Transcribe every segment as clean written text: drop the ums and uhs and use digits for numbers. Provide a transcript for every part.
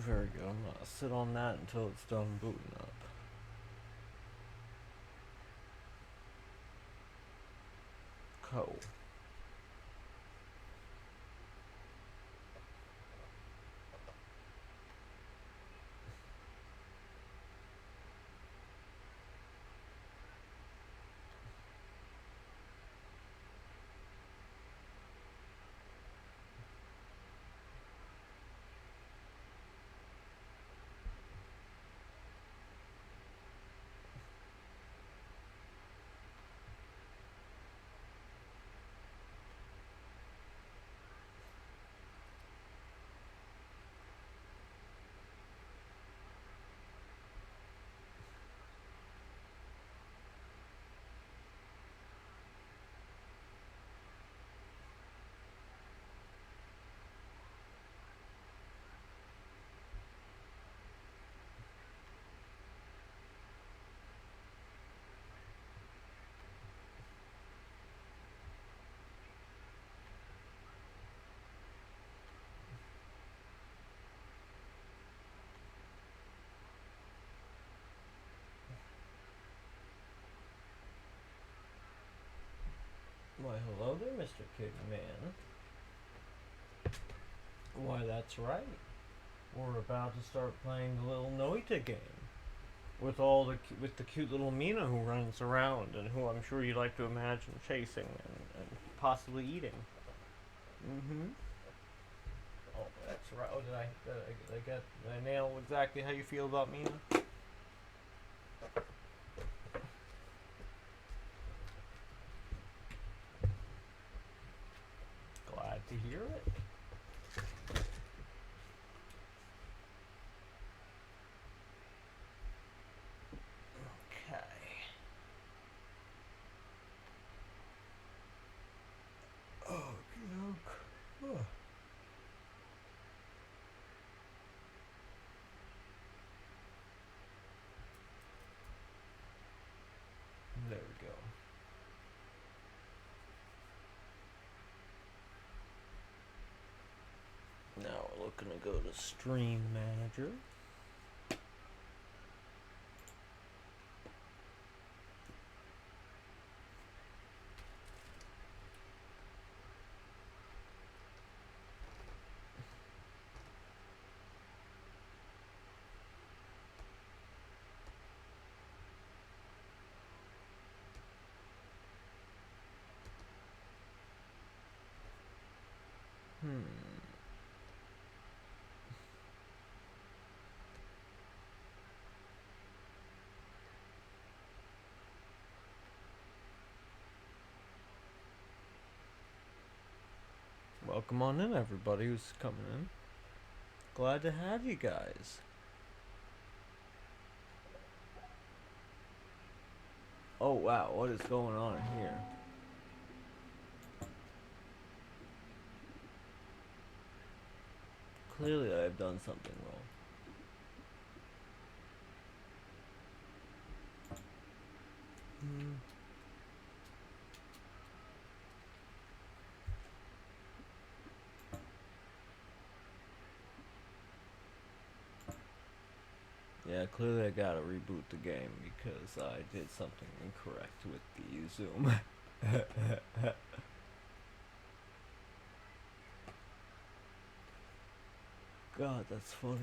Very good. I'm gonna sit on that until it's done booting up. Cool. Why, hello there, Mr. Kidman. Why, that's right. We're about to start playing the little Noita game with with the cute little Mina who runs around and who I'm sure you like to imagine chasing and possibly eating. Mm-hmm. Oh, that's right. Oh, did I nail exactly how you feel about Mina? Glad to hear it. Okay. Oh, look. Oh. There we go. Now we're looking to go to Stream Manager. Welcome on in, everybody who's coming in. Glad to have you guys. Oh wow, what is going on here? Clearly I have done something wrong. Yeah, clearly I gotta reboot the game because I did something incorrect with the zoom. God, that's funny.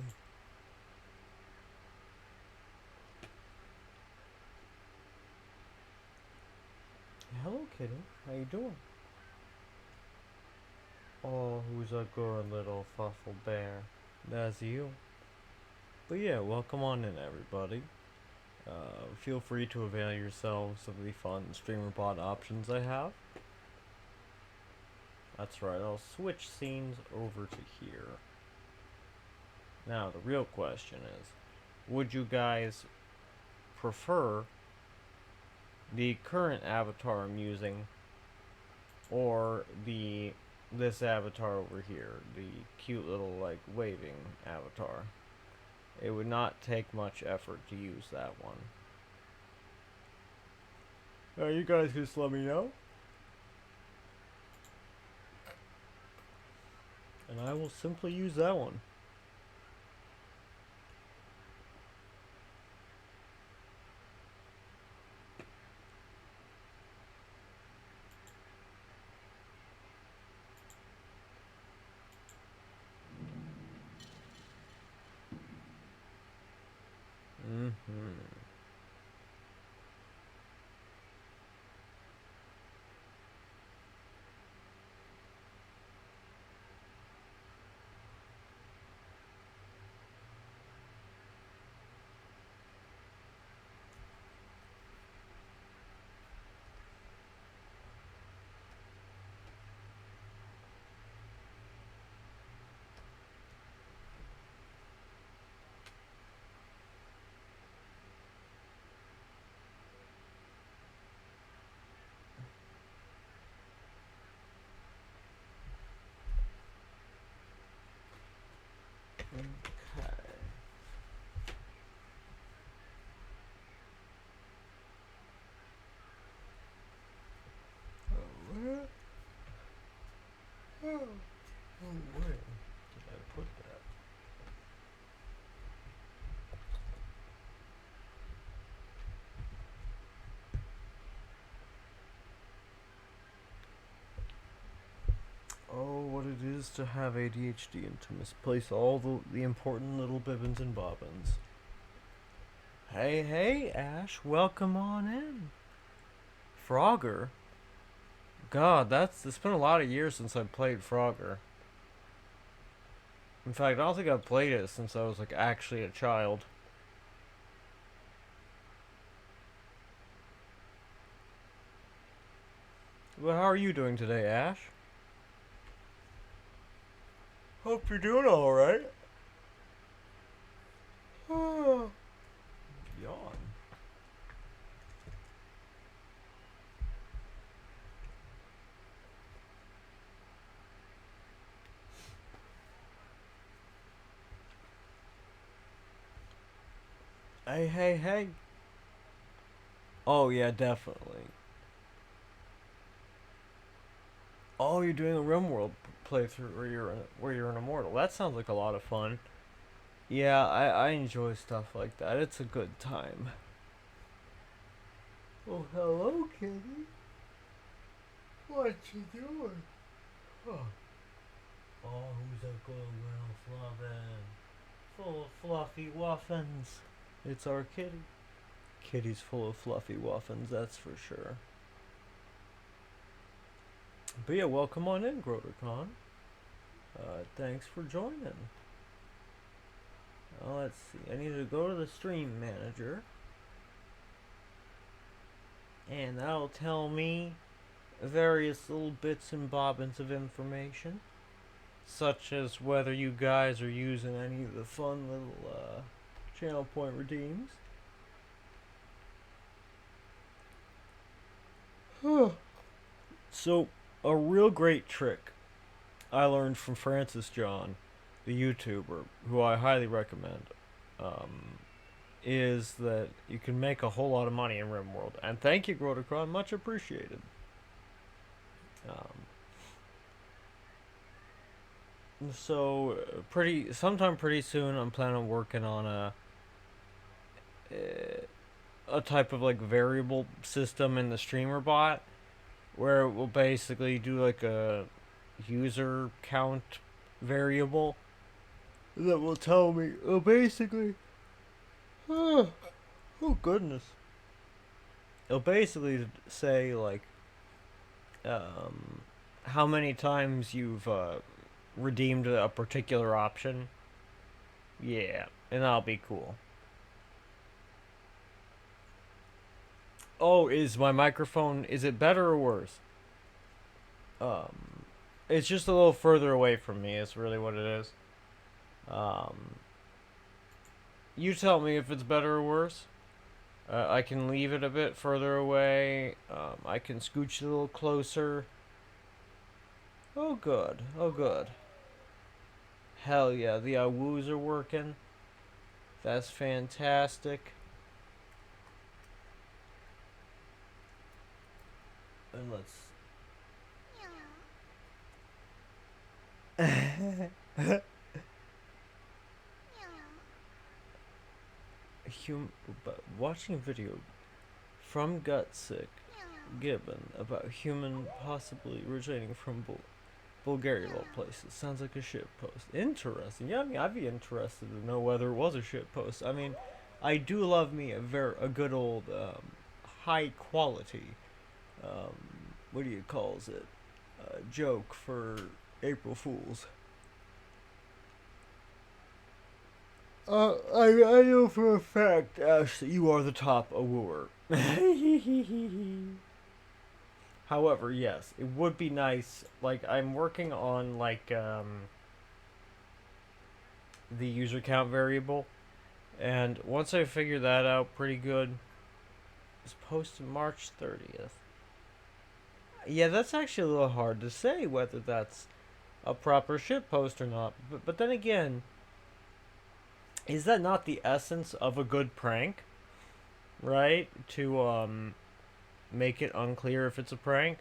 Hello, kitty. How you doing? Oh, who's a good little fuffle bear? That's you. But yeah, welcome on in, everybody. Feel free to avail yourselves of the fun streamer pod options I have. That's right, I'll switch scenes over to here. Now, the real question is, would you guys prefer the current avatar I'm using or this avatar over here, the cute little like waving avatar? It would not take much effort to use that one. You guys just let me know, and I will simply use that one. Hmm. Okay. Where? Oh, where did I put that? Oh, what it is to have ADHD and to misplace all the important little bibbins and bobbins. Hey, hey, Ash, welcome on in. Frogger? God, it's been a lot of years since I played Frogger. In fact, I don't think I've played it since I was like actually a child. Well, how are you doing today, Ash? Hope you're doing alright. Yawn. Hey, hey, hey. Oh, yeah, definitely. Oh, you're doing a RimWorld playthrough where you're an immortal. That sounds like a lot of fun. Yeah, I enjoy stuff like that. It's a good time. Oh, hello, kitty. What you doing? Huh. Oh, who's a good little fluffin? Full of fluffy wuffins. It's our kitty. Kitty's full of fluffy wuffins, that's for sure. But yeah, welcome on in, GroderCon. Thanks for joining. Let's see. I need to go to the stream manager. And that'll tell me various little bits and bobbins of information. Such as whether you guys are using any of the fun little channel point redeems. So, a real great trick I learned from Francis John, the YouTuber, who I highly recommend, is that you can make a whole lot of money in RimWorld. And thank you, Grotacron, much appreciated. So, sometime pretty soon, I'm planning on working on a type of like variable system in the streamer bot where it will basically do like a user count variable that will tell me basically oh, oh goodness, it'll basically say like how many times you've redeemed a particular option. Yeah, and that'll be cool. Oh, is my microphone, is it better or worse? um it's just a little further away from me, is really what it is. um you tell me if it's better or worse. I can leave it a bit further away. I can scooch it a little closer. Oh, good. Oh, good. Hell yeah, the woos are working. That's fantastic. And let's. But watching video from Gutsick Gibbon about human possibly originating from Bulgaria of all places. Sounds like a shit post. Interesting. Yeah, I mean, I'd be interested to know whether it was a shit post. I mean, I do love me a good old high quality what do you calls it joke for April Fools. I know for a fact, Ash, that you are the top a wooer. However, yes, it would be nice. Like, I'm working on like the user count variable, and once I figure that out pretty good, it's posted March 30th. Yeah, that's actually a little hard to say whether that's a proper ship post or not. But then again, is that not the essence of a good prank? Right? To make it unclear if it's a prank?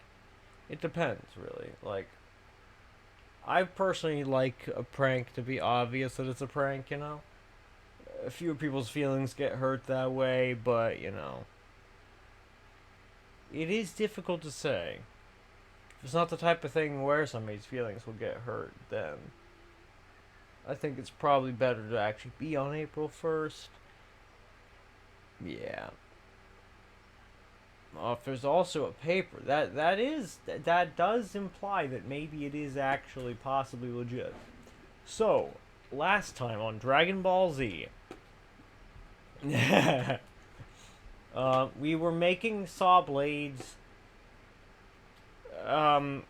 It depends, really. Like, I personally like a prank to be obvious that it's a prank, you know? A few people's feelings get hurt that way, but, you know. It is difficult to say. If it's not the type of thing where somebody's feelings will get hurt, then I think it's probably better to actually be on April 1st. Yeah. If there's also a paper, that does imply that maybe it is actually possibly legit. So, last time on Dragon Ball Z, we were making saw blades to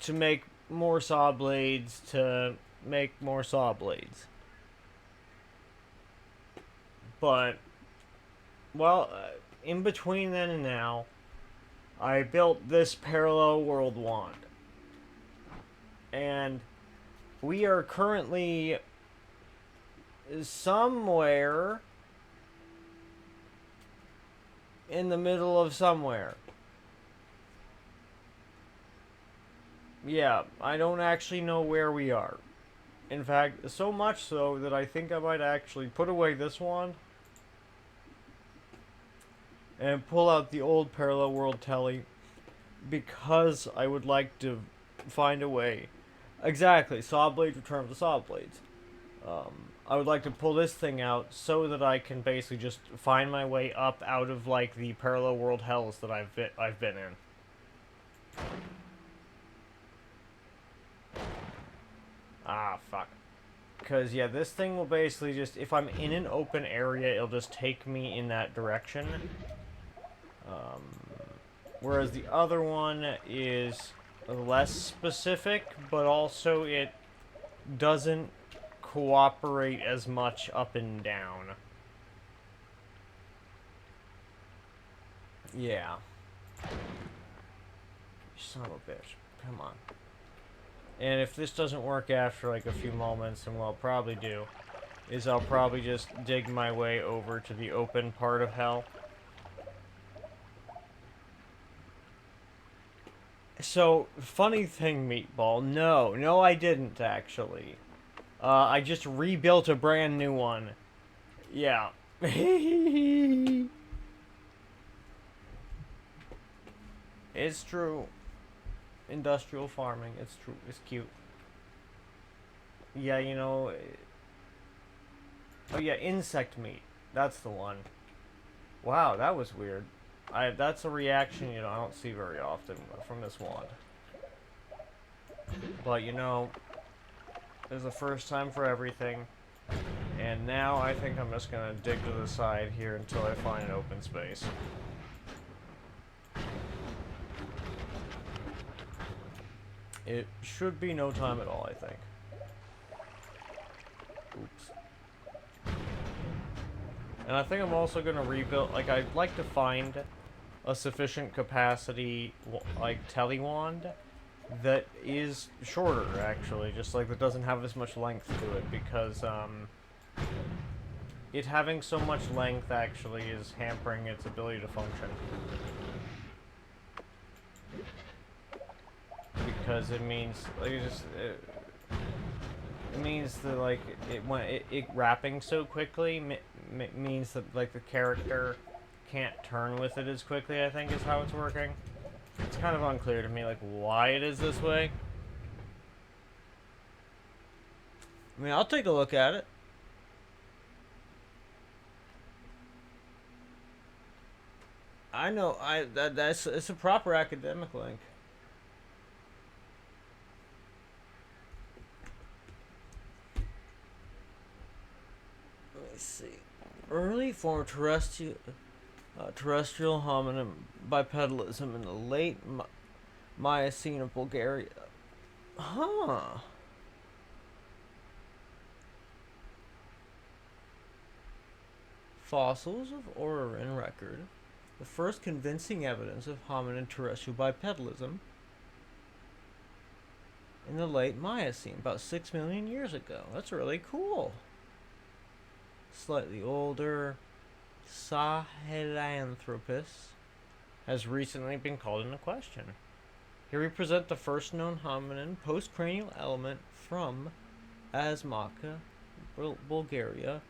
make more saw blades to make more saw blades. But, well, in between then and now, I built this parallel world wand. And we are currently somewhere in the middle of somewhere. Yeah, I don't actually know where we are. In fact, so much so that I think I might actually put away this wand and pull out the old parallel world telly, because I would like to find a way. Exactly, sawblade, return of the sawblades. I would like to pull this thing out so that I can basically just find my way up out of like the parallel world hells that I've been in. Ah, fuck. Because, yeah, this thing will basically just, if I'm in an open area, it'll just take me in that direction. Whereas the other one is less specific, but also it doesn't cooperate as much up and down. Yeah. Son of a bitch. Come on. And if this doesn't work after like a few moments, and what I'll probably do is I'll probably just dig my way over to the open part of hell. So, funny thing, Meatball. No, I didn't actually. I just rebuilt a brand new one. Yeah. It's true. Industrial farming. It's true. It's cute. Yeah, you know. Oh yeah, insect meat. That's the one. Wow, that was weird. That's a reaction, you know, I don't see very often from this wand. But, you know, there's a first time for everything. And now I think I'm just gonna dig to the side here until I find an open space. It should be no time at all, I think. Oops. And I think I'm also gonna rebuild, like, I'd like to find a sufficient capacity, like, telewand that is shorter, actually, just like that doesn't have as much length to it, because it having so much length actually is hampering its ability to function. Because it means, like, it means that, like, it wrapping so quickly means that, like, the character can't turn with it as quickly, I think is how it's working. It's kind of unclear to me, like, why it is this way. I mean, I'll take a look at it. I know. That's it's a proper academic link. Let me see. Early form of terrestrial hominin bipedalism in the late Miocene of Bulgaria. Huh. Fossils of Orrorin record the first convincing evidence of hominin terrestrial bipedalism in the late Miocene, about 6 million years ago. That's really cool. Slightly older Sahelanthropus has recently been called into question. Here we present the first known hominin postcranial element from Asmaka, Bulgaria,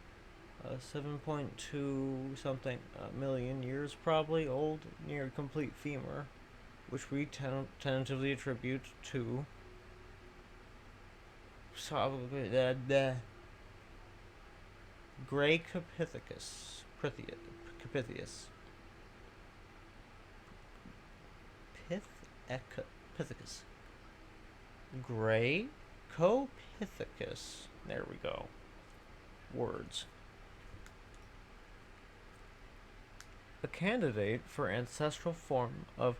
7.2 something million years probably old, near complete femur, which we tentatively attribute to Gray Capithecus. Pithecus. Gray Copithecus. There we go. Words. A candidate for ancestral form of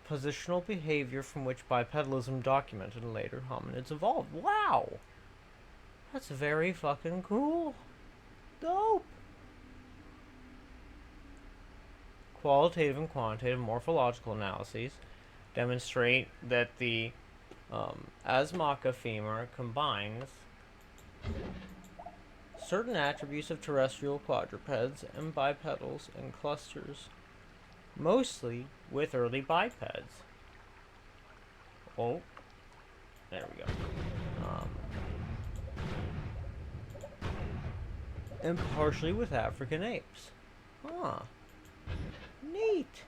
positional behavior from which bipedalism documented in later hominids evolved. Wow! That's very fucking cool. Dope! Qualitative and quantitative morphological analyses demonstrate that the Asmaka femur combines certain attributes of terrestrial quadrupeds and bipedals and clusters, mostly with early bipeds. Oh, there we go. And partially with African apes. Huh. Neat.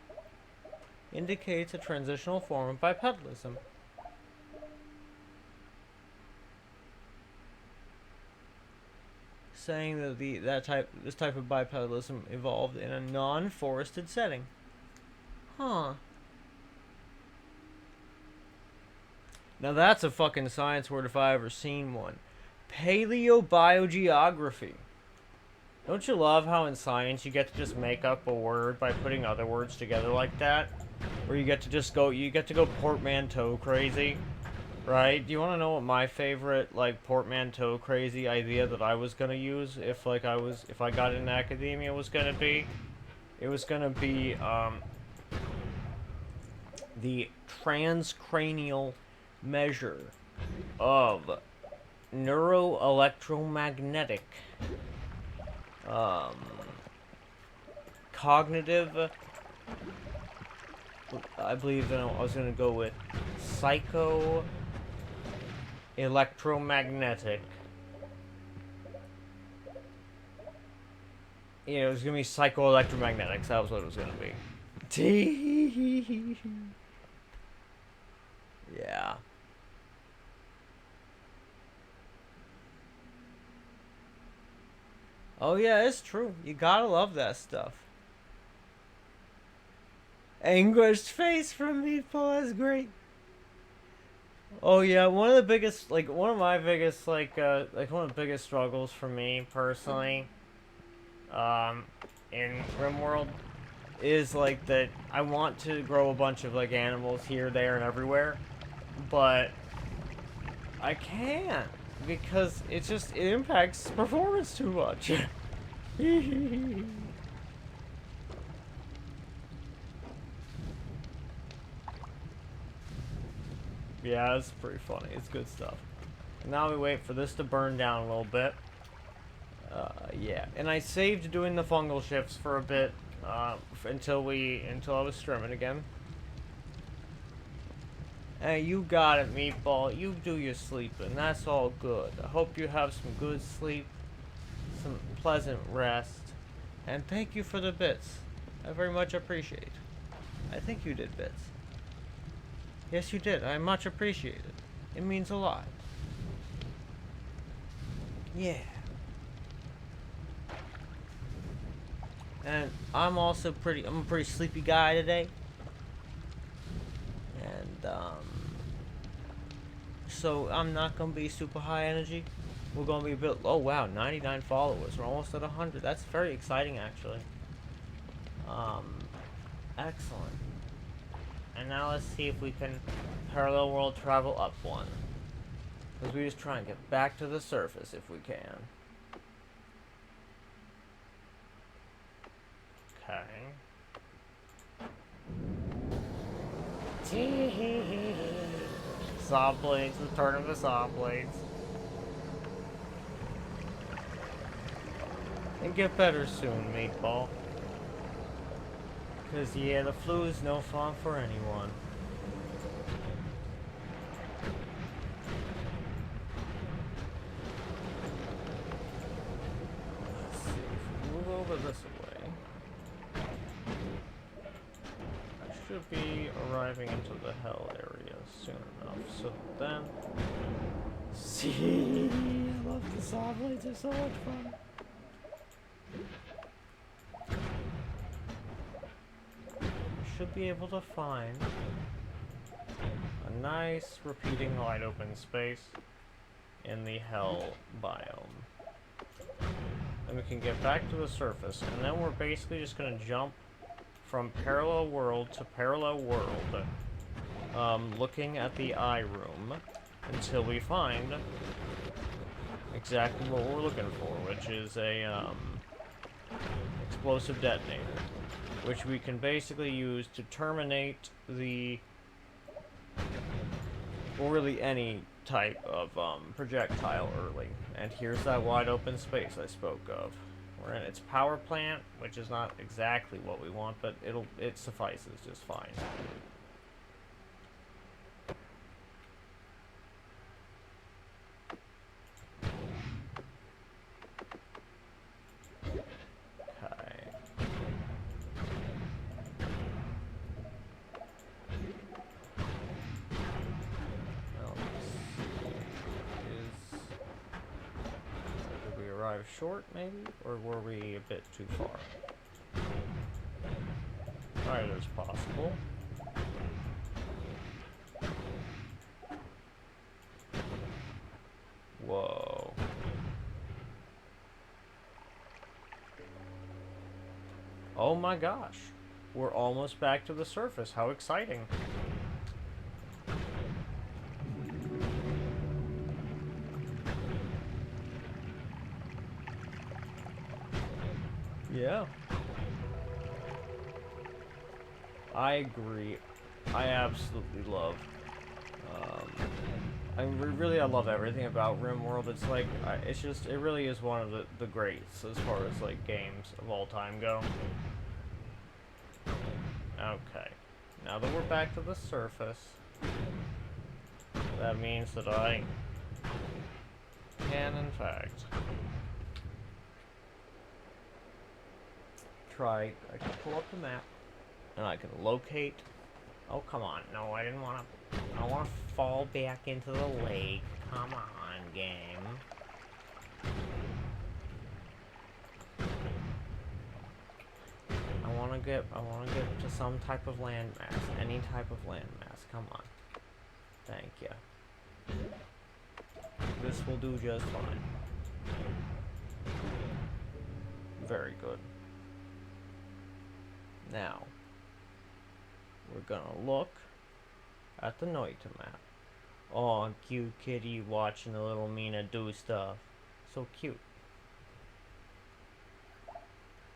Indicates a transitional form of bipedalism. Saying that this type of bipedalism evolved in a non-forested setting. Huh. Now that's a fucking science word if I ever seen one. Paleobiogeography. Don't you love how in science you get to just make up a word by putting other words together like that? Or you get to go portmanteau crazy, right? Do you want to know what my favorite portmanteau crazy idea that I was gonna use if I got into academia was gonna be? It was gonna be the transcranial measure of neuroelectromagnetic cognitive, I believe that I was going to go with psycho-electromagnetic. Yeah, it was going to be psycho-electromagnetics. That was what it was going to be. Yeah. Oh yeah, it's true. You gotta love that stuff. Anguished face from people is great. Oh yeah, one of the biggest struggles for me personally, in RimWorld, is that I want to grow a bunch of animals here, there, and everywhere, but I can't. Because it impacts performance too much. Yeah, it's pretty funny. It's good stuff. Now we wait for this to burn down a little bit. Yeah, and I saved doing the fungal shifts for a bit until I was strimming again. Hey, you got it, Meatball. You do your sleeping. That's all good. I hope you have some good sleep, some pleasant rest, and thank you for the bits. I very much appreciate. I think you did bits. Yes, you did. I much appreciate it. It means a lot. Yeah. And I'm also I'm a pretty sleepy guy today. And, so I'm not gonna be super high energy. We're gonna be a bit, oh wow, 99 followers. We're almost at 100. That's very exciting, actually. Um, excellent. And now let's see if we can parallel world travel up one. Because we just try and get back to the surface if we can. Okay. Sawblades, return of the sawblades. And get better soon, Meatball. Because, yeah, the flu is no fun for anyone. Let's see, if we move over this way, I should be arriving into the hell area soon enough. So then, see, I love the saw blades, they're so much fun. Should be able to find a nice repeating wide open space in the hell biome. And we can get back to the surface, and then we're basically just going to jump from parallel world to parallel world, looking at the eye room until we find exactly what we're looking for, which is a explosive detonator, which we can basically use to terminate the, well, really any type of projectile early. And here's that wide open space I spoke of. We're in its power plant, which is not exactly what we want, but it suffices just fine. Short, maybe? Or were we a bit too far? Either is possible. Whoa. Oh my gosh. We're almost back to the surface. How exciting. Yeah. I agree. I absolutely love. I love everything about RimWorld. It's like, it really is one of the greats as far as like games of all time go. Okay. Now that we're back to the surface, that means that I can, in fact, I can pull up the map, and I can locate. Oh, come on. No, I didn't want to. I want to fall back into the lake. Come on, game. I want to get to some type of landmass. Any type of landmass. Come on. Thank you. This will do just fine. Very good. Now, we're gonna look at the Noita map. Oh, cute kitty watching the little Mina do stuff. So cute.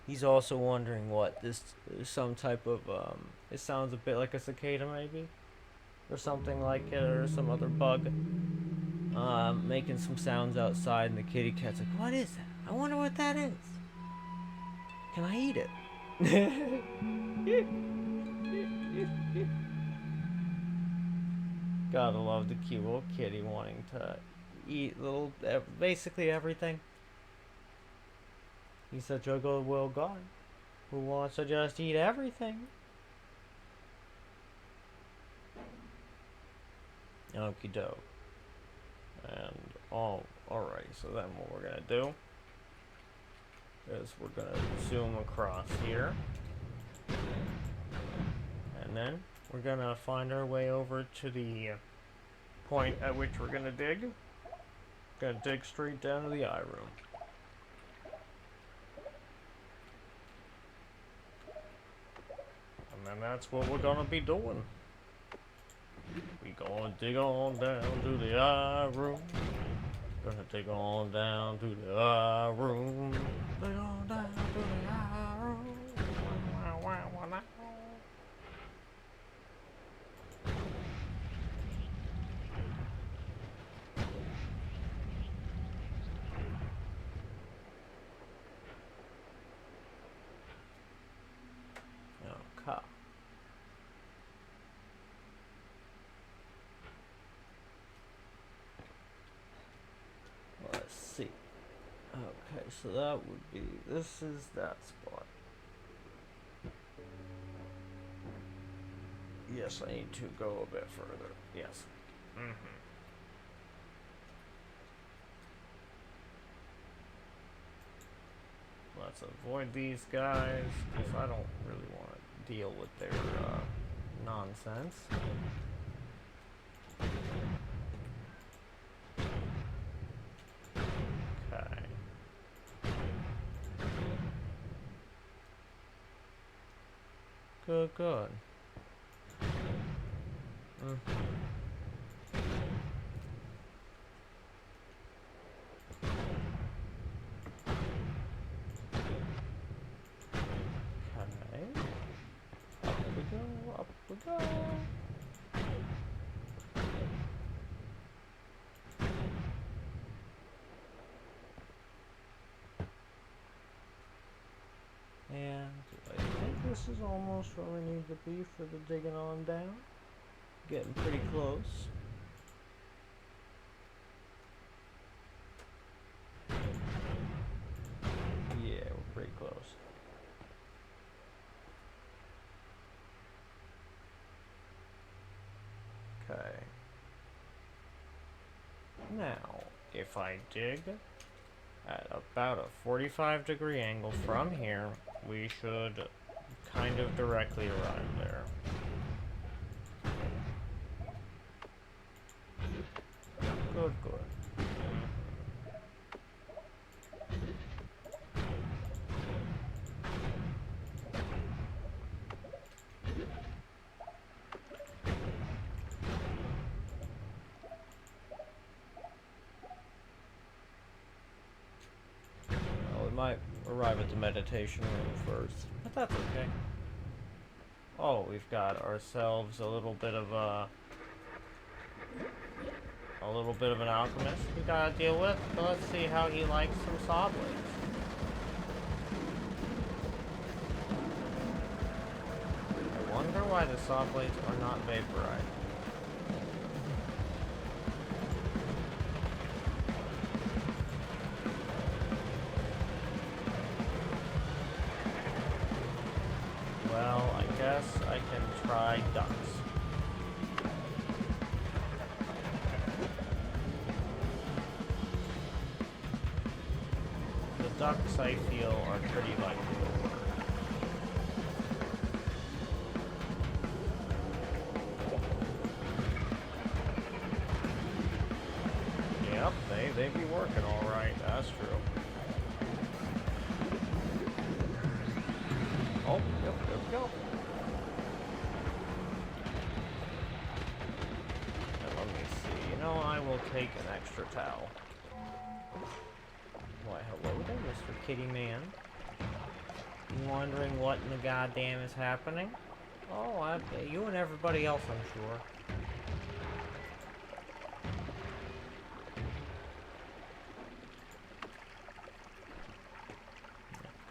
He's also wondering what this is, some type of, it sounds a bit like a cicada maybe? Or something like it, or some other bug. Making some sounds outside, and the kitty cat's like, what is that? I wonder what that is. Can I eat it? Gotta love the cute little kitty wanting to eat basically everything. He's such a good will guy who wants to just eat everything. Okie doke. And alright, so then what we're gonna do is we're gonna zoom across here. And then we're gonna find our way over to the point at which we're gonna dig. Gonna dig straight down to the eye room. And then that's what we're gonna be doing. We gonna dig on down to the eye room. Gonna dig on down to the eye room. Dig on down to the eye room. Wow, wow, wow, wow. Okay. Let's see. Okay, so that would be, this is that spot. Yes, I need to go a bit further. Yes. Let's avoid these guys, because I don't really want to deal with their nonsense. Okay. Good, good. Up we go. And I think this is almost where we need to be for the digging on down. Getting pretty close. Yeah, we're pretty close. Okay. Now, if I dig at about a 45-degree angle from here, we should kind of directly arrive there. Good, good. Might arrive at the meditation room first, but that's okay. Oh, we've got ourselves a little bit of an alchemist we gotta deal with. So let's see how he likes some sawblades. I wonder why the sawblades are not vaporized. Well, I guess I can try ducks. The ducks, I feel, are pretty likely to work. Yep, they be working alright, that's true. Oh, yep, there we go. And let me see. You know, I will take an extra towel. Why, hello there, Mr. Kitty Man. You wondering what in the goddamn is happening? Oh, you and everybody else, I'm sure.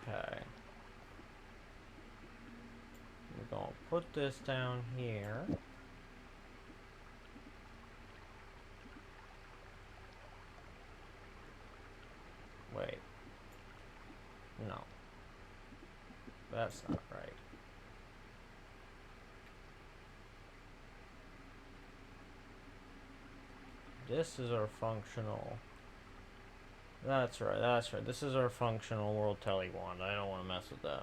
Okay. We're gonna put this down here. Wait. No. That's not right. This is our functional. That's right, that's right. This is our functional world telly wand. I don't want to mess with that.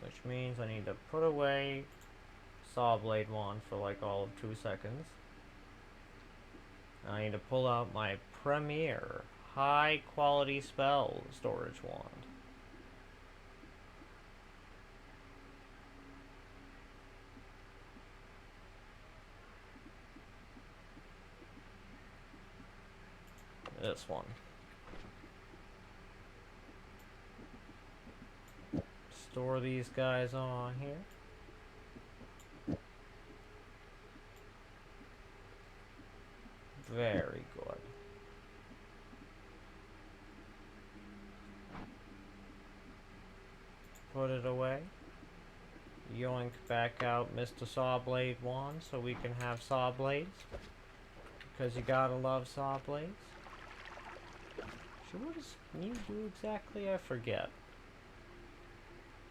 Which means I need to put away sawblade wand for like all of 2 seconds. I need to pull out my premier high quality spell storage wand. This one. Store these guys on here. Very good. Put it away. Yoink back out Mr. Sawblade wand so we can have saw blades. Because you gotta love saw blades. So what does you do exactly? I forget.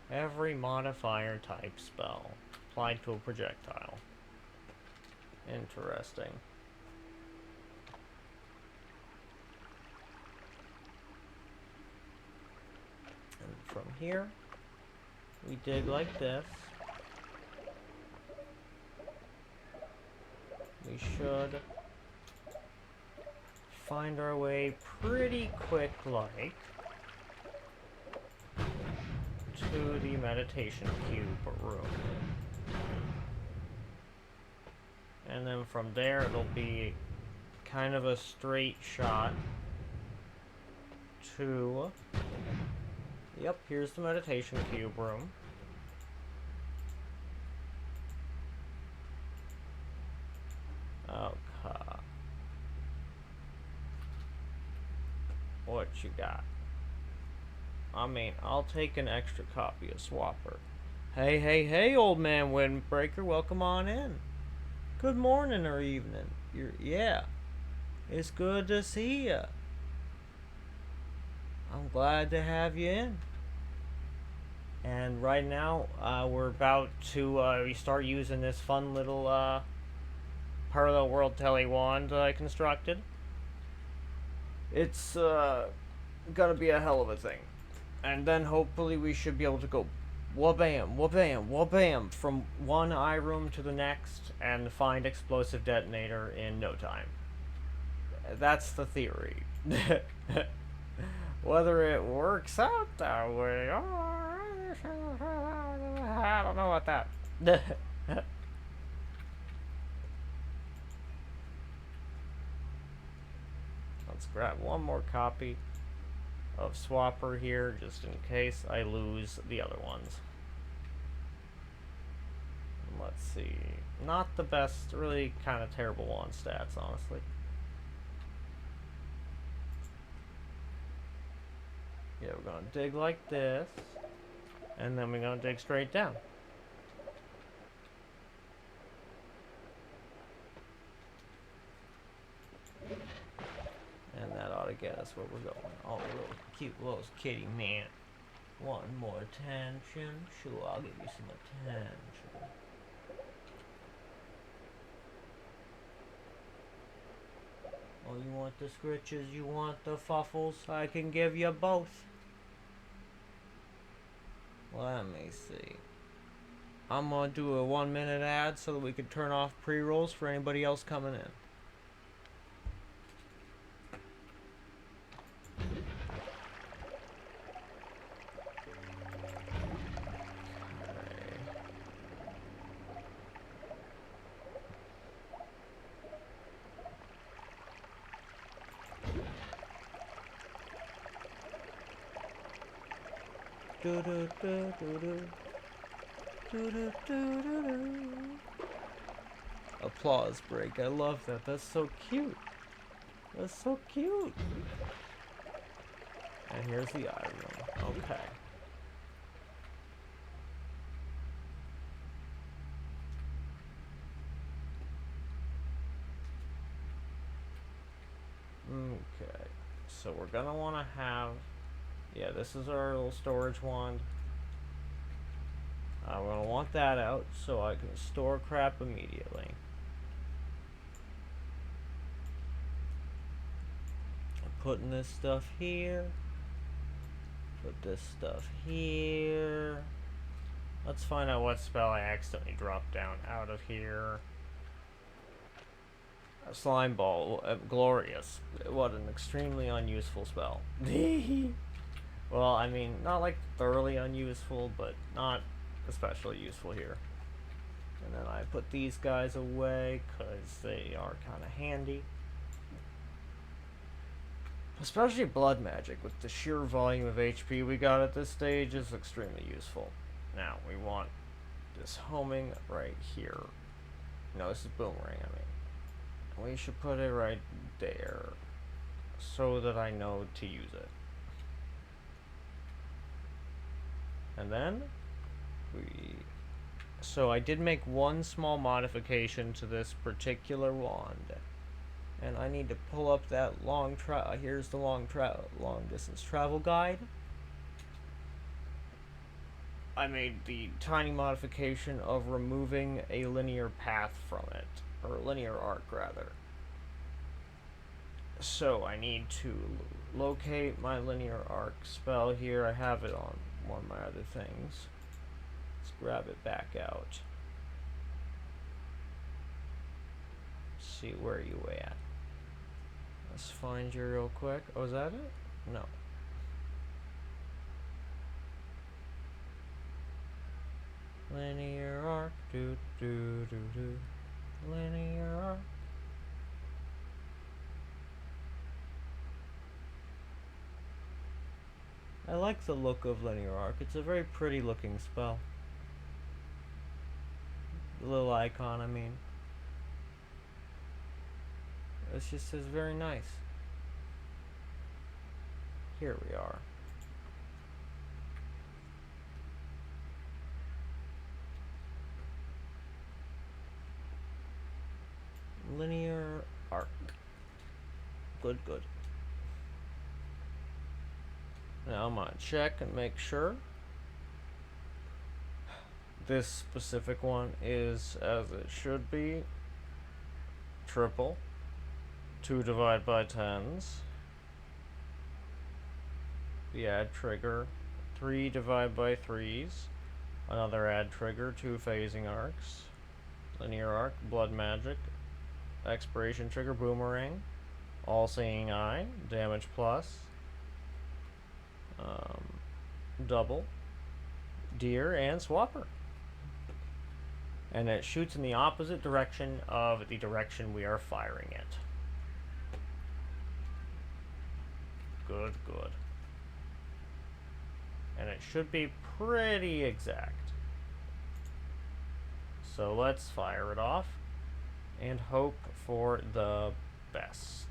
Every modifier type spell applied to a projectile. Interesting. And from here, we dig like this. We should find our way pretty quick like to the meditation cube room. And then from there it'll be kind of a straight shot to, yep, here's the meditation cube room. Okay. What you got? I mean, I'll take an extra copy of Swapper. Hey, hey, hey, old man Windbreaker, welcome on in. Good morning or evening. Yeah, it's good to see ya. I'm glad to have you in. And right now, we're about to start using this fun little parallel world telly wand I constructed. It's gonna be a hell of a thing. And then hopefully we should be able to go wha-bam, wha-bam, wha-bam from one eye room to the next and find explosive detonator in no time. That's the theory. Whether it works out that way, I don't know about that. Let's grab one more copy of Swapper here, just in case I lose the other ones. Let's see. Not the best, really kind of terrible wand stats, honestly. Yeah, we're gonna dig like this, and then we're gonna dig straight down. And that ought to get us where we're going. Oh, little cute little kitty man. Want more attention? Sure, I'll give you some attention. Oh, you want the scritches? You want the fuffles? I can give you both. Let me see. I'm gonna do a 1-minute ad so that we can turn off pre-rolls for anybody else coming in. Do do do do do. Do do do do do. Applause break. I love that. That's so cute. That's so cute. And here's the eye room. Okay. Okay. So we're gonna want to have. Yeah, this is our little storage wand. I'm going to want that out so I can store crap immediately. putting this stuff here. Put this stuff here. Let's find out what spell I accidentally dropped down out of here. A slime ball. Glorious. What an extremely unuseful spell. Well, I mean, not like thoroughly unuseful, but not especially useful here. And then I put these guys away because they are kind of handy. Especially blood magic, with the sheer volume of HP we got at this stage, is extremely useful. Now, we want this homing right here. No, this is boomerang, I mean. We should put it right there, so that I know to use it. And then, so I did make one small modification to this particular wand. And I need to pull up that here's the long distance travel guide. I made the tiny modification of removing a linear path from it, or linear arc rather. So I need to locate my linear arc spell here. I have it on one of my other things. Let's grab it back out. See where you at. Let's find you real quick. Oh, is that it? No. Linear arc, do do do do. Linear arc. I like the look of linear arc. It's a very pretty looking spell. The little icon, I mean. It just says very nice. Here we are. Linear arc. Good, good. Now I'm gonna check and make sure this specific one is as it should be. Triple. 2 divided by 10s. The add trigger. 3 divided by 3s. Another add trigger. 2 phasing arcs. Linear arc. Blood magic. Expiration trigger. Boomerang. All seeing eye. Damage plus. Double. Deer and swapper. And it shoots in the opposite direction of the direction we are firing it. Good, good. And it should be pretty exact. So let's fire it off and hope for the best.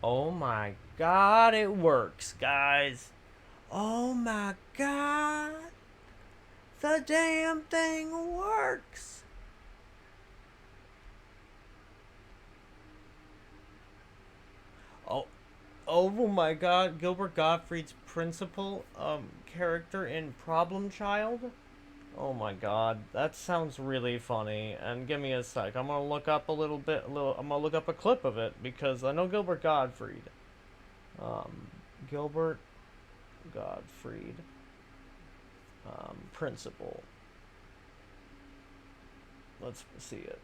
Oh my god, it works, guys. Oh my god. The damn thing works. Oh my god, Gilbert Gottfried's principal character in Problem Child. Oh my god, that sounds really funny. And give me a sec. I'm gonna look up I'm gonna look up a clip of it because I know Gilbert Gottfried. Gilbert Gottfried. Principal. Let's see it.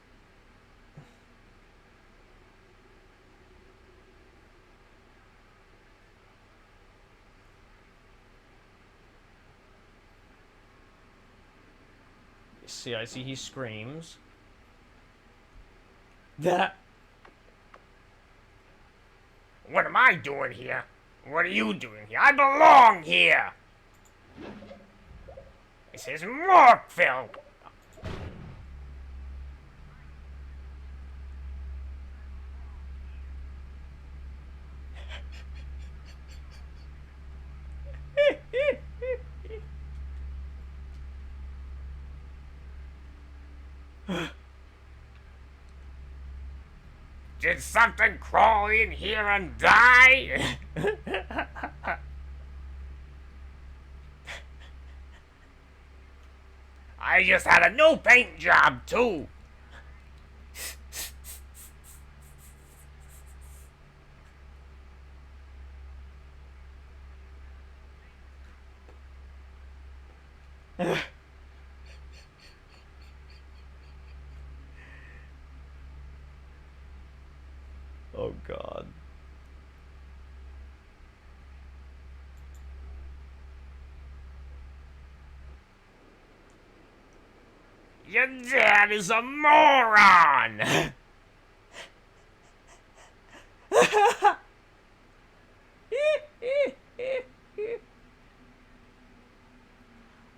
See, I see he screams. That. What am I doing here? What are you doing here? I belong here! This is Morkville! Did something crawl in here and die? I just had a new paint job, too. Oh God. Your dad is a moron.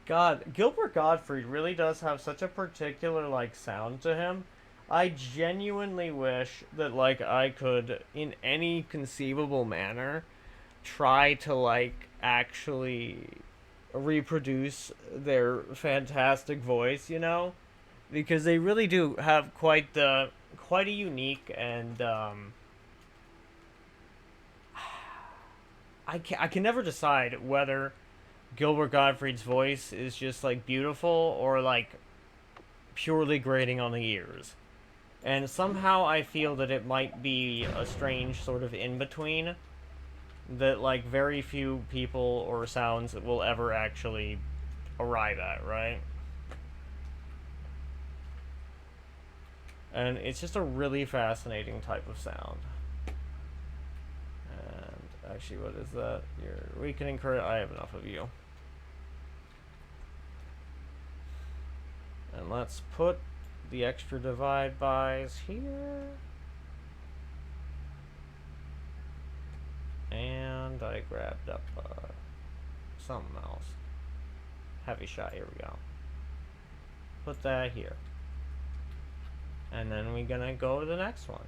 God, Gilbert Gottfried really does have such a particular like sound to him. I genuinely wish that like I could in any conceivable manner try to like actually reproduce their fantastic voice, you know? Because they really do have quite a unique and I can never decide whether Gilbert Gottfried's voice is just like beautiful or like purely grating on the ears. And somehow I feel that it might be a strange sort of in between that like very few people or sounds will ever actually arrive at, right? And it's just a really fascinating type of sound. And actually, what is that? You're weakening current. I have enough of you. And let's put the extra divide bys here. And I grabbed up something else. Heavy shot, here we go. Put that here. And then we're gonna go to the next one.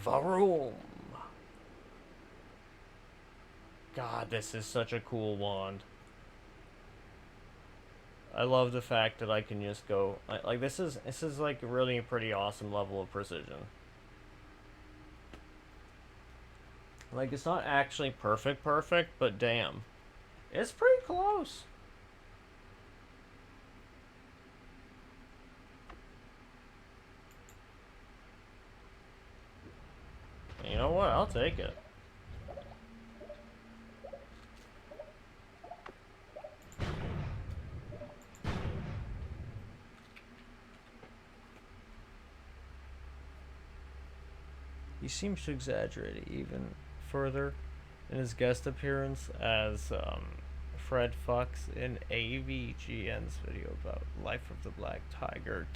Varoom. God, this is such a cool wand. I love the fact that I can just go like this is like really a pretty awesome level of precision. Like it's not actually perfect, but damn. It's pretty close. You know what? I'll take it. He seems to exaggerate it even further in his guest appearance as Fred Fox in AVGN's video about Life of the Black Tiger.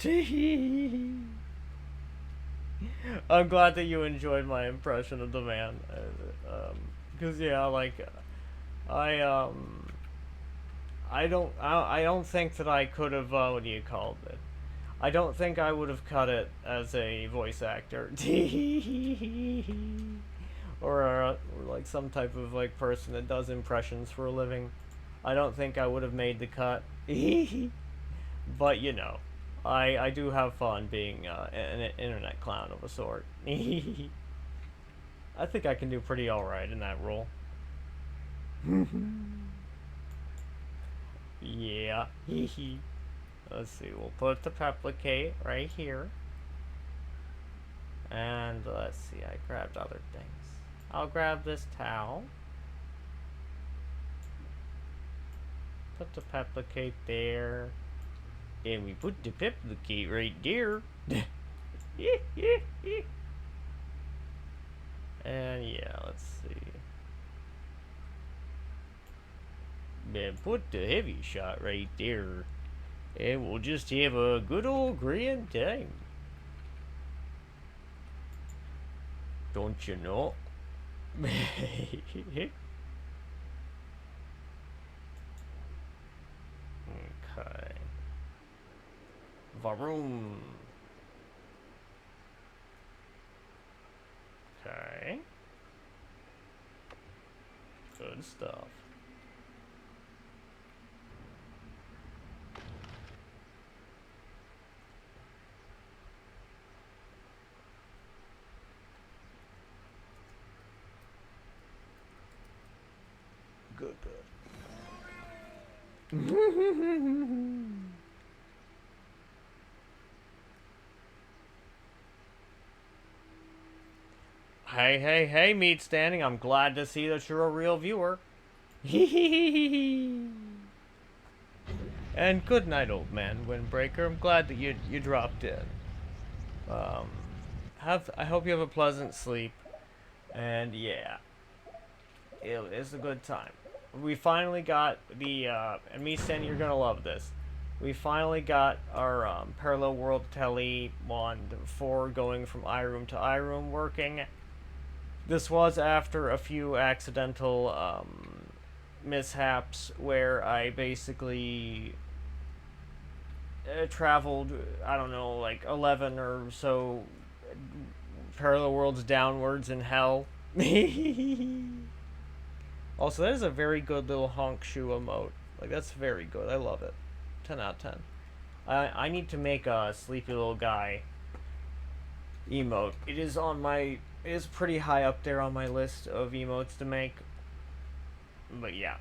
I'm glad that you enjoyed my impression of the man. Because yeah, like I I don't think that I could have what do you call it? I don't think I would have cut it as a voice actor. Or like some type of like person that does impressions for a living. I don't think I would have made the cut. But you know, I do have fun being an internet clown of a sort. I think I can do pretty alright in that role. Yeah. Let's see, we'll put the replicate right here. And let's see, I grabbed other things. I'll grab this towel. Put the replicate there. And we put the replicate right there. And yeah, let's see. Then put the heavy shot right there. And we'll just have a good old grand time. Don't you know? Okay. Varoom. Okay. Good stuff. Hey, hey, hey, meat standing. I'm glad to see that you're a real viewer. And good night, old man, Windbreaker. I'm glad that you dropped in. Um, I hope you have a pleasant sleep. And yeah, it's a good time. We finally got the and me saying you're gonna love this. We finally got our parallel world tele wand for going from iRoom to iRoom working. This was after a few accidental mishaps where I basically traveled, I don't know, like 11 or so parallel worlds downwards in hell. Also, that is a very good little honk shoe emote. Like, that's very good. I love it. 10 out of 10. I need to make a sleepy little guy emote. It is on my. It is pretty high up there on my list of emotes to make. But yeah.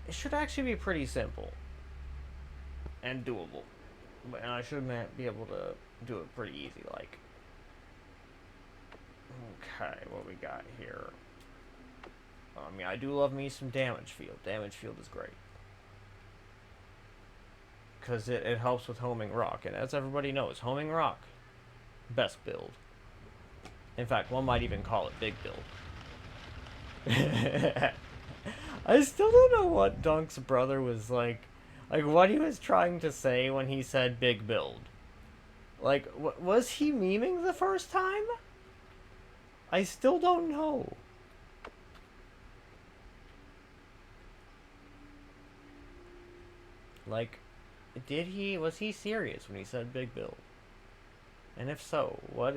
It should actually be pretty simple. And doable. And I should be able to do it pretty easy, like. Okay, what we got here? I mean, I do love me some damage field. Damage field is great. Because it helps with homing rock. And as everybody knows, homing rock, best build. In fact, one might even call it big build. I still don't know what Dunk's brother was like what he was trying to say when he said big build. Like, was he memeing the first time? I still don't know. Like, was he serious when he said big build? And if so, what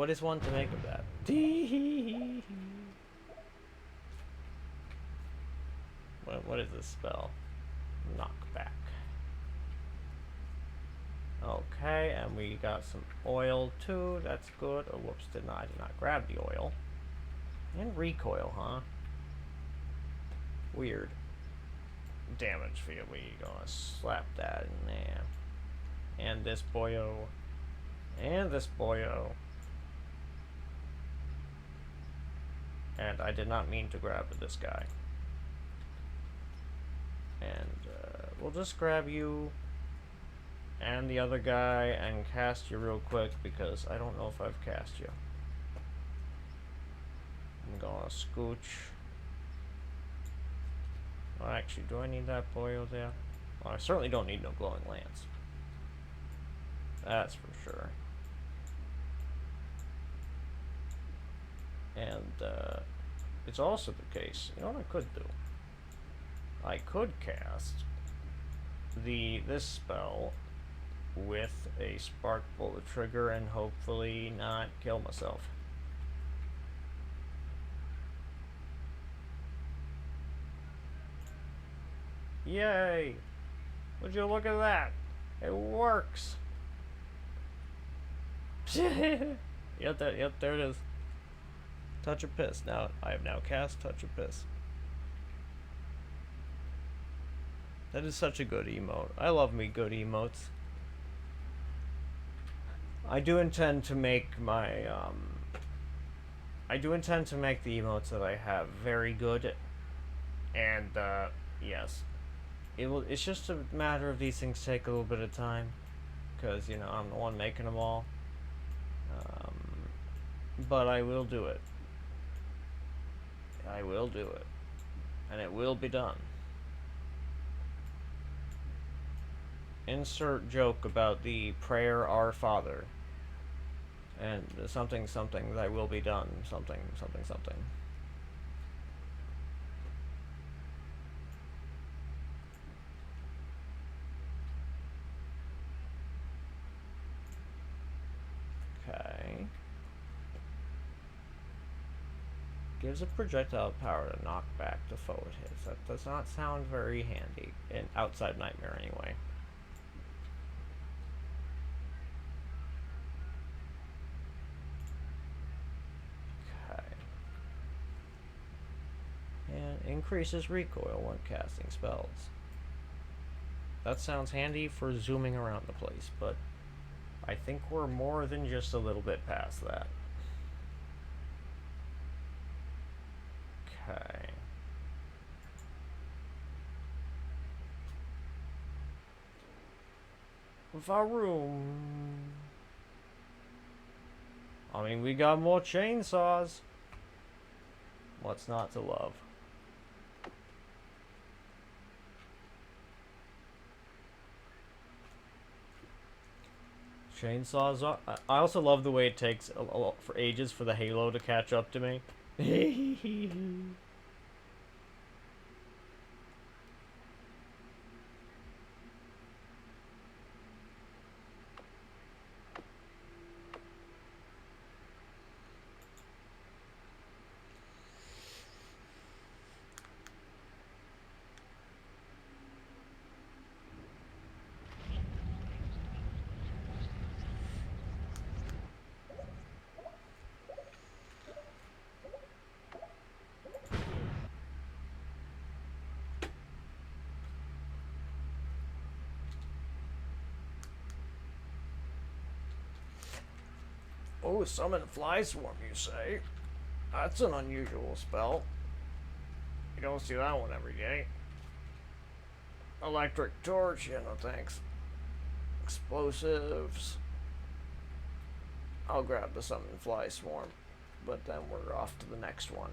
is one to make of that? What is this spell? Knockback. Okay, and we got some oil too. That's good. Oh, whoops! Did not grab the oil. And recoil, huh? Weird. Damage field. We gonna slap that in there. And this boyo. And this boyo. And I did not mean to grab this guy. And we'll just grab you and the other guy and cast you real quick because I don't know if I've cast you. I'm gonna scooch. Well, actually, do I need that boyo there? Well, I certainly don't need no glowing lance. That's for sure. And it's also the case. You know what I could do? I could cast this spell with a spark bullet trigger and hopefully not kill myself. Yay! Would you look at that? It works. Yep, there it is. Touch of Piss. Now I have now cast Touch of Piss. That is such a good emote. I love me good emotes. I do intend to make my I do intend to make the emotes that I have very good, and yes, it's just a matter of these things take a little bit of time, because you know I'm the one making them all. But I will do it. I will do it, and it will be done. Insert joke about the prayer Our Father. And something something thy will be done. Something something something. Okay. Gives a projectile power to knock back the foe it hits. That does not sound very handy. In outside Nightmare anyway. increases recoil when casting spells. That sounds handy for zooming around the place, but I think we're more than just a little bit past that. Okay. Varoom. I mean, we got more chainsaws. What's not to love? Chainsaws are... I also love the way it takes for ages for the halo to catch up to me. Oh, summon fly swarm, you say? That's an unusual spell. You don't see that one every day. Electric torch, yeah, no thanks. Explosives. I'll grab the summon fly swarm, but then we're off to the next one.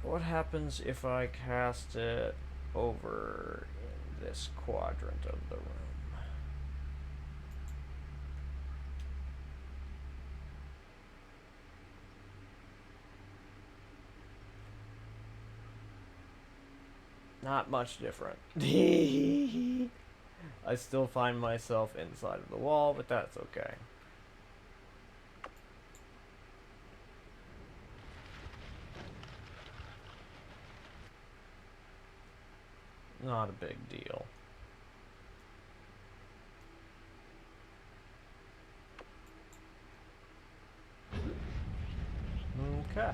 What happens if I cast it over in this quadrant of the room? Not much different. I still find myself inside of the wall, but that's okay. Not a big deal. Okay.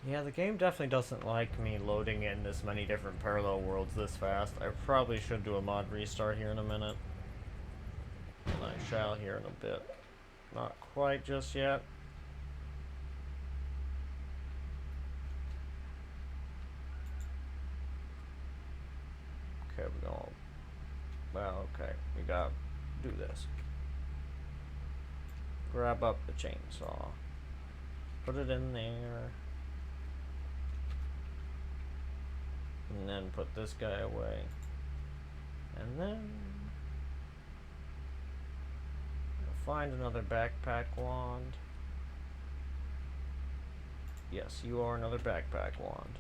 Yeah, the game definitely doesn't like me loading in this many different parallel worlds this fast. I probably should do a mod restart here in a minute. And I shall here in a bit. Not quite just yet. Okay, we're going... Well, okay. We gotta do this. Grab up the chainsaw. Put it in there. And then put this guy away. And then find another backpack wand. Yes, you are another backpack wand.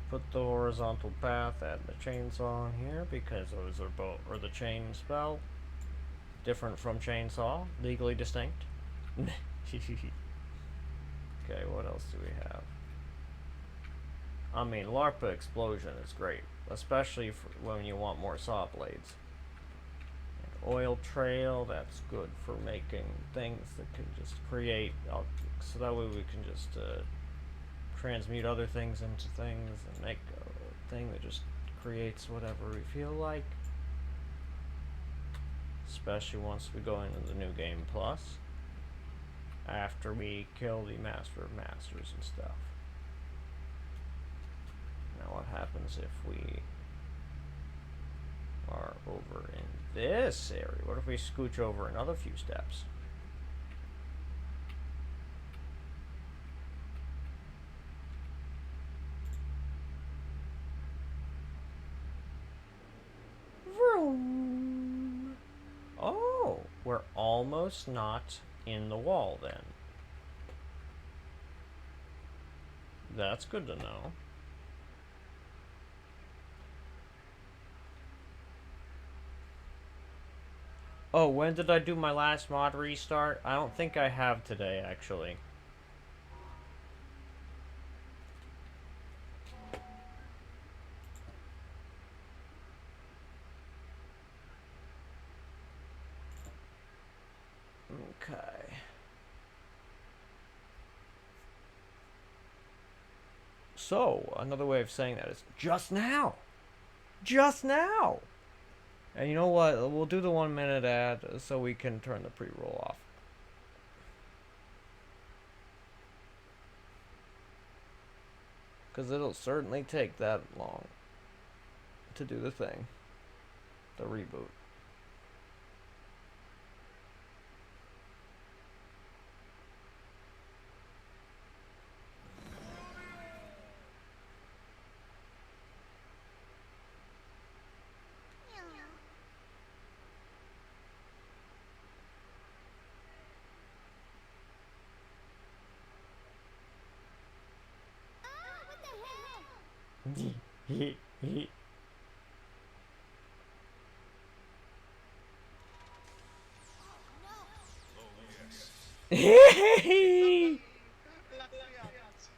Put the horizontal path, add the chainsaw in here because those are both, or the chain spell, different from chainsaw, legally distinct. Okay, what else do we have? I mean, LARPA explosion is great, especially for when you want more saw blades. And oil trail, that's good for making things that can just create, so that way we can just transmute other things into things and make a thing that just creates whatever we feel like. Especially once we go into the new game plus, after we kill the Master of Masters and stuff. Now what happens if we are over in this area? What if we scooch over another few steps? Vroom. Oh, we're almost not in the wall then. That's good to know. Oh, when did I do my last mod restart? I don't think I have today, actually. So, another way of saying that is just now. Just now. And you know what? We'll do the 1 minute ad so we can turn the pre-roll off. Because it'll certainly take that long to do the thing. The reboot.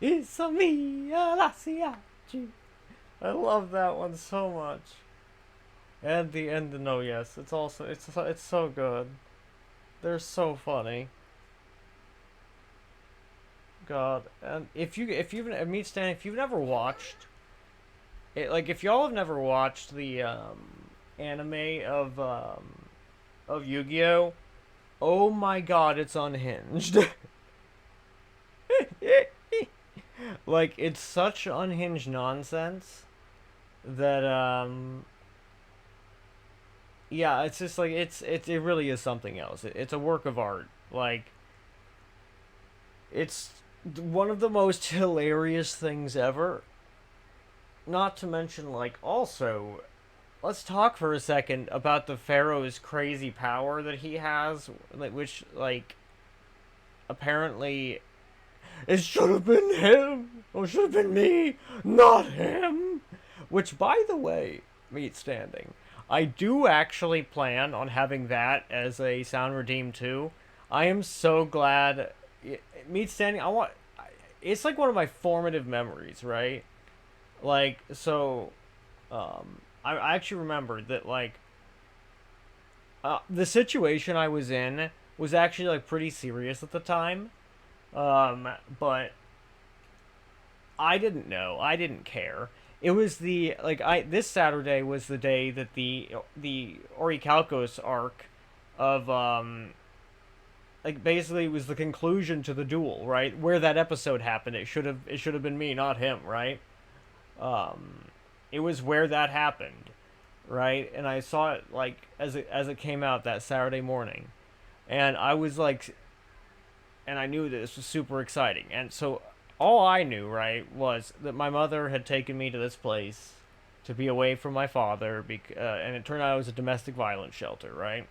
It's a me, Alasiachi. I love that one so much. And the no yes, it's also it's so good. They're so funny. God, and if you've Meat Stand, if you've never watched it, like if y'all have never watched the anime of Yu-Gi-Oh, oh my God, it's unhinged. Like it's such unhinged nonsense that yeah, it's just like it really is something else. It's a work of art. Like it's one of the most hilarious things ever. Not to mention, like, also, let's talk for a second about the Pharaoh's crazy power that he has, which, like, apparently, it should have been him, or should have been me, not him. Which, by the way, Meat Standing, I do actually plan on having that as a Sound Redeem too. I am so glad. Meat Standing, it's like one of my formative memories, right? Like, so, I actually remember that, like, the situation I was in was actually, like, pretty serious at the time. But I didn't know. I didn't care. It was this Saturday was the day that the Orichalcos arc of, like, basically it was the conclusion to the duel, right? Where that episode happened. It should have been me, not him, right? It was where that happened, right? And I saw it like as it came out that Saturday morning, and I was like, and I knew that this was super exciting. And so all I knew, right, was that my mother had taken me to this place to be away from my father, and it turned out it was a domestic violence shelter, right?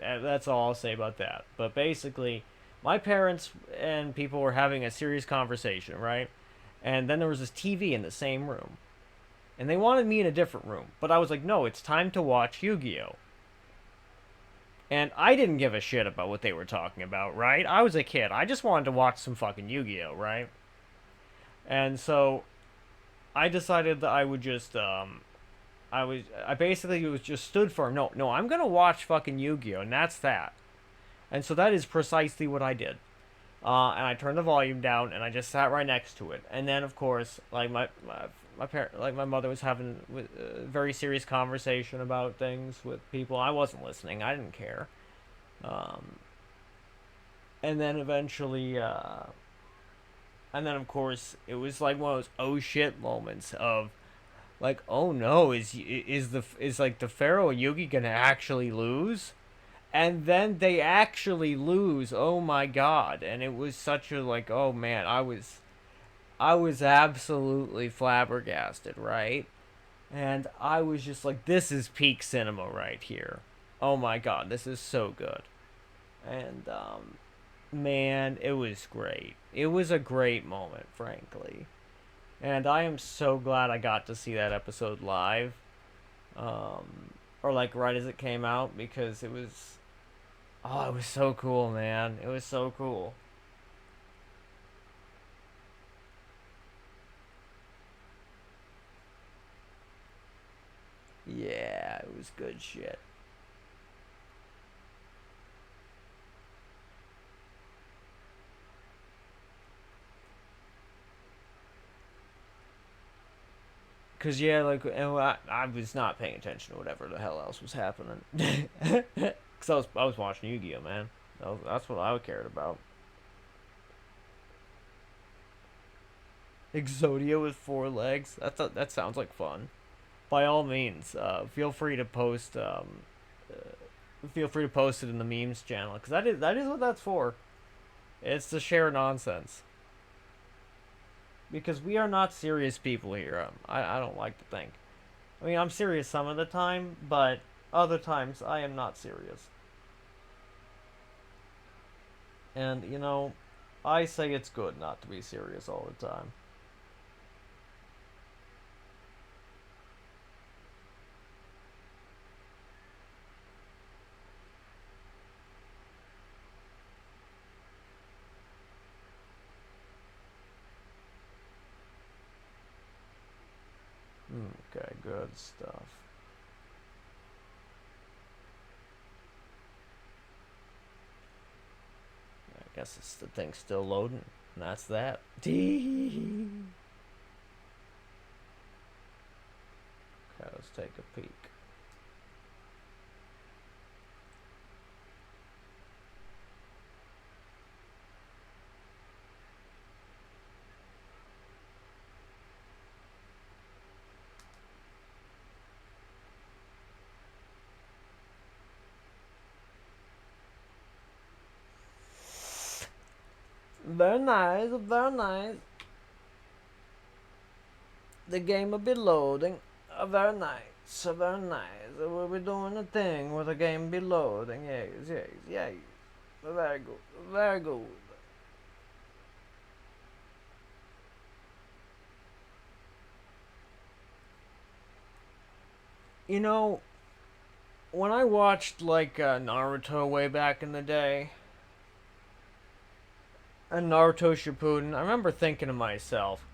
And that's all I'll say about that. But basically, my parents and people were having a serious conversation, right? And then there was this TV in the same room. And they wanted me in a different room. But I was like, no, it's time to watch Yu-Gi-Oh! And I didn't give a shit about what they were talking about, right? I was a kid. I just wanted to watch some fucking Yu-Gi-Oh!, right? And so I decided that I would just, I basically was just stood firm. No, I'm gonna watch fucking Yu-Gi-Oh! And that's that. And so that is precisely what I did. And I turned the volume down, and I just sat right next to it. And then, of course, like my mother was having a very serious conversation about things with people. I wasn't listening. I didn't care. And then eventually, and then of course, it was like one of those oh shit moments of, like, oh no, is like the Pharaoh and Yugi gonna actually lose? And then they actually lose. Oh my God. And it was such a, like, oh man, I was absolutely flabbergasted, right? And I was just like, this is peak cinema right here. Oh my God, this is so good. And man, it was great. It was a great moment, frankly. And I am so glad I got to see that episode live. Or like right as it came out, because it was, oh, it was so cool, man. It was so cool. Yeah, it was good shit. Cause yeah, like I was not paying attention to whatever the hell else was happening. Cause I was watching Yu-Gi-Oh, man. That's what I cared about. Exodia with 4 legs. That sounds like fun. By all means, feel free to post. Feel free to post it in the memes channel, because that is what that's for. It's to share nonsense. Because we are not serious people here. I don't like to think. I mean, I'm serious some of the time, but other times I am not serious. And, I say it's good not to be serious all the time. Okay, good stuff. I guess it's the thing's still loading, and that's that. Okay, let's take a peek. Very nice, very nice. The game will be loading. Very nice, very nice. We'll be doing a thing where the game be loading. Yes, yes, yes. Very good, very good. You know, when I watched like Naruto way back in the day, and Naruto Shippuden, I remember thinking to myself,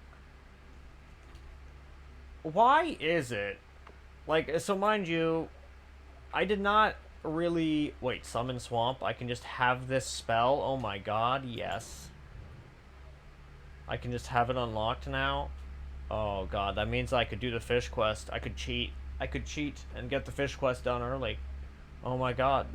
why is it like so? Mind you, I did not really wait. Summon Swamp. I can just have this spell. Oh my god, yes. I can just have it unlocked now. Oh god, that means I could do the fish quest. I could cheat. I could cheat and get the fish quest done early. Oh my god.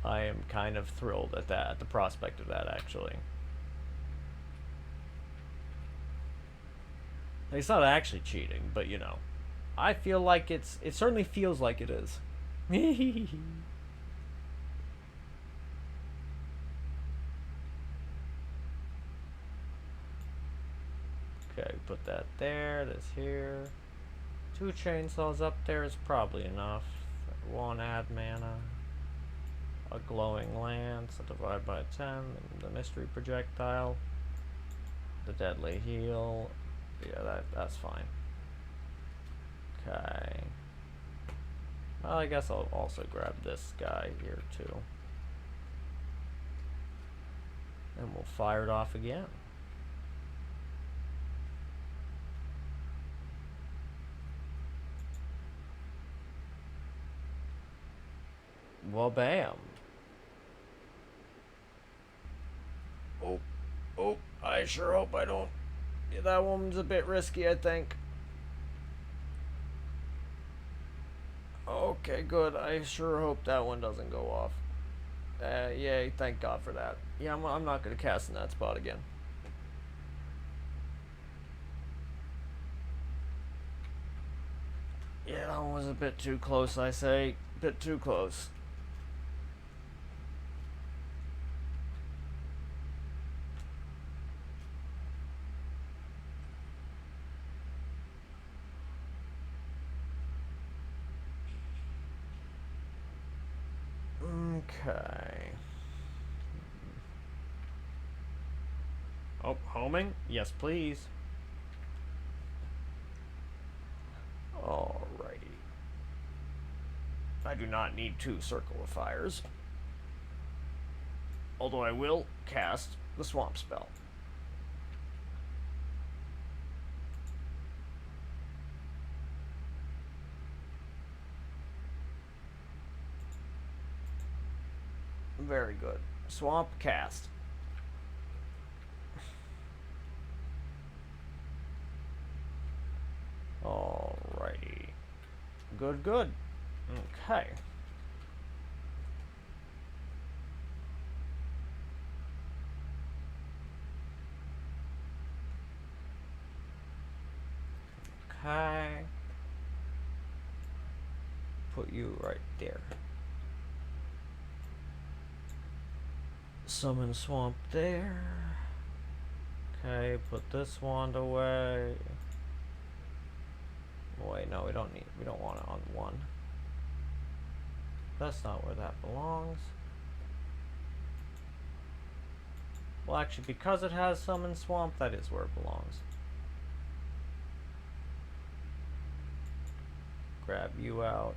I am kind of thrilled at that, at the prospect of that, actually. It's not actually cheating, but I feel like it certainly feels like it is. Okay, put that there, this here. 2 chainsaws up there is probably enough. 1 add mana. A glowing lance, a divide by 10, the mystery projectile, the deadly heal. Yeah, that's fine. Okay. Well, I guess I'll also grab this guy here too. And we'll fire it off again. Well, bam. Oh, I sure hope I don't. Yeah, that one's a bit risky, I think. Okay, good. I sure hope that one doesn't go off. Yay, thank God for that. Yeah, I'm not going to cast in that spot again. Yeah, that one was a bit too close, I say. Bit too close. Okay. Oh, homing? Yes, please. Alrighty. I do not need 2 circle of fires. Although I will cast the swamp spell. Very good. Swamp cast. Alrighty. Good, good. Okay. Okay. Put you right there. Summon swamp there. Okay, put this wand away. Wait, no, we don't want it on one. That's not where that belongs. Well, actually, because it has summon swamp, that is where it belongs. Grab you out.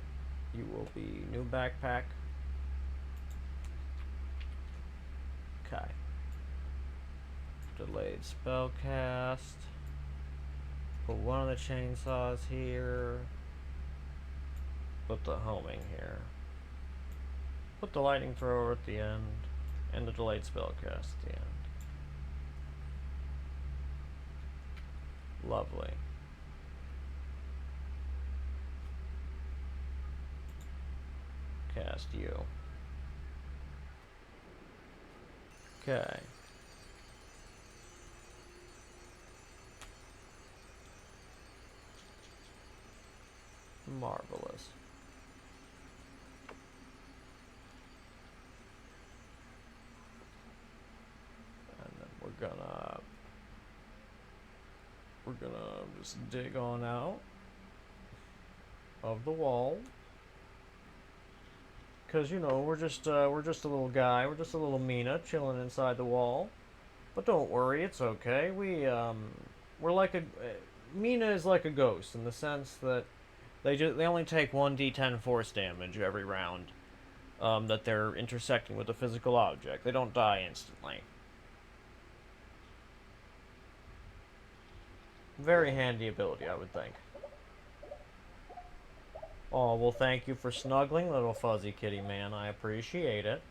You will be new backpack. Okay. Delayed spell cast. Put one of the chainsaws here. Put the homing here. Put the lightning thrower at the end. And the delayed spell cast at the end. Lovely. Cast you. Okay. Marvelous. And then we're gonna just dig on out of the wall. Cause you know we're just a little guy, we're just a little Mina chilling inside the wall. But don't worry, it's okay. We're like a Mina is like a ghost in the sense that they only take 1d10 force damage every round that they're intersecting with a physical object. They don't die instantly. Very handy ability, I would think. Oh, well, thank you for snuggling, little fuzzy kitty man. I appreciate it.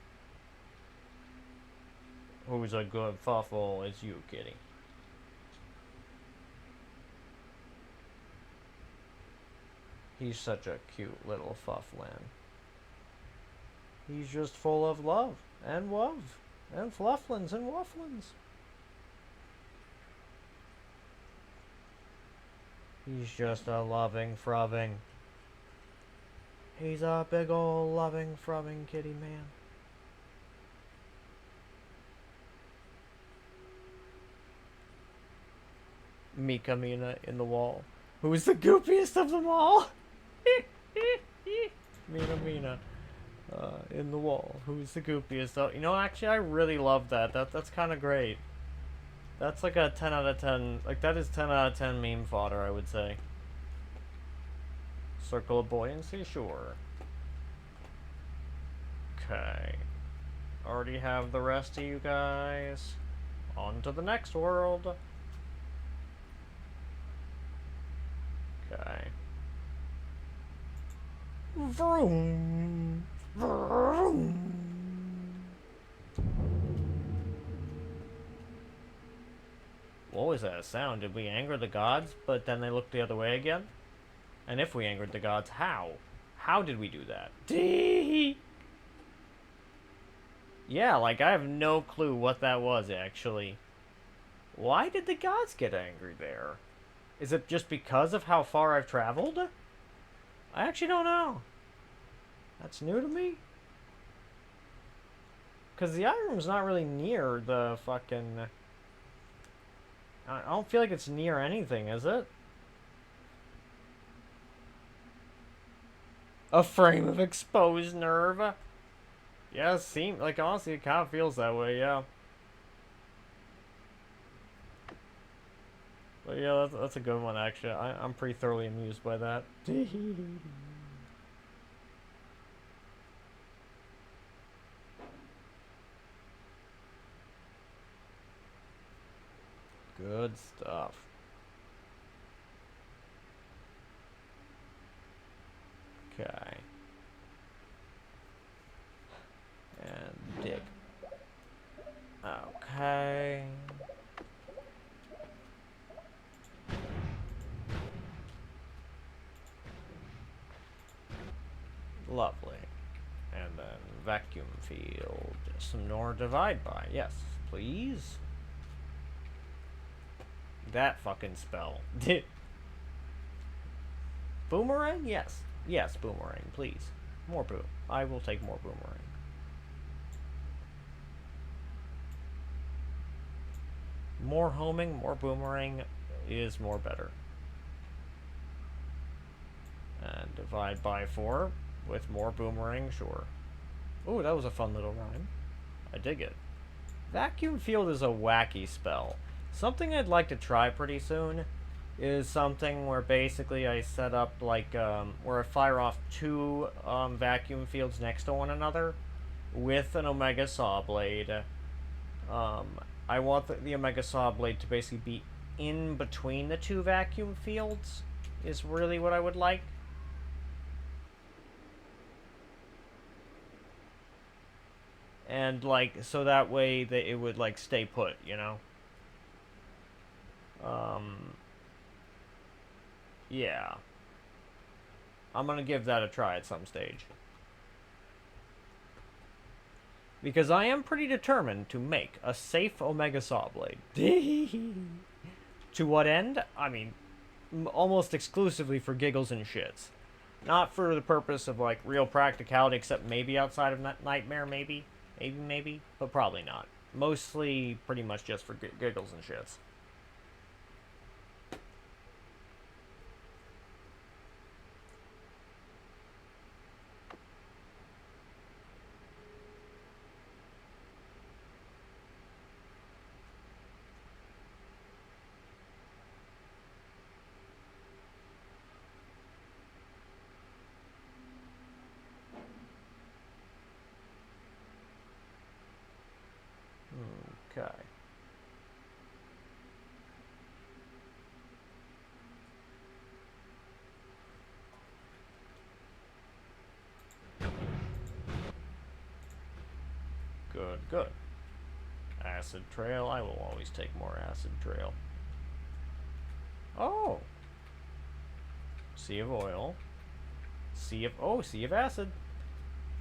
Who's a good fuffle is you, kitty. He's such a cute little fufflin. He's just full of love and wove and flufflins and wafflins. He's just a loving, frubbing. He's a big ol' loving, frubbing kitty man. Mika Mina in the wall. Who's the goopiest of them all? Mina. In the wall. Who's the goopiest? Oh, you know, actually, I really love that. That's kind of great. That's like a 10 out of 10. Like, that is 10 out of 10 meme fodder, I would say. Circle of buoyancy? Sure. Okay. Already have the rest of you guys. On to the next world. Okay. Vroom. Vroom. What was that sound? Did we anger the gods, but then they looked the other way again? And if we angered the gods, how? How did we do that? Yeah, like, I have no clue what that was, actually. Why did the gods get angry there? Is it just because of how far I've traveled? I actually don't know. That's new to me. Because the Irem's not really near the fucking... I don't feel like it's near anything, is it? A frame of exposed nerve? Yeah, like, honestly, it kind of feels that way, yeah. But yeah, that's a good one, actually. I'm pretty thoroughly amused by that. Good stuff. Okay. And dig Lovely. And then vacuum field. Some more divide by. Yes, please. That fucking spell. Boomerang? Yes. Yes, boomerang, please. More boom. I will take more boomerang. More homing, more boomerang is more better. And divide by 4 with more boomerang, sure. Ooh, that was a fun little rhyme. I dig it. Vacuum field is a wacky spell. Something I'd like to try pretty soon is something where basically I set up like where I fire off 2 vacuum fields next to one another with an Omega Sawblade. I want the Omega Sawblade to basically be in between the 2 vacuum fields is really what I would like. And like so that way that it would like stay put, you know? Yeah. I'm gonna give that a try at some stage. Because I am pretty determined to make a safe Omega Sawblade. To what end? I mean, almost exclusively for giggles and shits. Not for the purpose of, like, real practicality, except maybe outside of Nightmare, maybe. Maybe. But probably not. Mostly pretty much just for giggles and shits. Okay. Good. Acid trail. I will always take more acid trail. Oh. Sea of oil. Sea of acid.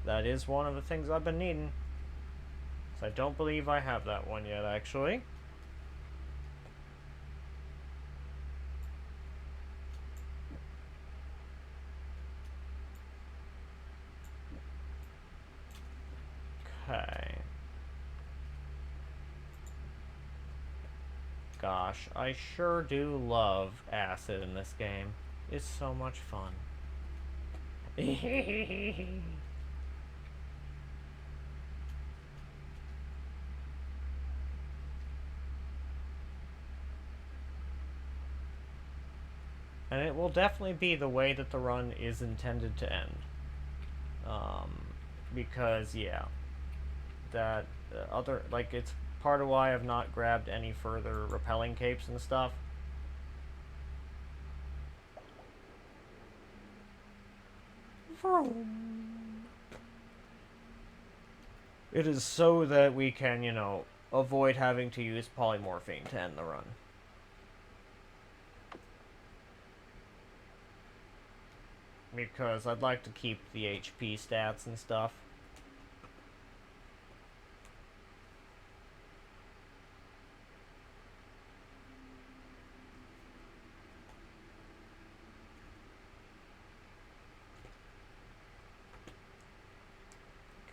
That is one of the things I've been needing. So I don't believe I have that one yet, actually. Okay. Gosh, I sure do love acid in this game. It's so much fun. And it will definitely be the way that the run is intended to end. Because, yeah. That other, like, it's part of why I've not grabbed any further repelling capes and stuff. It is so that we can, you know, avoid having to use polymorphine to end the run. Because I'd like to keep the HP stats and stuff.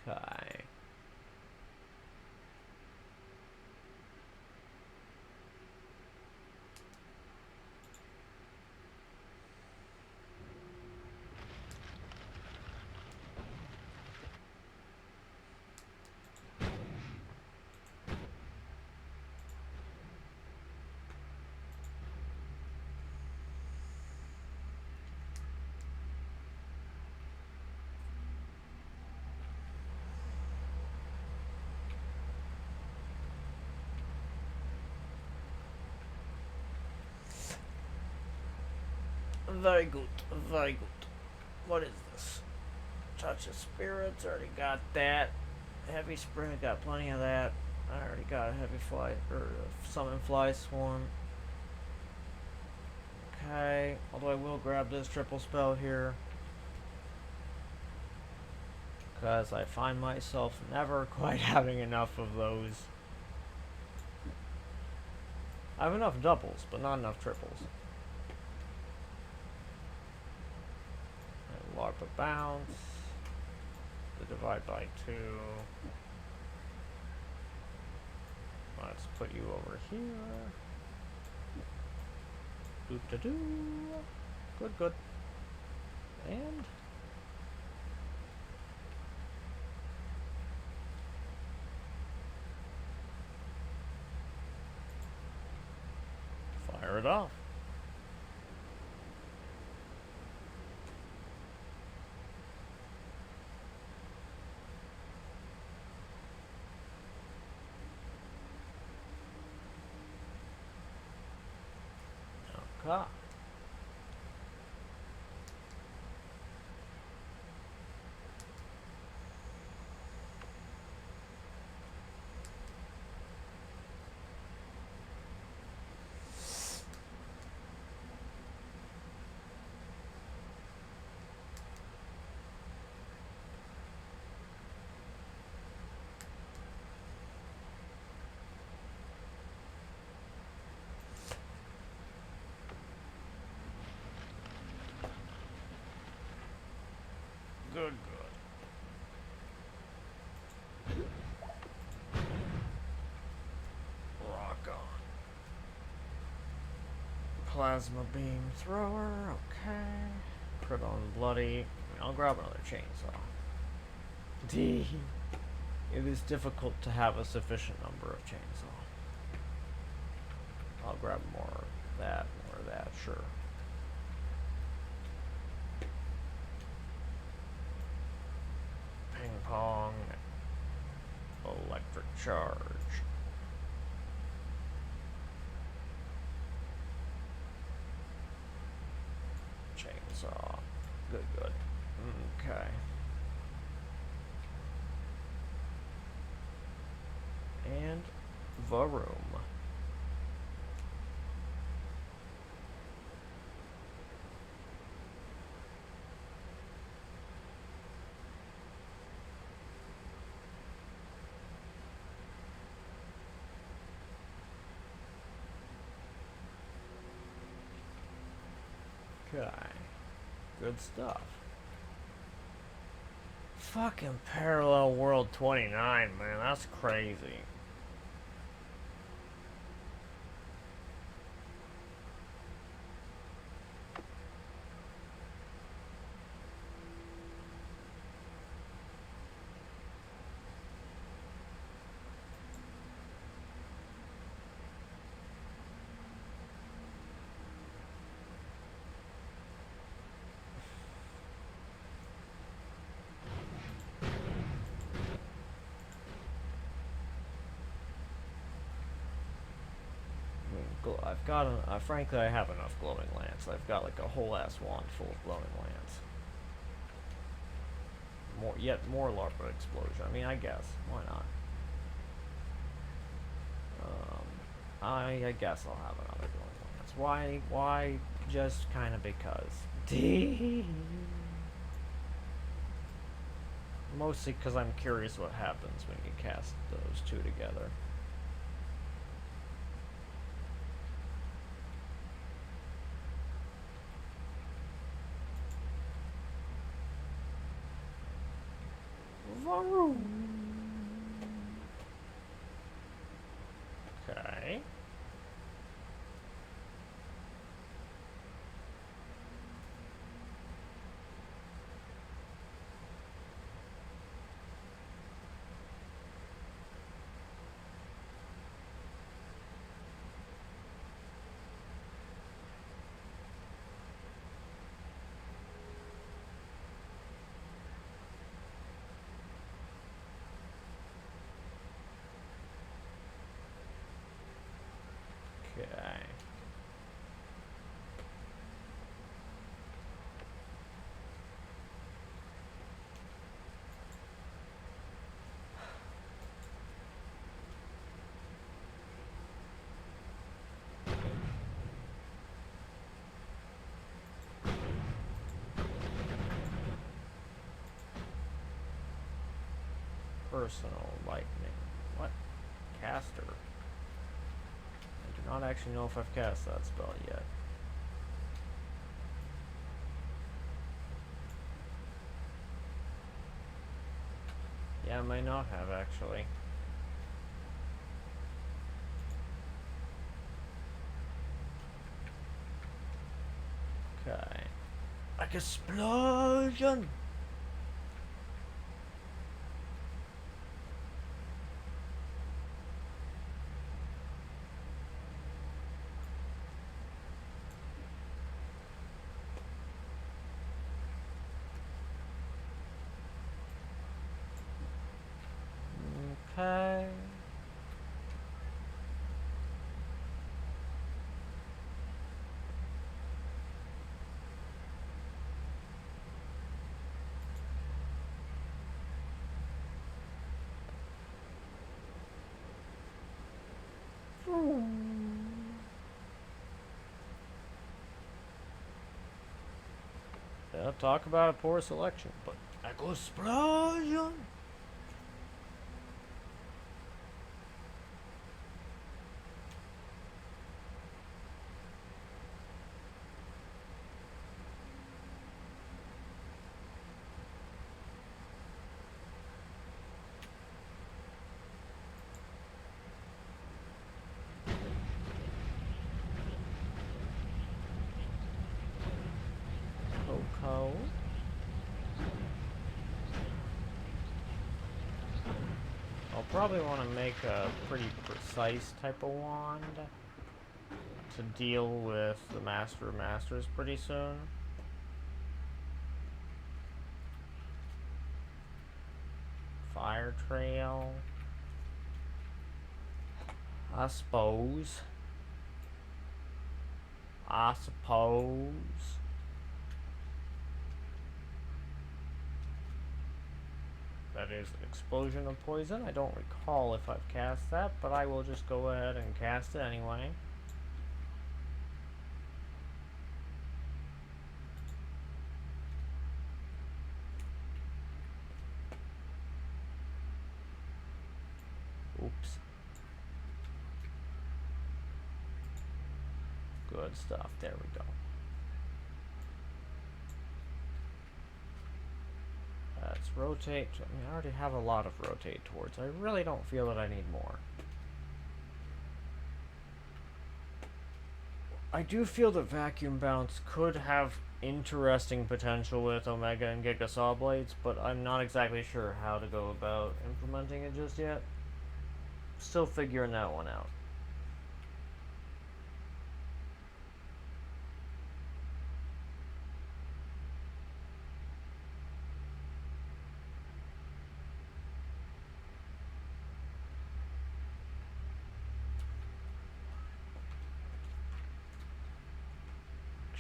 Okay. Very good, very good. What is this? Touch of Spirits, already got that. Heavy Spring, got plenty of that. I already got a heavy fly, or summon fly swarm. Okay, although I will grab this triple spell here. Because I find myself never quite having enough of those. I have enough doubles, but not enough triples. And LARPA bounce. The divide by 2. Let's put you over here. Doo-da-doo. Good, good. And fire it off. Okay. Good, good. Rock on. Plasma beam thrower, okay. Put on bloody. I'll grab another chainsaw. D. It is difficult to have a sufficient number of chainsaw. I'll grab more of that, sure. Ping pong. Electric charge. Chainsaw. Good, good. Okay. And the room. Okay. Good stuff. Fucking Parallel World 29, man. That's crazy. I've got, frankly, I have enough glowing lance. I've got like a whole ass wand full of glowing lance. More LARPA explosion. I mean, I guess. Why not? I guess I'll have another glowing lance. Why? Just kind of because. Mostly because I'm curious what happens when you cast those two together. Okay. personal lightning. What? Caster. I do not actually know if I've cast that spell yet. Yeah, I may not have actually. Okay. Like explosion! Okay. Yeah, talk about a poor selection, but echo explosion. Coco. I'll probably want to make a pretty precise type of wand to deal with the Master of Masters pretty soon. Fire Trail. I suppose. That is an explosion of poison. I don't recall if I've cast that, but I will just go ahead and cast it anyway. Oops. Good stuff. There we go. Let's rotate. I mean, I already have a lot of rotate towards. I really don't feel that I need more. I do feel that Vacuum Bounce could have interesting potential with Omega and Giga Sawblades, but I'm not exactly sure how to go about implementing it just yet. Still figuring that one out.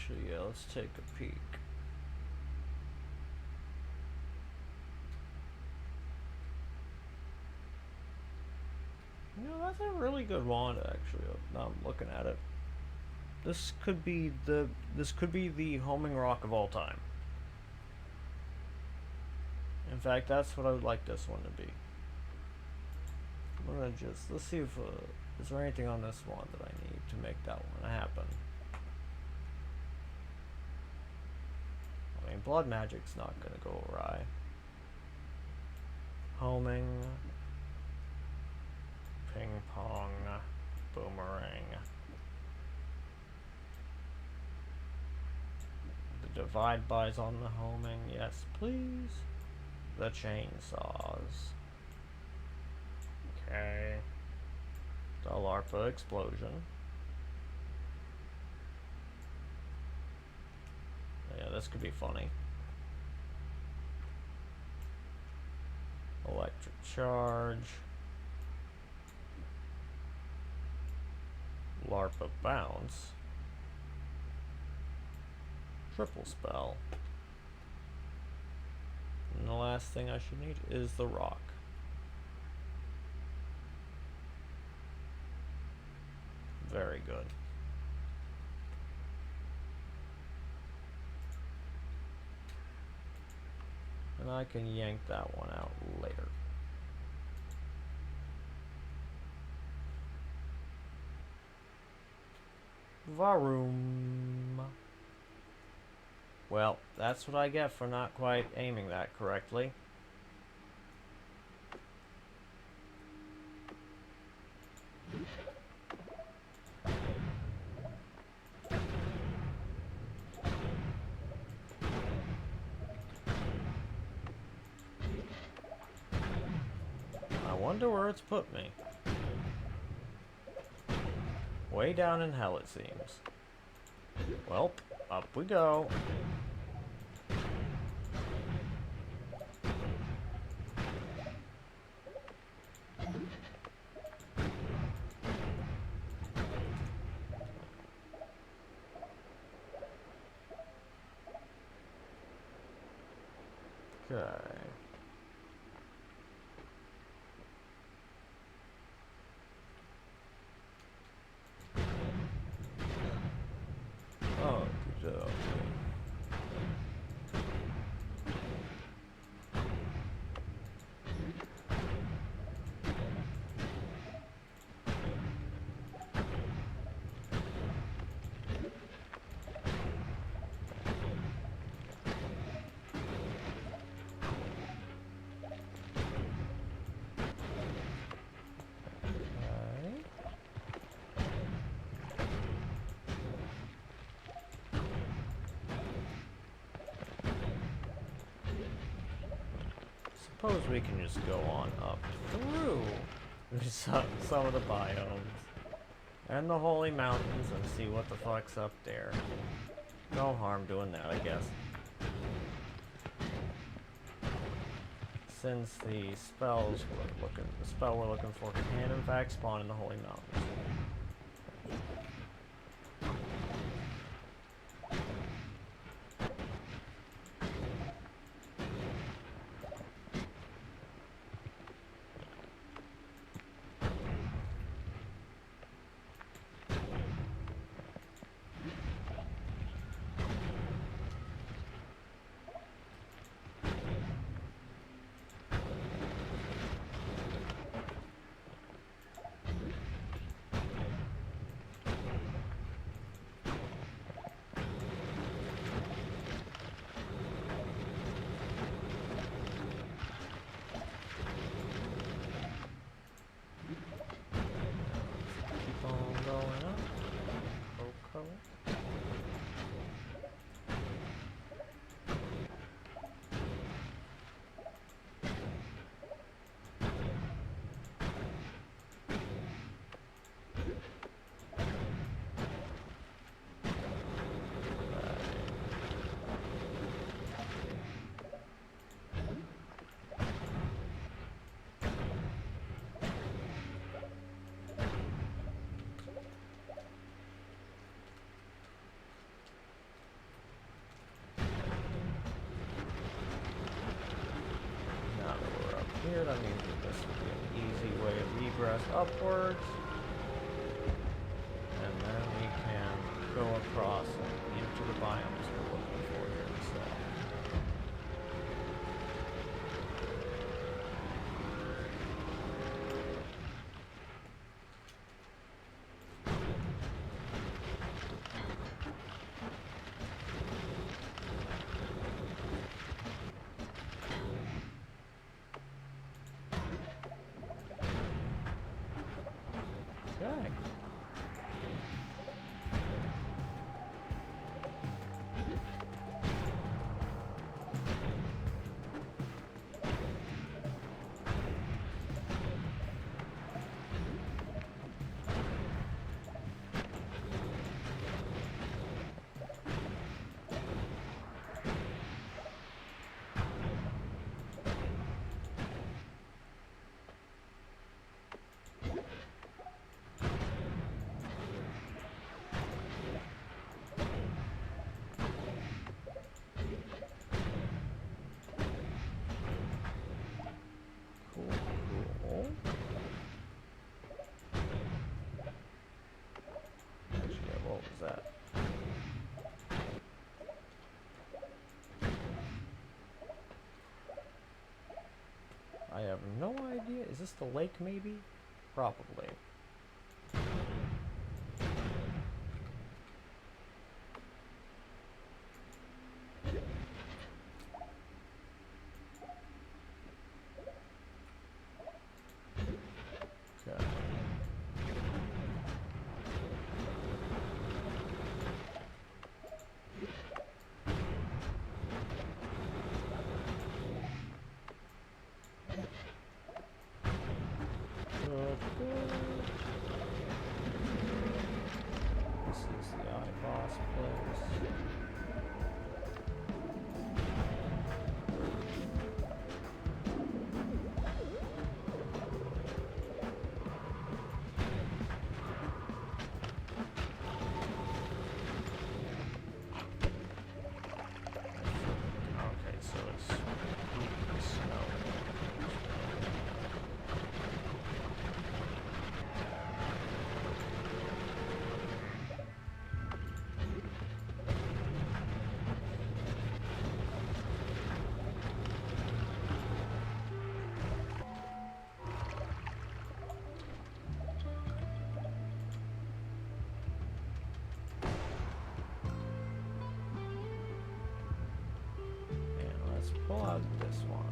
Actually, yeah, let's take a peek. You know, that's a really good wand, actually. Now I'm looking at it. This could be the homing rock of all time. In fact, that's what I would like this one to be. I'm gonna just, let's see if, is there anything on this one that I need to make that one happen? I mean, blood magic's not gonna go awry. Homing. Ping pong. Boomerang. The divide by's on the homing, yes please. The chainsaws. Okay. The LARPA explosion. Yeah, this could be funny. Electric charge. LARPA bounce. Triple spell. And the last thing I should need is the rock. Very good. And I can yank that one out later. Varum. Well, that's what I get for not quite aiming that correctly. I wonder where it's put me. Way down in hell, it seems. Well, up we go. Okay. Oh, good job. Okay. Suppose we can just go on up through some of the biomes and the holy mountains and see what the fuck's up there. No harm doing that, I guess. Since the spell we're looking for can in fact spawn in the holy mountains. Here, that means that this would be an easy way of egress upwards. And then we can go across into the biomes we're looking for here instead. Okay. Cool. Actually, what was that? I have no idea. Is this the lake, maybe? Probably. pull out this one.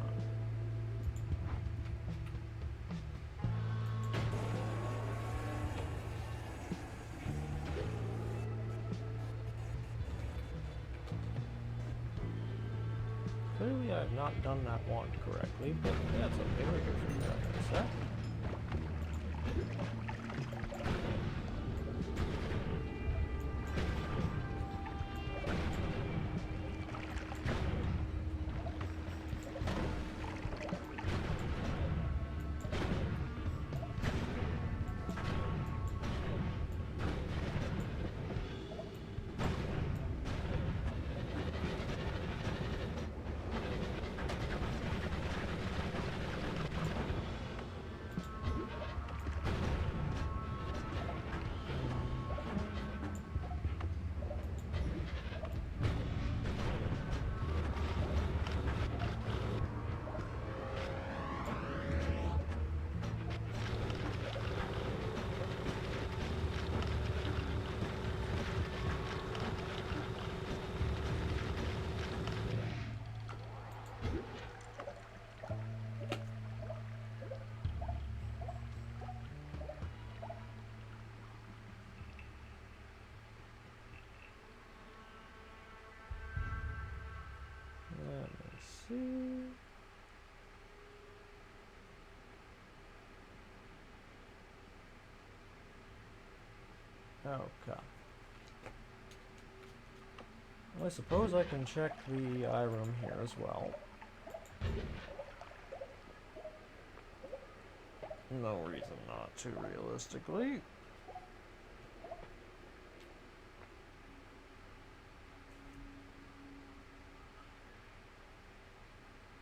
Clearly I have not done that one correctly, but that's okay, we're good for that in a sec. Let me see. Okay. Well, I suppose I can check the eye room here as well. No reason not to, realistically.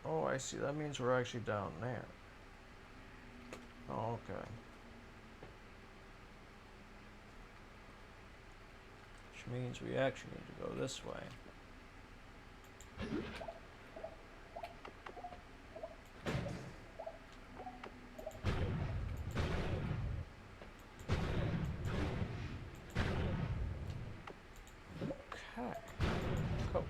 Oh, I see. That means we're actually down there. Oh, okay. Which means we actually need to go this way. Okay. Cool.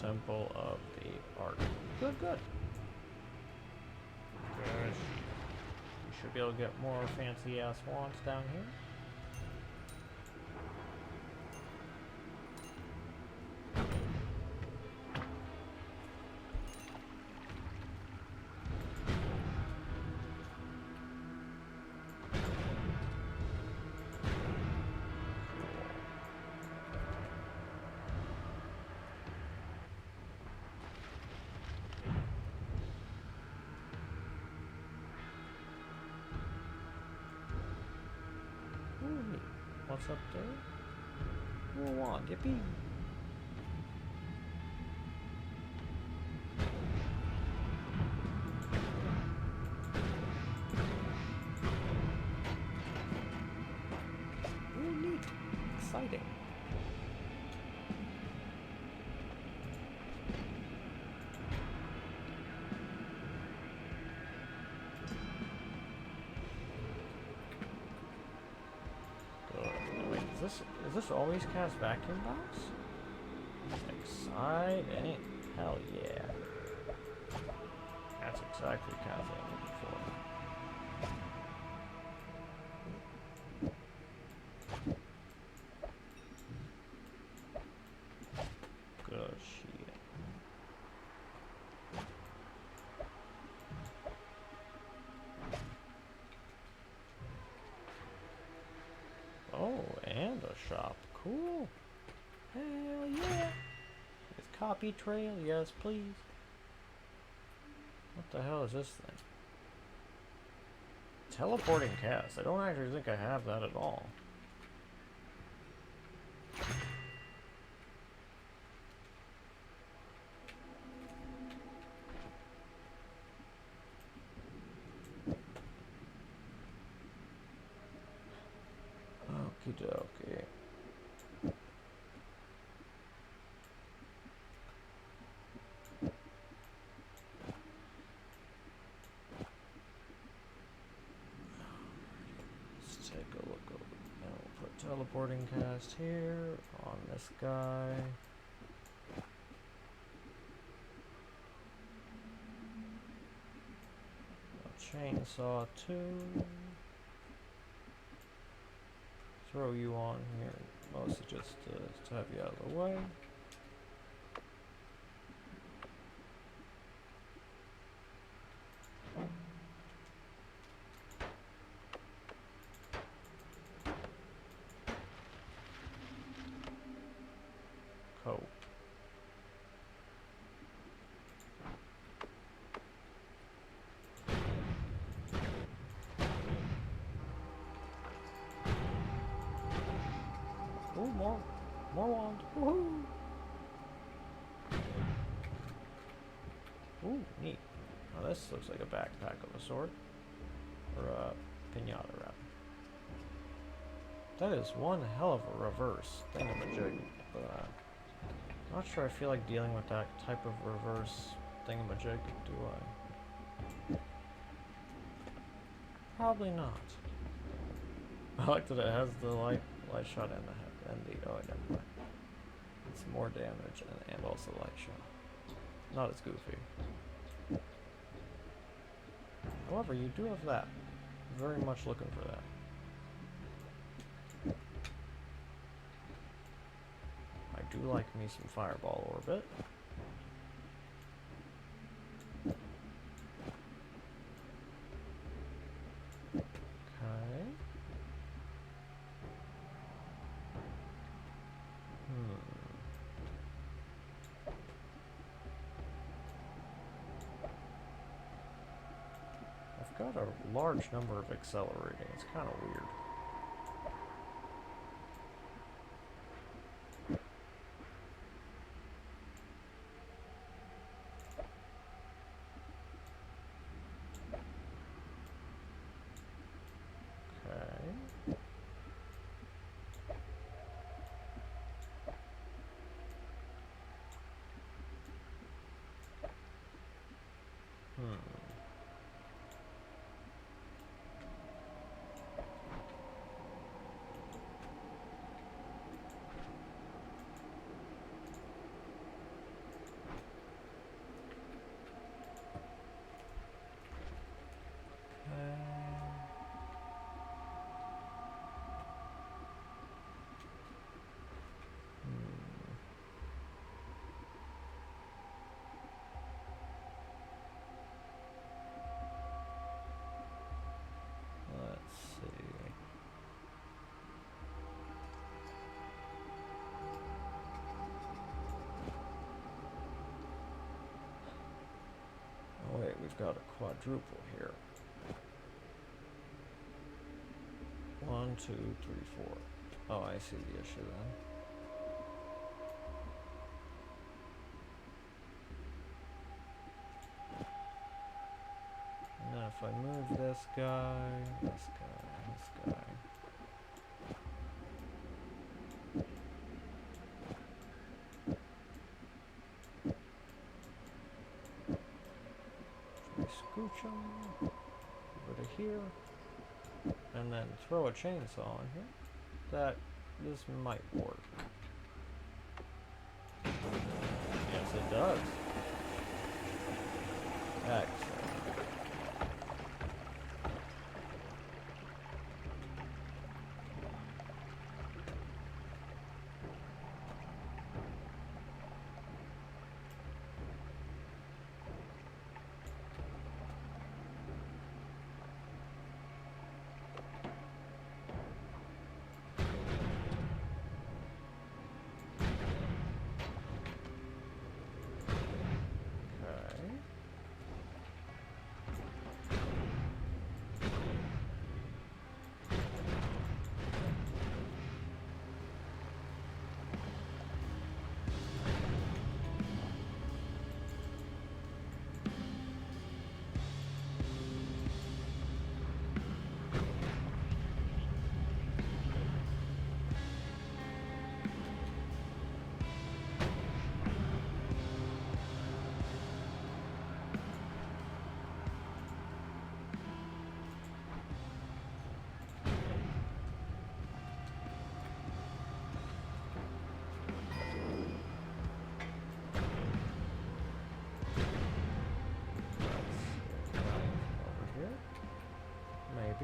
Temple of the Art. Good, good. Good. We should be able to get more fancy ass wands down here. Ooh, neat. What's up there? More wand, yippee! Ooh, neat. Exciting. Wait, is this always cast vacuum box? Exciting. Hell yeah. That's exactly the kind of thing I'm looking for. Good shit. Oh, and a shop. Cool. Hell yeah. With copy trail, yes please. What the hell is this thing? Teleporting cast. I don't actually think I have that at all. teleporting cast here on this guy. A chainsaw too. Throw you on here, mostly just to have you out of the way. Coat. Ooh, more wand. Woohoo! Ooh, neat. Now this looks like a backpack of a sort. Or a pinata, rather. That is one hell of a reverse thingamajig. But, not sure I feel like dealing with that type of reverse thingamajig, do I? Probably not. I like that it has the light shot and the oh, never mind. It's more damage and also light shot. Not as goofy. However, you do have that. Very much looking for that. I do like me some fireball orbit. Okay. I've got a large number of accelerating. It's kind of weird. Let's see. Oh wait, we've got a quadruple here. 1, 2, 3, 4. Oh, I see the issue then. And then if I move this guy, this guy, this guy. Scooch them over to here, and then throw a chainsaw in here. That this might work. Yes, it does. Excellent.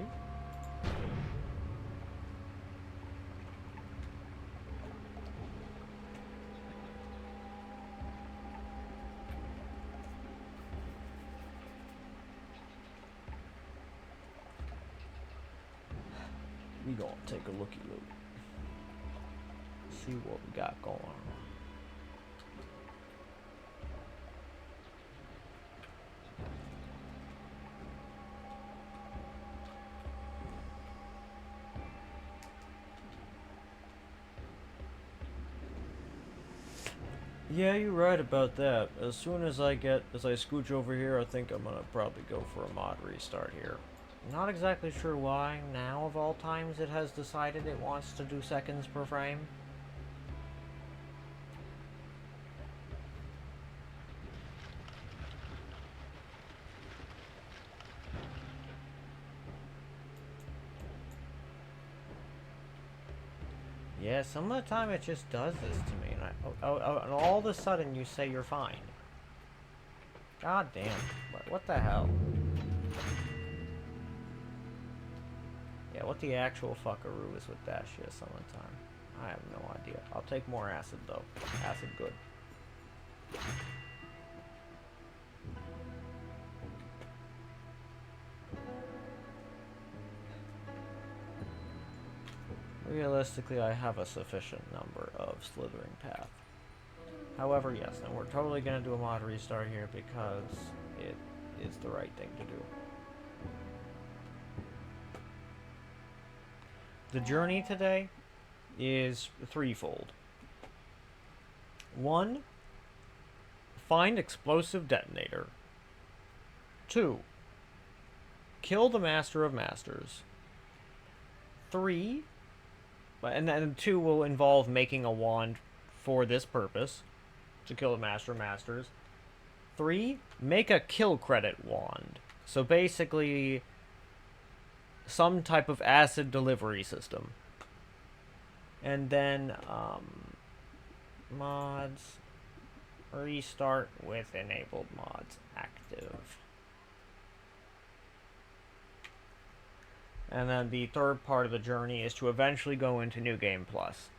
dokie. We gonna take a looky look. See what we got going on. Yeah, you're right about that. As soon as I scooch over here, I think I'm gonna probably go for a mod restart here. Not exactly sure why, now of all times, it has decided it wants to do seconds per frame. Yeah, some of the time it just does this to me, and and all of a sudden you say you're fine. God damn. What the hell? Yeah, what the actual fuckaroo is with that shit some of the time. I have no idea. I'll take more acid, though. Acid good. Realistically, I have a sufficient number of slithering path. However, yes, and we're totally going to do a mod restart here because it is the right thing to do. The journey today is threefold. 1. Find explosive detonator. 2. Kill the Master of Masters. 3. And then 2 will involve making a wand for this purpose, to kill the Master of Masters. 3. Make a kill credit wand. So basically, some type of acid delivery system. And then, mods. Restart with enabled mods active. And then the third part of the journey is to eventually go into New Game Plus.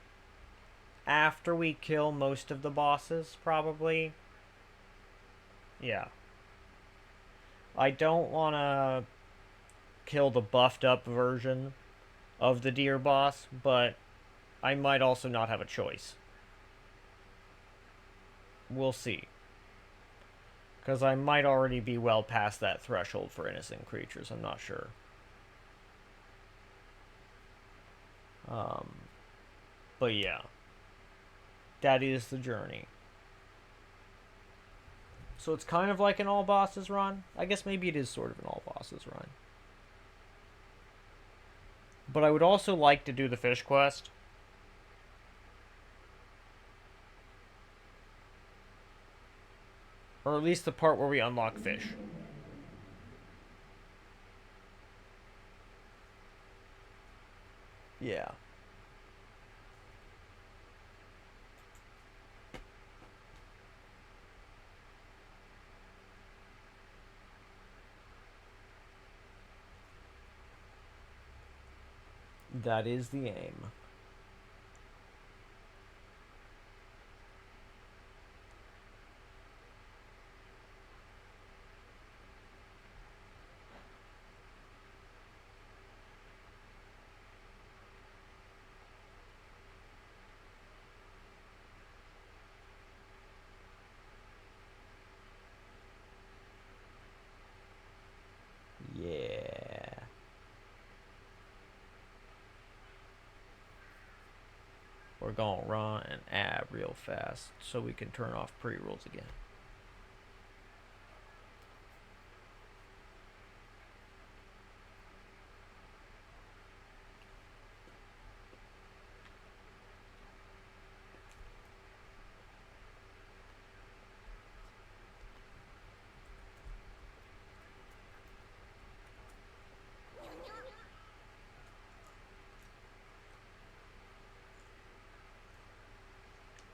After we kill most of the bosses, probably. Yeah. I don't want to kill the buffed up version of the deer boss, but I might also not have a choice. We'll see. Because I might already be well past that threshold for innocent creatures, I'm not sure. But yeah. That is the journey. So it's kind of like an all bosses run. I guess maybe it is sort of an all bosses run. But I would also like to do the fish quest. Or at least the part where we unlock fish. Yeah. That is the aim. Yeah. We're gonna run and add real fast so we can turn off pre-rolls again.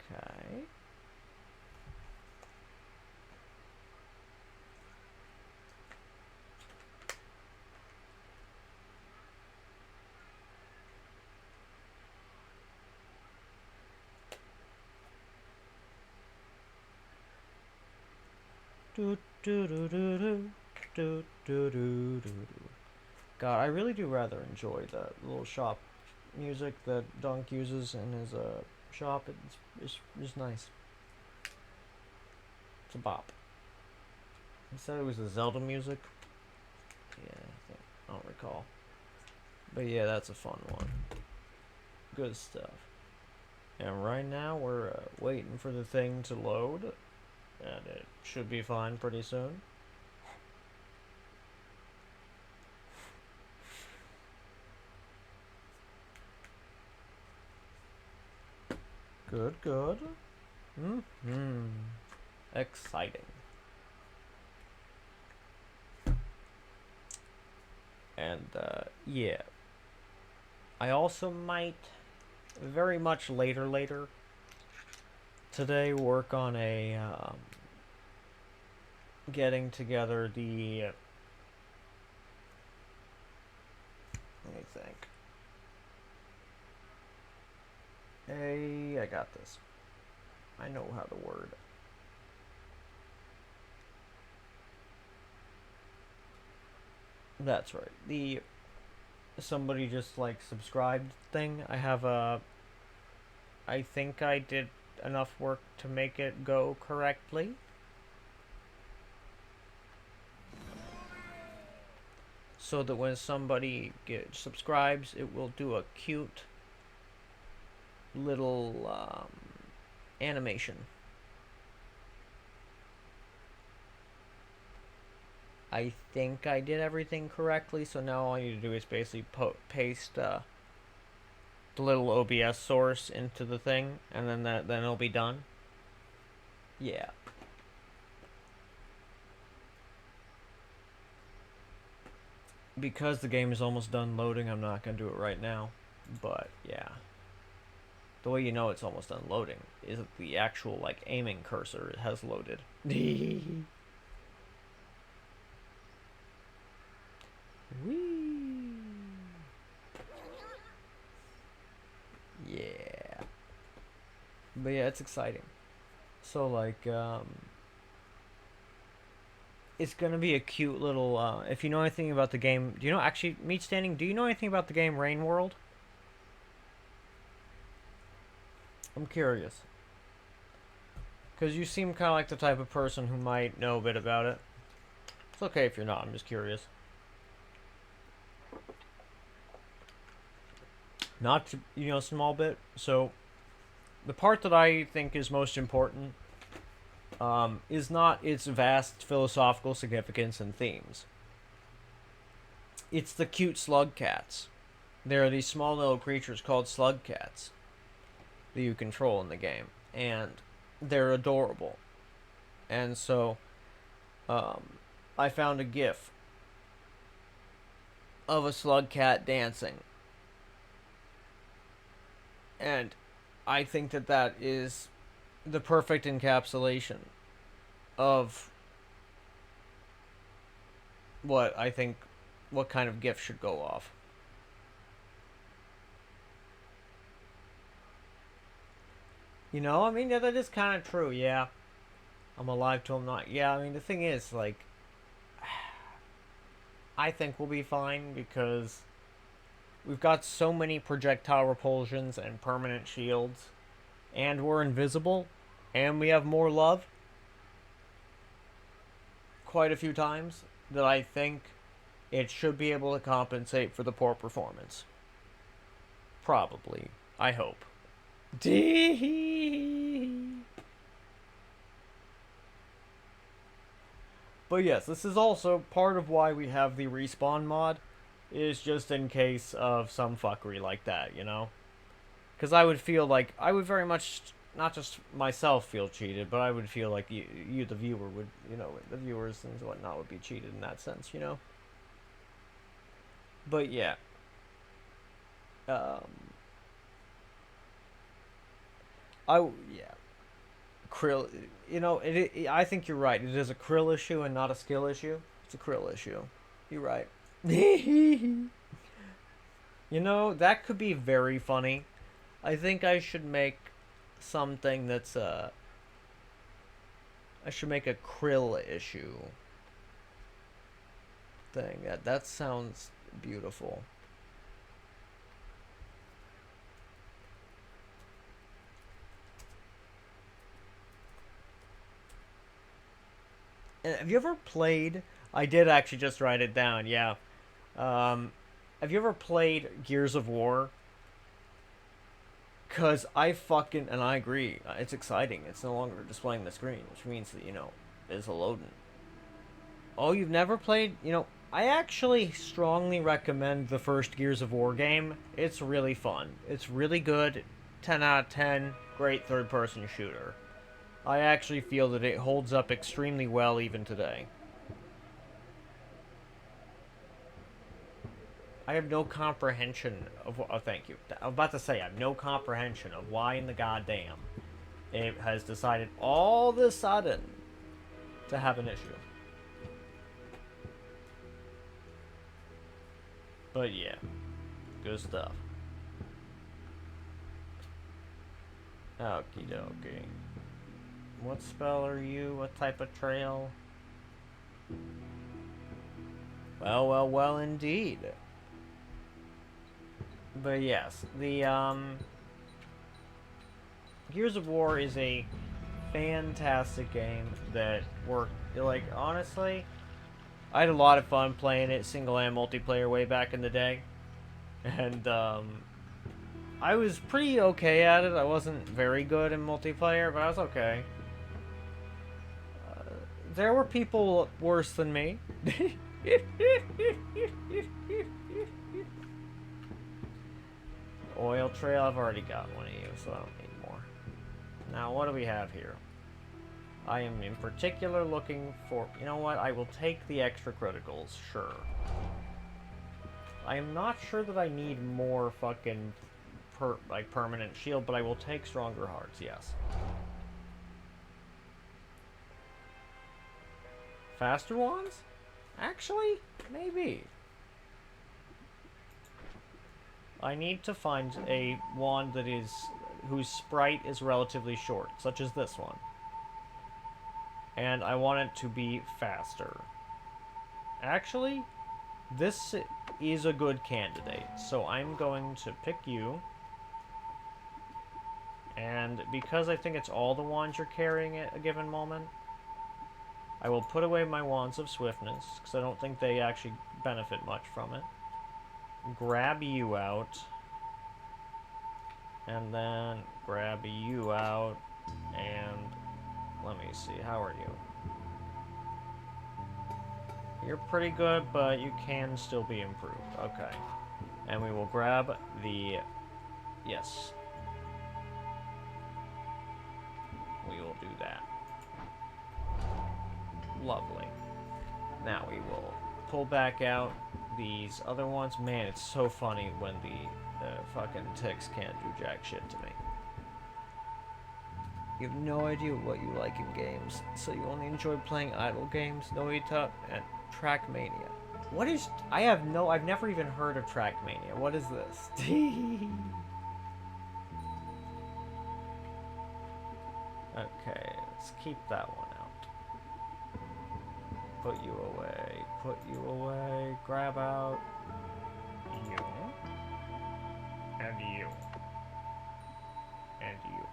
Okay. Do, do, do, do, do, do, do, do, do. God, I really do rather enjoy that little shop music that Dunk uses in his shop. It's nice. It's a bop. He said it was the Zelda music. Yeah, I don't recall. But yeah, that's a fun one. Good stuff. And right now we're waiting for the thing to load. And it should be fine pretty soon. Good, good. Mm-hmm. Exciting. And, yeah. I also might, very much later today, work on a, getting together the, let me think. I got this. I know how to word. That's right. The somebody just like subscribed thing. I think I did enough work to make it go correctly. So that when somebody subscribes, it will do a cute little animation. I think I did everything correctly, so now all I need to do is basically paste the little OBS source into the thing, and then it'll be done. Yeah. Because the game is almost done loading, I'm not going to do it right now. But, yeah. The way you know it's almost done loading is that the actual, like, aiming cursor has loaded. Whee! Yeah. But yeah, it's exciting. So, like, it's gonna be a cute little, if you know anything about the game, do you know, actually, Meat Standing, do you know anything about the game Rain World? I'm curious. Because you seem kind of like the type of person who might know a bit about it. It's okay if you're not, I'm just curious. Not to, small bit. So, the part that I think is most important is not its vast philosophical significance and themes. It's the cute slug cats. There are these small little creatures called slug cats that you control in the game, and they're adorable. And so, I found a GIF of a slug cat dancing, and I think that is the perfect encapsulation of what kind of GIF should go off. I mean, yeah, that is kind of true, yeah. I'm alive till I'm not. Yeah, I mean, the thing is, like, I think we'll be fine because we've got so many projectile repulsions and permanent shields, and we're invisible, and we have more love quite a few times that I think it should be able to compensate for the poor performance. Probably. I hope. But yes, this is also part of why we have the respawn mod, is just in case of some fuckery like that, Because I would feel like, I would very much, not just myself feel cheated, but I would feel like you the viewer, would, the viewers and whatnot would be cheated in that sense, But yeah. Yeah. Krill, I think you're right. It is a Krill issue and not a skill issue. It's a Krill issue. You're right. That could be very funny. I think I should make something that's I should make a krill issue thing. That sounds beautiful. And have you ever played? I did actually just write it down. Yeah. Um, have you ever played Gears of War? Cause I fucking and I agree. It's exciting. It's no longer displaying the screen, which means that it's a loading. Oh, you've never played? I actually strongly recommend the first Gears of War game. It's really fun. It's really good. 10 out of 10. Great third-person shooter. I actually feel that it holds up extremely well even today. I have no comprehension of. Oh, thank you. I was about to say I have no comprehension of why in the goddamn it has decided all of a sudden to have an issue. But yeah, good stuff. Okie dokie. What spell are you? What type of trail? Well, well, well, indeed. But yes, the Gears of War is a fantastic game that worked. Like, honestly, I had a lot of fun playing it single and multiplayer way back in the day. And I was pretty okay at it. I wasn't very good in multiplayer, but I was okay. There were people worse than me. Oil trail, I've already got one of you, so I don't need more. Now, what do we have here? I am in particular looking for... You know what? I will take the extra criticals, sure. I am not sure that I need more fucking permanent shield, but I will take stronger hearts, yes. Faster ones? Actually, maybe. I need to find a wand that is... whose sprite is relatively short, such as this one. And I want it to be faster. Actually, this is a good candidate, so I'm going to pick you. And because I think it's all the wands you're carrying at a given moment, I will put away my wands of swiftness, because I don't think they actually benefit much from it. Grab you out. And then grab you out. And let me see, how are you? You're pretty good, but you can still be improved. Okay. And we will grab the... Yes. We will do that. Lovely. Now we will pull back out these other ones. Man, it's so funny when the fucking ticks can't do jack shit to me. You have no idea what you like in games, so you only enjoy playing idle games, Noita, and Trackmania. What is... I've never even heard of Trackmania. What is this? Okay, let's keep that one out. Put you away. Put you away. Grab out. You. And you. And you.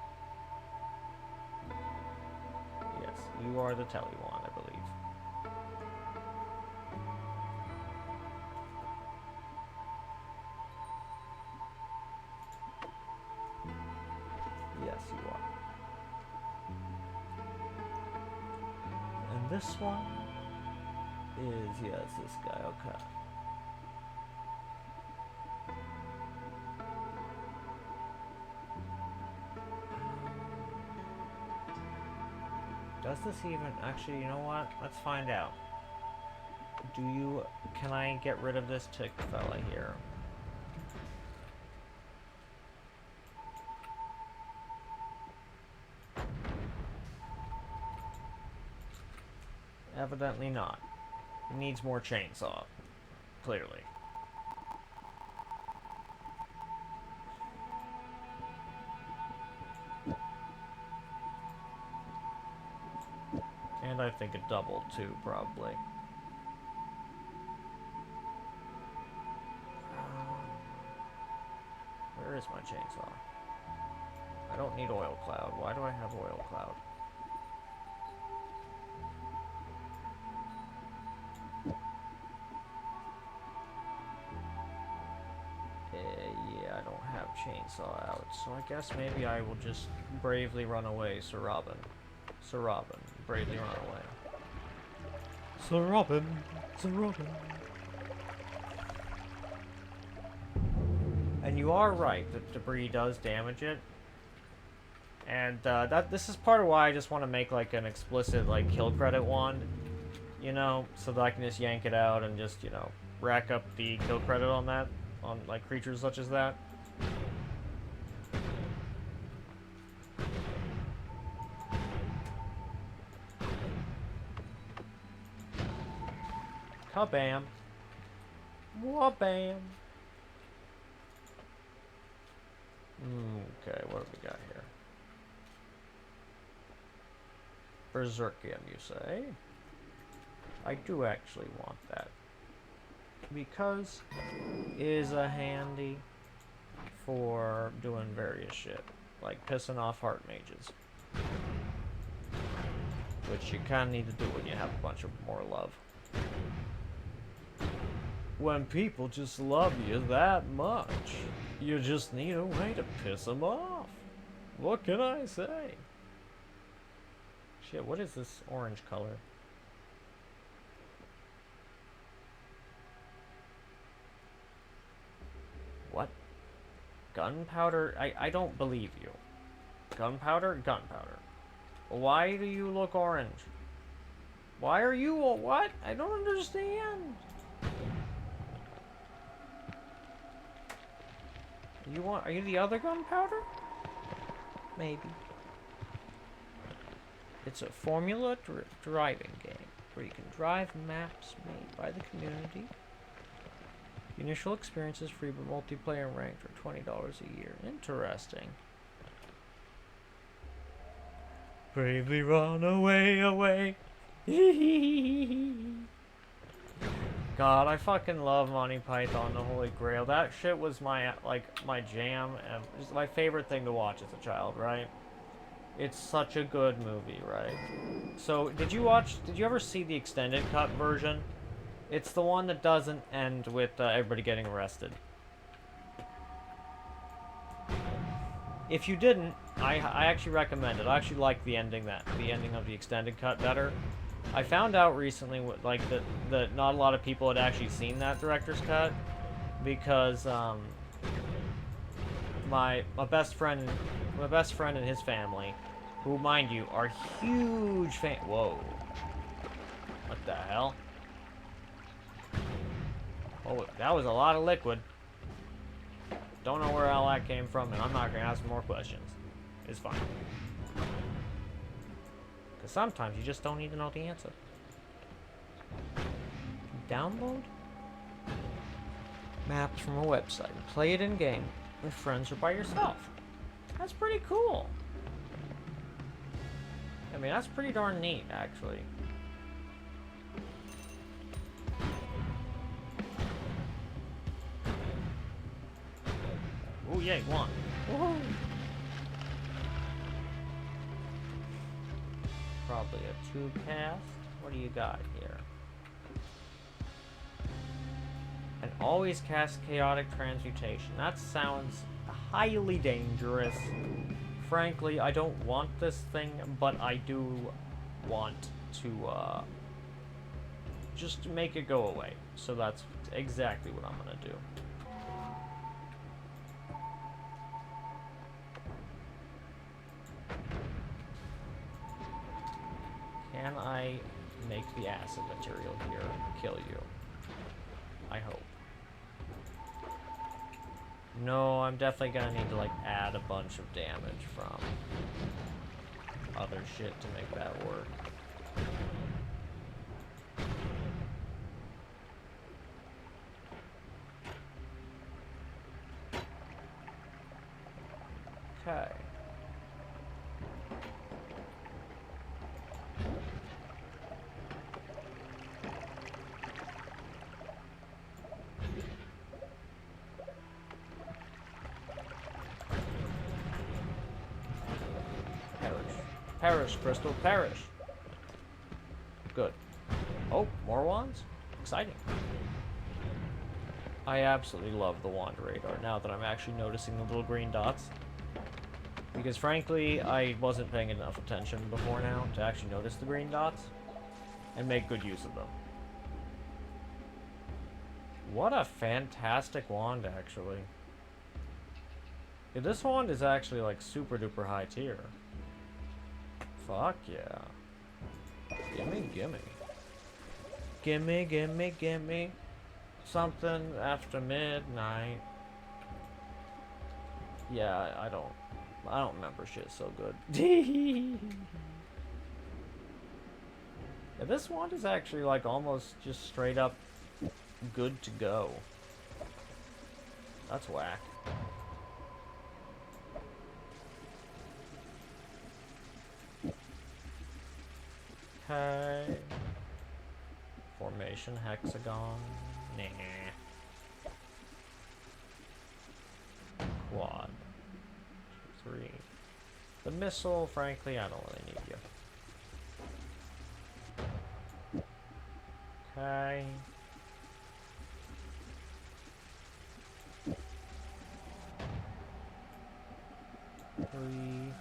Yes, you are the Telly one, I believe. Yes, you are. And this one is, yes, this guy, okay. Does this even, actually, you know what? Let's find out. Can I get rid of this tick fella here? Evidently not. It needs more chainsaw. Clearly. And I think it doubled too, probably. Where is my chainsaw? I don't need oil cloud. Why do I have oil cloud? Yeah, I don't have chainsaw out, so I guess maybe I will just bravely run away, Sir Robin. Sir Robin, bravely run away. Sir Robin, Sir Robin. And you are right, that debris does damage it. And this is part of why I just want to make like an explicit like kill credit wand, you know, so that I can just yank it out and just, you know, rack up the kill credit on that, on like creatures such as that. Kabam. Wabam. Okay, what have we got here? Berserkium, you say? I do actually want that. Because it is a handy for doing various shit. Like pissing off heart mages. Which you kinda need to do when you have a bunch of more love. When people just love you that much, you just need a way to piss them off. What can I say? Shit, what is this orange color? What? Gunpowder? I don't believe you. Gunpowder? Gunpowder. Why do you look orange? Why are you what? I don't understand. Are you the other gunpowder? Maybe. It's a formula driving game where you can drive maps made by the community. The initial experience is free, but multiplayer and ranked are $20 a year. Interesting. Bravely run away, away. God, I fucking love Monty Python, the Holy Grail. That shit was my, like, my jam, and it was my favorite thing to watch as a child, right? It's such a good movie, right? So, did you ever see the extended cut version? It's the one that doesn't end with everybody getting arrested. If you didn't, I actually recommend it. I actually like the ending of the extended cut better. I found out recently, like, that not a lot of people had actually seen that director's cut, because my best friend and his family, who, mind you, are huge fan. Whoa! What the hell? Oh, that was a lot of liquid. Don't know where all that came from, and I'm not gonna ask more questions. It's fine. Because sometimes you just don't need to know the answer. Download maps from a website and play it in game with friends or by yourself. That's pretty cool. I mean, that's pretty darn neat, actually. Oh, yay, one. Woohoo! Probably a 2 cast. What do you got here? And always cast chaotic transmutation. That sounds highly dangerous. Frankly, I don't want this thing, but I do want to just make it go away. So that's exactly what I'm gonna do. Can I make the acid material here kill you? I hope. No, I'm definitely gonna need to, like, add a bunch of damage from other shit to make that work. Okay. Perish, crystal, perish. Good. Oh, more wands? Exciting. I absolutely love the wand radar now that I'm actually noticing the little green dots. Because frankly, I wasn't paying enough attention before now to actually notice the green dots and make good use of them. What a fantastic wand, actually. Yeah, this wand is actually like super duper high tier. Fuck yeah. Gimme, gimme. Gimme, gimme, gimme. Something after midnight. Yeah, I don't remember shit so good. Yeah, this wand is actually like almost just straight up good to go. That's whack. Okay. Formation hexagon. Nah. Quad. 2, 3. The missile, frankly, I don't really need you. Okay. Three.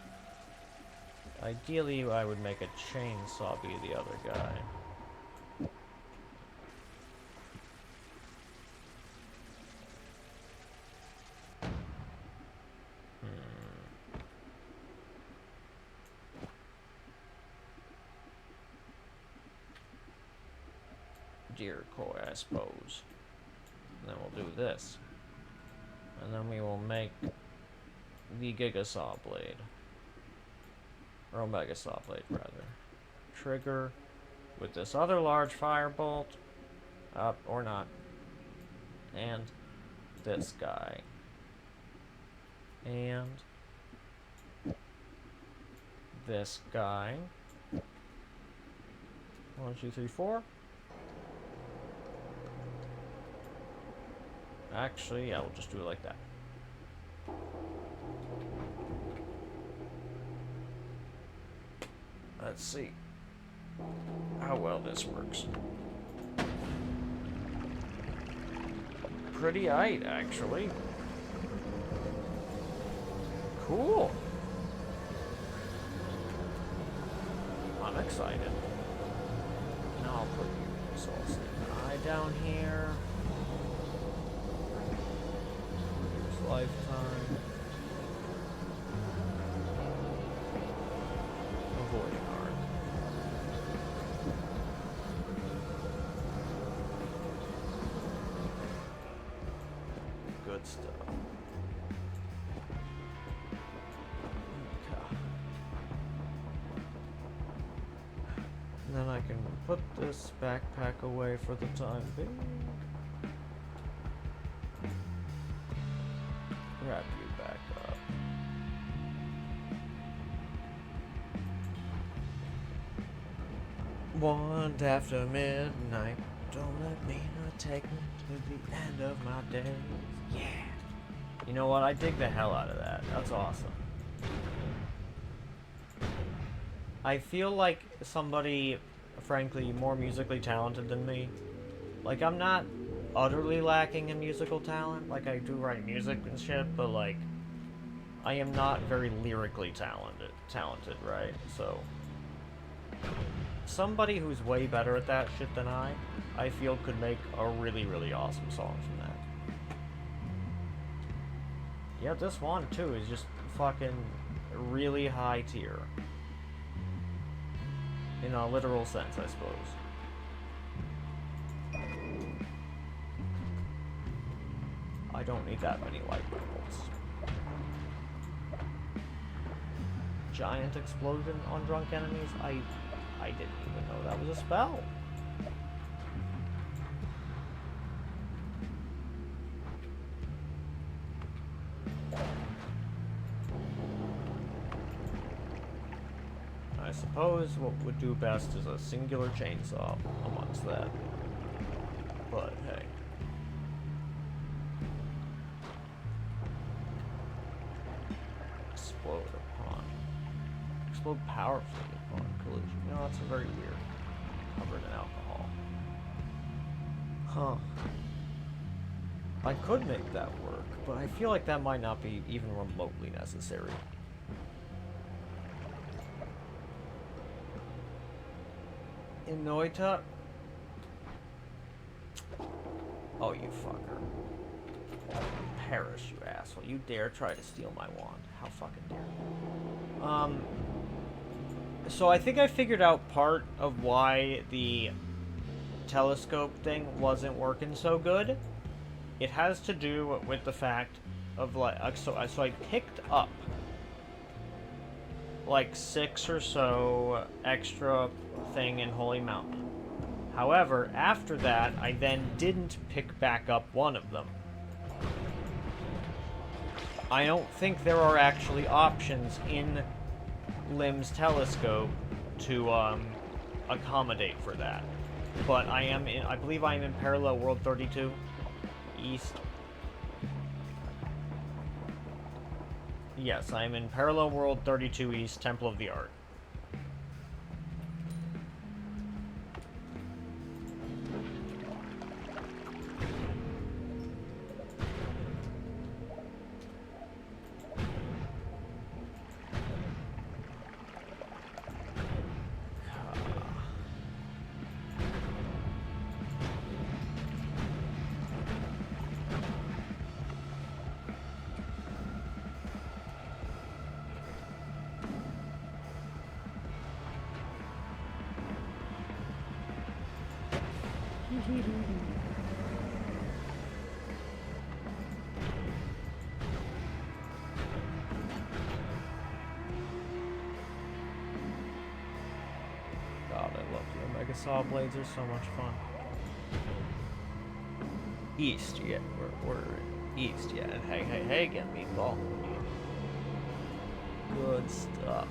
Ideally, I would make a chainsaw be the other guy. Deer koi, I suppose. And then we'll do this. And then we will make the Giga Saw Blade. Or Omega Saw Blade, rather. Trigger with this other large firebolt. Up, or not. And this guy. And this guy. 1, 2, 3, 4. Actually, yeah, we'll just do it like that. Let's see how well this works. Pretty aight, actually. Cool. I'm excited. Now I'll put you Soul Save Eye down here. Use Lifetime. Avoiding Arc. Good stuff. And then I can put this backpack away for the time being. Grab you back up. One after midnight. Don't let me not take me to the end of my days. Yeah. You know what? I dig the hell out of that. That's awesome. I feel like somebody, frankly, more musically talented than me. Like, I'm not utterly lacking in musical talent. Like, I do write music and shit, but, like, I am not very lyrically talented, right? So, somebody who's way better at that shit than I feel could make a really, really awesome song from that. Yeah, this one, too, is just fucking really high tier. In a literal sense, I suppose. I don't need that many lightning bolts. Giant explosion on drunk enemies? I didn't even know that was a spell. I suppose what would do best is a singular chainsaw amongst that. But hey. Explode upon explode powerfully upon collision. You know, that's a very weird. Covered in alcohol. Huh. I could make that work, but I feel like that might not be even remotely necessary. In Noita? Oh, you fucker. Perish, you asshole. You dare try to steal my wand. How fucking dare you. So I think I figured out part of why the telescope thing wasn't working so good. It has to do with the fact of, like, so I picked up like 6 or so extra thing in Holy Mountain. However, after that, I then didn't pick back up one of them. I don't think there are actually options in Lim's telescope to accommodate for that. But I believe I am in parallel world 32 east. Yes, I am in parallel world 32 east, Temple of the Art. God, I love the Omega Sawblades. They're so much fun. East, yeah, we're east, yeah. And hey, again, meatball. Good stuff.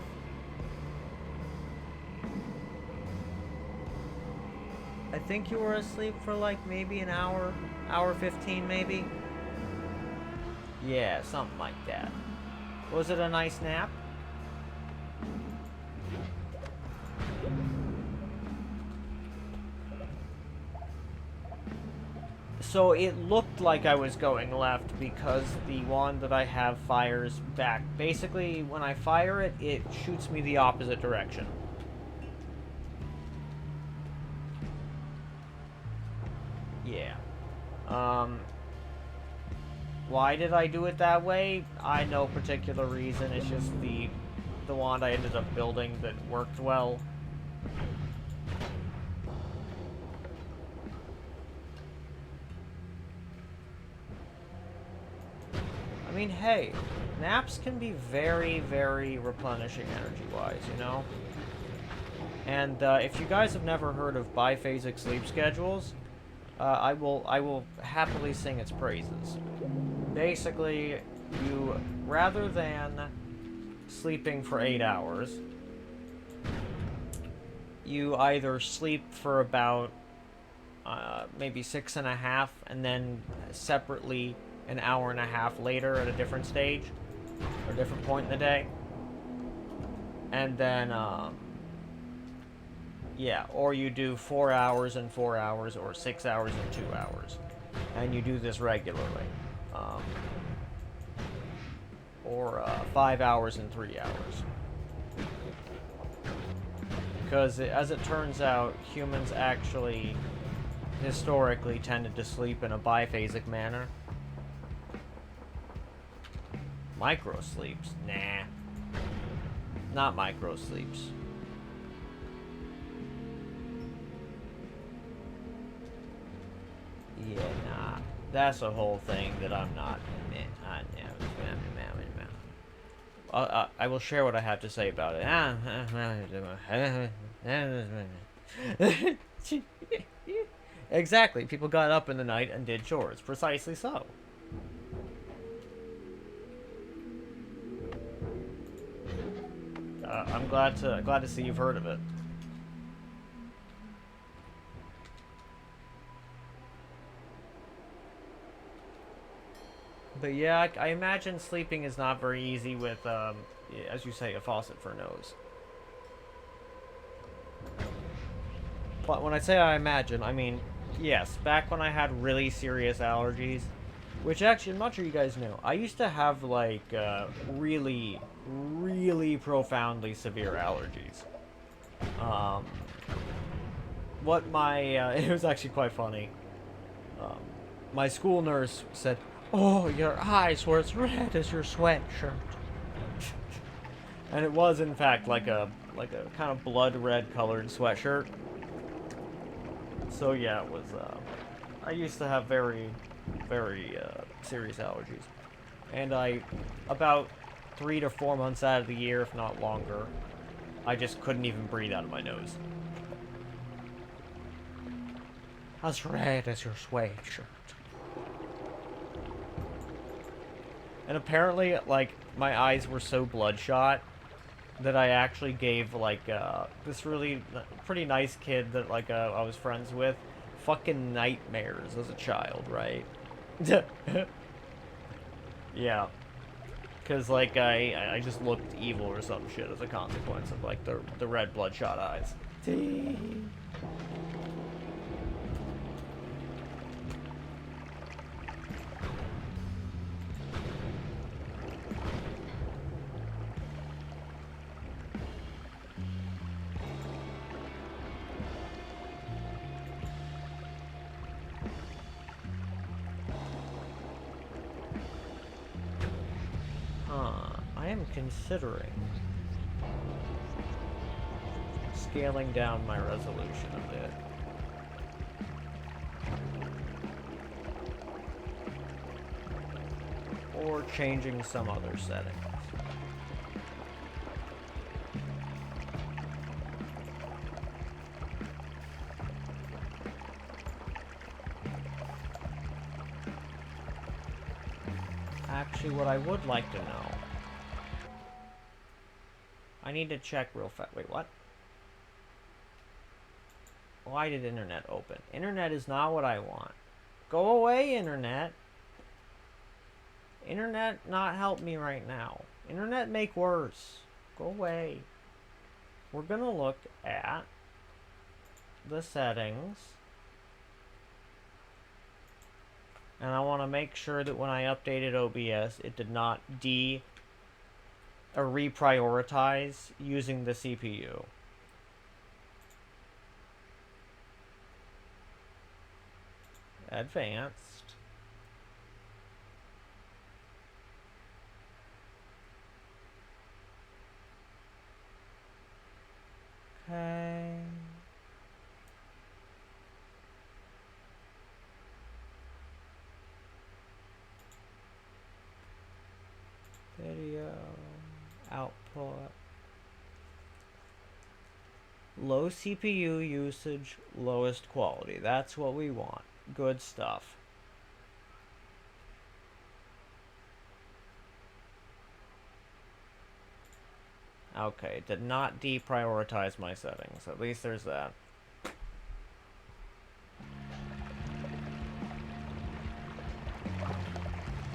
I think you were asleep for like maybe an hour, hour 15 maybe? Yeah, something like that. Was it a nice nap? So it looked like I was going left because the wand that I have fires back. Basically, when I fire it, it shoots me the opposite direction. Yeah. Why did I do it that way? I no particular reason. It's just the wand I ended up building that worked well. I mean, hey, naps can be very, very replenishing energy-wise, you know? And if you guys have never heard of biphasic sleep schedules, I will happily sing its praises. Basically, you, rather than sleeping for 8 hours, you either sleep for about maybe 6.5, and then separately an hour and a half later at a different stage or a different point in the day, and then yeah, or you do 4 hours and 4 hours, or 6 hours and 2 hours, and you do this regularly, or 5 hours and 3 hours, because as it turns out, humans actually historically tended to sleep in a biphasic manner. Micro sleeps? Nah. Not micro sleeps. Yeah, nah. That's a whole thing that I'm not. I will share what I have to say about it. Exactly. People got up in the night and did chores. Precisely so. I'm glad to see you've heard of it. But yeah, I imagine sleeping is not very easy with, as you say, a faucet for a nose. But when I say I imagine, I mean, yes, back when I had really serious allergies, which actually, I'm not sure you guys know, I used to have, like, really, really profoundly severe allergies. Um, what my, it was actually quite funny. Um, my school nurse said, "Oh, your eyes were as red as your sweatshirt." And it was, in fact, like a kind of blood red colored sweatshirt. So yeah, it was. I used to have very, very serious allergies, and about 3 to 4 months out of the year, if not longer, I just couldn't even breathe out of my nose. As red as your sweatshirt. And apparently, like, my eyes were so bloodshot that I actually gave, like, this really pretty nice kid that, like, I was friends with fucking nightmares as a child, right? Yeah. Because, like, I just looked evil or some shit as a consequence of, like, the red bloodshot eyes. I am considering scaling down my resolution a bit. Or changing some other settings. Actually, what I would like to know... I need to check real fast. Wait, what? Why did internet open? Internet is not what I want. Go away, internet. Internet not help me right now. Internet make worse. Go away. We're gonna look at the settings. And I want to make sure that when I updated OBS, it did not or reprioritize using the CPU. Advanced. Okay. Video output. Low CPU usage, lowest quality. That's what we want. Good stuff. Okay, did not deprioritize my settings. At least there's that.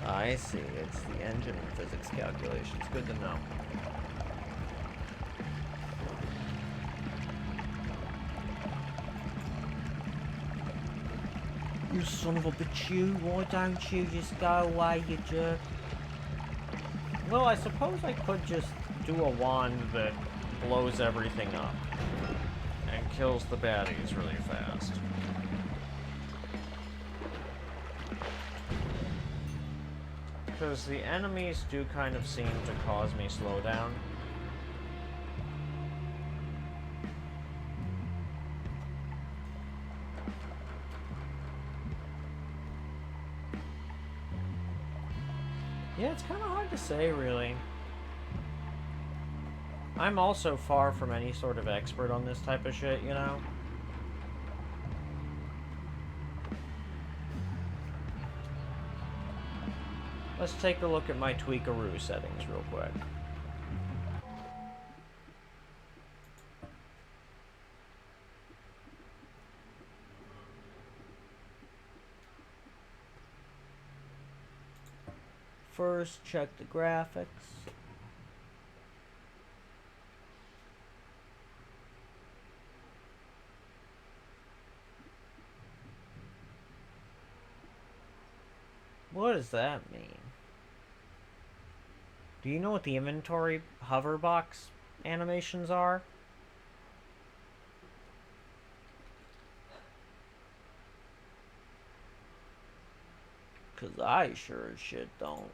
I see. It's the engine and physics calculations. Good to know. You son of a bitch, you. Why don't you just go away, you jerk? Well, I suppose I could just do a wand that blows everything up and kills the baddies really fast. Because the enemies do kind of seem to cause me slowdown. Yeah, it's kind of hard to say, really. I'm also far from any sort of expert on this type of shit, you know? Let's take a look at my tweakaroo settings real quick. First, check the graphics. What does that mean? Do you know what the inventory hover box animations are? Cause I sure as shit don't.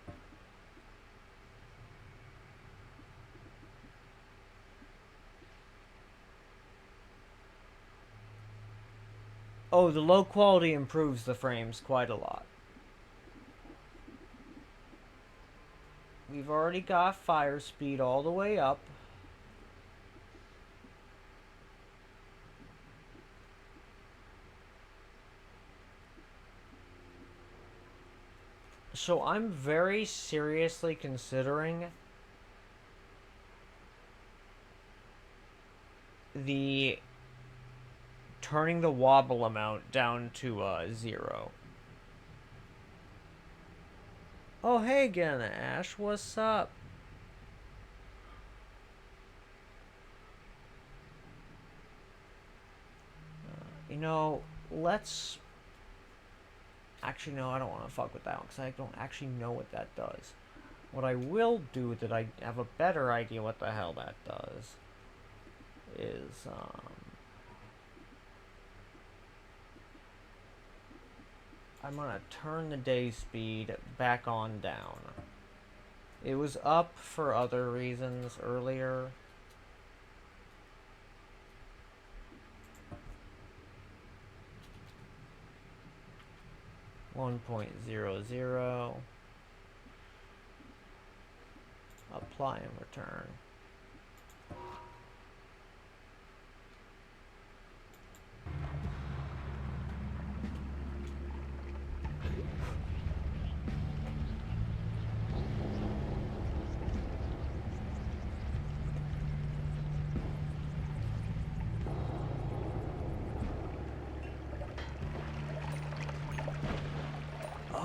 Oh, the low quality improves the frames quite a lot. We've already got fire speed all the way up. So I'm very seriously considering the turning the wobble amount down to 0. Oh, hey again, Ash. What's up? You know, let's... Actually, no, I don't want to fuck with that one, because I don't actually know what that does. What I will do, that I have a better idea what the hell that does, is, I'm gonna turn the day speed back on down. It was up for other reasons earlier. .00. Apply and return.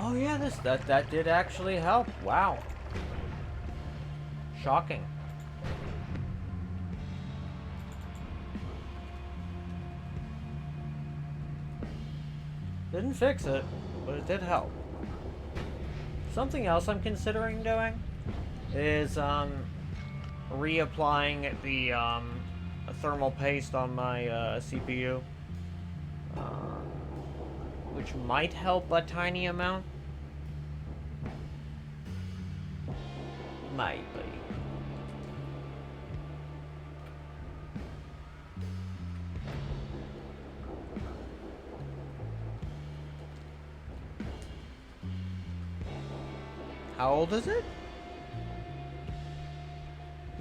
Oh yeah, that did actually help. Wow. Shocking. Didn't fix it, but it did help. Something else I'm considering doing is reapplying the thermal paste on my CPU, which might help a tiny amount. Might be. How old is it?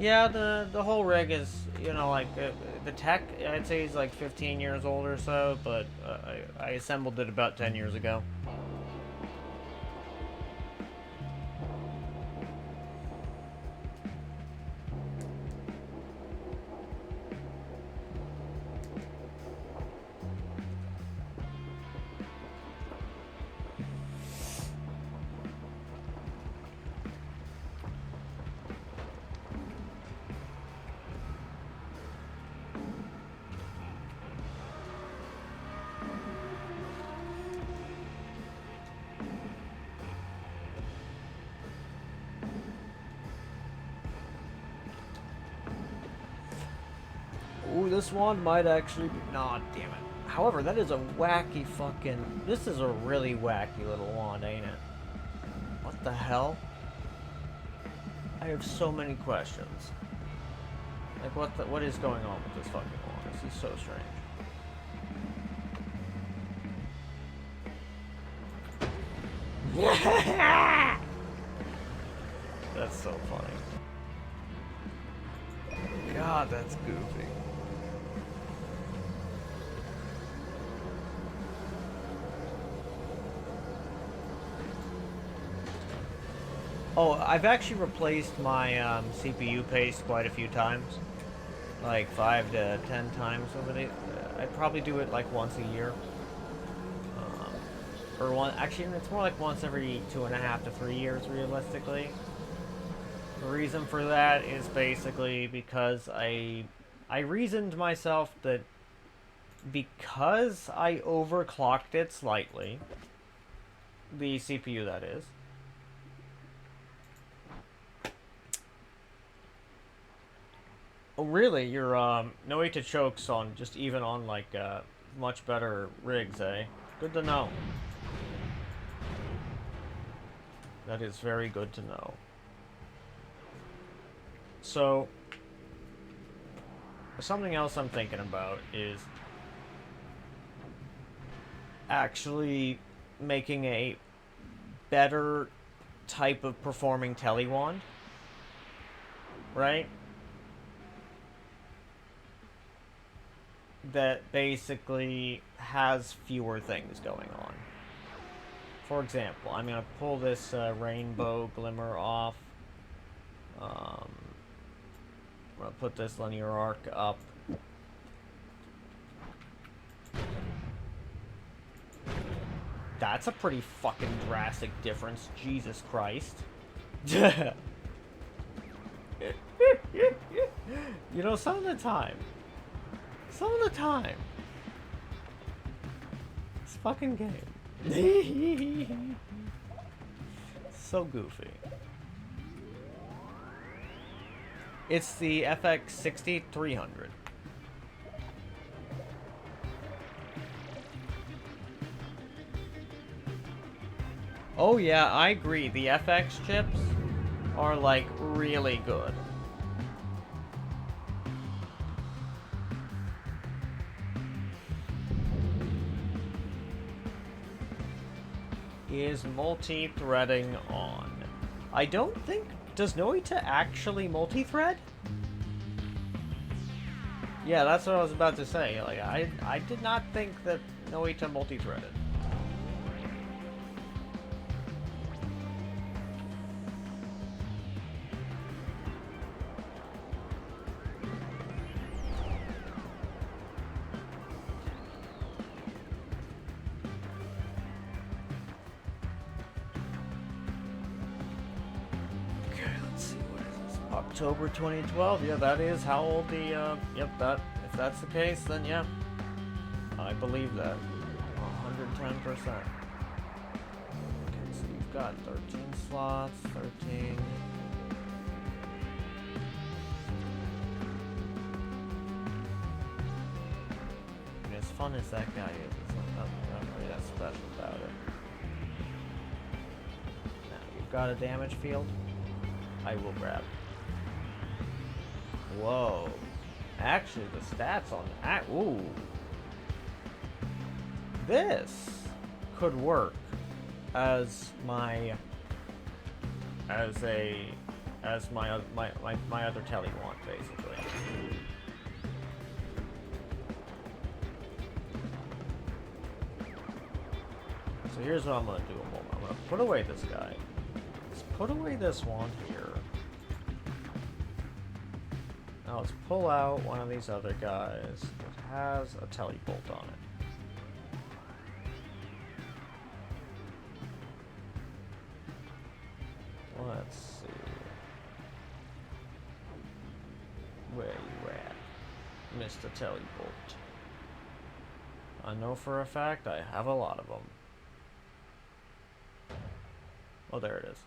Yeah, the whole rig is, you know, like, the tech, I'd say is like 15 years old or so, but I assembled it about 10 years ago. Ooh, this one might actually be... Nah, damn it. However, that is a wacky fucking... This is a really wacky little wand, ain't it? What the hell? I have so many questions. Like, what is going on with this fucking wand? This is so strange. That's so funny. God, that's goofy. Oh, I've actually replaced my CPU paste quite a few times. Like 5 to 10 times over the... I probably do it like once a year. Or one... Actually, it's more like once every 2.5 to 3 years, realistically. The reason for that is basically because I reasoned myself that because I overclocked it slightly, The CPU, that is. Oh, really? Your Noita chokes on just even on like much better rigs, eh? Good to know. That is very good to know. So, something else I'm thinking about is actually making a better type of performing telewand, right? That basically has fewer things going on. For example, I'm going to pull this rainbow glimmer off. I'm going to put this linear arc up. That's a pretty fucking drastic difference. Jesus Christ. You know, some of the time. This fucking game. So goofy. It's the FX 6300. Oh yeah, I agree. The FX chips are like really good. Is multi-threading on? I don't think... Does Noita actually multi-thread? Yeah, that's what I was about to say. Like, I did not think that Noita multi-threaded. October 2012. Yeah, that is how old the, yep, that, if that's the case, then yeah. I believe that. 110%. Okay, so you've got 13 slots, 13. I mean, as fun as that guy is, it's not really that special about it. Now, you've got a damage field. I will grab. Whoa. Actually, the stats on that. Ooh. This could work as my my other telly wand, basically. So here's what I'm gonna do. I'm gonna put away this guy. Let's put away this wand here. Now let's pull out one of these other guys that has a telebolt on it. Let's see. Where you at, Mr. Telebolt? I know for a fact I have a lot of them. Oh, there it is.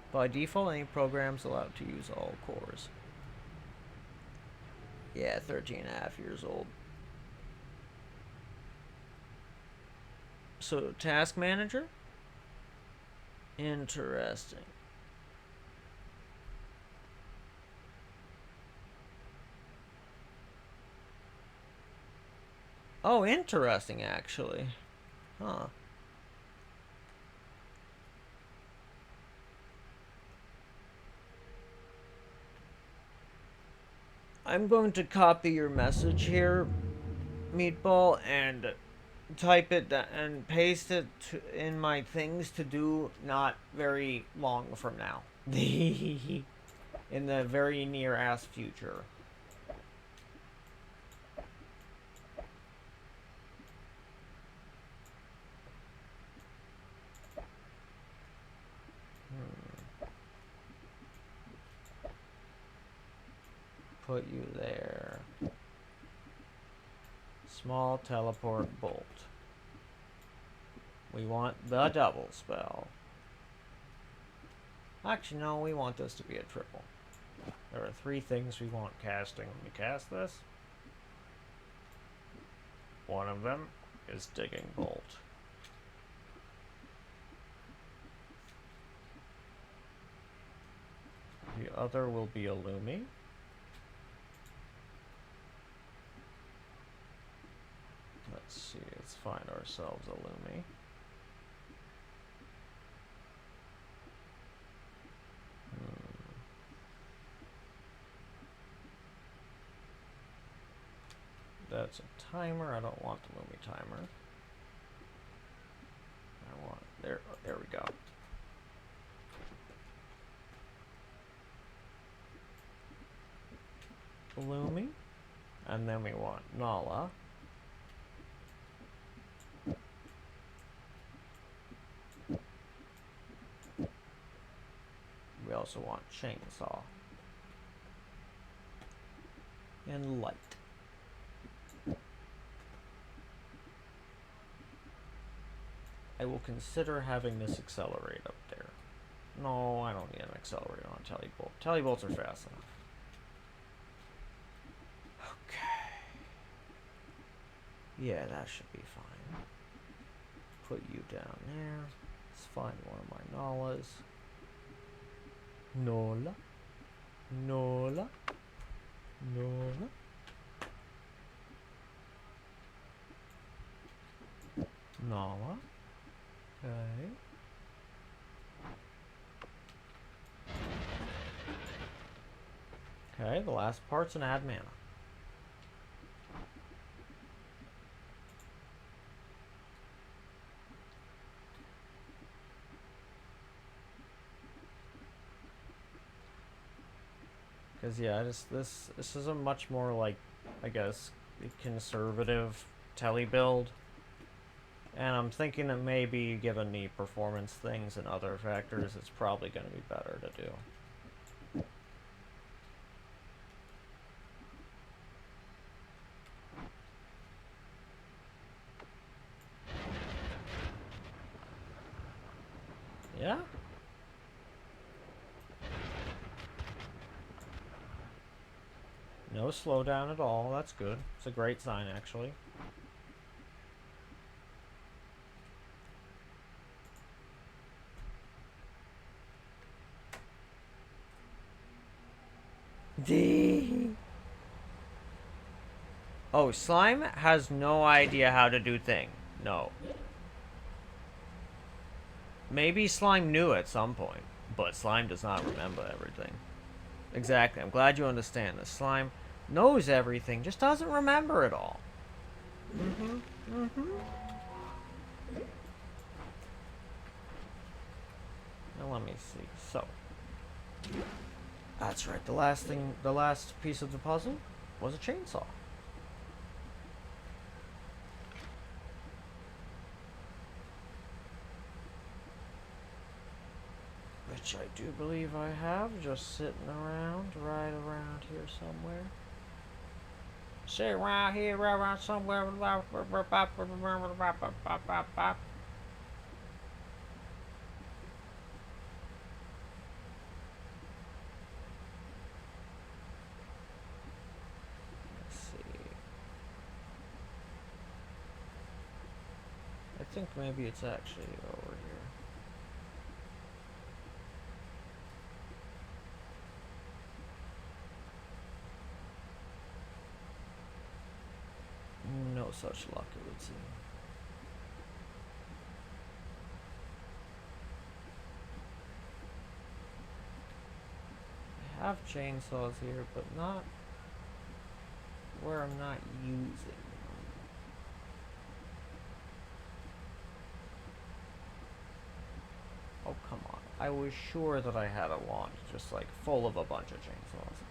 By default, any program's allowed to use all cores. Yeah, 13 and a half years old. So, task manager? Interesting. Oh, interesting, actually. Huh. I'm going to copy your message here, Meatball, and type it and paste it in my things to do not very long from now. In the very near ass future. put you there. Small teleport bolt. We want the double spell. Actually, no, we want this to be a triple. There are 3 things we want casting when we cast this. One of them is digging bolt. The other will be illumi. Let's see, let's find ourselves illumi. That's a timer. I don't want the illumi timer. I want there we go. Illumi. And then we want Nala. We also want chainsaw. And light. I will consider having this accelerate up there. No, I don't need an accelerator on telebolt. Telebolts are fast enough. Okay. Yeah, that should be fine. Put you down there. Let's find one of my Nalas. Nola. Nola. Nola. Nala. Okay. Okay, the last part's an add mana. Because yeah, this is a much more like, I guess, conservative tele build. And I'm thinking that maybe given the performance things and other factors, it's probably going to be better to do. Yeah? No slowdown at all. That's good. It's a great sign, actually. D. Oh, Slime has no idea how to do thing. No. Maybe Slime knew at some point, but Slime does not remember everything. Exactly. I'm glad you understand this. Slime knows everything, just doesn't remember it all. Now let me see. So, that's right. The last piece of the puzzle was a chainsaw. Which I do believe I have, just sitting around, right around here somewhere. Sit around here, right around somewhere. I think maybe it's actually over here. No such luck, it would seem. I have chainsaws here, but not where I'm not using them. Oh, come on. I was sure that I had a wand just like full of a bunch of chainsaws.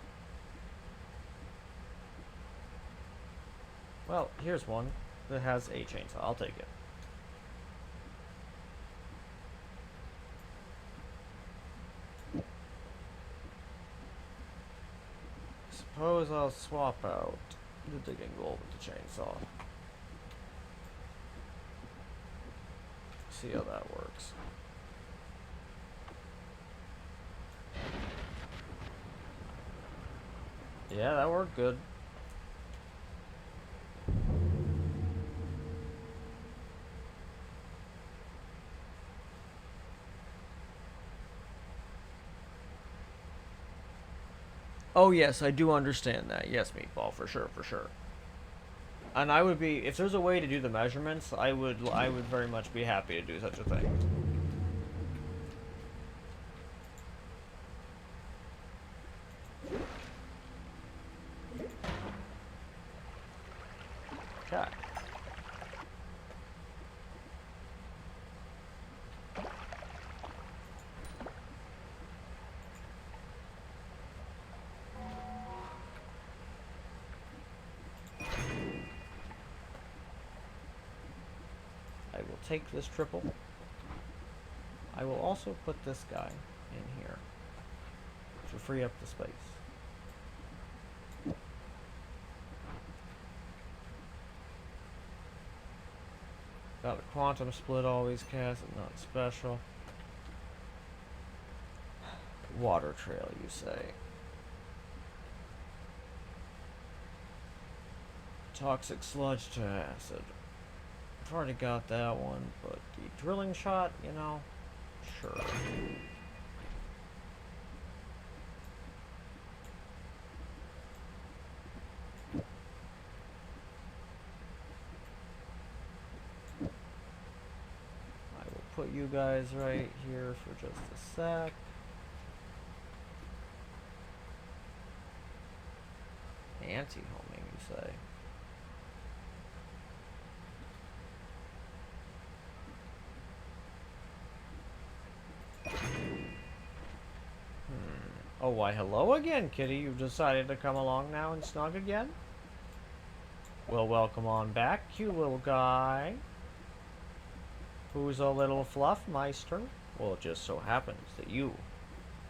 Well, here's one that has a chainsaw. I'll take it. Suppose I'll swap out the digging bowl with the chainsaw. See how that works. Yeah, that worked good. Oh yes, I do understand that. Yes, Meatball, for sure, for sure. And I would be, if there's a way to do the measurements, I would very much be happy to do such a thing. Okay. I will take this triple. I will also put this guy in here to free up the space. Got a quantum split always cast, not special. Water trail, you say. Toxic sludge to acid. I've already got that one, but the drilling shot, you know, sure. I will put you guys right here for just a sec. Anti-homing, you say? Oh, why hello again, kitty. You've decided to come along now and snug again? Well, welcome on back, you little guy. Who's a little Fluffmeister? Well, it just so happens that you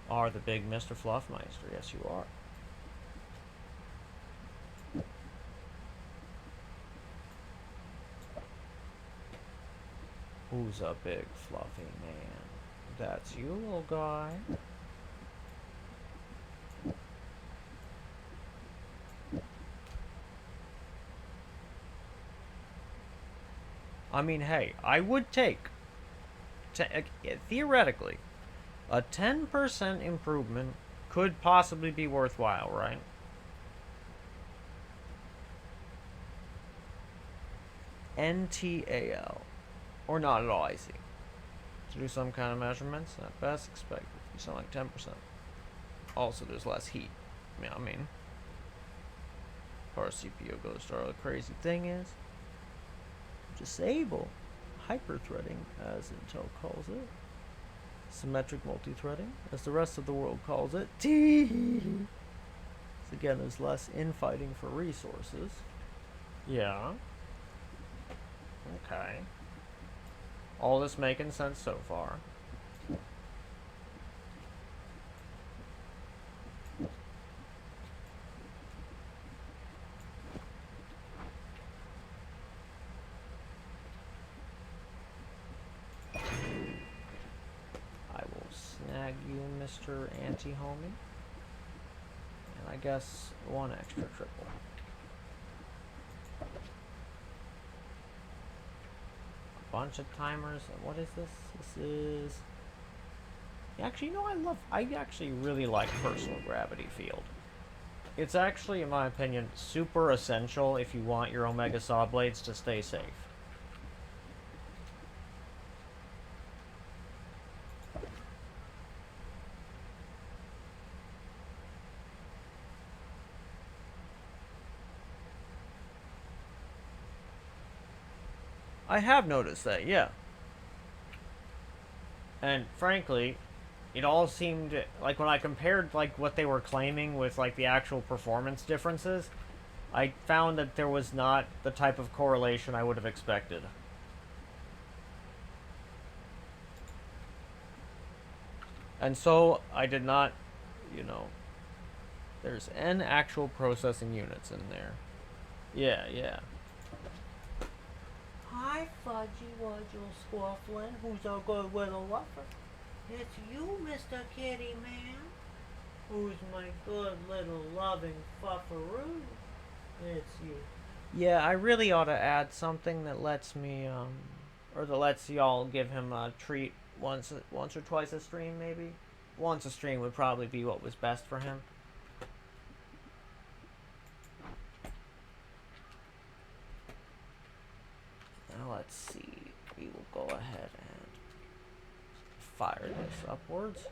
are the big Mr. Fluffmeister. Yes, you are. Who's a big fluffy man? That's you, little guy. I mean, hey, I would take, theoretically, a 10% improvement could possibly be worthwhile, right? NTAL. Or not at all, I see. To do some kind of measurements, at best expected. You sound like 10%. Also, there's less heat. Yeah, I mean, as far as CPU goes, the crazy thing is, disable hyper-threading, as Intel calls it. Symmetric multi-threading, as the rest of the world calls it. So again, there's less infighting for resources. Yeah. Okay. All this making sense so far. I will snag you, Mr. Anti-Homie. And I guess one extra triple. Bunch of timers. What is this? This is... Actually, you know, I actually really like personal gravity field. It's actually, in my opinion, super essential if you want your Omega saw blades to stay safe. I have noticed that, yeah. And frankly, it all seemed like when I compared like what they were claiming with like the actual performance differences, I found that there was not the type of correlation I would have expected. And so I did not, you know, There's N actual processing units in there. Yeah. Hi, Fudgy Wudgel Squafflin, who's a good little lover. It's you, Mr. Kitty Man. Who's my good little loving fuffaroo? It's you. Yeah, I really ought to add something that lets me, or that lets y'all give him a treat once or twice a stream, maybe. Once a stream would probably be what was best for him. Now let's see. We will go ahead and fire this upwards.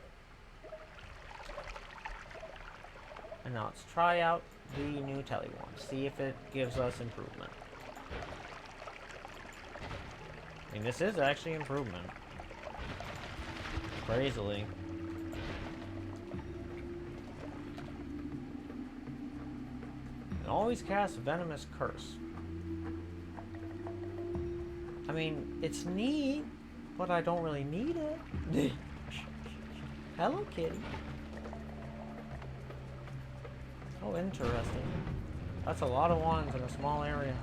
And now let's try out the new telly one. See if it gives us improvement. I mean, this is actually improvement. Crazily. It always casts Venomous Curse. I mean, it's neat, but I don't really need it. Hello, kitty. Oh, interesting. That's a lot of wands in a small area.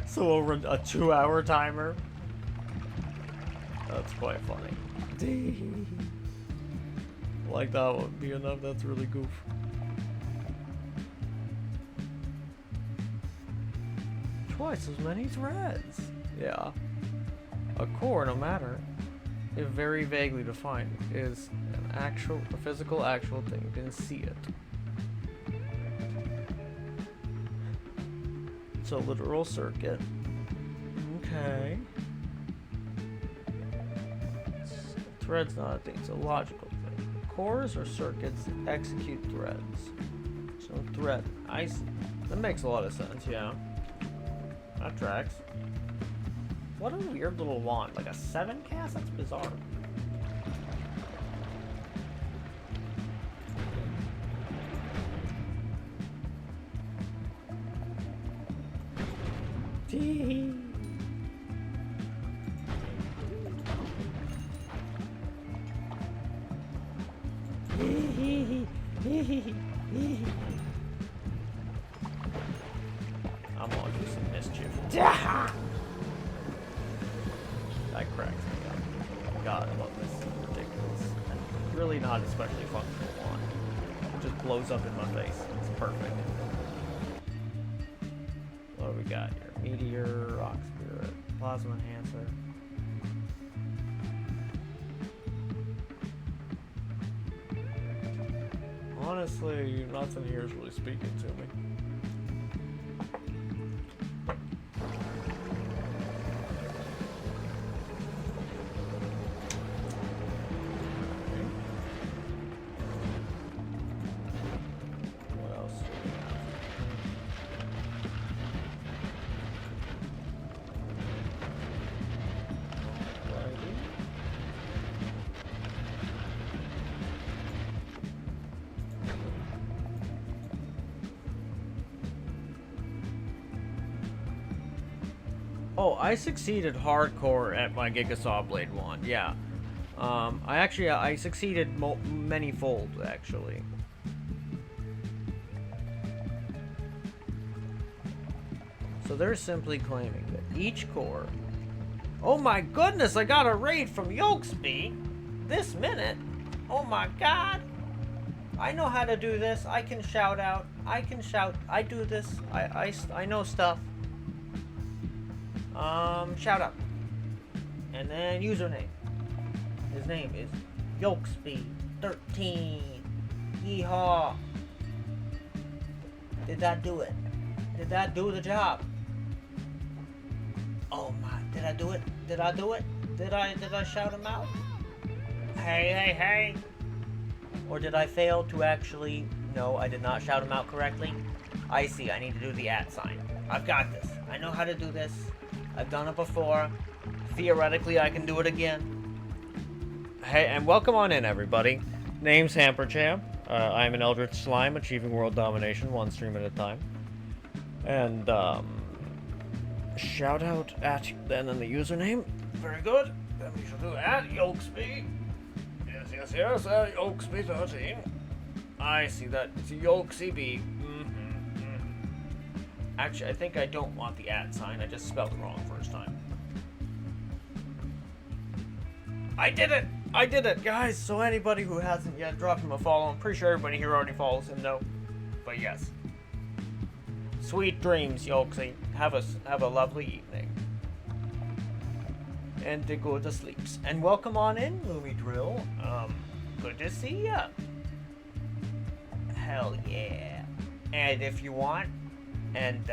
So over a 2-hour timer. That's quite funny. Like that would be enough. That's really goof. Twice as many threads. Yeah. A core, no matter if very vaguely defined, is a physical actual thing. You can see it. It's a literal circuit. Okay. Thread's not a thing, it's a logical thing. Cores or circuits that execute threads. So thread. I see. That makes a lot of sense, yeah. That tracks. What a weird little wand. Like a 7 cast? That's bizarre. Tee. I'm gonna do some mischief. That cracks me up. God, I love this. It's ridiculous. And really not especially functional wand. It just blows up in my face. It's perfect. What do we got here? Meteor, Rock Spirit, Plasma Enhancer. Honestly, nothing here is really speaking to me. What else do we have? Alrighty. Oh, I succeeded hardcore at my Giga Sawblade wand. Yeah, I succeeded many-fold actually. So they're simply claiming that each core. Oh my goodness! I got a raid from Yolksby this minute. Oh my god! I know how to do this. I can shout out. I can shout. I do this. I know stuff. Shout out. And then username. His name is Yolksby13. Yeehaw. Did that do it? Did that do the job? Oh my, did I do it? Did I do it? Did I shout him out? Hey. Or did I fail to actually... No, I did not shout him out correctly. I see, I need to do the @ sign. I've got this. I know how to do this. I've done it before. Theoretically, I can do it again. Hey, and welcome on in, everybody. Name's Hamperchamp. I'm an Eldritch Slime, achieving world domination, one stream at a time. And, shout out at, and then the username Very good. Then we shall do at Yolksby. Yes, at Yolksby 13. I see that. It's Yolksy B. Actually, I think I don't want the at sign. I just spelled it wrong first time. I did it! I did it, guys! So anybody who hasn't yet, drop him a follow. I'm pretty sure everybody here already follows him, though. But yes. Sweet dreams, Yolksy. Have a lovely evening. And to go to sleeps. And welcome on in, Loomy Drill. Good to see ya. Hell yeah. And if you want, and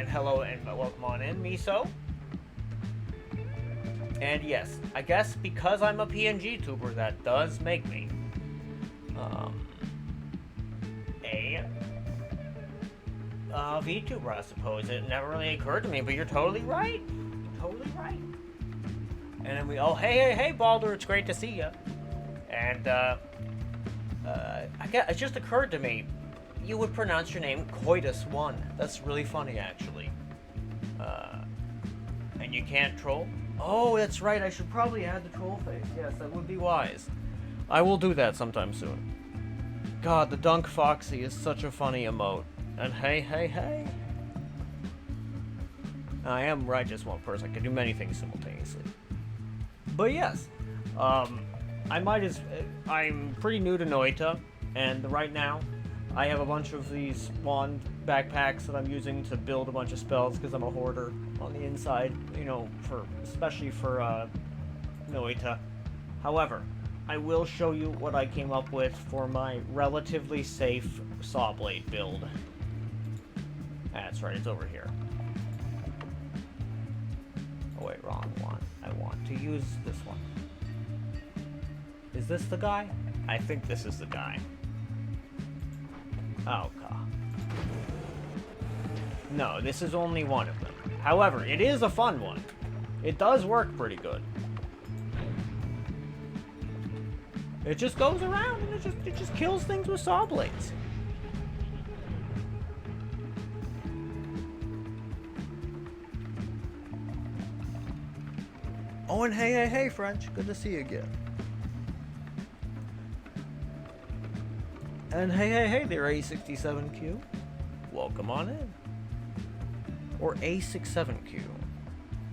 hello and welcome on in, Miso. And yes, I guess because I'm a PNG tuber, that does make me a VTuber, I suppose. It never really occurred to me, but you're totally right. Totally right. And then hey, Baldur, it's great to see you. And I guess it just occurred to me, you would pronounce your name Coitus1. That's really funny, actually. And you can't troll? Oh, that's right. I should probably add the troll face. Yes, that would be wise. I will do that sometime soon. God, the Dunk Foxy is such a funny emote. And hey. I am right, just one person. I can do many things simultaneously. But yes, I'm pretty new to Noita, and right now, I have a bunch of these wand backpacks that I'm using to build a bunch of spells because I'm a hoarder on the inside, especially for Noita. However, I will show you what I came up with for my relatively safe sawblade build. That's right, it's over here. Oh wait, wrong one. I want to use this one. Is this the guy? I think this is the guy. Oh, God. No, this is only one of them. However, it is a fun one. It does work pretty good. It just goes around and it just kills things with saw blades. Oh, and hey, French. Good to see you again. And hey there, A67Q. Welcome on in. Or A67Q.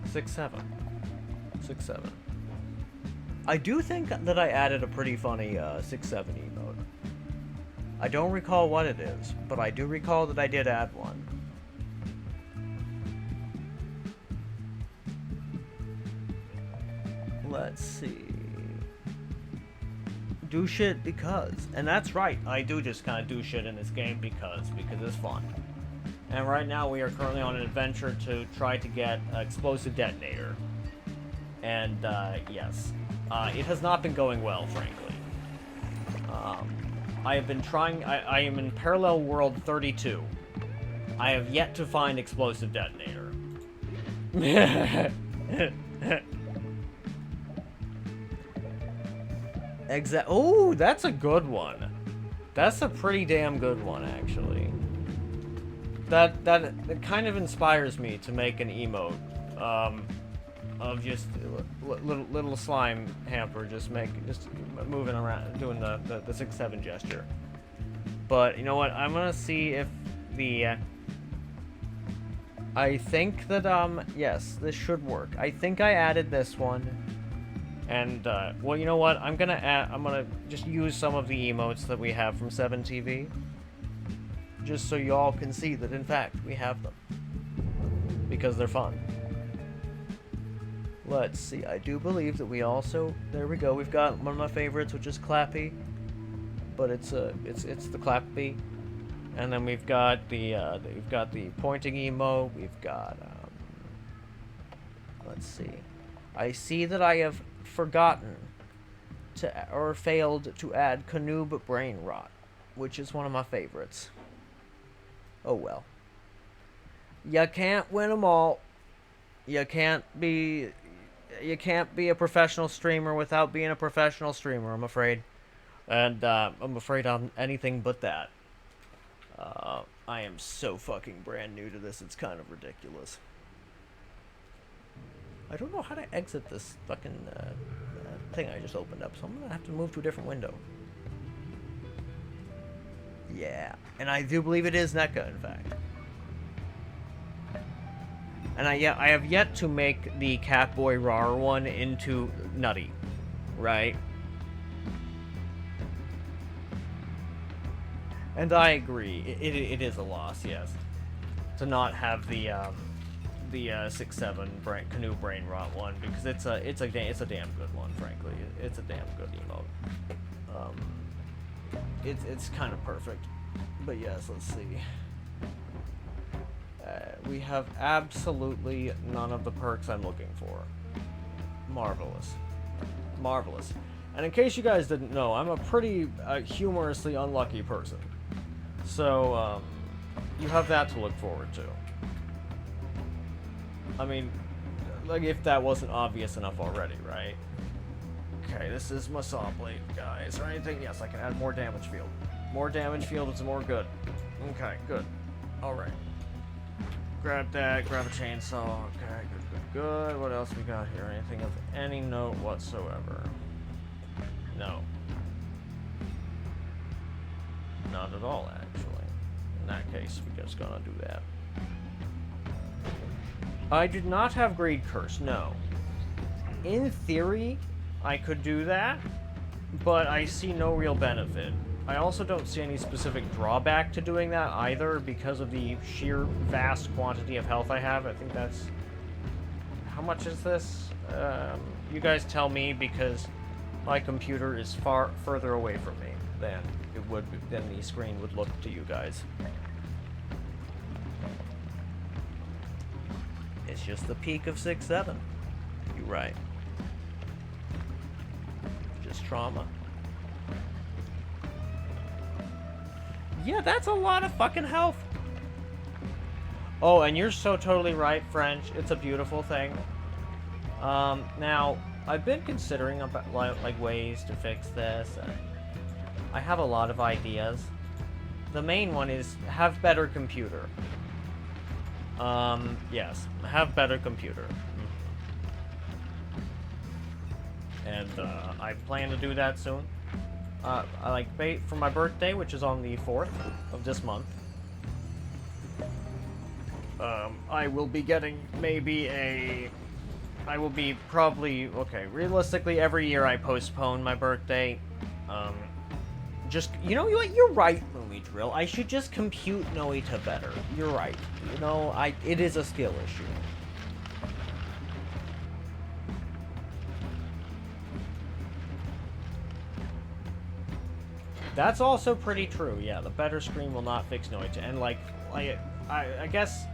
67. I do think that I added a pretty funny 67 emote. I don't recall what it is, but I do recall that I did add one. Let's see. Do shit because. And that's right, I do just kind of do shit in this game because it's fun. And right now we are currently on an adventure to try to get an explosive detonator. And yes, it has not been going well, frankly. I have been trying, I am in parallel world 32. I have yet to find explosive detonator. Oh, that's a good one. That's a pretty damn good one, actually. That kind of inspires me to make an emote of just little slime hamper just moving around doing the 6-7 gesture. But you know what? I'm gonna see if the I think that yes, this should work. I think I added this one. And, well, you know what? I'm gonna just use some of the emotes that we have from 7TV. Just so y'all can see that, in fact, we have them. Because they're fun. Let's see, I do believe that we also, there we go, we've got one of my favorites, which is Clappy. But it's the Clappy. And then we've got the pointing emote, we've got, let's see. I see that I have forgotten or failed to add Canoob Brain Rot, which is one of my favorites. Oh well. You can't win them all. You can't be a professional streamer without being a professional streamer, I'm afraid. And I'm afraid I'm anything but that. I am so fucking brand new to this, it's kind of ridiculous. I don't know how to exit this fucking thing I just opened up, so I'm gonna have to move to a different window. Yeah, and I do believe it is NECA, in fact. And I have yet to make the Catboy Rar one into Nutty, right? And I agree, it is a loss, yes, to not have the 6-7 canoe brain rot one, because it's a damn good one, frankly. It's a damn good emote. It's kind of perfect. But yes, let's see. We have absolutely none of the perks I'm looking for. Marvelous. Marvelous. And in case you guys didn't know, I'm a pretty humorously unlucky person. So, you have that to look forward to. I mean, like, if that wasn't obvious enough already, right? Okay, this is my sawblade, guys. Or anything? Yes, I can add more damage field. More damage field is more good. Okay, good. Alright. Grab that, grab a chainsaw. Okay, good. What else we got here? Anything of any note whatsoever? No. Not at all, actually. In that case, we're just gonna do that. I did not have Greed Curse, no. In theory, I could do that, but I see no real benefit. I also don't see any specific drawback to doing that either, because of the sheer vast quantity of health I have. I think that's... How much is this? You guys tell me, because my computer is far further away from me than the screen would look to you guys. It's just the peak of 6-7. You're right. Just trauma. Yeah, that's a lot of fucking health. Oh, and you're so totally right, French. It's a beautiful thing. Now, I've been considering about like ways to fix this. I have a lot of ideas. The main one is have better computer. Yes, have better computer. And I plan to do that soon. For my birthday, which is on the 4th of this month, I will be getting realistically, every year I postpone my birthday. You know what, you're right, Movie Drill. I should just compute Noita better. You're right. You know, it is a skill issue. That's also pretty true, yeah. The better screen will not fix Noita. And, I guess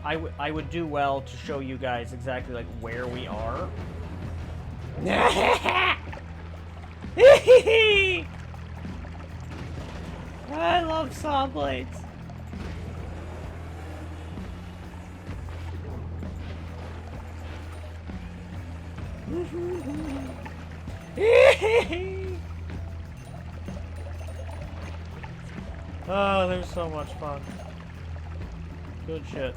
I would do well to show you guys exactly, where we are. I love sawblades. Oh, they're so much fun. Good shit.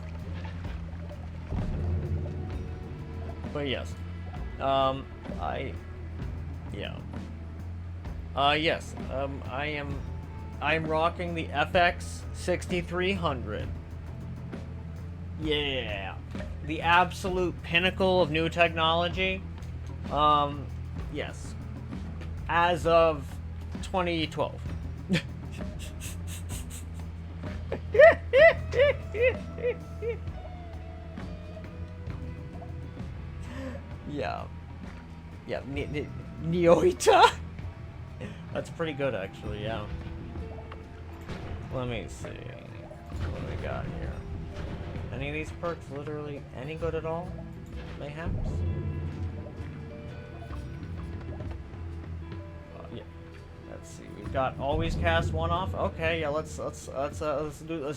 But yes. Yes. I'm rocking the FX 6300. Yeah. The absolute pinnacle of new technology. Yes. As of 2012. Yeah. Yeah, Noita? That's pretty good, actually, yeah. Let me see. What do we got here? Any of these perks literally any good at all? Mayhaps? Yeah. Let's see. We've got always cast one off. Okay, yeah. Let's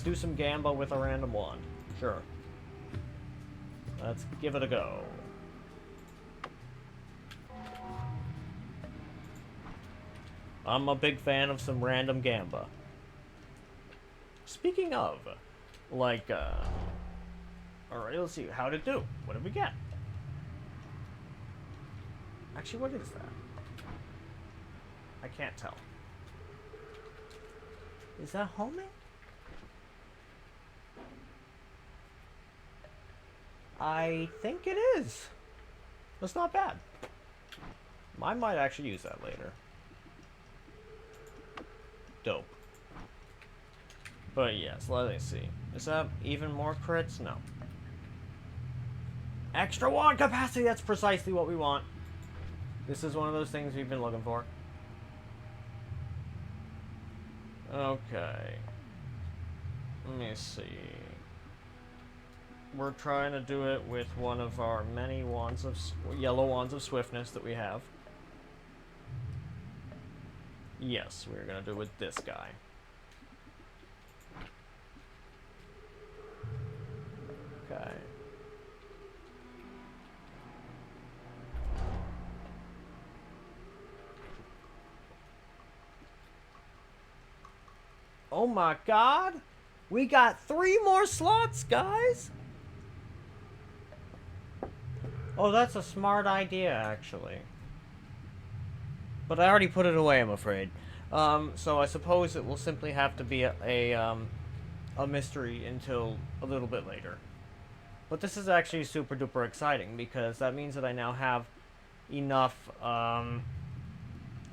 do some gamba with a random wand. Sure. Let's give it a go. I'm a big fan of some random gamba. Speaking of, alright, let's see, how'd it do? What did we get? Actually, what is that? I can't tell. Is that homing? I think it is. That's not bad. I might actually use that later. Dope. But yes, let me see. Is that even more crits? No. Extra wand capacity! That's precisely what we want. This is one of those things we've been looking for. Okay. Let me see. We're trying to do it with one of our many wands of yellow wands of swiftness that we have. Yes, we're gonna do it with this guy. Okay. Oh my god! We got 3 more slots, guys! Oh, that's a smart idea, actually. But I already put it away, I'm afraid. So I suppose it will simply have to be a mystery until a little bit later. But this is actually super duper exciting, because that means that I now have enough,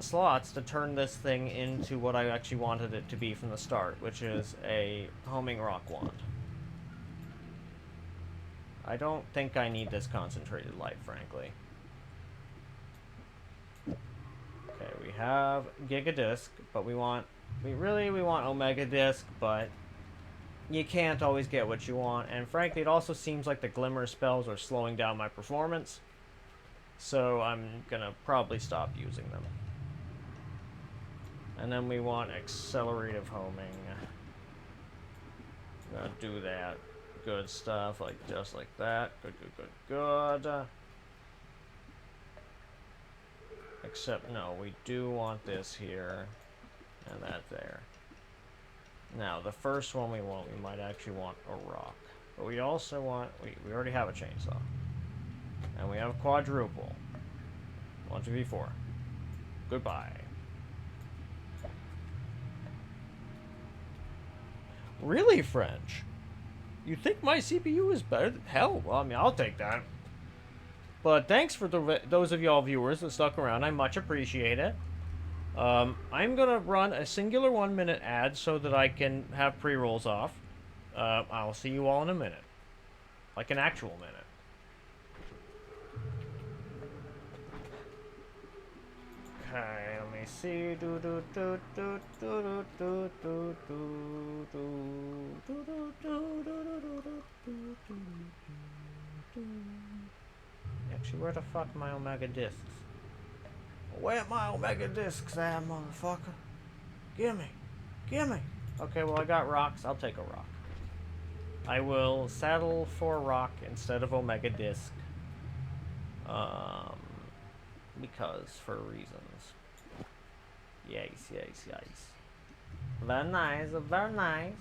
slots to turn this thing into what I actually wanted it to be from the start, which is a homing rock wand. I don't think I need this concentrated light, frankly. Okay, we have Giga Disc, but we want Omega Disc, but you can't always get what you want, and frankly, it also seems like the Glimmer spells are slowing down my performance, so I'm gonna probably stop using them. And then we want Accelerative Homing. I'm gonna do that. Good stuff, like just like that. Good, good, good, good. Except, no, we do want this here, and that there. Now, the first one we might actually want a rock. But we also want, we already have a chainsaw. And we have quadruple. 1, 2, 3, 4. Goodbye. Really, French? You think my CPU is better than hell? Well, I mean, I'll take that. But thanks for those of y'all viewers that stuck around. I much appreciate it. I'm gonna run a singular 1-minute ad so that I can have pre-rolls off. I'll see you all in a minute. Like an actual minute. Okay, let me see. Actually, where the fuck are my Omega Discs? Where my Omega Discs at, motherfucker? Gimme. Gimme. Okay, well, I got rocks. I'll take a rock. I will settle for a rock instead of Omega Disc. Because for reasons. Yes, yes, yes. Very nice, very nice.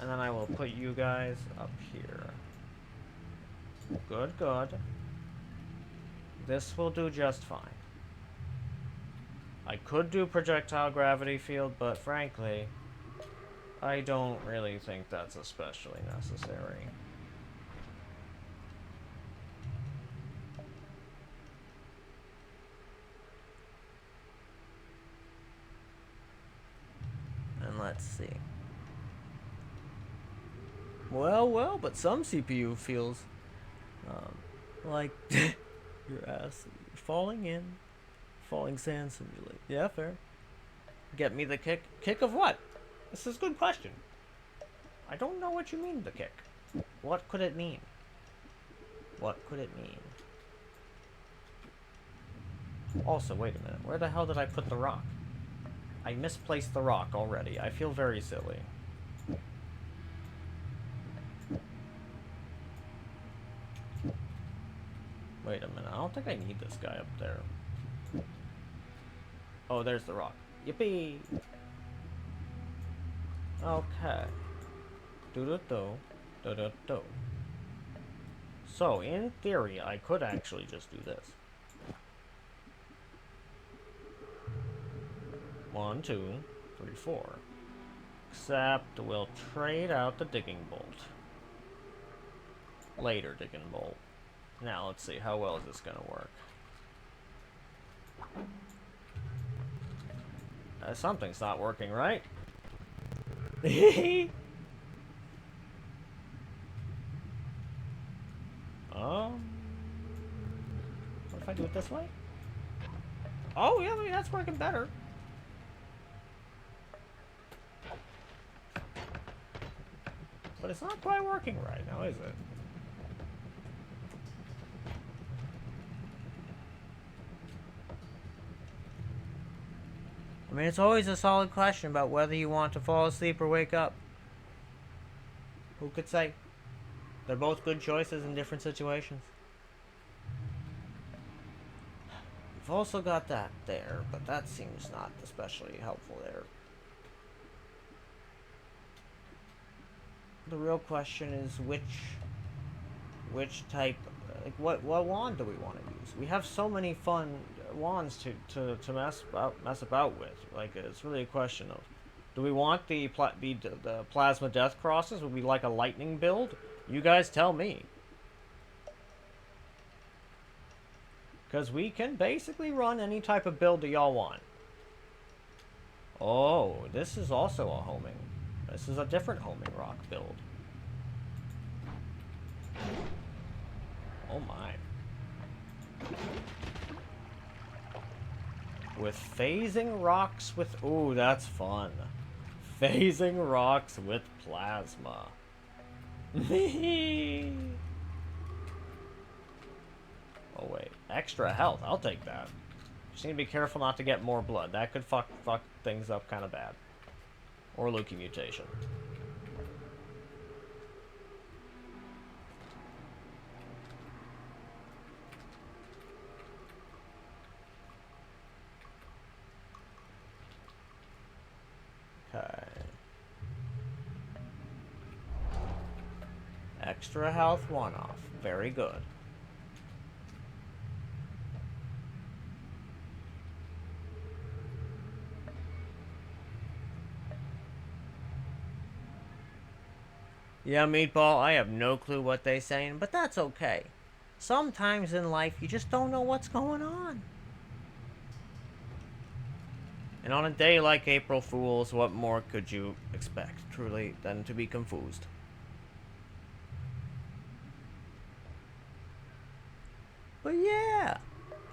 And then I will put you guys up here. Good, good. This will do just fine. I could do projectile gravity field, but frankly, I don't really think that's especially necessary. And let's see. Well, well, but some CPU feels like your ass falling in. Falling sand simulate. Yeah, fair. Get me the kick. Kick of what? This is a good question. I don't know what you mean, the kick. What could it mean? What could it mean? Also, wait a minute. Where the hell did I put the rock? I misplaced the rock already. I feel very silly. Wait a minute. I don't think I need this guy up there. Oh, there's the rock. Yippee! Okay. Do-do-do. Do-do-do. So, in theory, I could actually just do this. 1, 2, 3, 4. Except we'll trade out the digging bolt. Later digging bolt. Now let's see, how well is this gonna work? Something's not working, right? What if I do it this way? Oh, yeah, maybe that's working better. But it's not quite working right now, is it? I mean, it's always a solid question about whether you want to fall asleep or wake up. Who could say? They're both good choices in different situations. We've also got that there, but that seems not especially helpful there. The real question is which type, like what wand do we want to use? We have so many fun wands to mess about with. Like, it's really a question of, do we want the plasma death crosses? Would we like a lightning build? You guys tell me. Because we can basically run any type of build that y'all want. Oh, this is also a homing. This is a different homing rock build. Oh my. With phasing rocks with... Ooh, that's fun. Phasing rocks with plasma. Oh wait, extra health. I'll take that. Just need to be careful not to get more blood. That could fuck things up kind of bad. Or Leukie mutation. Okay. Extra health, one off. Very good. Yeah, Meatball, I have no clue what they're saying, but that's okay. Sometimes in life, you just don't know what's going on. And on a day like April Fool's, what more could you expect, truly, than to be confused? But yeah.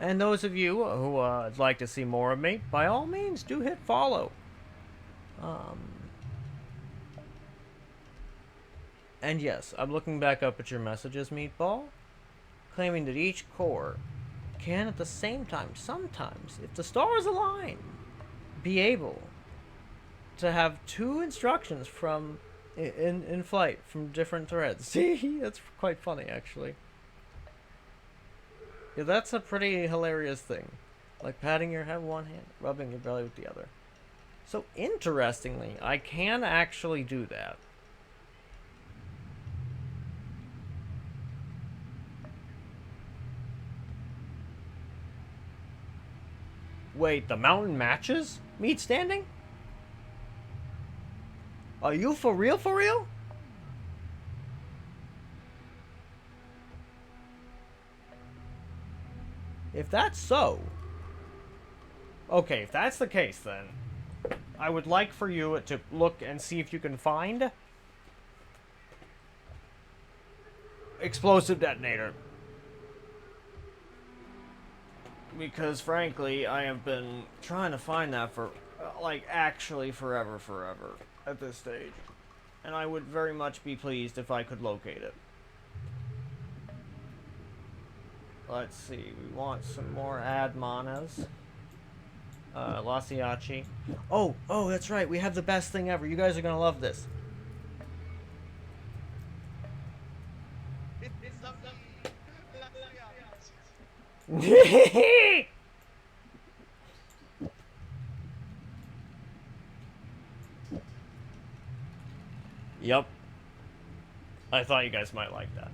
And those of you who would like to see more of me, by all means, do hit follow. And yes, I'm looking back up at your messages, Meatball, claiming that each core can at the same time, sometimes, if the stars align, be able to have two instructions from in flight from different threads. See, that's quite funny, actually. Yeah, that's a pretty hilarious thing. Like patting your head with one hand, rubbing your belly with the other. So, interestingly, I can actually do that. Wait, the mountain matches? Meat standing? Are you for real, for real? If that's so... Okay, if that's the case, then I would like for you to look and see if you can find explosive detonator. Because, frankly, I have been trying to find that for, like, actually forever at this stage. And I would very much be pleased if I could locate it. Let's see, we want some more Admanas. Lasiachi. Oh, that's right, we have the best thing ever. You guys are gonna love this. Yep. I thought you guys might like that.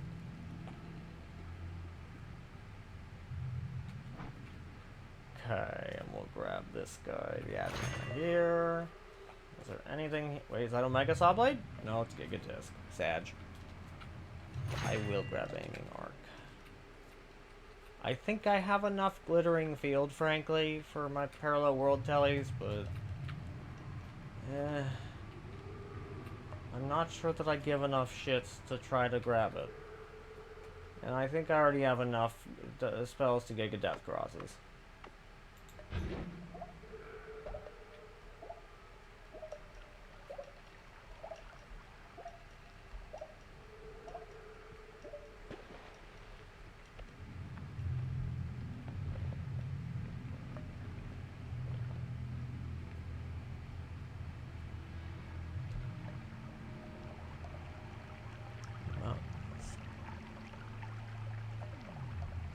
Okay, and we'll grab this guy. Yeah, here. Is there anything? Wait, is that Omega Sawblade? No, it's Giga Disc. Sag. I will grab aiming arc. I think I have enough glittering field, frankly, for my parallel world tellies, but I'm not sure that I give enough shits to try to grab it. And I think I already have enough spells to Giga Death Crosses.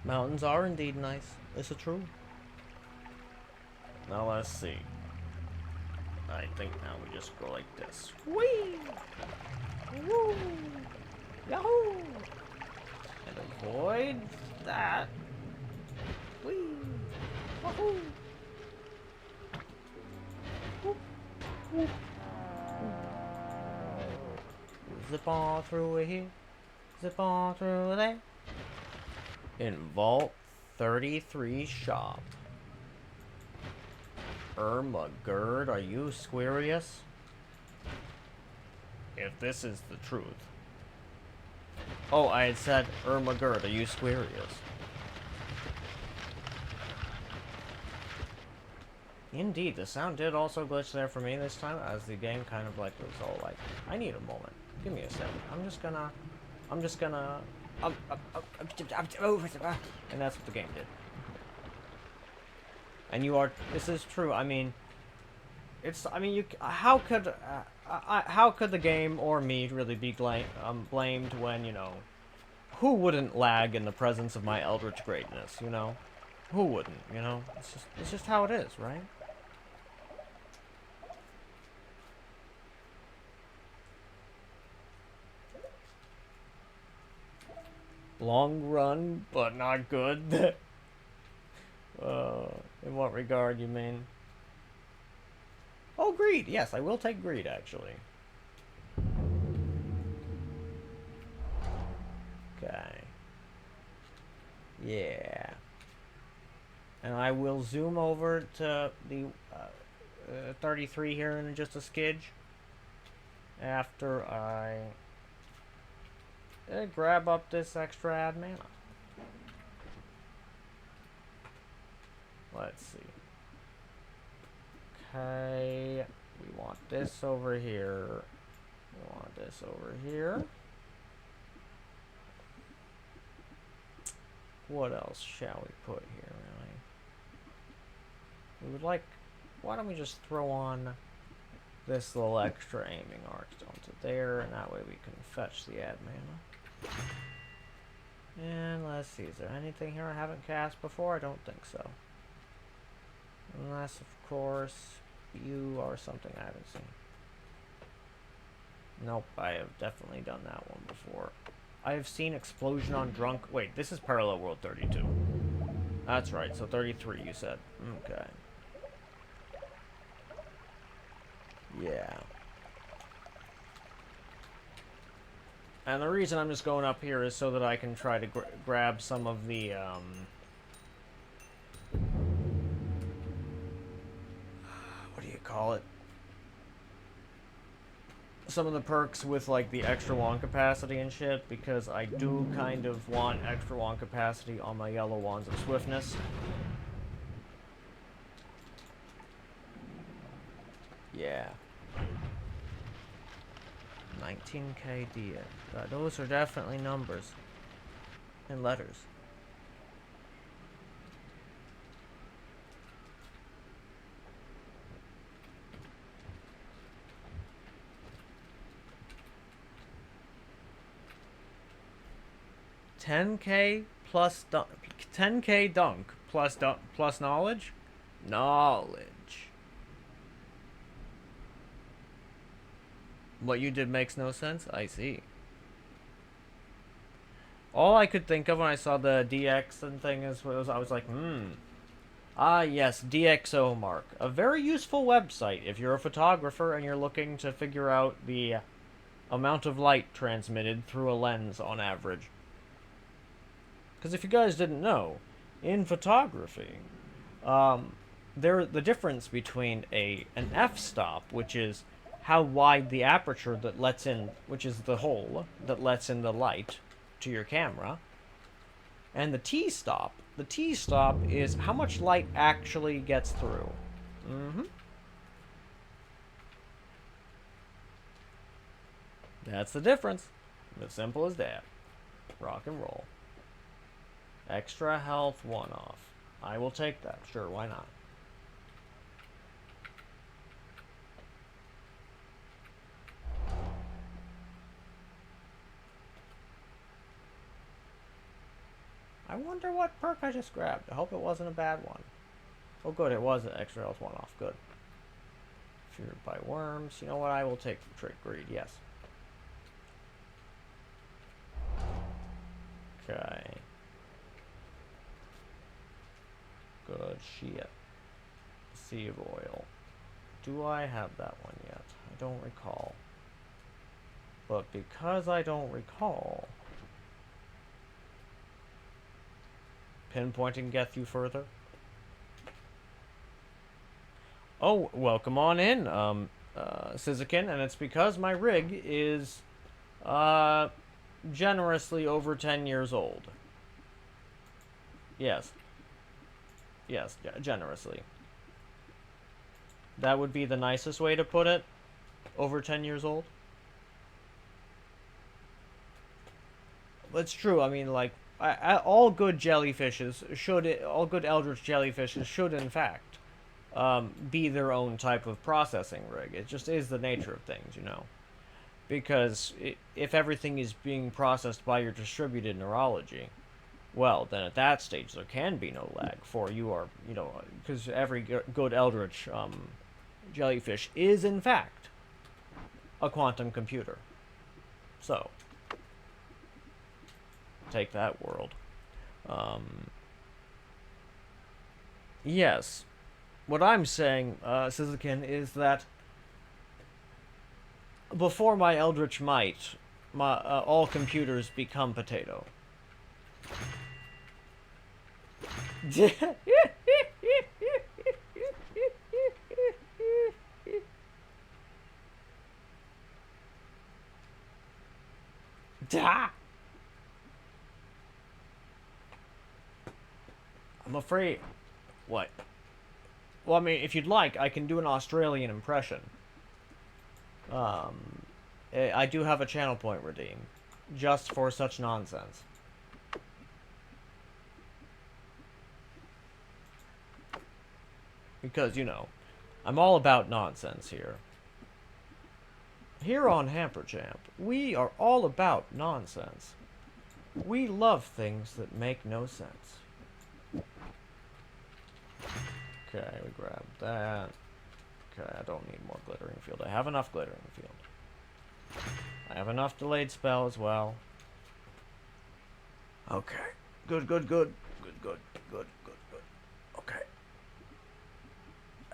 Mountains are indeed nice. Is it true? Now let's see. I think now we just go like this. Whee! Woo! Yahoo! And avoid that. Whee! Wahoo! Whoop! Whoop! Zip on through here. Zip on through there. In Vault 33 shop. Gerd, are you squarious? If this is the truth. Oh, I had said, Gerd, are you squarious? Indeed, the sound did also glitch there for me this time, as the game kind of like was all like, I need a moment. Give me a second. I'm just gonna and that's what the game did. And you are, this is true, I mean, how could the game or me really be blamed when, you know, who wouldn't lag in the presence of my eldritch greatness, you know? Who wouldn't, you know? It's just how it is, right? Long run, but not good. In what regard, you mean? Oh, greed. Yes, I will take greed, actually. Okay. Yeah. And I will zoom over to the 33 here in just a skidge. After I grab up this extra add mana. Let's see. Okay, we want this over here. We want this over here. What else shall we put here, really? We would like, why don't we just throw on this little extra aiming arc onto there, and that way we can fetch the add mana. And let's see, is there anything here I haven't cast before? I don't think so. Unless, of course, you are something I haven't seen. Nope, I have definitely done that one before. I have seen Explosion on Drunk. Wait, this is Parallel World 32. That's right, so 33 you said. Okay. Yeah. And the reason I'm just going up here is so that I can try to grab some of the, what do you call it? Some of the perks with, like, the extra wand capacity and shit, because I do kind of want extra wand capacity on my yellow wands of swiftness. Yeah. 19k dia. Those are definitely numbers. And letters. $10k plus 10k dunk plus knowledge? Knowledge. What you did makes no sense? I see. All I could think of when I saw the DX and thing is, I was like, Ah, yes, DxO Mark. A very useful website if you're a photographer and you're looking to figure out the amount of light transmitted through a lens on average. Because if you guys didn't know, in photography, the difference between an f-stop, which is how wide the aperture that lets in, which is the hole that lets in the light to your camera, and the t-stop. The t-stop is how much light actually gets through. Mm-hmm. That's the difference. As simple as that. Rock and roll. Extra health, 1 off. I will take that. Sure, why not? I wonder what perk I just grabbed. I hope it wasn't a bad one. Oh, good, it was an extra health, 1 off. Good. Feared by worms. You know what? I will take trait greed, yes. Okay. Good shit. Sea of oil. Do I have that one yet? I don't recall. But because I don't recall, pinpointing gets you further. Oh, welcome on in, Sizikin, and it's because my rig is, generously over 10 years old. Yes. Yes, generously. That would be the nicest way to put it. Over 10 years old. It's true. I mean, like, all good jellyfishes should, all good eldritch jellyfishes should, in fact, be their own type of processing rig. It just is the nature of things, you know. Because if everything is being processed by your distributed neurology, well, then at that stage there can be no lag, for you are, you know, because every good eldritch jellyfish is, in fact, a quantum computer. So, take that, world. Yes. What I'm saying, Sizikin, is that before my eldritch might, all computers become potato. I'm afraid. What? Well, I mean, if you'd like, I can do an Australian impression. I do have a channel point redeemed, just for such nonsense. Because, you know, I'm all about nonsense here. Here on Hamperchamp, we are all about nonsense. We love things that make no sense. Okay, we grab that. Okay, I don't need more glittering field. I have enough glittering field. I have enough delayed spell as well. Okay. Good. Okay.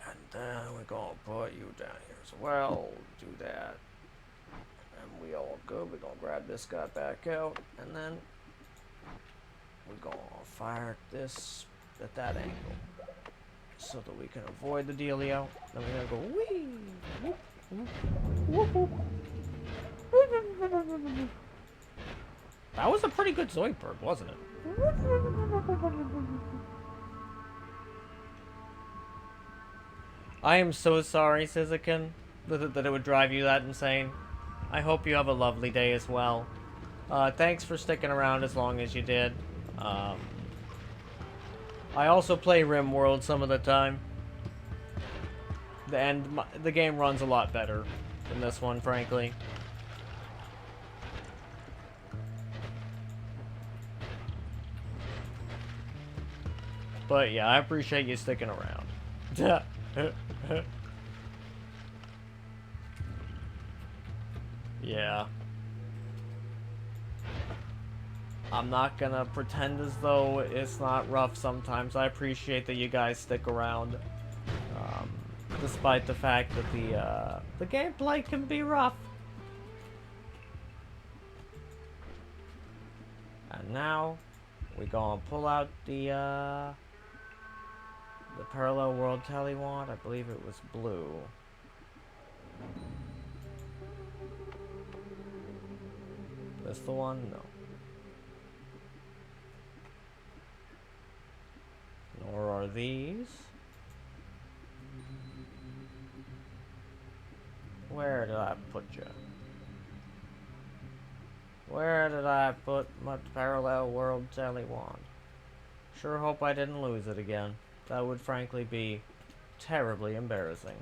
And then we're gonna put you down here as well. Do that. And we all good. We're gonna grab this guy back out. And then we're gonna fire this at that angle, so that we can avoid the dealio. Then we're gonna go wee, whoop, whoop, whoop, whoop. That was a pretty good Zoidberg, wasn't it? I am so sorry, Sizikin, that it would drive you that insane. I hope you have a lovely day as well. Thanks for sticking around as long as you did. I also play RimWorld some of the time. And the game runs a lot better than this one, frankly. But yeah, I appreciate you sticking around. Yeah. I'm not gonna pretend as though it's not rough sometimes. I appreciate that you guys stick around. Um, Despite the fact that the gameplay can be rough. And now, we gonna pull out the parallel world telewand. I believe it was blue. This the one? No. Nor are these. Where did I put you? Where did I put my parallel world telewand? Sure hope I didn't lose it again. That would frankly be terribly embarrassing.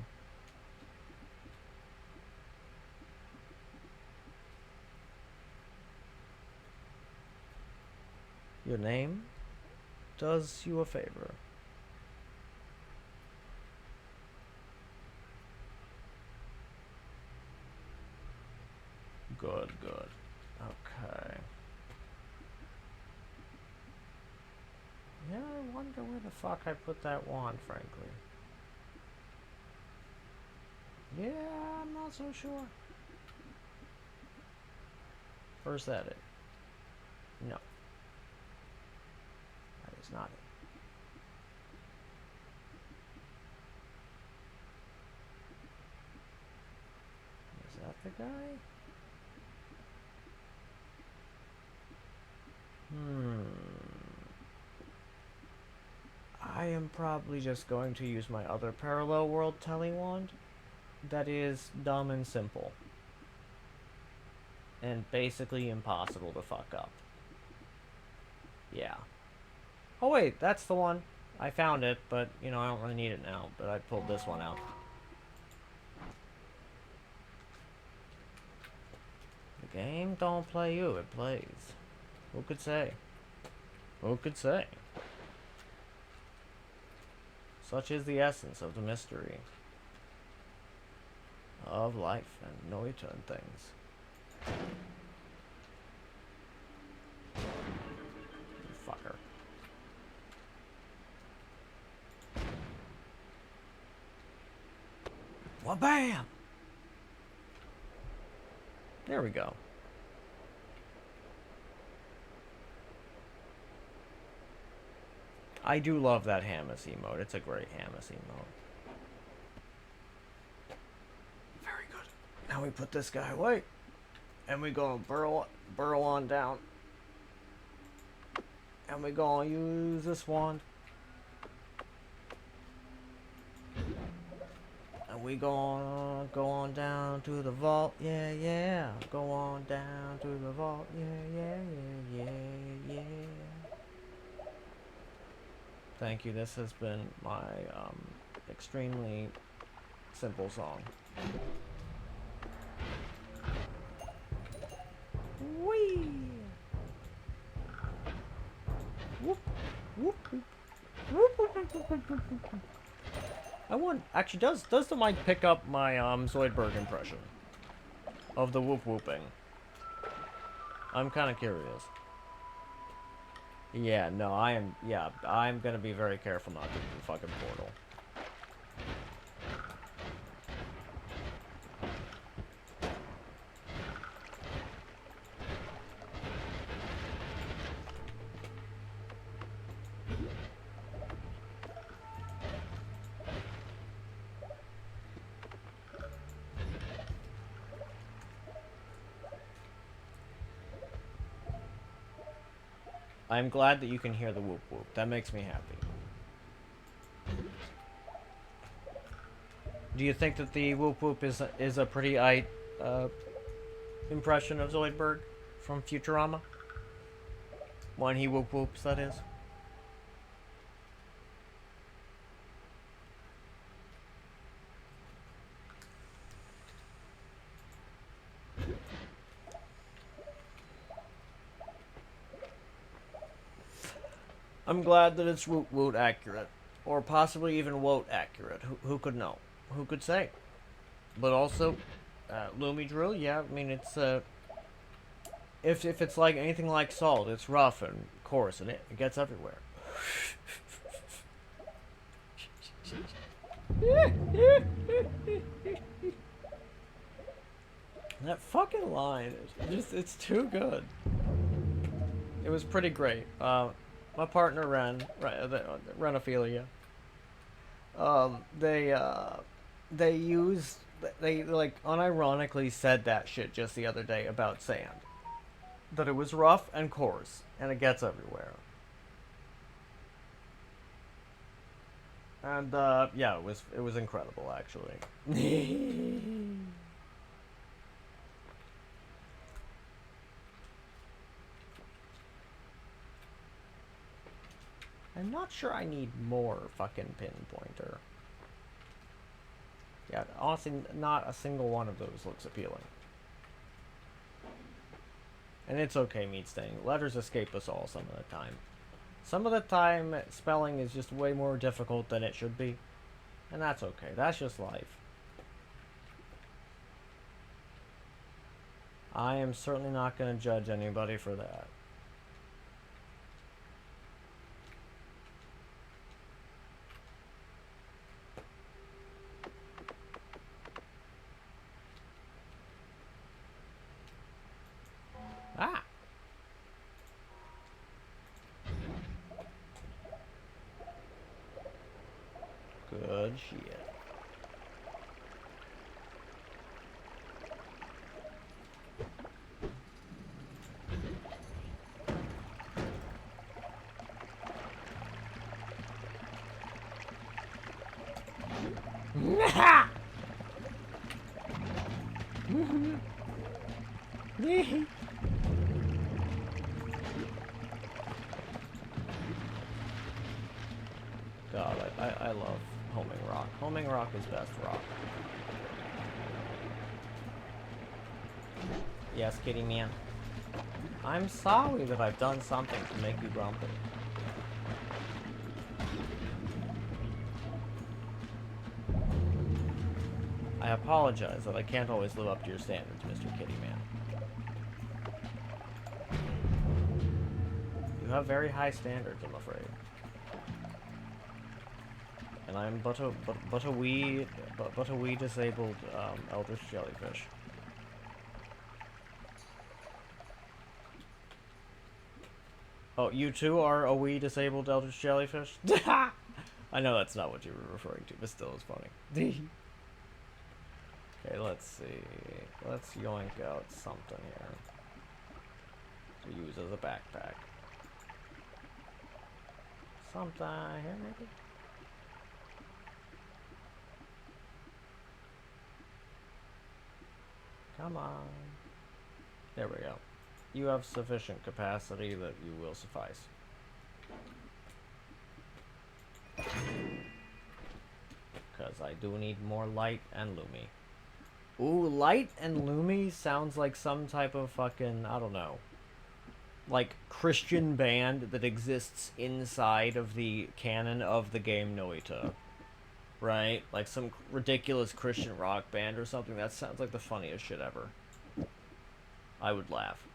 Your name does you a favor. Good, good. Okay. Yeah, I wonder where the fuck I put that wand, frankly. Yeah, I'm not so sure. First edit. No. That is not it. Is that the guy? I am probably just going to use my other parallel world telewand. That is dumb and simple. And basically impossible to fuck up. Yeah. Oh wait, that's the one. I found it, but, you know, I don't really need it now. But I pulled this one out. The game don't play you, it plays. Who could say? Who could say? Such is the essence of the mystery of life and Noita and things. You fucker. Wha-bam! There we go. I do love that Hamas emote. It's a great Hamas emote. Very good. Now we put this guy away. And we gonna burrow on down. And we gonna use this wand. And we gonna go on down to the vault. Yeah, yeah. Go on down to the vault. Yeah, yeah, yeah, yeah, yeah. Thank you. This has been my extremely simple song. Whee! Whoop, whoop, whoop. Whoop, whoop, whoop, whoop, whoop, whoop. I want. Actually, does the mic pick up my Zoidberg impression of the whoop whooping? I'm kind of curious. Yeah, no, I am. Yeah, I'm gonna be very careful not to do the fucking portal. I'm glad that you can hear the whoop whoop. That makes me happy. Do you think that the whoop whoop is a pretty impression of Zoidberg from Futurama? When he whoop whoops, that is. I'm glad that it's woot woot accurate. Or possibly even woat accurate. Who could know? Who could say? But also, Lumi Drill, yeah, I mean, if it's like anything like salt, it's rough and coarse, and it gets everywhere. That fucking line is just—it's too good. It was pretty great. My partner Renophilia. They like unironically said that shit just the other day about sand. That it was rough and coarse, and it gets everywhere. And yeah, it was incredible actually. I'm not sure I need more fucking pinpointer. Yeah, honestly, not a single one of those looks appealing. And it's okay, meat staining. Letters escape us all some of the time. Some of the time, spelling is just way more difficult than it should be. And that's okay. That's just life. I am certainly not going to judge anybody for that. Ah! Good shit. God, I love homing rock. Homing rock is best rock. Yes, kitty man. I'm sorry that I've done something to make you grumpy. I apologize that I can't always live up to your standards, Mr. Kitty Man. You have very high standards, I'm afraid. And I'm but a wee disabled eldritch jellyfish. Oh, you too are a wee disabled eldritch jellyfish? I know that's not what you were referring to, but still it's funny. Okay, let's see. Let's yoink out something here to use as a backpack. Something here, maybe? Come on. There we go. You have sufficient capacity that you will suffice. Because I do need more light and lumi. Ooh, light and lumi sounds like some type of fucking, I don't know, like Christian band that exists inside of the canon of the game Noita. Right? Like some ridiculous Christian rock band or something. That sounds like the funniest shit ever. I would laugh.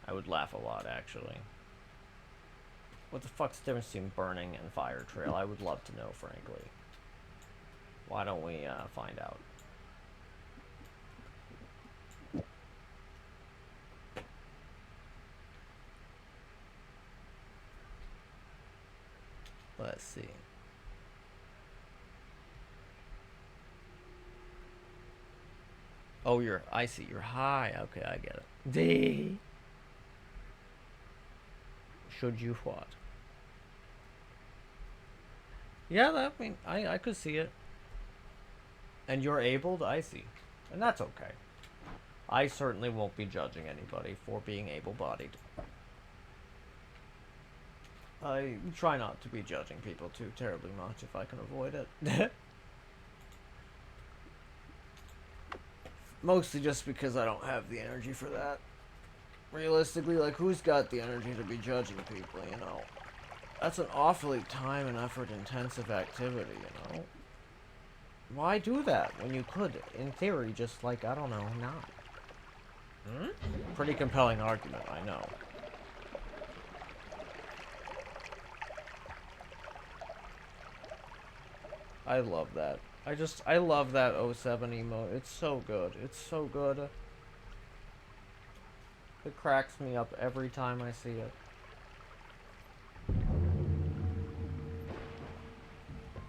I would laugh a lot, actually. What the fuck's the difference between burning and fire trail? I would love to know, frankly. Why don't we find out? Let's see. Oh, I see, you're high. Okay, I get it. D. Should you what? Yeah, I could see it. And you're abled? I see. And that's okay. I certainly won't be judging anybody for being able-bodied. I try not to be judging people too terribly much if I can avoid it. Mostly just because I don't have the energy for that. Realistically, like, who's got the energy to be judging people, you know? That's an awfully time and effort intensive activity, you know? Why do that when you could, in theory, just, like, I don't know, not? Pretty compelling argument, I know. I love that. I love that '07 emote. It's so good. It's so good. It cracks me up every time I see it.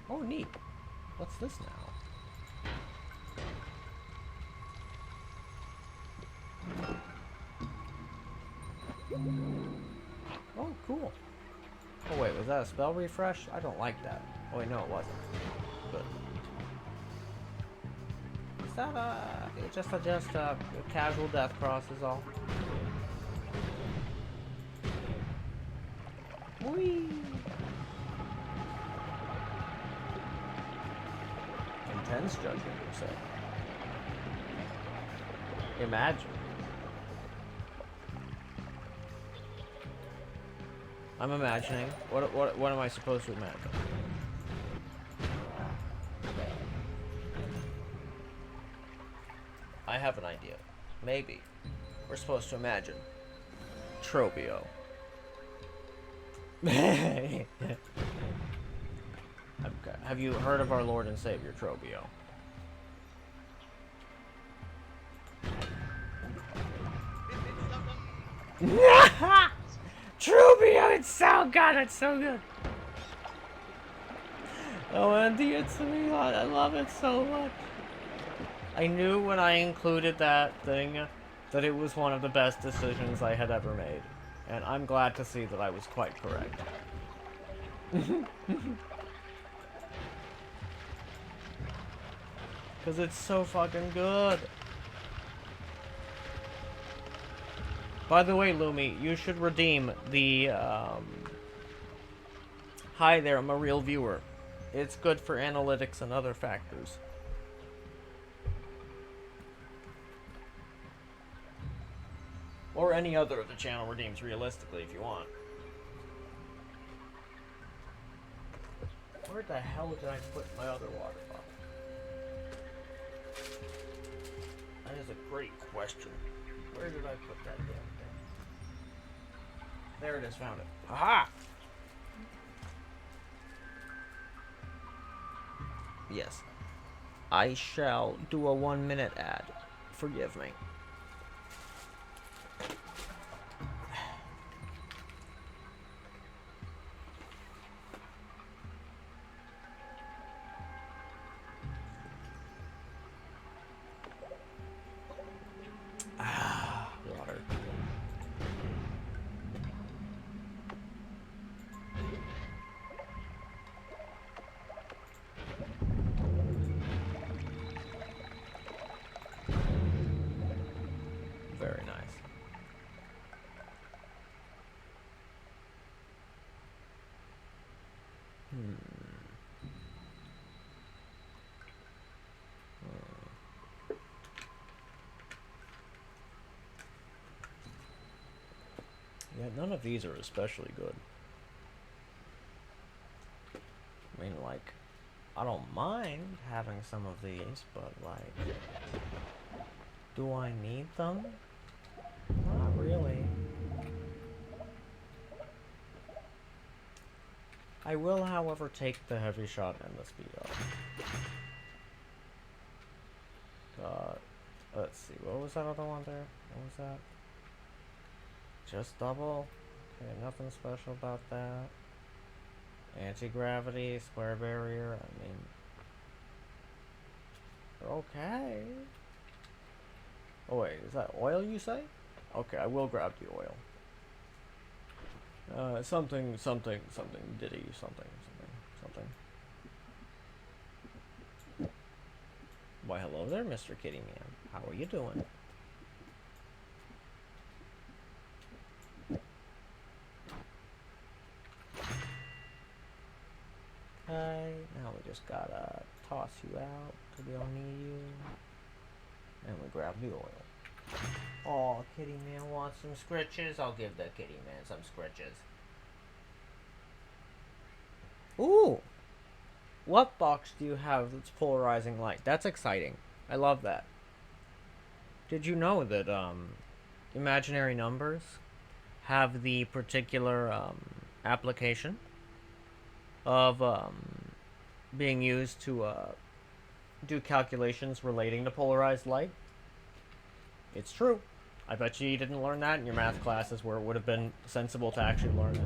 Oh, neat. What's this now? Oh, cool. Oh, wait, was that a spell refresh? I don't like that. Oh, wait, no, it wasn't. Good. Is that, just a casual death cross is all? Whee! Intense judgment, you say? Imagine. I'm imagining. What am I supposed to imagine? I have an idea. Maybe. We're supposed to imagine. Trobio. Okay. Have you heard of our Lord and Savior, Trobio? Trubio, it's so good, it's so good. Oh, Andy, it's me. I love it so much. I knew when I included that thing that it was one of the best decisions I had ever made. And I'm glad to see that I was quite correct. Because it's so fucking good. By the way, Lumi, you should redeem the, Hi there, I'm a real viewer. It's good for analytics and other factors. Or any other of the channel redeems realistically if you want. Where the hell did I put my other water bottle? That is a great question. Where did I put that damn thing? There it is, found it. Aha! Yes. I shall do a 1-minute ad. Forgive me. Water. Very nice. Yeah, none of these are especially good. I mean, like, I don't mind having some of these, but, like, do I need them? Not really. I will, however, take the heavy shot and the speed up. Let's see, what was that other one there? What was that? Just double? Okay, nothing special about that. Anti-gravity, square barrier, I mean... Okay. Oh wait, is that oil you say? Okay, I will grab the oil. Something, diddy, something. Why, hello there, Mr. Kitty Man. How are you doing? Okay, now we just gotta toss you out because we don't need you. And we grab the oil. Oh, Kitty Man wants some scritches? I'll give the Kitty Man some scritches. Ooh! What box do you have that's polarizing light? That's exciting. I love that. Did you know that, imaginary numbers have the particular application of being used to do calculations relating to polarized light. It's true. I bet you didn't learn that in your math classes where it would have been sensible to actually learn it.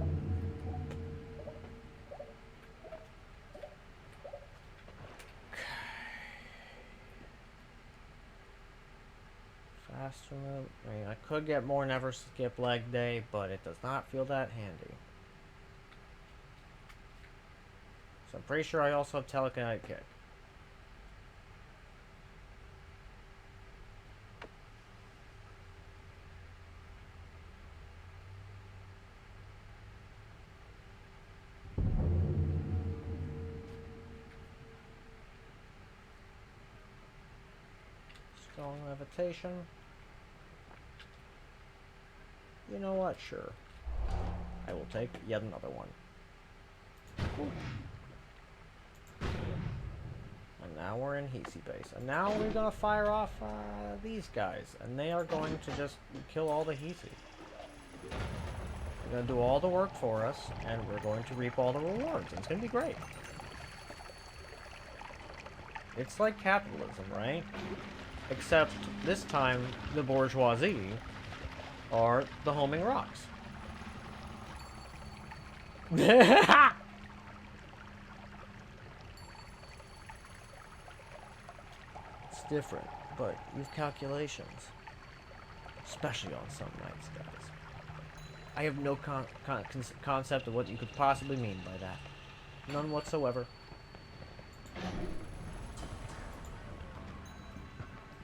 Faster move. I mean, I could get more never skip leg day, but it does not feel that handy. So I'm pretty sure I also have telekinetic kick. Strong levitation. You know what? Sure. I will take yet another one. Ooh. And now we're in Hisi base. And now we're going to fire off these guys. And they are going to just kill all the Hisi. They're going to do all the work for us. And we're going to reap all the rewards. And it's going to be great. It's like capitalism, right? Except this time, the bourgeoisie are the homing rocks. It's different, but you've calculations. Especially on some nights, guys. I have no concept of what you could possibly mean by that. None whatsoever.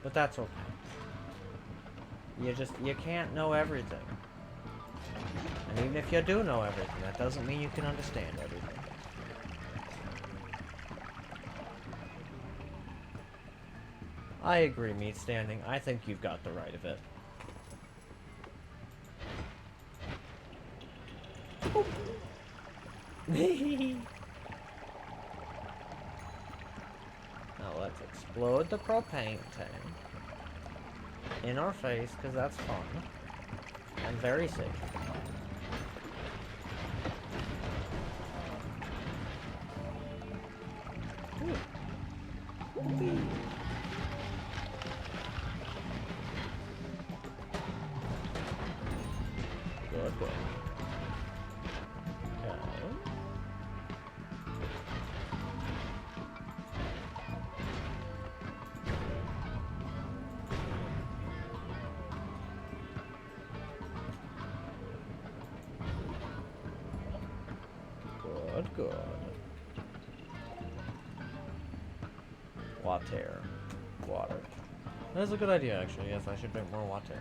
But that's okay. You can't know everything. And even if you do know everything, that doesn't mean you can understand everything. I agree, Meat Standing. I think you've got the right of it. Now let's explode the propane tank in our face, because that's fun and very safe. Good, good. Okay. Good, good. Water. Water. That's a good idea, actually. Yes, I should drink more water.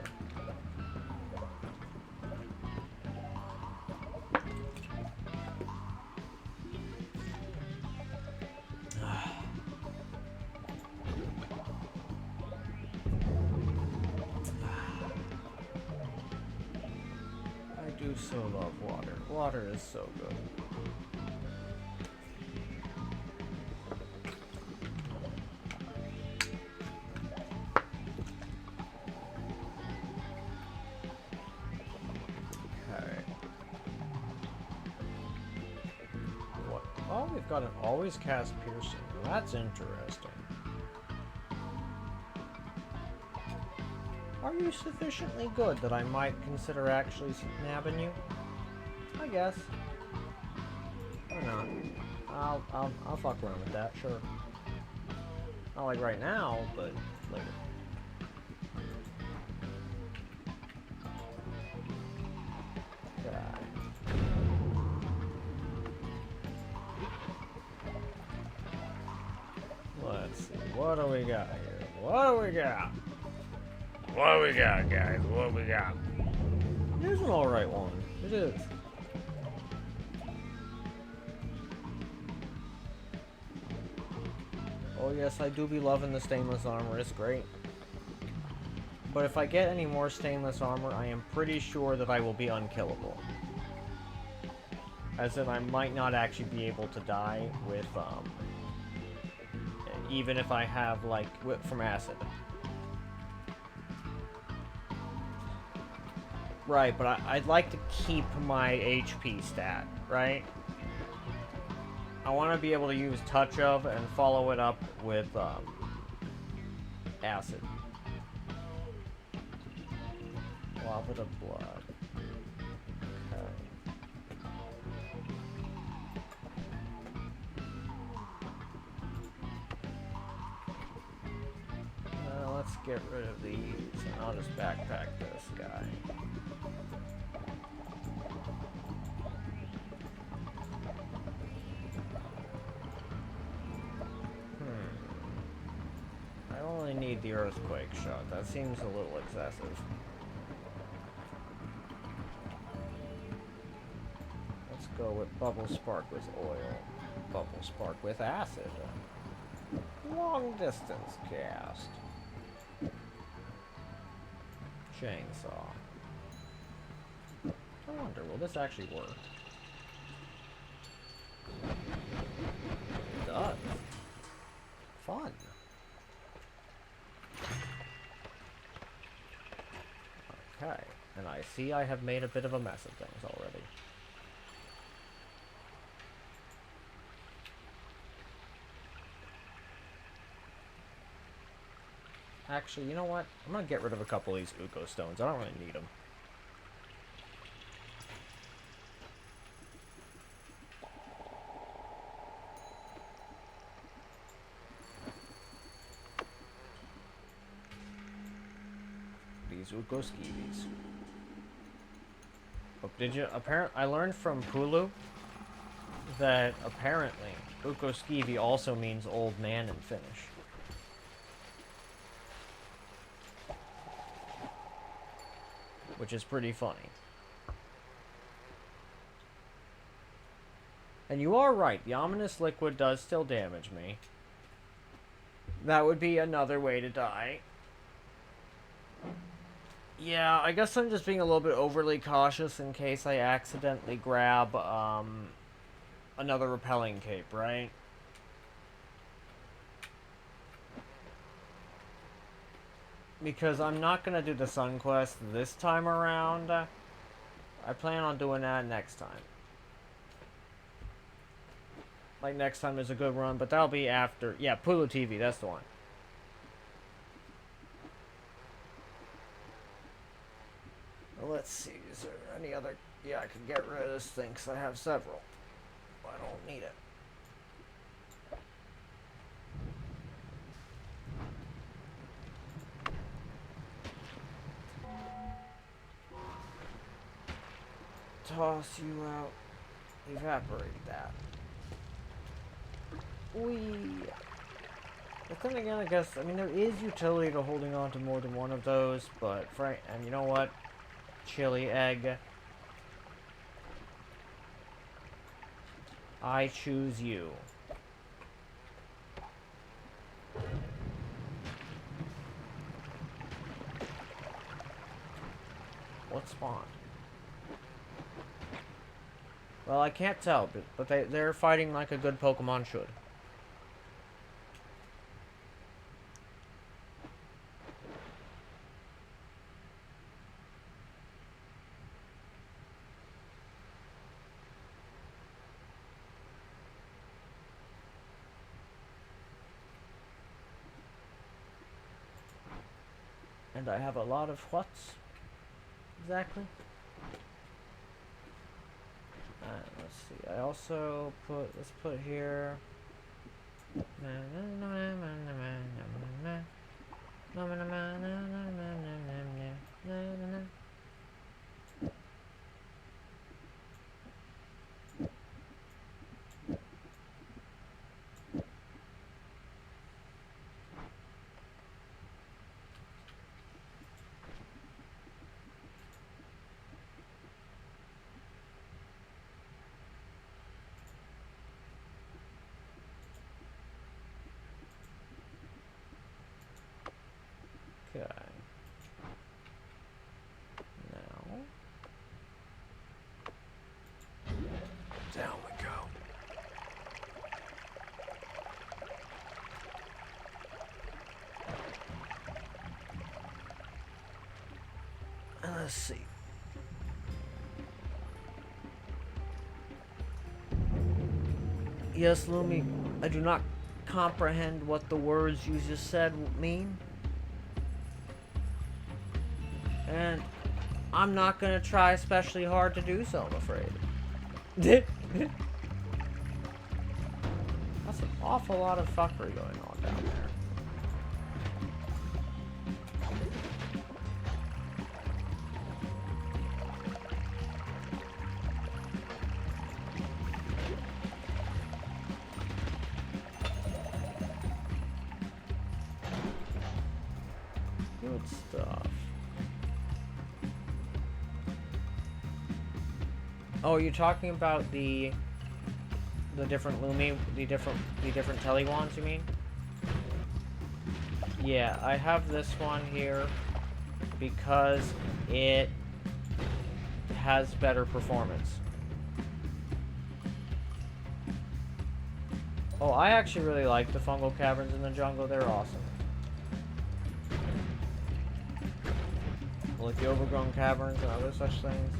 I do so love water. Water is so good. Oh, we've got an always cast piercing. That's interesting. Are you sufficiently good that I might consider actually nabbing you? I guess. Or not. I'll fuck around with that, sure. Not like right now, but later. Let's see, what do we got here? What do we got? What we got, guys? What we got? Here's an alright one. It is. Oh yes, I do be loving the stainless armor. It's great. But if I get any more stainless armor, I am pretty sure that I will be unkillable. As in, I might not actually be able to die with, even if I have, like, whip from acid. Right, but I'd like to keep my HP stat, right? I want to be able to use touch of and follow it up with acid. Lava to blood. Okay. Let's get rid of these, and I'll just backpack this guy. I only need the earthquake shot. That seems a little excessive. Let's go with bubble spark with oil. Bubble spark with acid. Long distance cast. Chainsaw. I wonder, will this actually work? It does. Fun. Okay, and I see I have made a bit of a mess of things already. Actually, you know what? I'm gonna get rid of a couple of these Uko stones. I don't really need them. These Uko skivvies. Oh, did you? I learned from Pulu that apparently Uko skivvy also means old man in Finnish. Which is pretty funny. And you are right, the ominous liquid does still damage me. That would be another way to die. Yeah, I guess I'm just being a little bit overly cautious in case I accidentally grab another repelling cape, right? Because I'm not going to do the Sun Quest this time around. I plan on doing that next time. Like, next time is a good run, but that'll be after... Yeah, Pulu TV, that's the one. Well, let's see, is there any other... Yeah, I can get rid of this thing, because I have several. I don't need it. Toss you out. Evaporate that. Whee! But then again, I guess, I mean, there is utility to holding on to more than one of those, but, and you know what? Chili egg. I choose you. What spawned? Well, I can't tell, but they're fighting like a good Pokemon should. And I have a lot of whats? Exactly? Let's see. I also let's put here. Okay. Now. Down we go. Let's see. Yes, Lumi, I do not comprehend what the words you just said mean. And I'm not gonna try especially hard to do so, I'm afraid. That's an awful lot of fuckery going on down there. Good stuff. Oh, you're talking about the different Lumi, the different telly wands, you mean? Yeah, I have this one here because it has better performance. Oh, I actually really like the fungal caverns in the jungle. They're awesome. Like the overgrown caverns and other such things.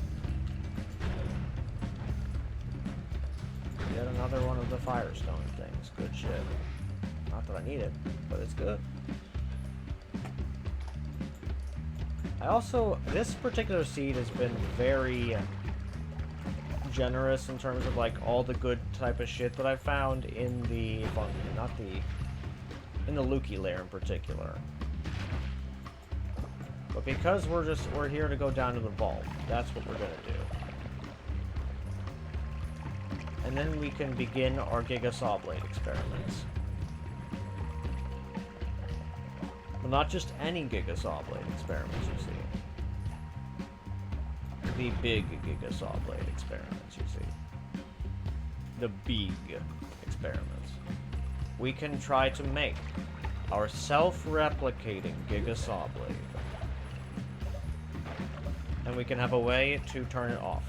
Yet another one of the Firestone things. Good shit. Not that I need it, but it's good. I also, this particular seed has been very generous in terms of like all the good type of shit that I found in the, in the Lukey lair in particular. But because we're here to go down to the vault, that's what we're gonna do. And then we can begin our Giga Sawblade experiments. Well, not just any Giga Sawblade experiments, you see. The big Giga Sawblade experiments, you see. The big experiments. We can try to make our self-replicating Giga Sawblade. And we can have a way to turn it off.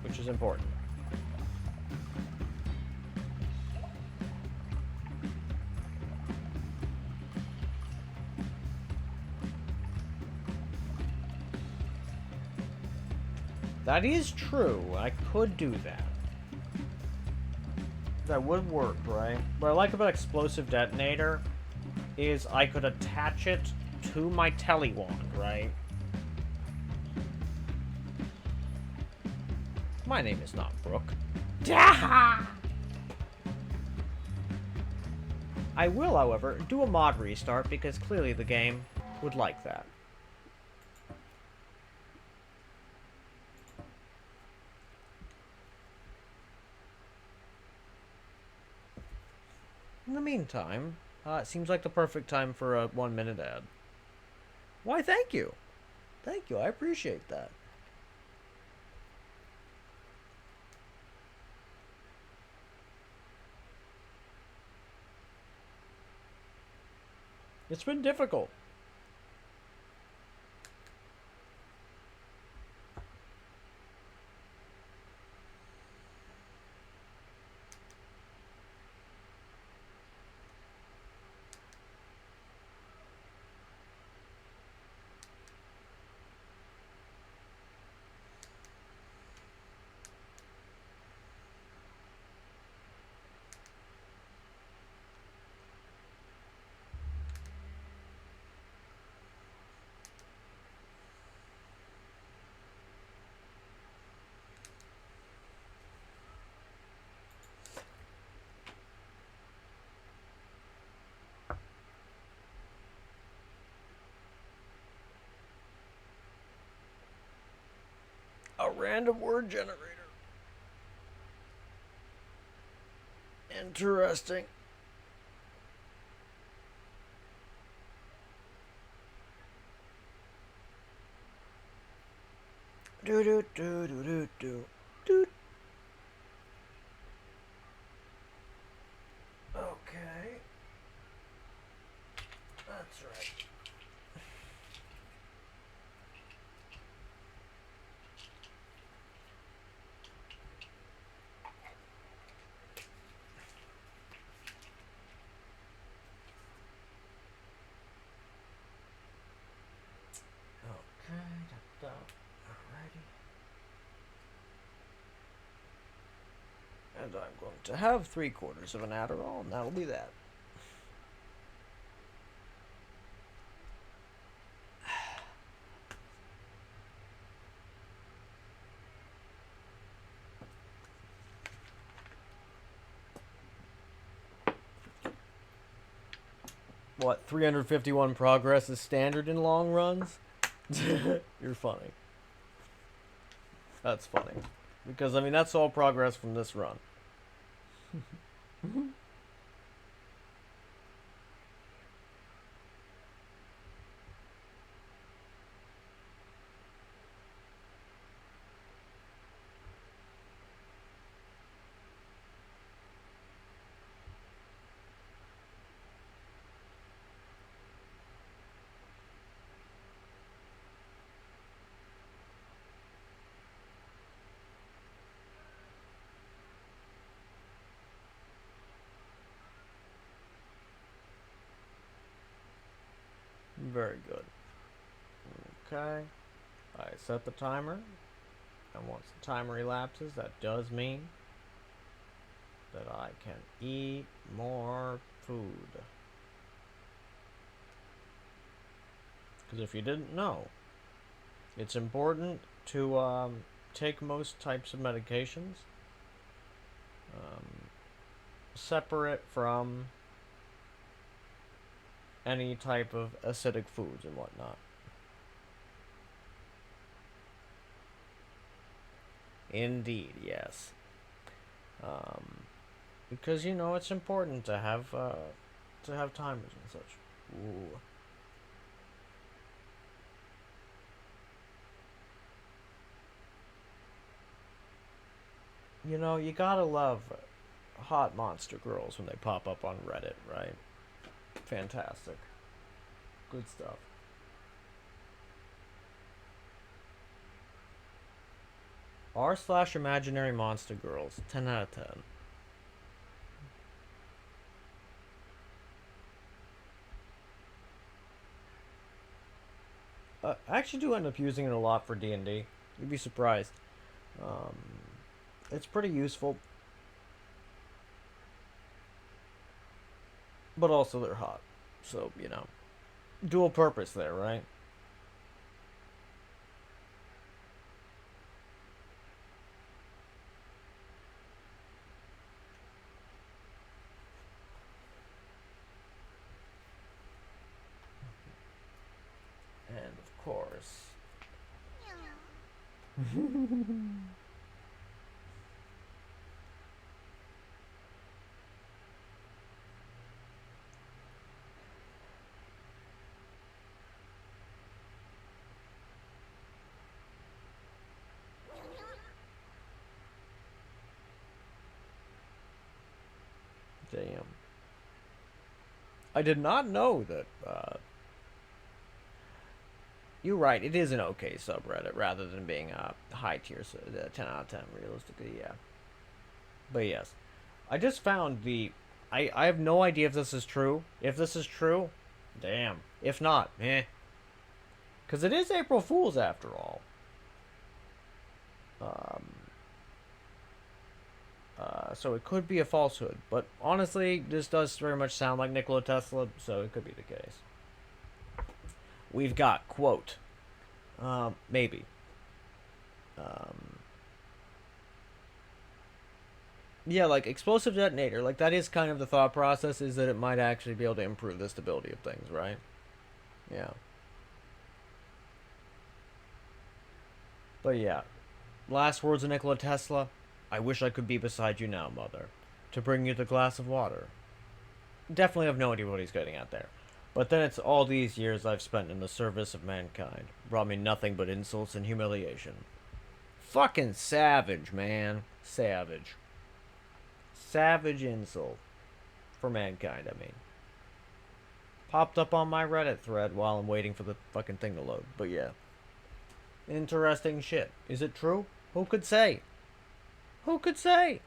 Which is important. That is true. I could do that. That would work, right? What I like about explosive detonator is I could attach it to my telly wand, right? My name is not Brooke. I will, however, do a mod restart because clearly the game would like that. In the meantime, it seems like the perfect time for a 1-minute ad. Why, thank you. Thank you, I appreciate that. It's been difficult. A random word generator. Interesting. Do do do do do do do. Okay. That's right. Okay, alrighty. And I'm going to have 3/4 of an Adderall, and that'll be that. What, 351 progress is standard in long runs? You're funny. That's funny. Because, I mean, that's all progress from this run. Very good. Okay. I set the timer. And once the timer elapses, that does mean that I can eat more food. Because if you didn't know, it's important to take most types of medications separate from any type of acidic foods and whatnot. Indeed, yes. Because you know it's important to have timers and such. Ooh. You know, you gotta love hot monster girls when they pop up on Reddit, right? Fantastic. Good stuff. r/imaginary monster girls. 10 out of 10. I actually do end up using it a lot for D&D. You'd be surprised. It's pretty useful. But also they're hot. So, you know. Dual purpose there, right? And of course. Damn. I did not know that, you're right, it is an okay subreddit rather than being a high tier, so 10 out of 10, realistically, yeah. But yes. I just found I have no idea if this is true. If this is true, damn. If not, eh. Because it is April Fool's after all. So it could be a falsehood. But honestly, this does very much sound like Nikola Tesla, so it could be the case. We've got, quote, maybe. Yeah, like explosive detonator, like that is kind of the thought process, is that it might actually be able to improve the stability of things, right? Yeah. But yeah, last words of Nikola Tesla. I wish I could be beside you now, mother, to bring you the glass of water. Definitely have no idea what he's getting at there. But then it's all these years I've spent in the service of mankind. Brought me nothing but insults and humiliation. Fucking savage, man. Savage. Savage insult. For mankind, I mean. Popped up on my Reddit thread while I'm waiting for the fucking thing to load. But yeah. Interesting shit. Is it true? Who could say? Who could say?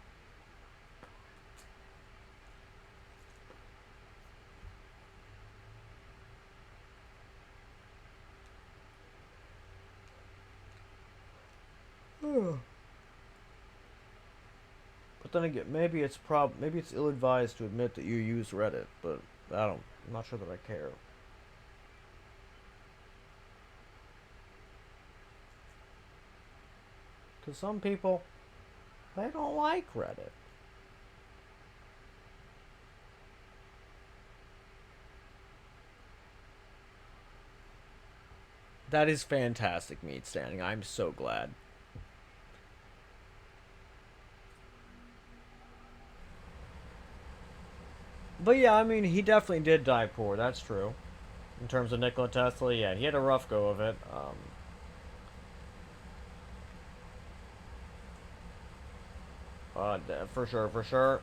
But But then again, maybe it's ill-advised to admit that you use Reddit, but I'm not sure that I care. Because some people, they don't like Reddit. That is fantastic meat standing. I'm so glad. But yeah, I mean, he definitely did die poor. That's true. In terms of Nikola Tesla, yeah, he had a rough go of it. For sure, for sure.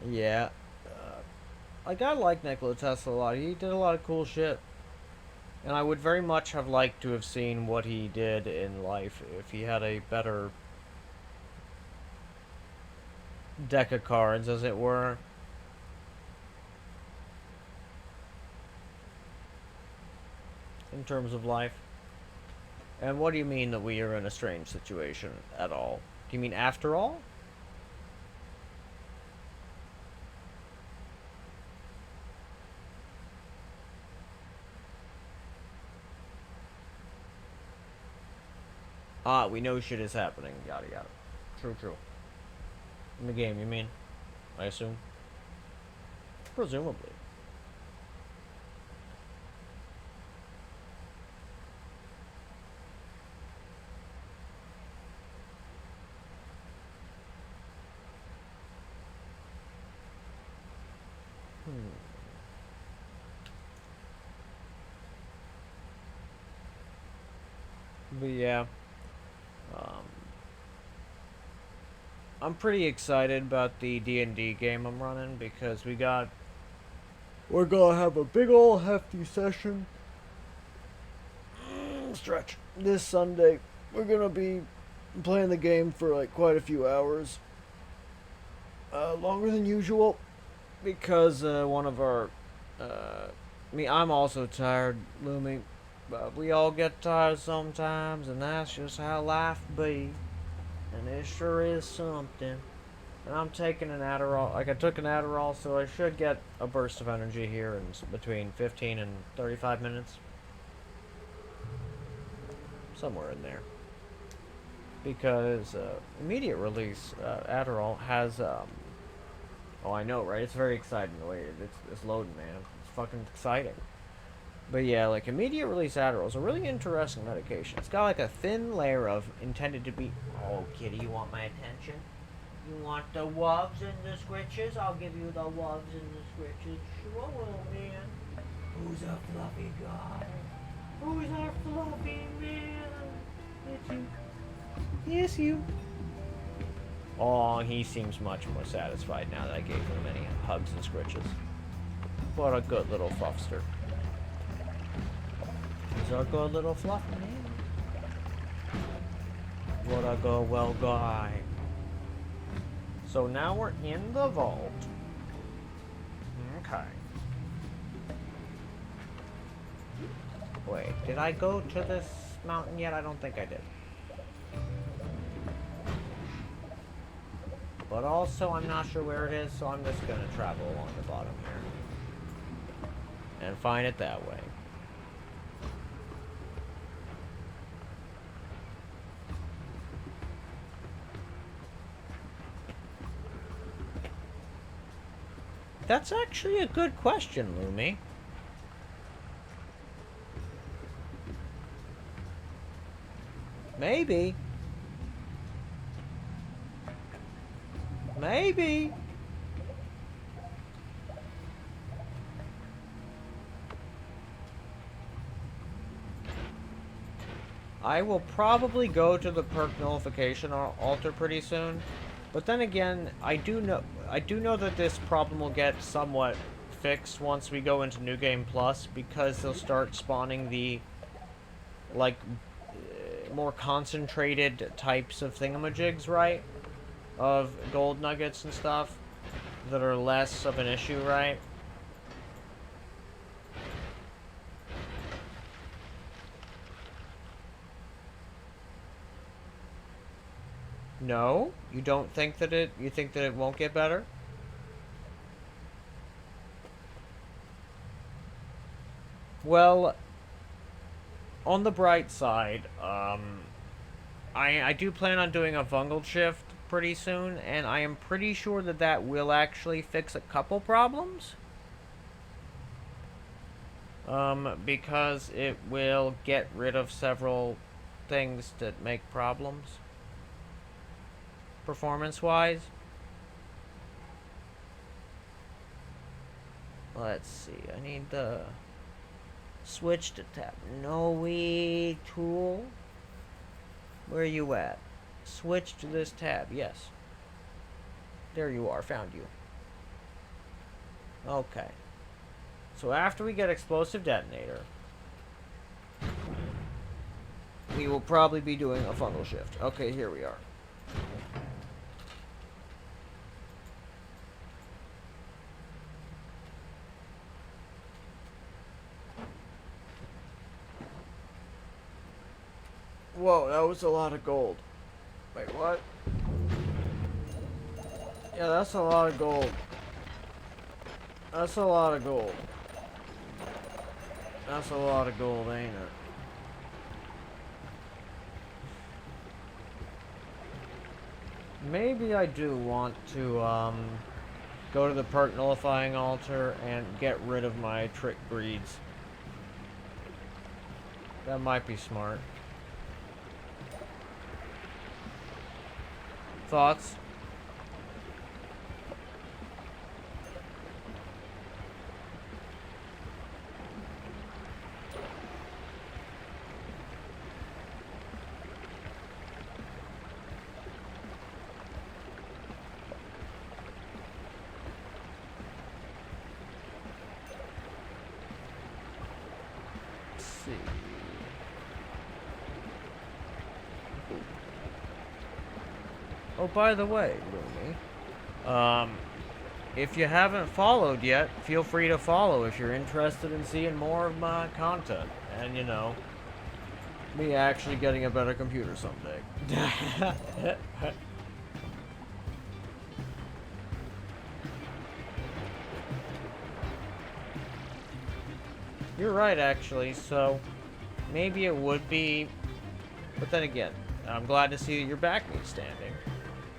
Yeah. Like, I like Nikola Tesla a lot. He did a lot of cool shit. And I would very much have liked to have seen what he did in life if he had a better deck of cards, as it were. In terms of life. And what do you mean that we are in a strange situation at all? Do you mean after all? Ah, we know shit is happening. Yada yada. True, true. In the game, you mean? I assume? Presumably. But yeah. I'm pretty excited about the D&D game I'm running because we're gonna have a big ol' hefty session. Stretch. This Sunday. We're gonna be playing the game for like quite a few hours. Longer than usual. Because one of our... I'm also tired, Lumi. But we all get tired sometimes, and that's just how life be. And it sure is something. And I'm taking an Adderall. Like, I took an Adderall, so I should get a burst of energy here in between 15 and 35 minutes. Somewhere in there. Because immediate release Adderall has... oh, I know, right? It's very exciting the way it's loading, man. It's fucking exciting. But yeah, like, immediate release Adderall is a really interesting medication. It's got like a thin layer of intended to be... Oh, kitty, you want my attention? You want the woves and the scritches? I'll give you the woves and the scritches. Sure, little man. Who's a fluffy guy? Who's our fluffy man? It's you. Yes, you. Oh, he seems much more satisfied now that I gave him many hugs and scritches. What a good little fluffster. He's our good little fluff man. What a good well guy. So now we're in the vault. Okay. Wait, did I go to this mountain yet? I don't think I did. But also, I'm not sure where it is, so I'm just gonna travel along the bottom here. And find it that way. That's actually a good question, Lumi. Maybe. Maybe. I will probably go to the perk nullification altar pretty soon. But then again, I do know that this problem will get somewhat fixed once we go into New Game Plus, because they'll start spawning the like more concentrated types of thingamajigs, right? Of gold nuggets and stuff that are less of an issue, right? No? You don't think that you think that it won't get better? Well, on the bright side, I do plan on doing a fungal shift pretty soon, and I am pretty sure that that will actually fix a couple problems. Because it will get rid of several things that make problems. Performance-wise. Let's see, I need the switch to tab. Noita tool. Where are you at? Switch to this tab, yes. There you are, found you. Okay. So after we get explosive detonator, we will probably be doing a fungal shift. Okay, here we are. Whoa, that was a lot of gold. Wait, what? Yeah, that's a lot of gold. That's a lot of gold. That's a lot of gold, ain't it? Maybe I do want to, go to the perk nullifying altar and get rid of my trick breeds. That might be smart. Thoughts? Let's see. Oh, by the way, Lumi, if you haven't followed yet, feel free to follow if you're interested in seeing more of my content. And, you know, me actually getting a better computer someday. You're right, actually, so maybe it would be, but then again, I'm glad to see that you're back me standing.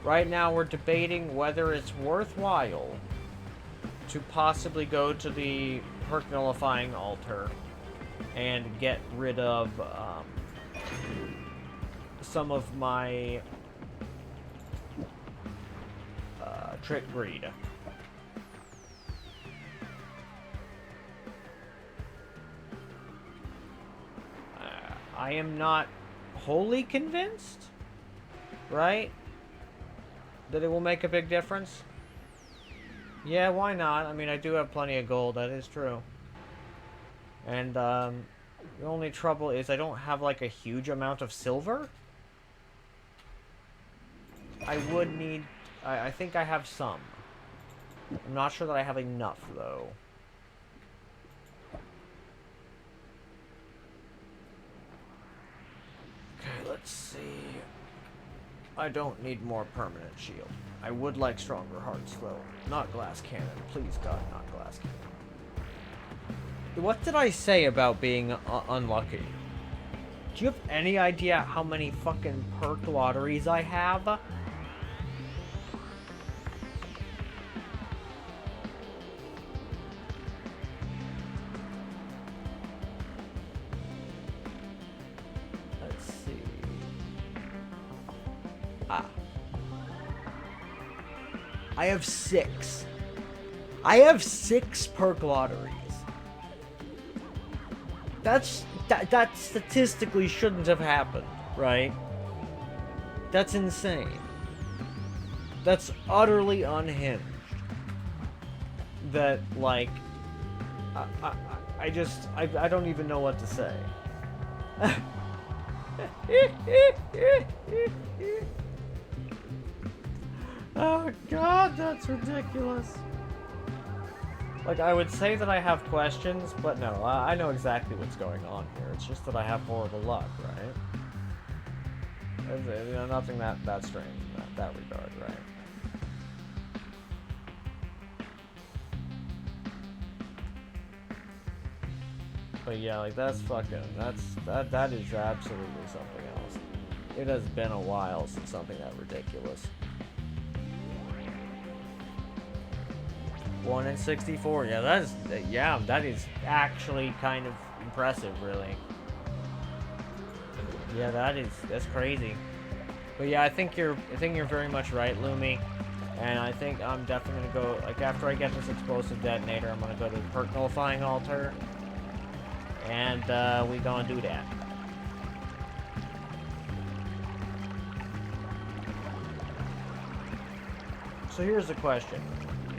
Right now we're debating whether it's worthwhile to possibly go to the perk nullifying altar and get rid of some of my trick breed. I am not wholly convinced, right, that it will make a big difference. Yeah, why not? I mean, I do have plenty of gold, that is true. And, the only trouble is I don't have, like, a huge amount of silver. I would need... I think I have some. I'm not sure that I have enough, though. Okay, let's see. I don't need more permanent shield. I would like stronger hearts, though. Not glass cannon. Please, God, not glass cannon. What did I say about being unlucky? Do you have any idea how many fucking perk lotteries I have? Let's see. I have 6. I have 6 perk lotteries. That statistically shouldn't have happened, right? That's insane. That's utterly unhinged. That, like, I don't even know what to say. Oh god, that's ridiculous. Like, I would say that I have questions, but no, I know exactly what's going on here. It's just that I have horrible luck, right? You know, nothing that strange in that regard, right? But yeah, like, that is absolutely something else. It has been a while since something that ridiculous. 1 in 64. Yeah, that is actually kind of impressive, really. Yeah, that's crazy. But yeah, I think you're very much right, Lumi. And I think I'm definitely gonna go, like, after I get this explosive detonator, I'm gonna go to the perk nullifying altar. And we gonna do that. So here's the question.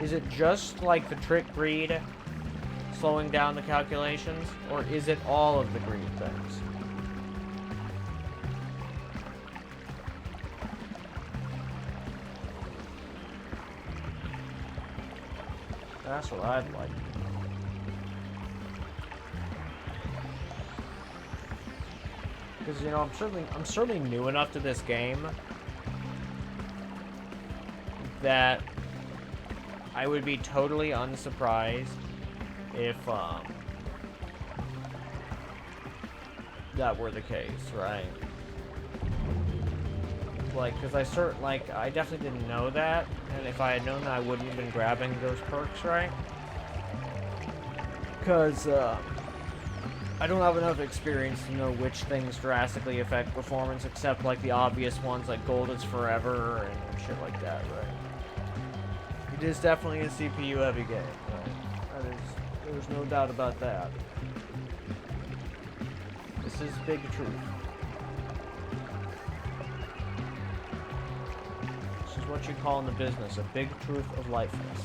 Is it just like the trick greed slowing down the calculations? Or is it all of the greed things? That's what I'd like. Because, you know, I'm certainly new enough to this game that I would be totally unsurprised if that were the case, right? Like, because I definitely didn't know that, and if I had known that, I wouldn't have been grabbing those perks, right? Because I don't have enough experience to know which things drastically affect performance, except like the obvious ones, like gold is forever and shit like that, right? It is definitely a CPU heavy game, right? There's no doubt about that. This is big truth. This is what you call in the business a big truth of lifeness.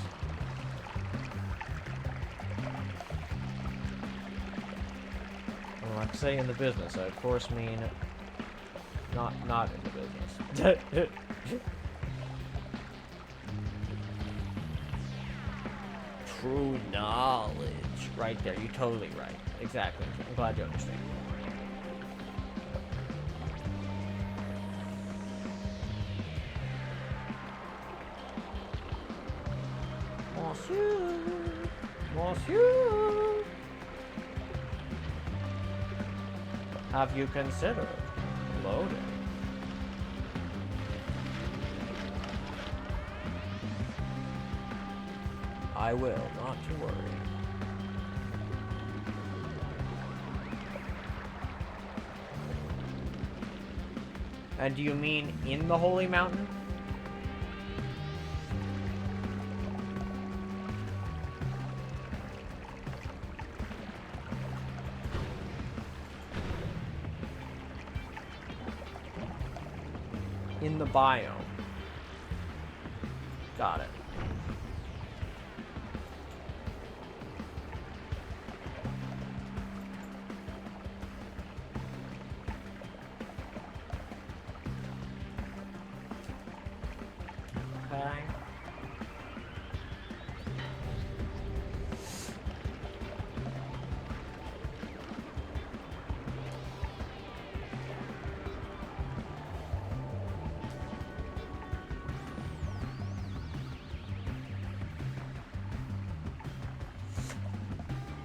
When I say in the business, I of course mean not in the business. True knowledge. Right there, you're totally right. Exactly. I'm glad you understand. Monsieur! Monsieur! Have you considered loading? I will, not to worry. And do you mean in the Holy Mountain? In the biome. Got it. Okay.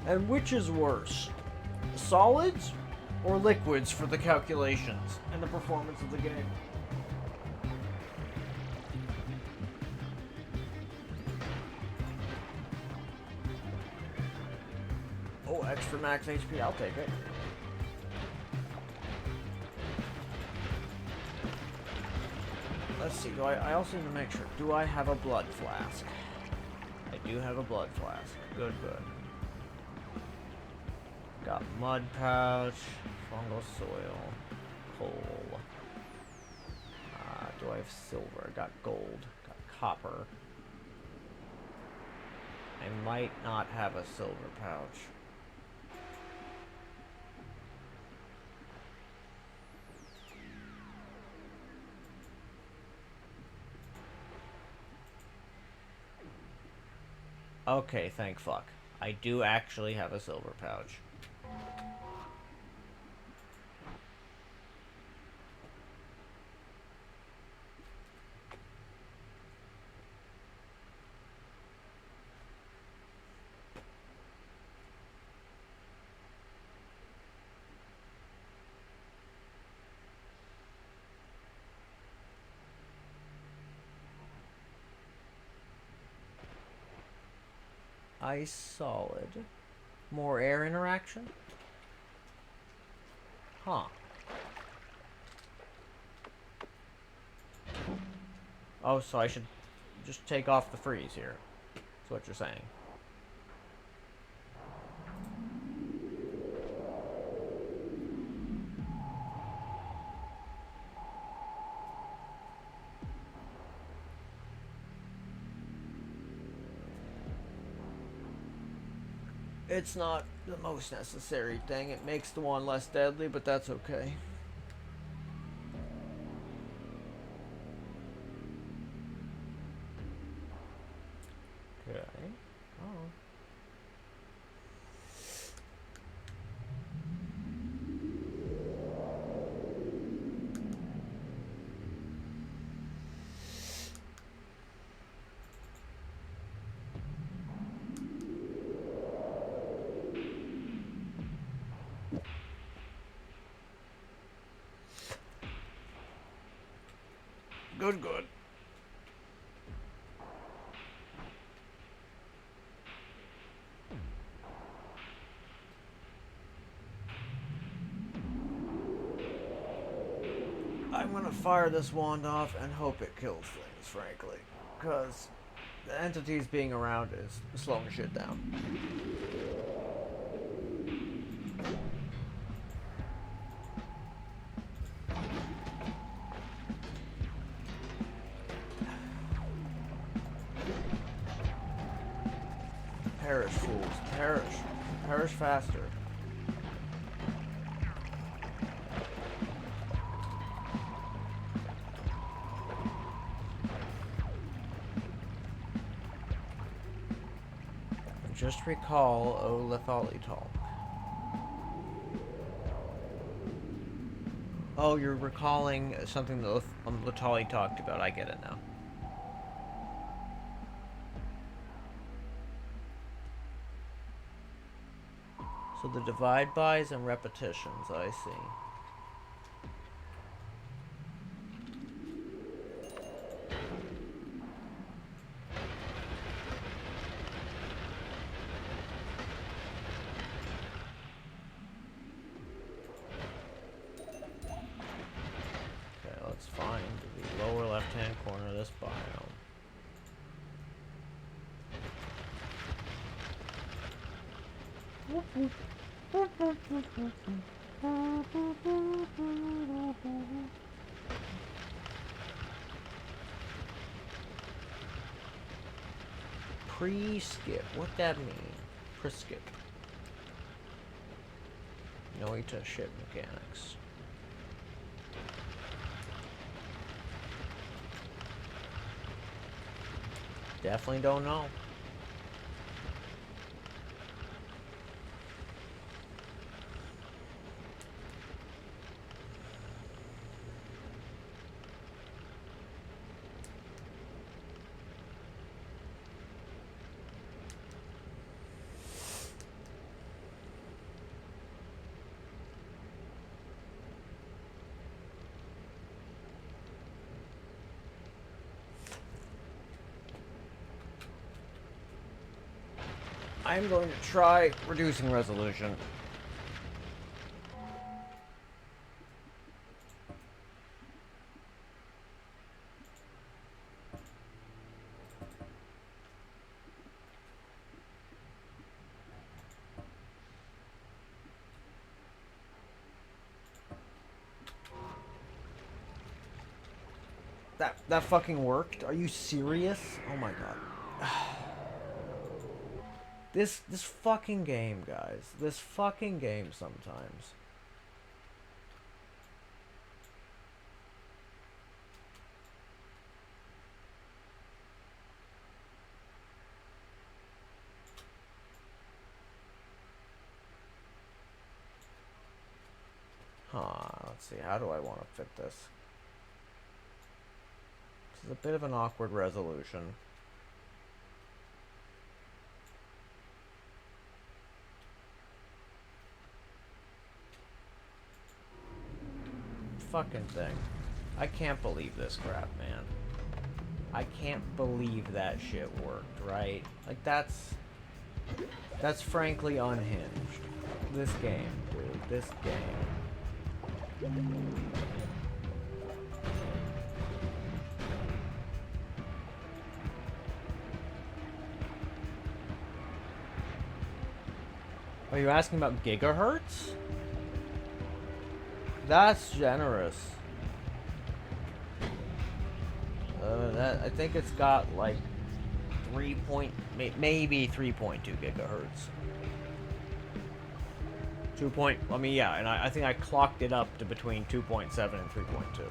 And which is worse? Solids or liquids for the calculations and the performance of the game? Oh, extra max HP, I'll take it. Let's see, I also need to make sure. Do I have a blood flask? I do have a blood flask. Good, good. Got mud pouch, fungal soil, coal. Do I have silver? Got gold, got copper. I might not have a silver pouch. Okay, thank fuck. I do actually have a silver pouch. Ice solid. More air interaction? Huh. Oh, so I should just take off the freeze here. That's what you're saying. It's not the most necessary thing. It makes the one less deadly, but that's okay. Okay. Oh. Good, good. I'm gonna fire this wand off and hope it kills things, frankly. Because the entities being around is slowing shit down. Perish, fools. Perish. Perish faster. Just recall, O Lethalital. Oh, you're recalling something that Latali talked about. I get it now. So the divide bys and repetitions, I see. Okay, let's find the lower left-hand corner of this biome. Pre-skip. What that mean? Pre-skip. Noita ship mechanics. Definitely don't know. I'm going to try reducing resolution. That fucking worked? Are you serious? Oh my god. This fucking game, guys. This fucking game sometimes. let's see, how do I want to fit this? This is a bit of an awkward resolution. Fucking thing. I can't believe this crap, man. I can't believe that shit worked, right? Like, that's frankly unhinged. This game, dude. This game. Are you asking about gigahertz? That's generous. I think it's got like maybe 3.2 gigahertz. Yeah, and I think I clocked it up to between 2.7 and 3.2.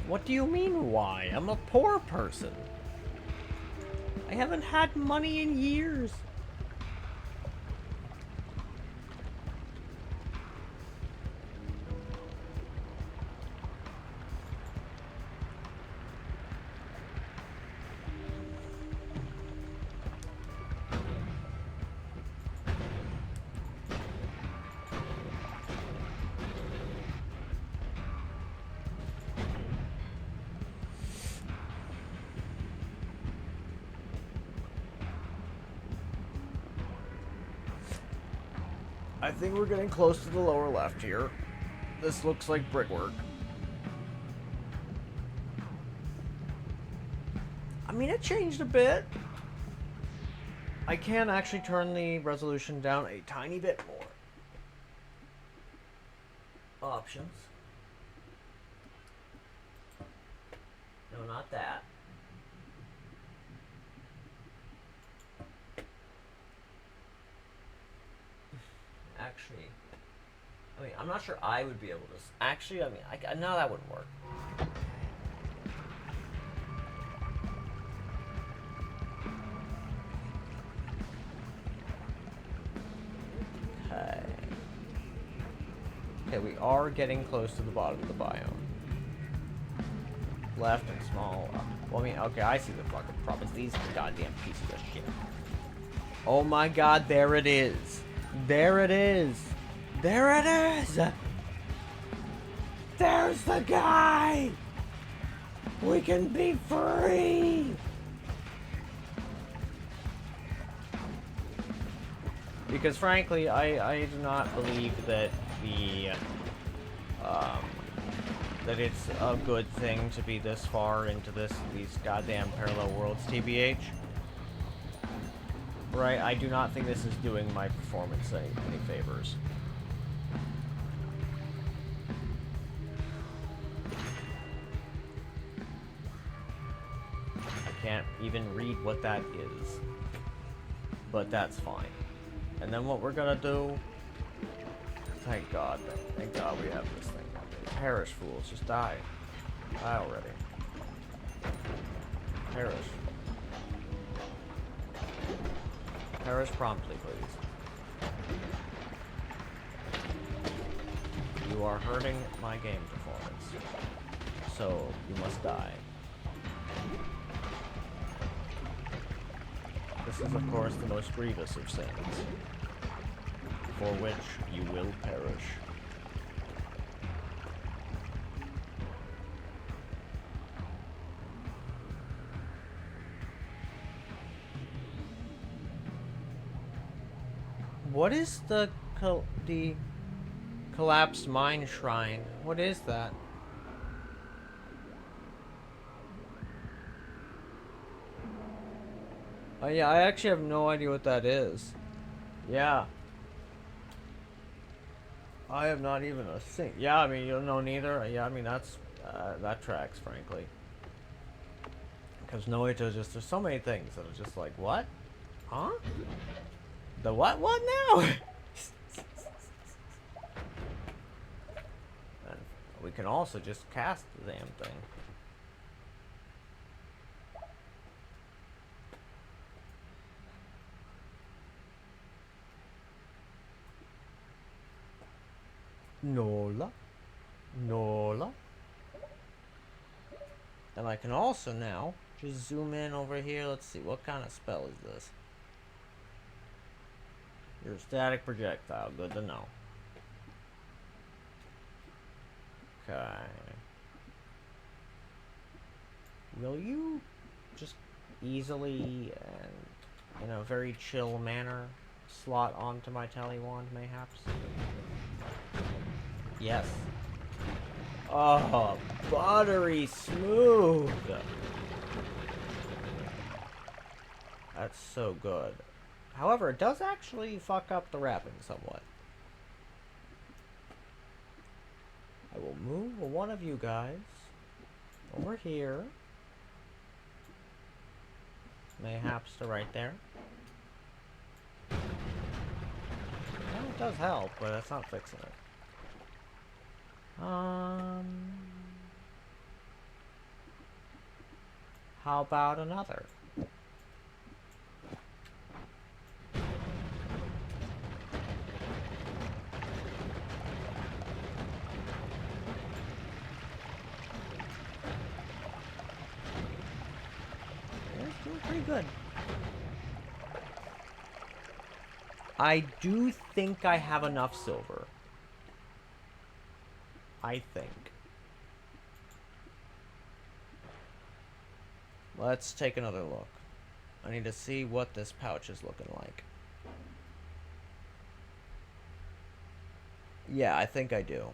What do you mean, why? I'm a poor person. I haven't had money in years. I think we're getting close to the lower left here. This looks like brickwork. I mean, it changed a bit. I can actually turn the resolution down a tiny bit more. Options. No, not that. Actually, I mean, I'm not sure I would be able to. Actually, I mean, no, that wouldn't work. Okay. Okay, we are getting close to the bottom of the biome. Left and small. Well, I mean, okay, I see the fucking problem. These goddamn pieces of shit. Oh my god, there it is. There it is. There it is. There's the guy. We can be free. Because frankly, I do not believe that that it's a good thing to be this far into these goddamn parallel worlds, TBH. Right, I do not think this is doing my performance any favors. I can't even read what that is. But that's fine. And then what we're gonna do... Thank God we have this thing. Perish, fools. Just die. Die already. Perish. Perish promptly, please. You are hurting my game performance. So, you must die. This is, of course, the most grievous of sins, for which you will perish. What is the collapsed mine shrine? What is that? Oh yeah, I actually have no idea what that is. Yeah. I have not even a thing. Yeah, I mean, you don't know neither. Yeah, I mean, that tracks, frankly. Because Noita just, there's so many things that are just like, what? Huh? The what now? And we can also just cast the damn thing. Nola. Nola. And I can also now just zoom in over here. Let's see, what kind of spell is this? Your static projectile. Good to know. Okay. Will you just easily and in a very chill manner slot onto my telewand, mayhaps? Yes. Oh, buttery smooth. That's so good. However, it does actually fuck up the wrapping somewhat. I will move one of you guys over here. Mayhaps to right there. Well, it does help, but it's not fixing it. How about another? It's doing pretty good. I do think I have enough silver. I think. Let's take another look. I need to see what this pouch is looking like. Yeah, I think I do.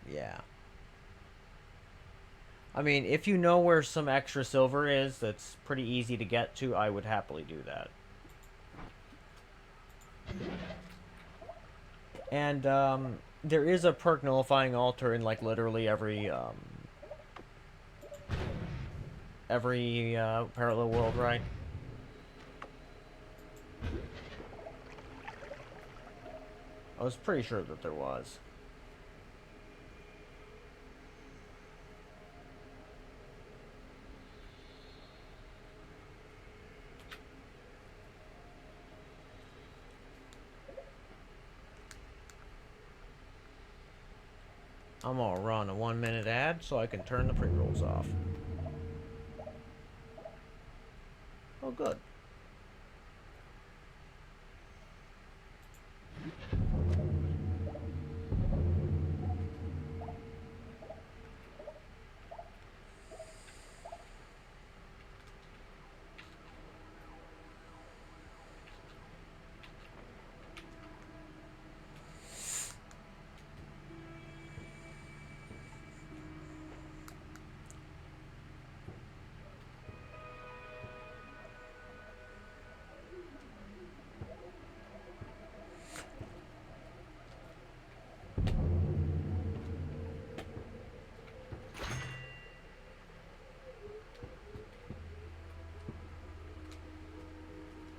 Yeah. I mean, if you know where some extra silver is that's pretty easy to get to, I would happily do that. And, there is a perk nullifying altar in, like, literally every parallel world, right? I was pretty sure that there was. I'm gonna run a 1-minute ad so I can turn the pre-rolls off. Oh, good.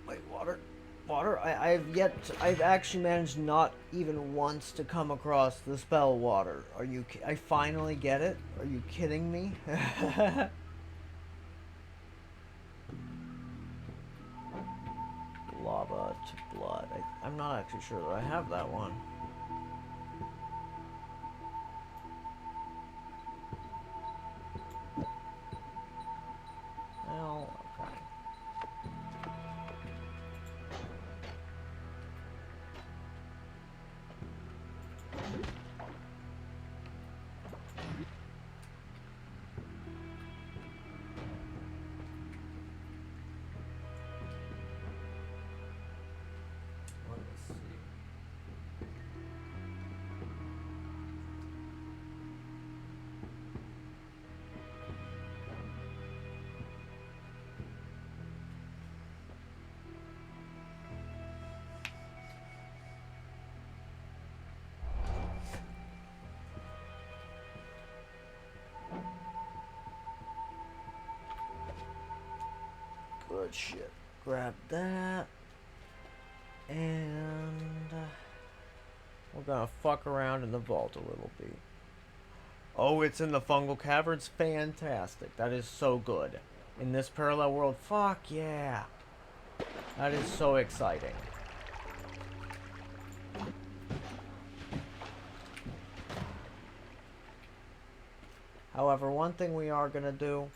Wait, water? I've actually managed not even once to come across the spell water. I finally get it? Are you kidding me? Lava to blood. I'm not actually sure that I have that one. Well, okay. Let me see. Good shit. Grab that. And we're gonna fuck around in the vault a little bit. Oh, it's in the fungal caverns? Fantastic. That is so good. In this parallel world, fuck yeah. That is so exciting. However, one thing we are gonna do,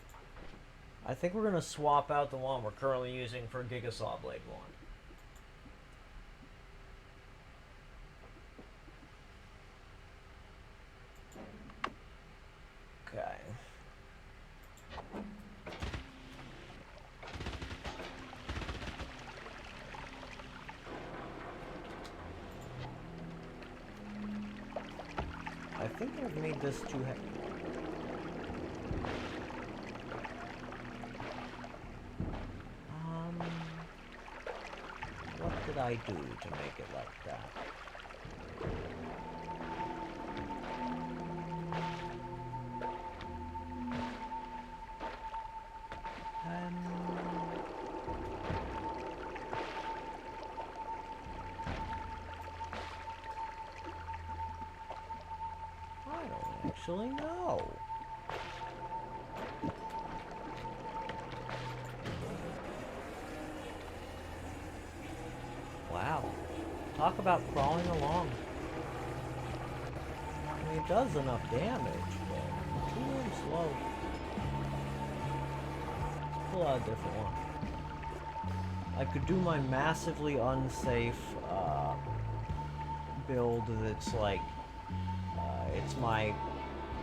I think we're gonna swap out the one we're currently using for Giga Sawblade 1. Okay. I think I've made this too heavy. What did I do to make it like that? I don't actually know. Wow. Talk about crawling along. I mean, it does enough damage, but too damn slow. Let's pull out a different one. I could do my massively unsafe build that's like, it's my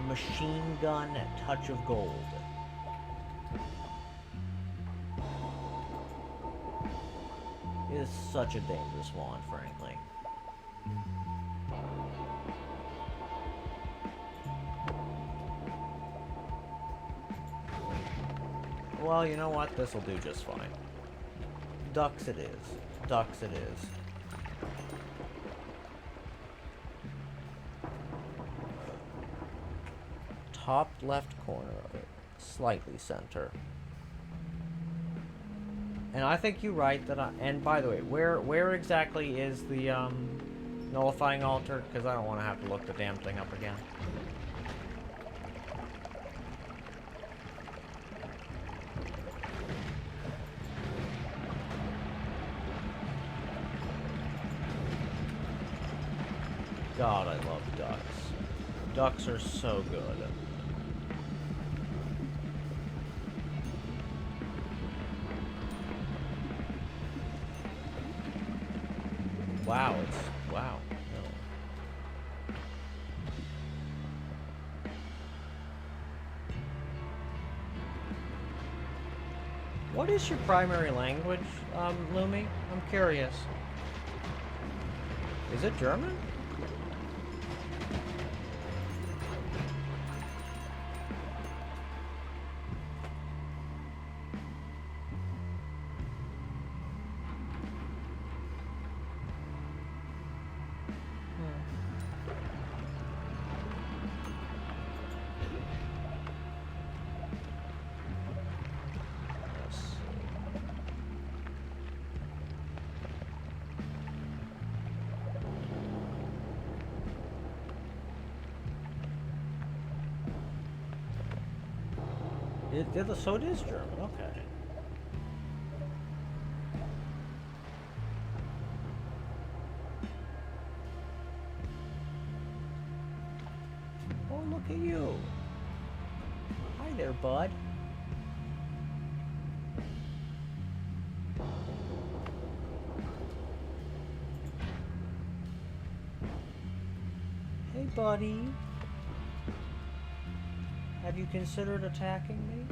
machine gun touch of gold. It is such a dangerous wand, frankly. Well, you know what? This'll do just fine. Ducks it is. Ducks it is. Top left corner of it. Slightly center. And I think you're right that and by the way, where exactly is the nullifying altar? Because I don't want to have to look the damn thing up again. God, I love ducks. Ducks are so good. Wow, wow. No. What is your primary language, Lumi? I'm curious. Is it German? So it is German, okay. Oh, look at you. Hi there, bud. Hey, buddy. Have you considered attacking me?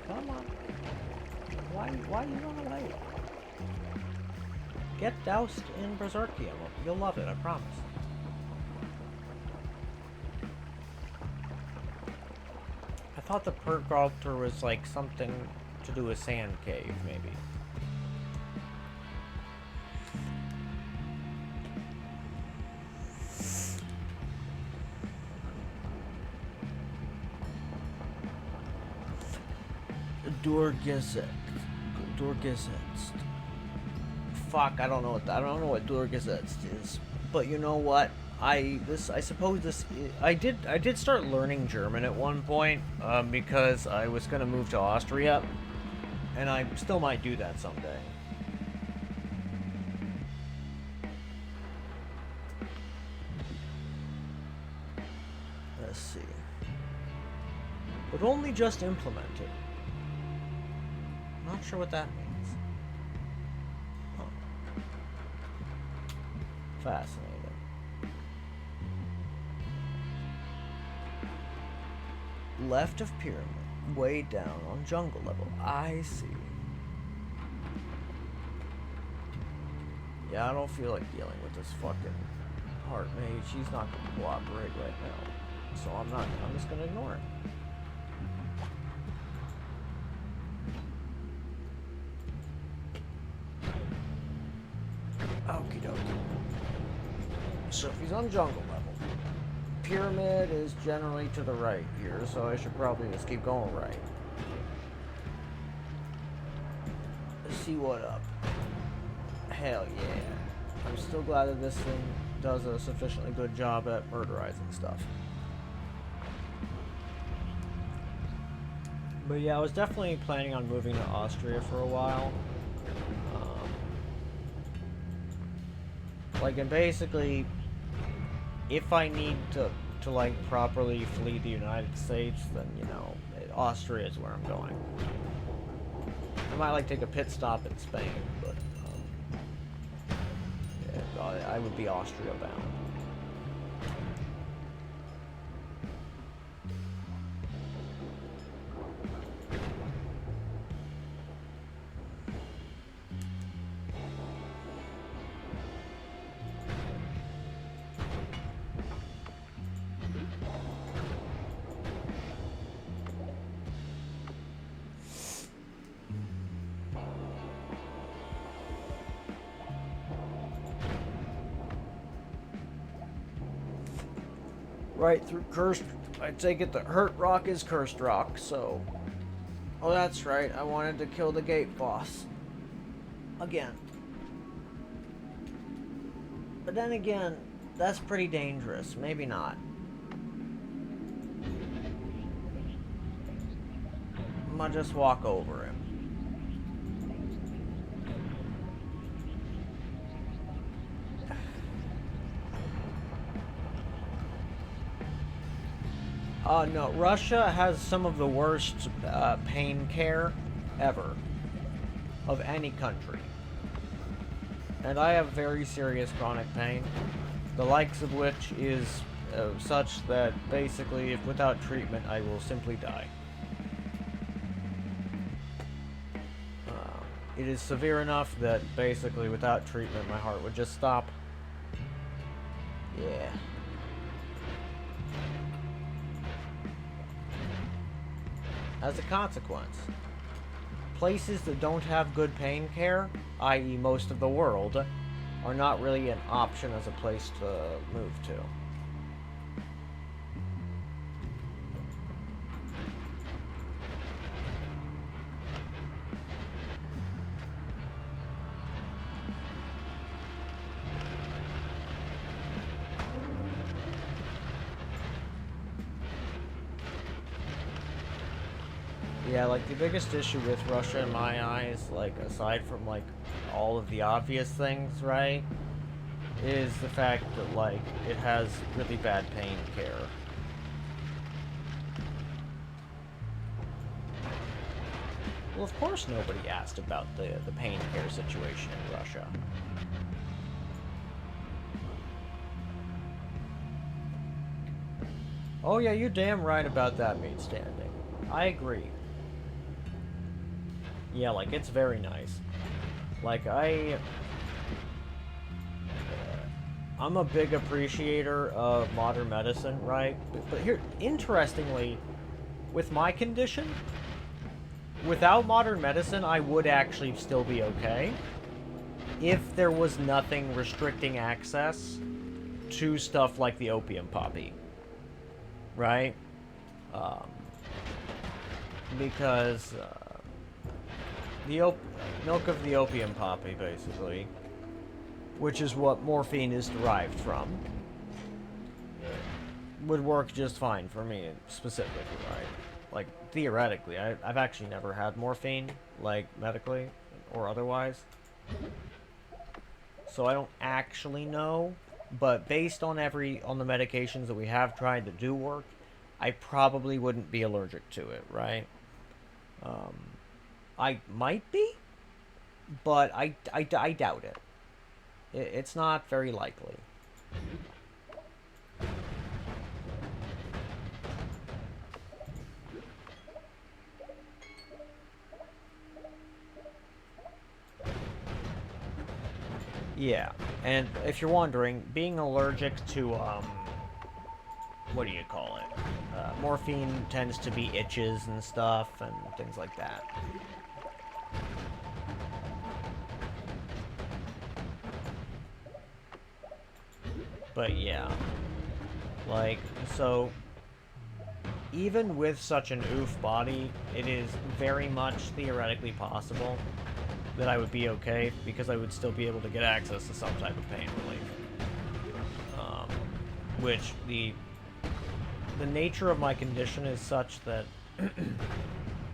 Come on. Why you run away? Get doused in Berserkium. You'll love it, I promise. I thought the perk altar was like something to do a sand cave, maybe. Durgesetzt. Fuck, I don't know what Durgesetzt is. But you know what? I did start learning German at one point because I was gonna move to Austria, and I still might do that someday. Let's see. But only just implemented. Not sure what that means. Huh. Fascinating. Left of pyramid, way down on jungle level. I see. Yeah, I don't feel like dealing with this fucking heart mage. He's not gonna cooperate right now. So I'm just gonna ignore him. Okie dokie. So if he's on jungle level, pyramid is generally to the right here, so I should probably just keep going right. Let's see what up. Hell yeah. I'm still glad that this thing does a sufficiently good job at murderizing stuff. But yeah, I was definitely planning on moving to Austria for a while. And basically, if I need to like properly flee the United States, then you know, Austria is where I'm going. I might like take a pit stop in Spain, but yeah, I would be Austria bound. Right through cursed. I take it the hurt rock is cursed rock, so. Oh, that's right. I wanted to kill the gate boss. Again. But then again, that's pretty dangerous. Maybe not. I'm gonna just walk over him. No, Russia has some of the worst pain care ever of any country. And I have very serious chronic pain, the likes of which is such that basically, if without treatment, I will simply die. It is severe enough that basically, without treatment, my heart would just stop. Yeah. As a consequence, places that don't have good pain care, i.e. most of the world, are not really an option as a place to move to. Yeah, like, the biggest issue with Russia in my eyes, like, aside from, like, all of the obvious things, right, is the fact that, like, it has really bad pain care. Well, of course nobody asked about the pain care situation in Russia. Oh yeah, you're damn right about that, meat standing. I agree. Yeah, like, it's very nice. Like, I'm a big appreciator of modern medicine, right? But here, interestingly, with my condition, without modern medicine, I would actually still be okay if there was nothing restricting access to stuff like the opium poppy, right? Um, because the milk of the opium poppy, basically, which is what morphine is derived from, would work just fine for me specifically, right? Like, theoretically, I've actually never had morphine, like, medically or otherwise. So I don't actually know, but based on the medications that we have tried to do work, I probably wouldn't be allergic to it, right? I might be, but I doubt it. It's not very likely. Yeah, and if you're wondering, being allergic to, what do you call it? Morphine tends to be itches and stuff and things like that. But yeah, like, so, even with such an oof body, it is very much theoretically possible that I would be okay, because I would still be able to get access to some type of pain relief. Which, the nature of my condition is such that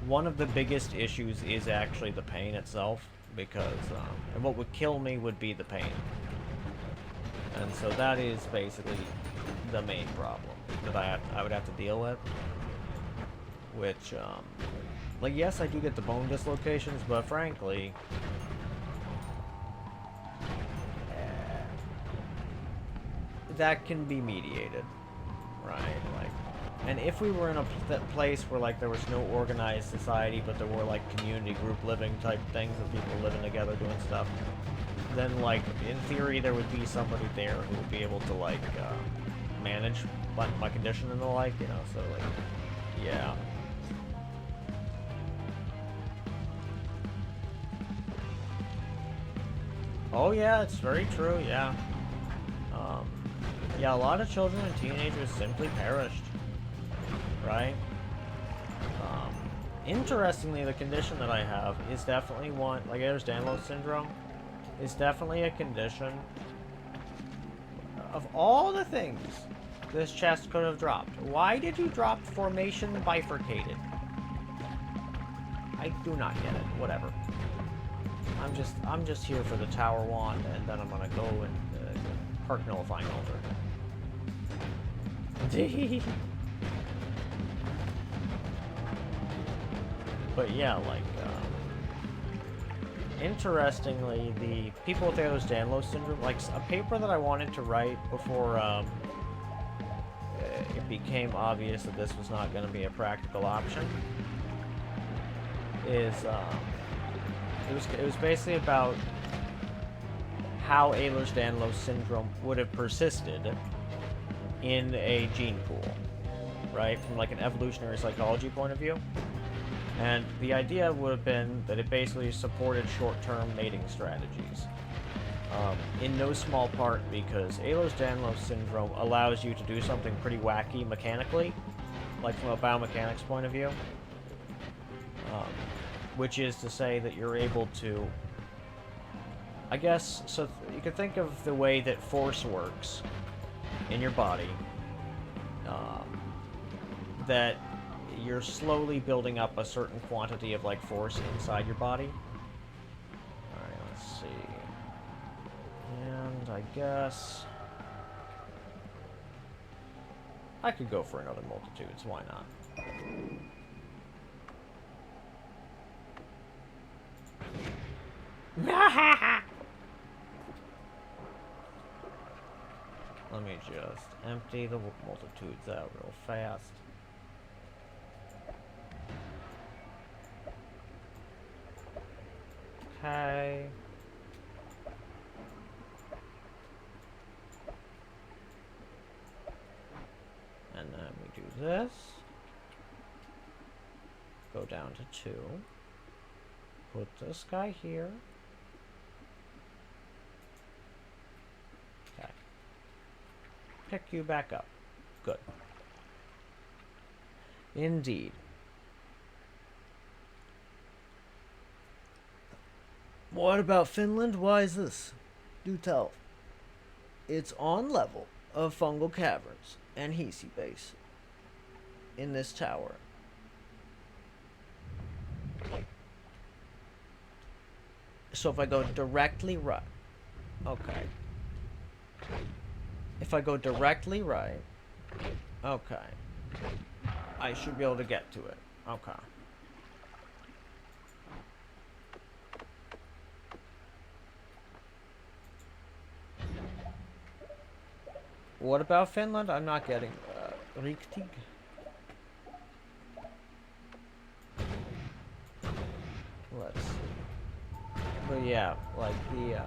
one of the biggest issues is actually the pain itself, because, and what would kill me would be the pain. And so that is basically the main problem that I would have to deal with. Which, like, yes, I do get the bone dislocations, but frankly, that can be mediated, right? Like, and if we were in a place where, like, there was no organized society, but there were, like, community group living type things of people living together doing stuff, then, like, in theory, there would be somebody there who would be able to, like, manage my condition and the like, you know, so, like, yeah. Oh yeah, it's very true, yeah. Yeah, a lot of children and teenagers simply perished, right? Interestingly, the condition that I have is definitely one, like Ehlers-Danlos syndrome, is definitely a condition. Of all the things this chest could have dropped, why did you drop formation bifurcated? I do not get it. Whatever. I'm just here for the tower wand, and then I'm gonna go and park nullifying altar. But yeah, like, interestingly, the people with Ehlers-Danlos syndrome, like, a paper that I wanted to write before it became obvious that this was not going to be a practical option, is it was basically about how Ehlers-Danlos syndrome would have persisted in a gene pool, right? From, like, an evolutionary psychology point of view. And the idea would have been that it basically supported short-term mating strategies. In no small part because Ehlers-Danlos syndrome allows you to do something pretty wacky mechanically, like from a biomechanics point of view. Which is to say that you're able to, I guess, so you could think of the way that force works in your body, that you're slowly building up a certain quantity of, like, force inside your body. Alright, let's see. And I guess I could go for another multitudes, why not? Let me just empty the multitudes out real fast. Okay. And then we do this. Go down to 2. Put this guy here. Okay. Pick you back up. Good. Indeed. What about Finland? Why is this? Do tell. It's on level of fungal caverns and Hisi base in this tower. So if I go directly right, okay. If I go directly right, okay, I should be able to get to it. Okay. What about Finland? I'm not getting Riktig. Let's see. But yeah, like the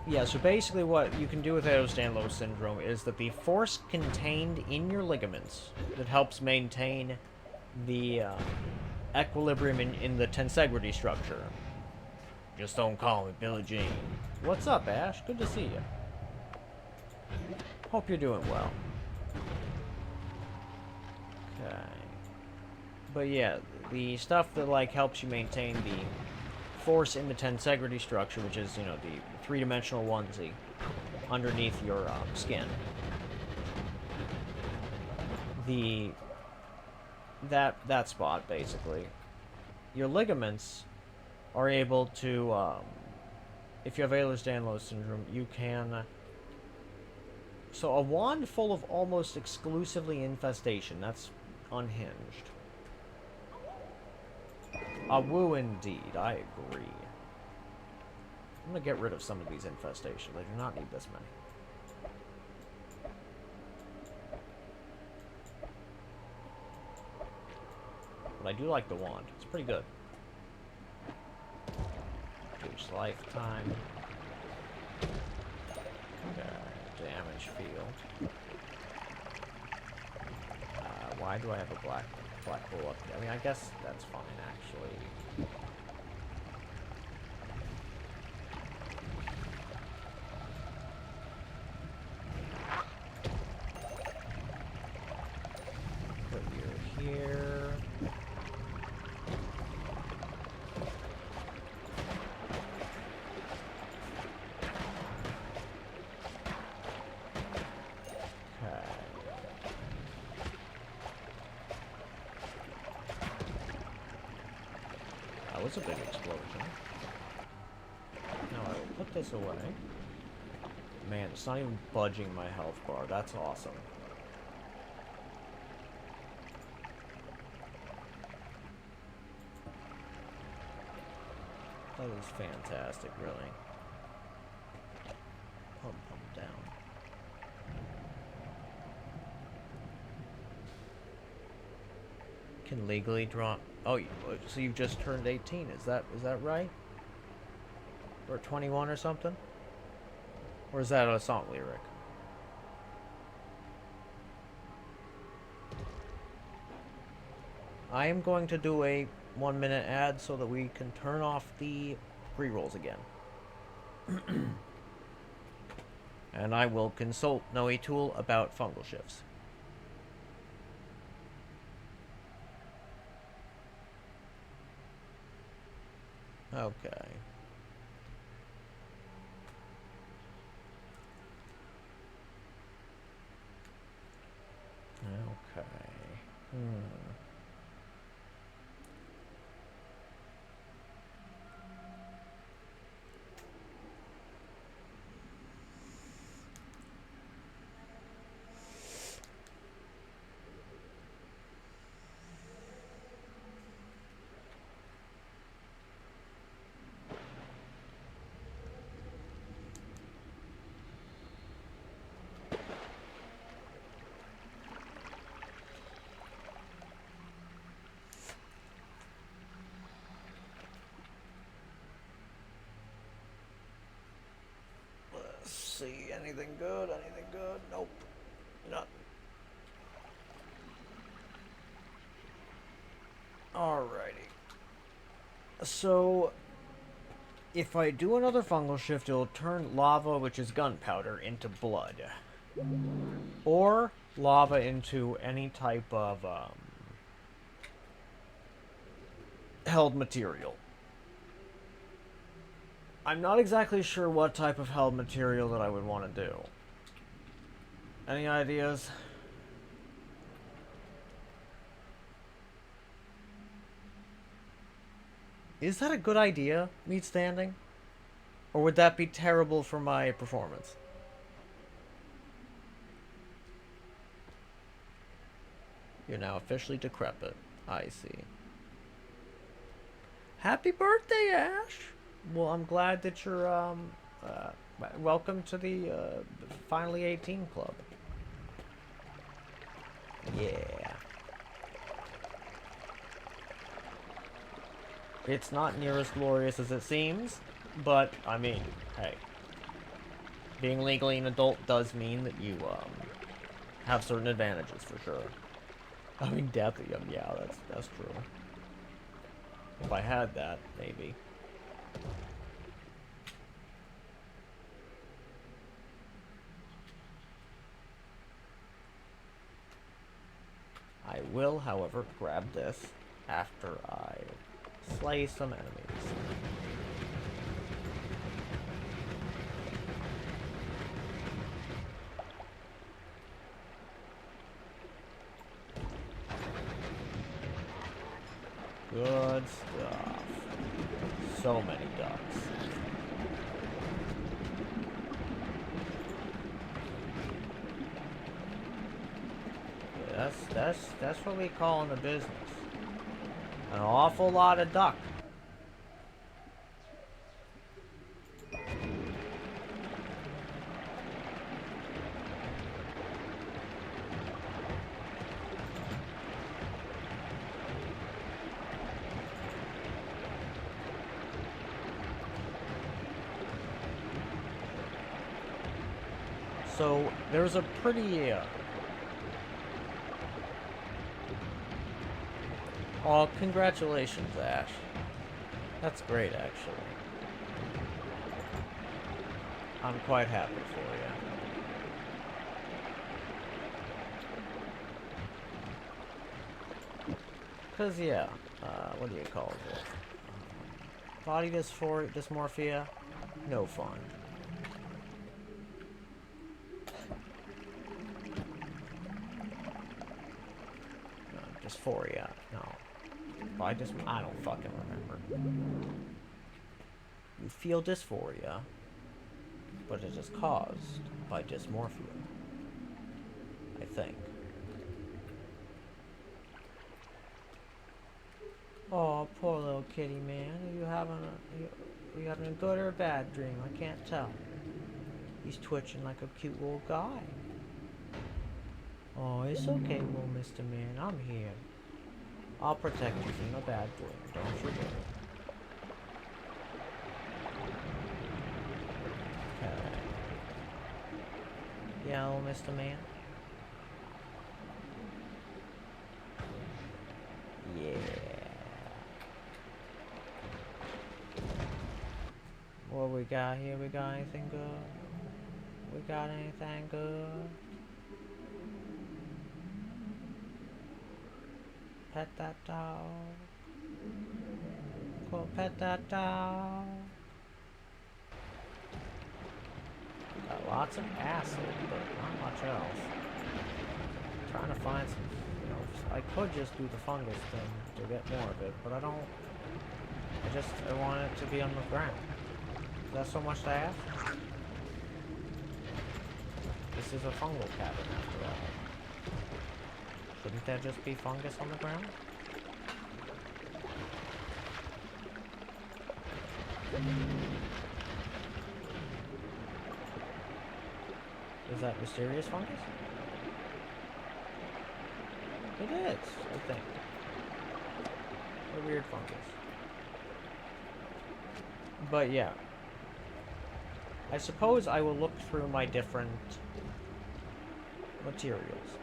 yeah, so basically what you can do with Ehlers-Danlos syndrome is that the force contained in your ligaments that helps maintain the equilibrium in the tensegrity structure. Just don't call me Billie Jean. What's up, Ash? Good to see you. Hope you're doing well. Okay. But yeah, the stuff that like helps you maintain the force in the tensegrity structure, which is, you know, the three-dimensional onesie underneath your skin. That spot, basically. Your ligaments are able to, if you have Ehlers-Danlos syndrome, you can... So a wand full of almost exclusively infestation. That's unhinged. A woo indeed, I agree. I'm gonna get rid of some of these infestations. I do not need this many. But I do like the wand. It's pretty good. Reduce lifetime. Okay, damage field. Why do I have a black hole up here? I mean, I guess that's fine, actually. Put you here. That was a big explosion. Now I will put this away. Man, it's not even budging my health bar. That's awesome. That is fantastic, really. Pump down. Can legally draw... Oh, so you've just turned 18. Is that right? Or 21 or something? Or is that a song lyric? I am going to do a 1-minute ad so that we can turn off the pre-rolls again. And I will consult Noita about fungal shifts. Okay. Okay. See, anything good? Anything good? Nope. Nothing. Alrighty. So, if I do another fungal shift, it'll turn lava, which is gunpowder, into blood. Or lava into any type of held material. I'm not exactly sure what type of held material that I would want to do. Any ideas? Is that a good idea, meat standing? Or would that be terrible for my performance? You're now officially decrepit. I see. Happy birthday, Ash! Well, I'm glad that you're, welcome to the, Finally 18 Club. Yeah. It's not near as glorious as it seems, but, I mean, hey. Being legally an adult does mean that you, have certain advantages, for sure. I mean, death, yeah, that's true. If I had that, maybe. I will, however, grab this after I slay some enemies. Good stuff. So many ducks. Yeah, that's what we call in the business. An awful lot of duck. So there's a pretty oh, congratulations, Ash. That's great, actually. I'm quite happy for you. Cause yeah, what do you call it? Body dysmorphia, no fun. Dysphoria, no. I don't fucking remember. You feel dysphoria, but it is caused by dysmorphia. I think. Oh, poor little kitty man. Are you having a good or a bad dream? I can't tell. He's twitching like a cute little guy. Oh, it's okay, little Mr. Man. I'm here. I'll protect you from a bad dream. Don't you worry. Okay. Yeah, little Mr. Man. Yeah. What we got here? We got anything good? We got anything good? Pet that dog. Go pet that dog. Got lots of acid, but not much else. Trying to find some, I could just do the fungus thing to get more of it, but I don't. I want it to be on the ground. Is that so much to ask? This is a fungal cabin after all. Shouldn't there just be fungus on the ground? Is that mysterious fungus? It is, I think. A weird fungus. But yeah. I suppose I will look through my different materials.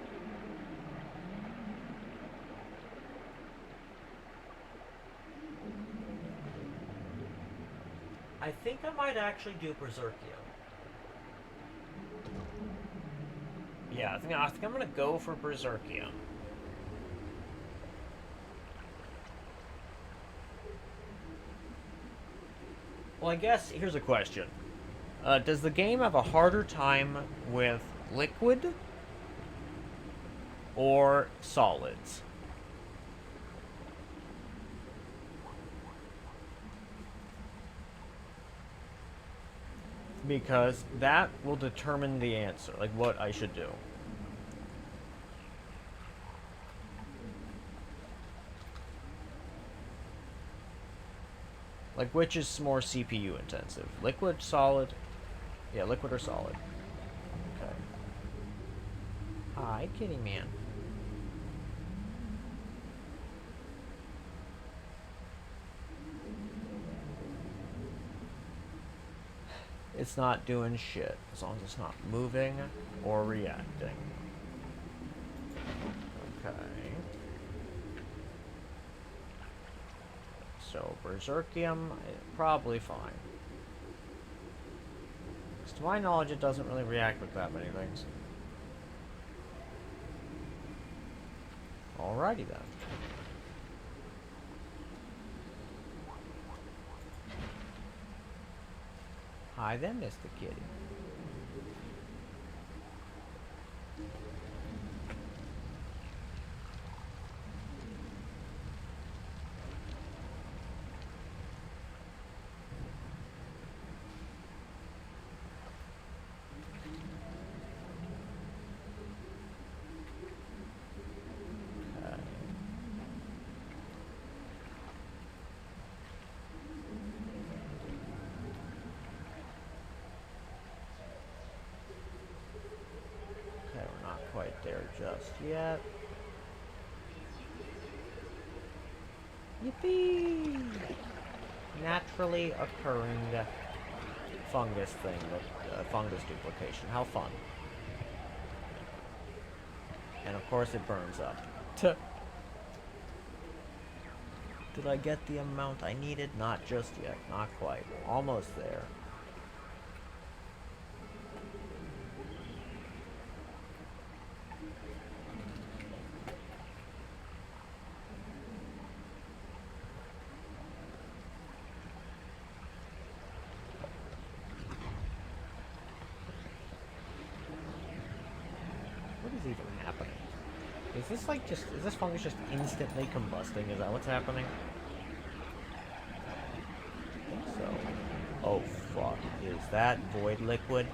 I think I might actually do Berserkio. Yeah, I think I'm gonna go for Berserkio. Well, I guess here's a question. Does the game have a harder time with liquid or solids? Because that will determine the answer, like what I should do. Like, which is more CPU intensive? Liquid, solid? Yeah, liquid or solid. Okay. Hi, kitty man. It's not doing shit, as long as it's not moving or reacting. Okay. So, Berserkium, probably fine. To my knowledge, it doesn't really react with that many things. Alrighty then. Hi there, Mr. Kitty. Quite there just yet. Yippee! Naturally occurring fungus thing, fungus duplication. How fun. And of course it burns up. Did I get the amount I needed? Not just yet. Not quite. Almost there. Even happening? Is this like is this fungus just instantly combusting? Is that what's happening? I think so. Oh fuck. Is that void liquid?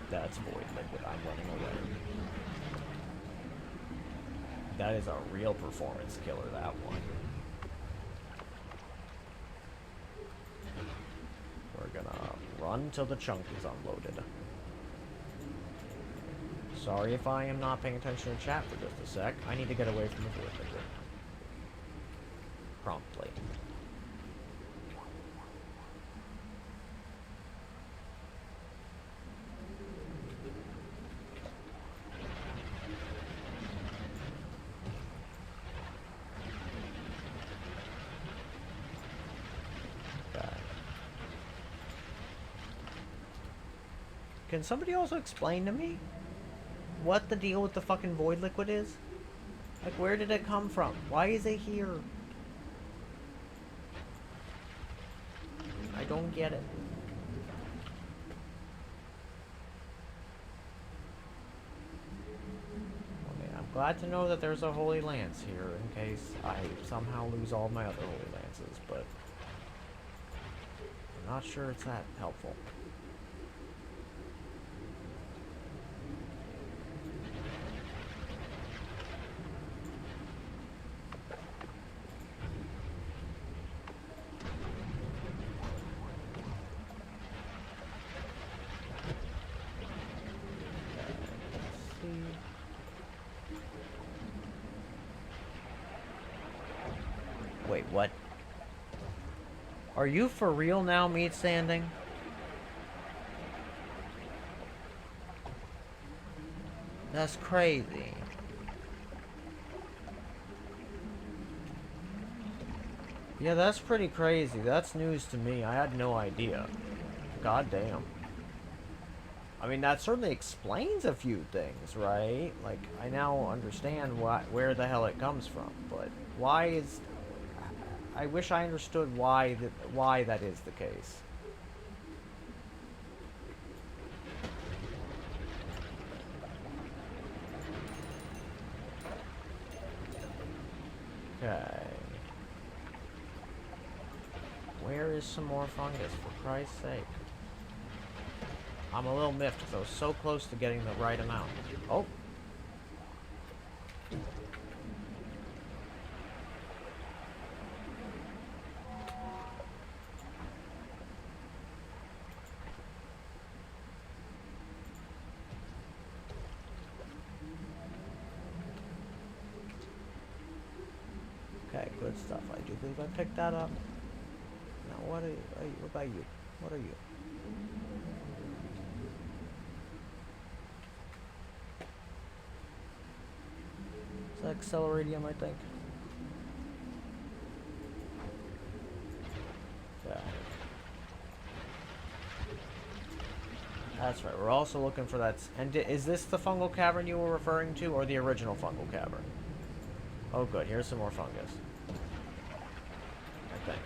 That's void liquid. I'm running away. That is a real performance killer, that one. We're gonna run till the chunk is unloaded. Sorry if I am not paying attention to chat for just a sec. I need to get away from the void liquid. Promptly. Okay. Can somebody also explain to me what the deal with the fucking void liquid is? Like, where did it come from? Why is it here? I don't get it. Okay, I'm glad to know that there's a holy lance here in case I somehow lose all my other holy lances, but I'm not sure it's that helpful. Wait, what? Are you for real now, meat sanding? That's crazy. Yeah, that's pretty crazy. That's news to me. I had no idea. God damn. I mean, that certainly explains a few things, right? Like, I now understand where the hell it comes from, but why is... I wish I understood why that is the case. Okay. Where is some more fungus, for Christ's sake? I'm a little miffed because I was so close to getting the right amount. Oh. Okay, good stuff. I do believe I picked that up. Now, what about you? What are you? Is that acceleradium, I think? Okay. That's right. We're also looking for that. And is this the fungal cavern you were referring to, or the original fungal cavern? Oh, good. Here's some more fungus. I think.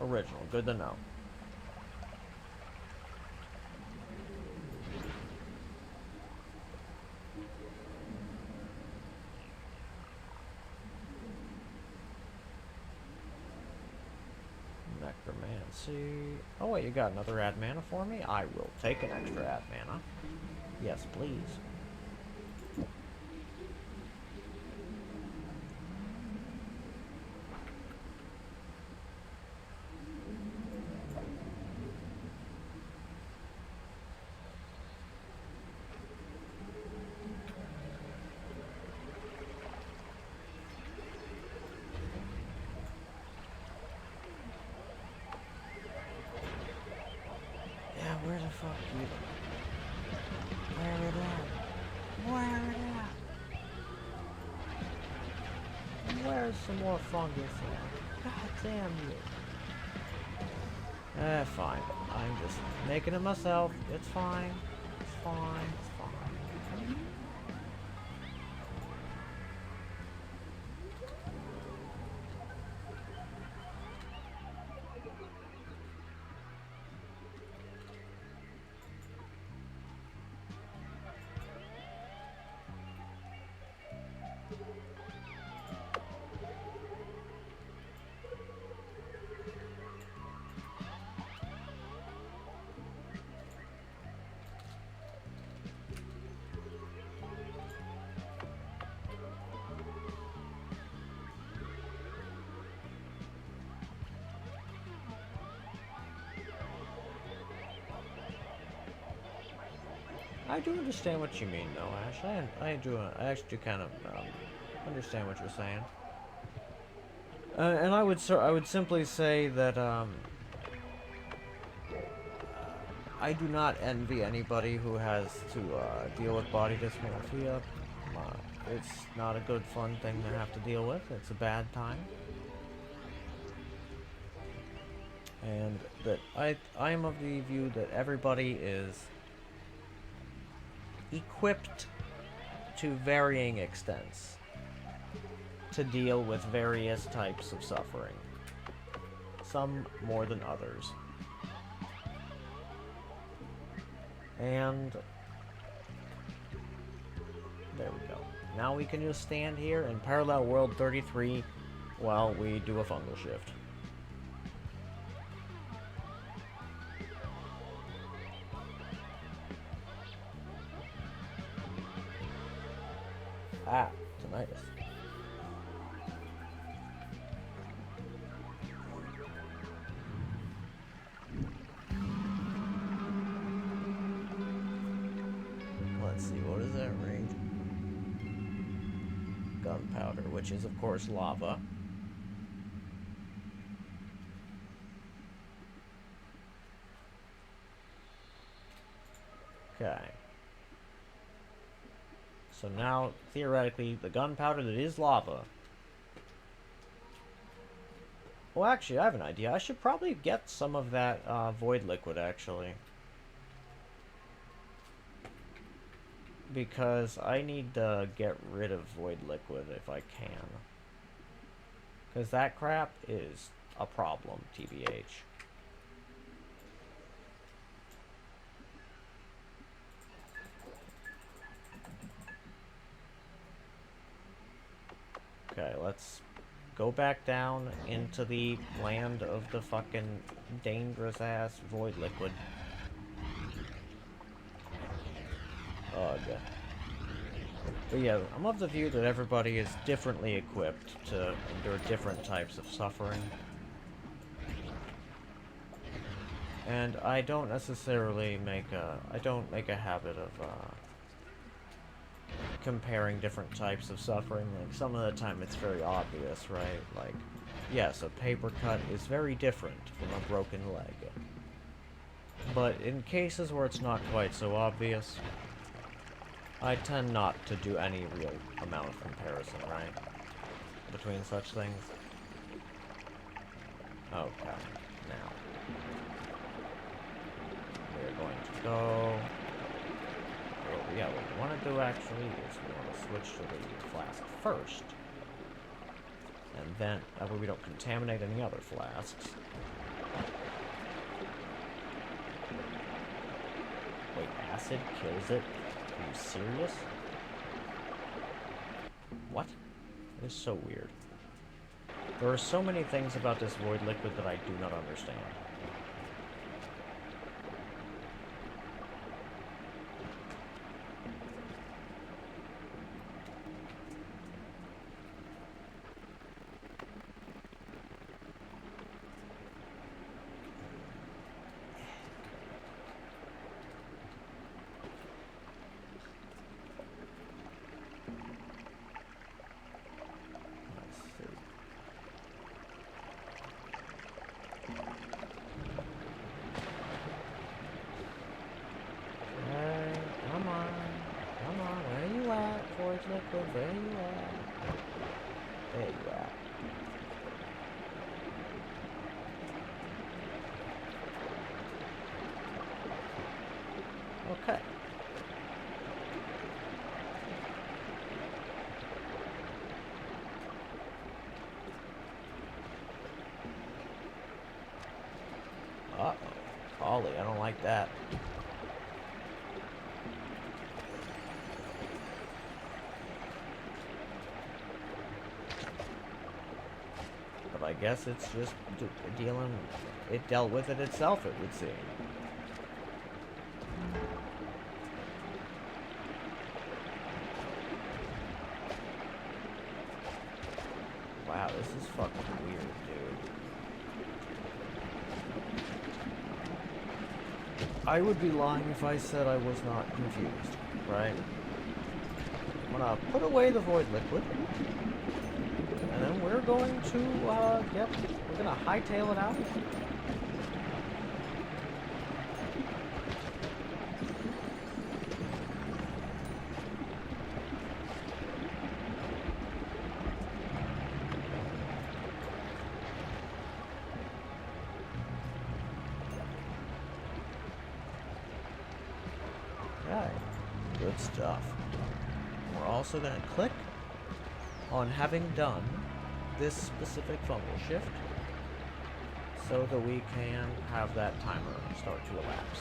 Original. Good to know. Necromancy. Oh, wait, you got another add mana for me? I will take an extra add mana. Yes, please. Where the fuck you? Where it at? Where it at? Where's some more fungus at? God damn you. Fine. I'm just making it myself. It's fine. It's fine. It's fine. I do understand what you mean, though, Ash. I actually do kind of understand what you're saying. And I would simply say that I do not envy anybody who has to deal with body dysmorphia. It's not a good, fun thing to have to deal with. It's a bad time. And that I am of the view that everybody is equipped to varying extents to deal with various types of suffering. Some more than others. And there we go. Now we can just stand here in parallel world 33 while we do a fungal shift. Ah, tinnitus. Let's see, what is that range? Gunpowder, which is of course lava. Okay. So now, theoretically, the gunpowder that is lava. Well, actually, I have an idea. I should probably get some of that void liquid, actually. Because I need to get rid of void liquid if I can. Because that crap is a problem, TBH. Okay, let's go back down into the land of the fucking dangerous-ass void liquid. Ugh. But yeah, I'm of the view that everybody is differently equipped to endure different types of suffering. And I don't necessarily make a habit of, comparing different types of suffering. Like, some of the time it's very obvious, right? Like, yes, a paper cut is very different from a broken leg. But in cases where it's not quite so obvious, I tend not to do any real amount of comparison, right? Between such things. Okay, now. We're going to go... Well, yeah, what we want to do actually is we want to switch to the flask first. And then, that way we don't contaminate any other flasks. Wait, acid kills it? Are you serious? What? It is so weird. There are so many things about this void liquid that I do not understand. Liquid, there you are. There you are. Okay. Uh-oh. Ollie, I don't like that. I guess it's just dealing... It dealt with it itself, it would seem. Wow, this is fucking weird, dude. I would be lying if I said I was not confused, right? I'm gonna put away the void liquid. And then we're going to, we're gonna hightail it out. Okay, good stuff. We're also gonna click on having done this specific fumble shift so that we can have that timer start to elapse.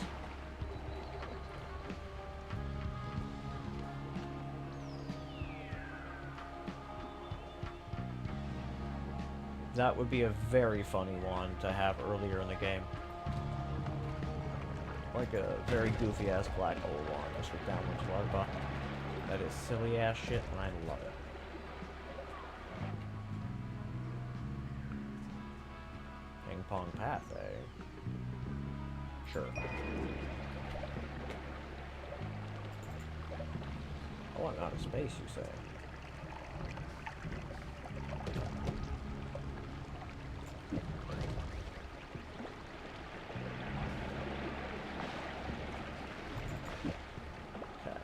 That would be a very funny one to have earlier in the game. Like a very goofy ass black hole one, just with downwards larva. That is silly ass shit and I love it. Pong path, eh? Sure. Oh, I'm out of space, you say? Okay.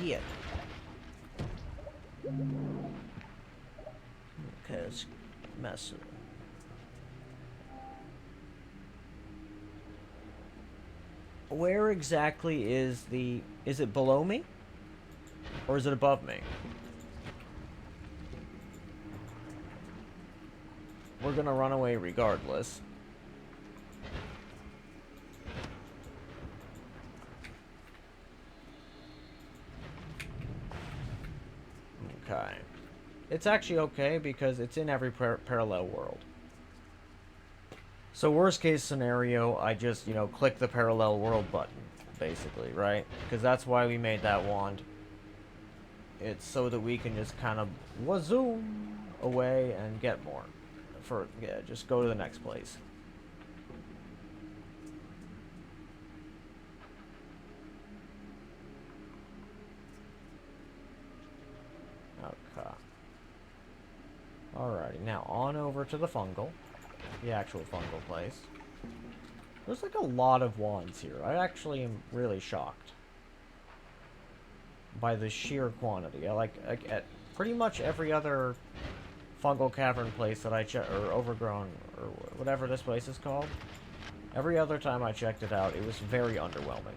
here. Okay, let's mess it. Where exactly is the... Is it below me? Or is it above me? We're gonna run away regardless. Okay. It's actually okay because it's in every parallel world. So worst case scenario, I just, you know, click the parallel world button, basically, right? Because that's why we made that wand. It's so that we can just kind of wazoom away and get more. Yeah, just go to the next place. Okay. Alrighty, now on over to the fungal. The actual fungal place. There's like a lot of wands here. I actually am really shocked by the sheer quantity. I like at pretty much every other fungal cavern place that I check, or overgrown, or whatever this place is called. Every other time I checked it out, it was very underwhelming.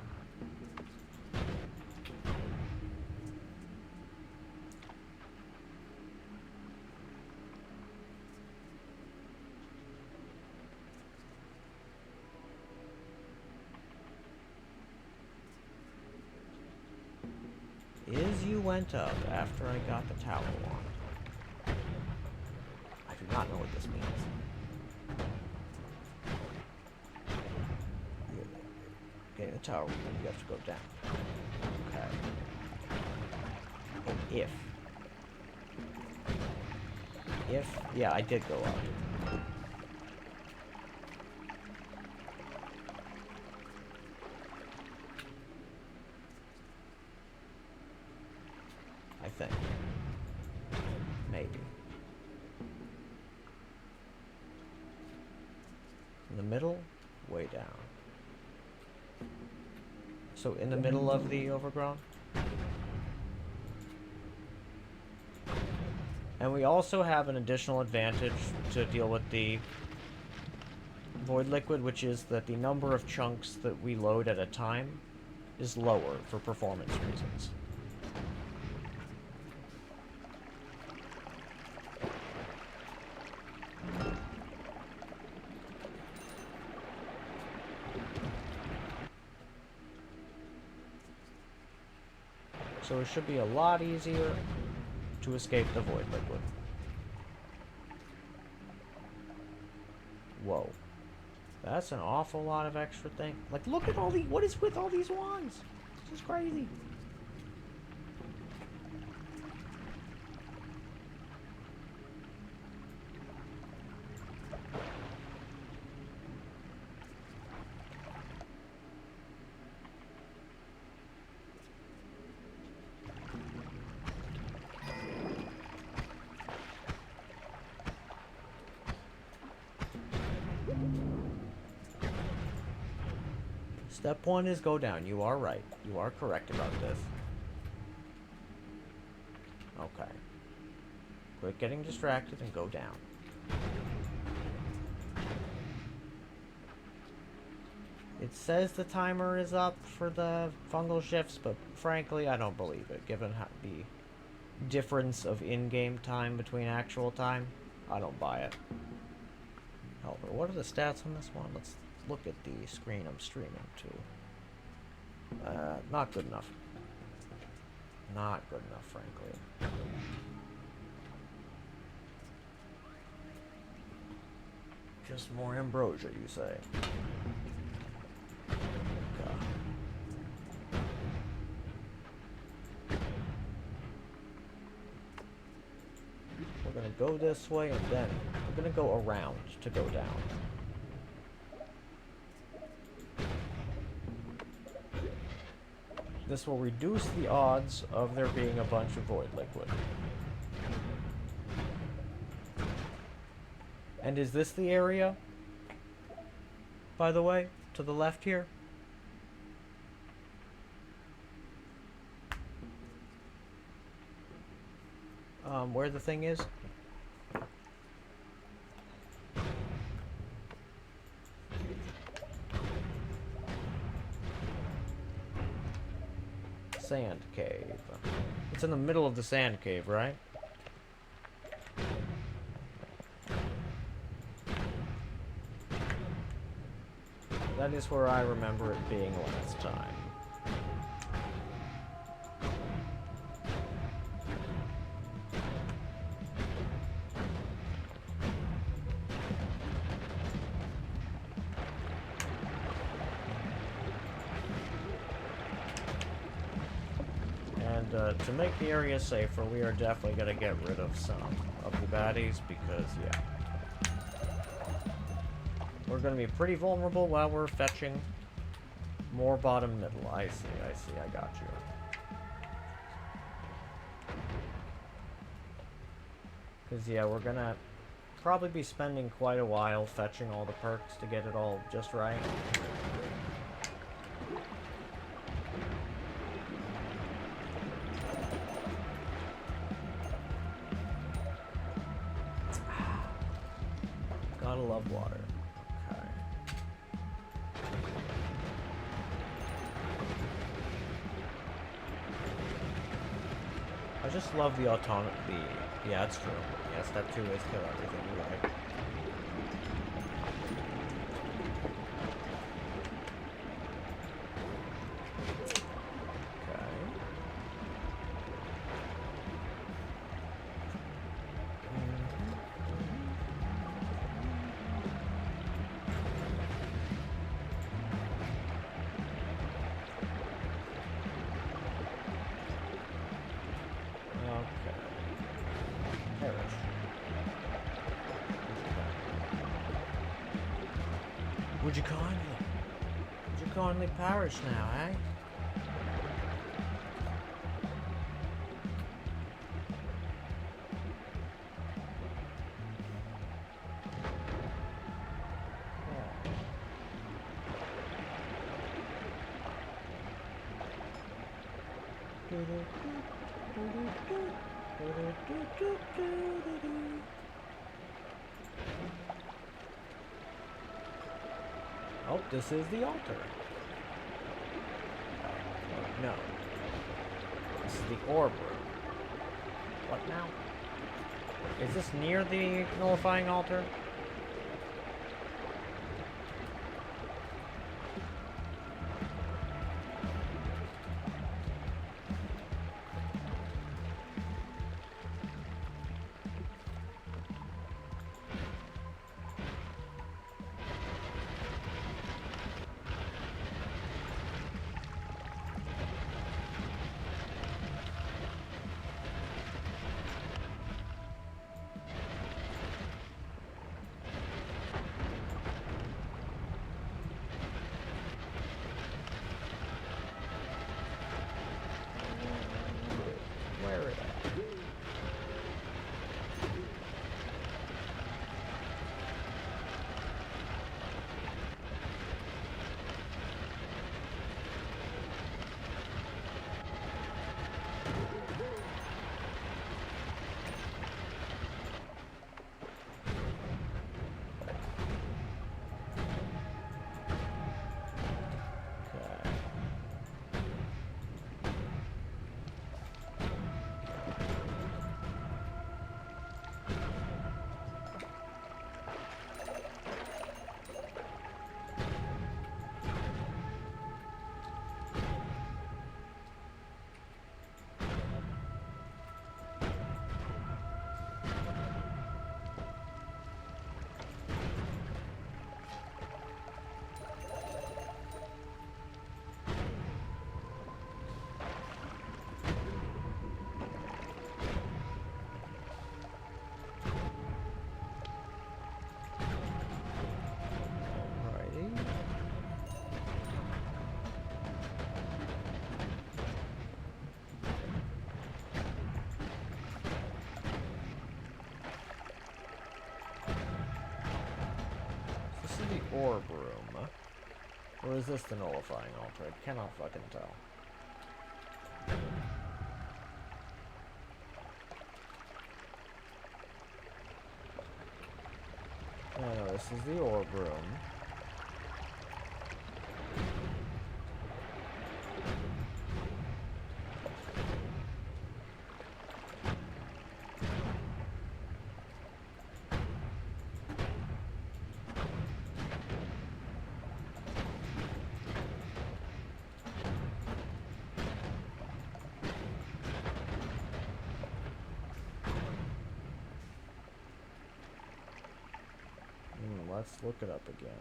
Is you went up after I got the tower wand. I do not know what this means. Getting the tower wand, you have to go down. Okay. And if, yeah, I did go up. I think. Maybe. In the middle, way down. So in the middle of the overgrown? And we also have an additional advantage to deal with the void liquid, which is that the number of chunks that we load at a time is lower for performance reasons. So it should be a lot easier to escape the void liquid. Whoa. That's an awful lot of extra thing. Like, look at all the... What is with all these wands? This is crazy. Step one is go down. You are right. You are correct about this. Okay. Quit getting distracted and go down. It says the timer is up for the fungal shifts, but frankly, I don't believe it, given the difference of in-game time between actual time. I don't buy it. However, what are the stats on this one? Let's look at the screen I'm streaming to. Not good enough. Not good enough, frankly. Just more ambrosia, you say? Okay. We're gonna go this way, and then we're gonna go around to go down. This will reduce the odds of there being a bunch of void liquid. And is this the area, by the way, to the left here? where the thing is. Sand cave. It's in the middle of the sand cave, right? That is where I remember it being last time. And to make the area safer, we are definitely going to get rid of some of the baddies because, yeah. We're going to be pretty vulnerable while we're fetching more bottom middle. I see, I got you. Because, yeah, we're going to probably be spending quite a while fetching all the perks to get it all just right. Gotta love water. Okay. I just love the autonomy. Yeah, that's true. Yes, that too is kill everything. You're right. Would you kindly perish now, eh? Oh, this is the altar. No. This is the orb room. What now? Is this near the nullifying altar? Orb room. Or is this the nullifying altar? I cannot fucking tell. this is the orb room. Let's look it up again.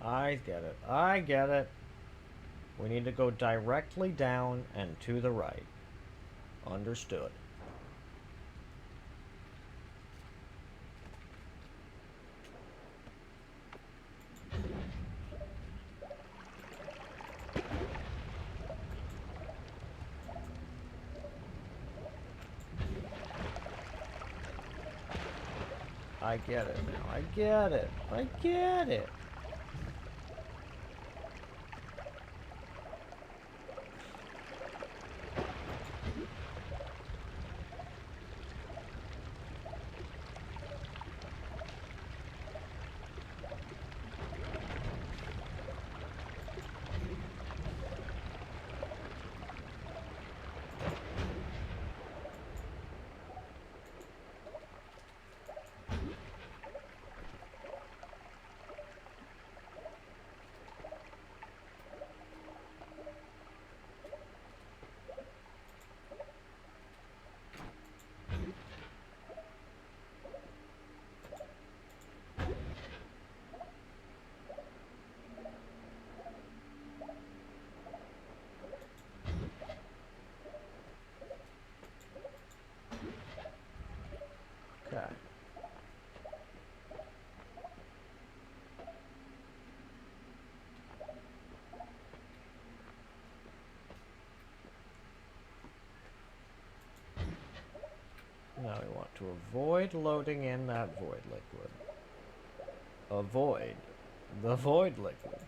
I get it. I get it. We need to go directly down and to the right. Understood. I get it now. I get it. I get it. Okay. Now we want to avoid loading in that void liquid. Avoid the void liquid.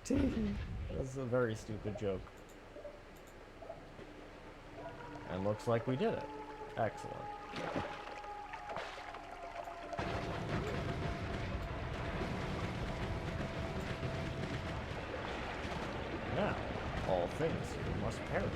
That's a very stupid joke. And looks like we did it. Excellent. Now, all things here must perish.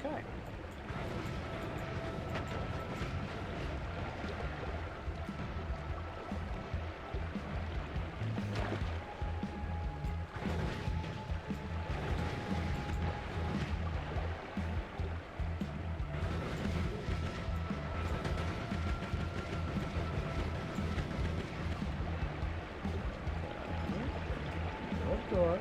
Okay. Good.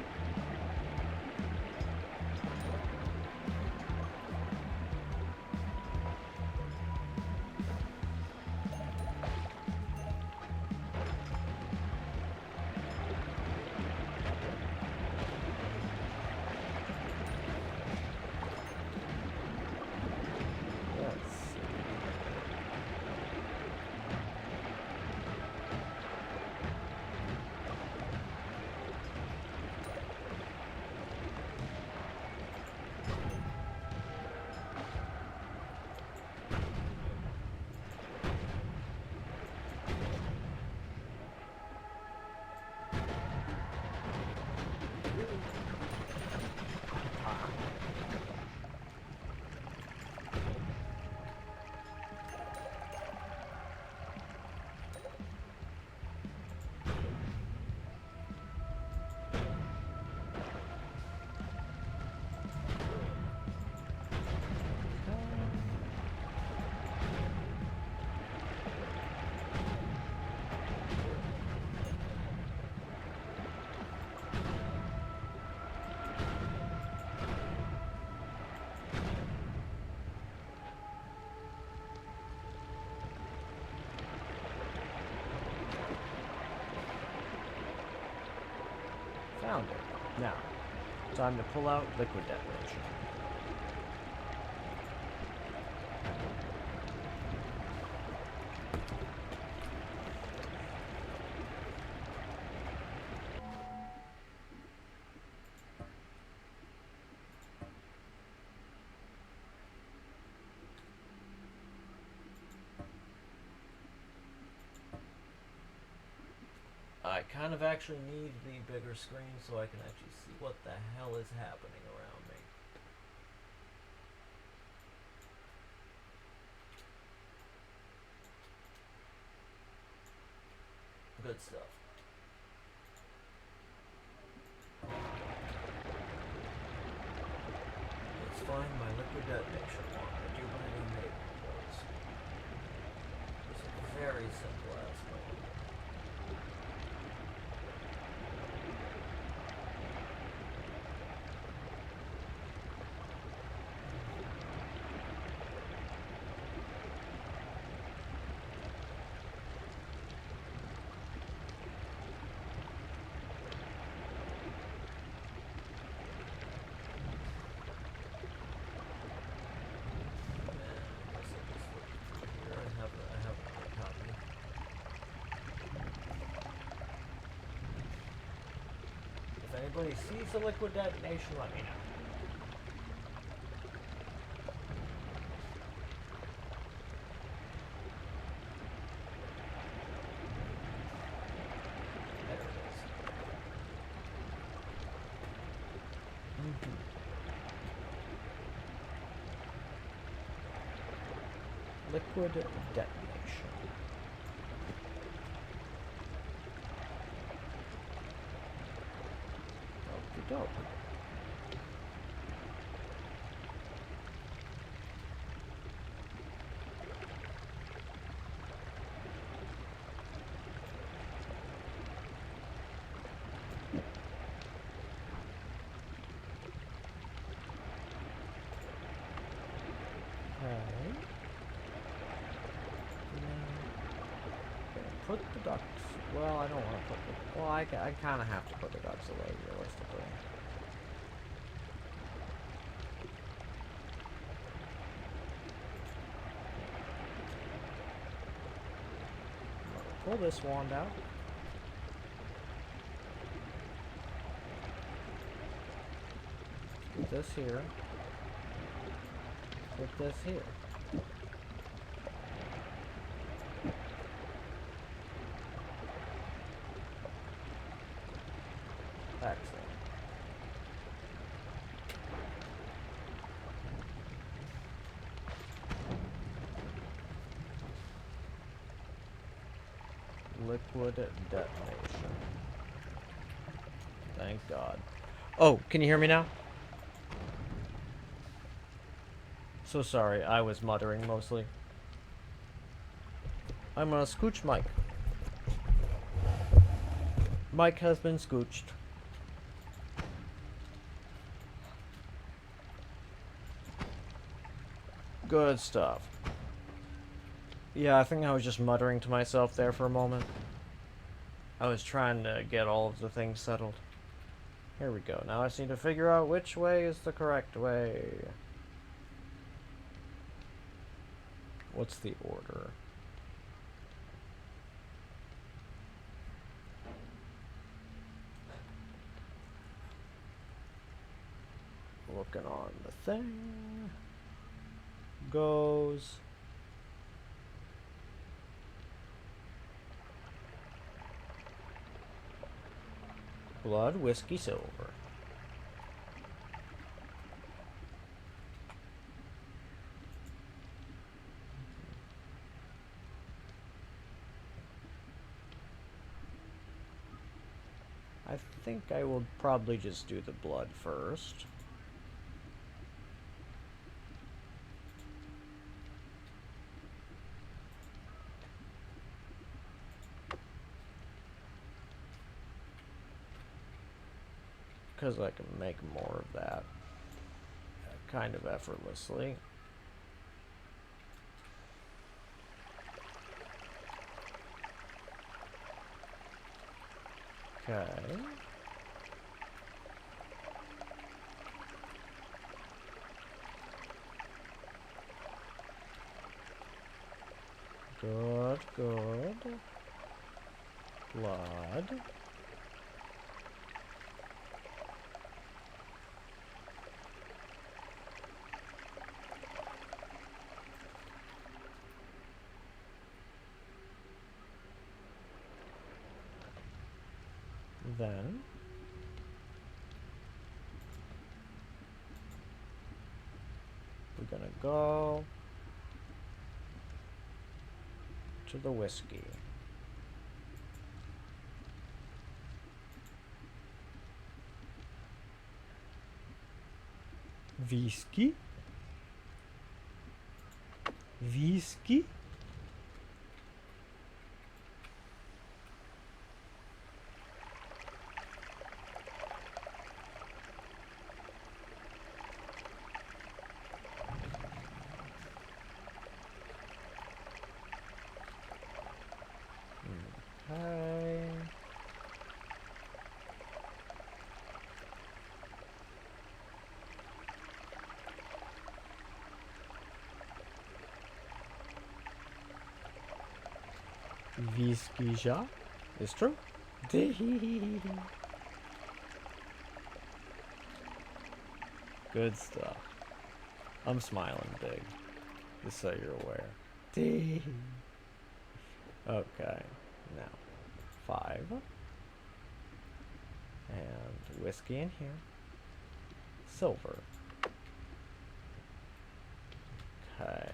Found it. Now, time to pull out liquid detonation. I kind of actually need the bigger screen so I can actually see what the hell is happening around me. Good stuff. Let's find my liquid detonation wand. I do believe I made one of those. It's a very simple ass one. If anybody sees a liquid detonation, let me know. There it is. Liquid detonation. Dope. Put the ducks. Well, I don't want to put the. Well, I kind of have to put the ducks away realistically. Pull this wand out. Put this here. Put this here. Excellent. Liquid detonation. Thank God. Oh, can you hear me now? So sorry, I was muttering mostly. I'm gonna scooch Mike. Mike has been scooched. Good stuff. Yeah, I think I was just muttering to myself there for a moment. I was trying to get all of the things settled. Here we go. Now I just need to figure out which way is the correct way. What's the order? Looking on the thing. Goes. Blood, whiskey, silver. I think I will probably just do the blood first. Because I can make more of that kind of effortlessly. Okay. Good, good. Blood. Then we're gonna go to the whiskey. Whiskey? Whiskey? Okay. Whiskey ja? Is true. Good stuff. I'm smiling big, just so you're aware. Okay, now 5 and whiskey in here. Silver. Okay.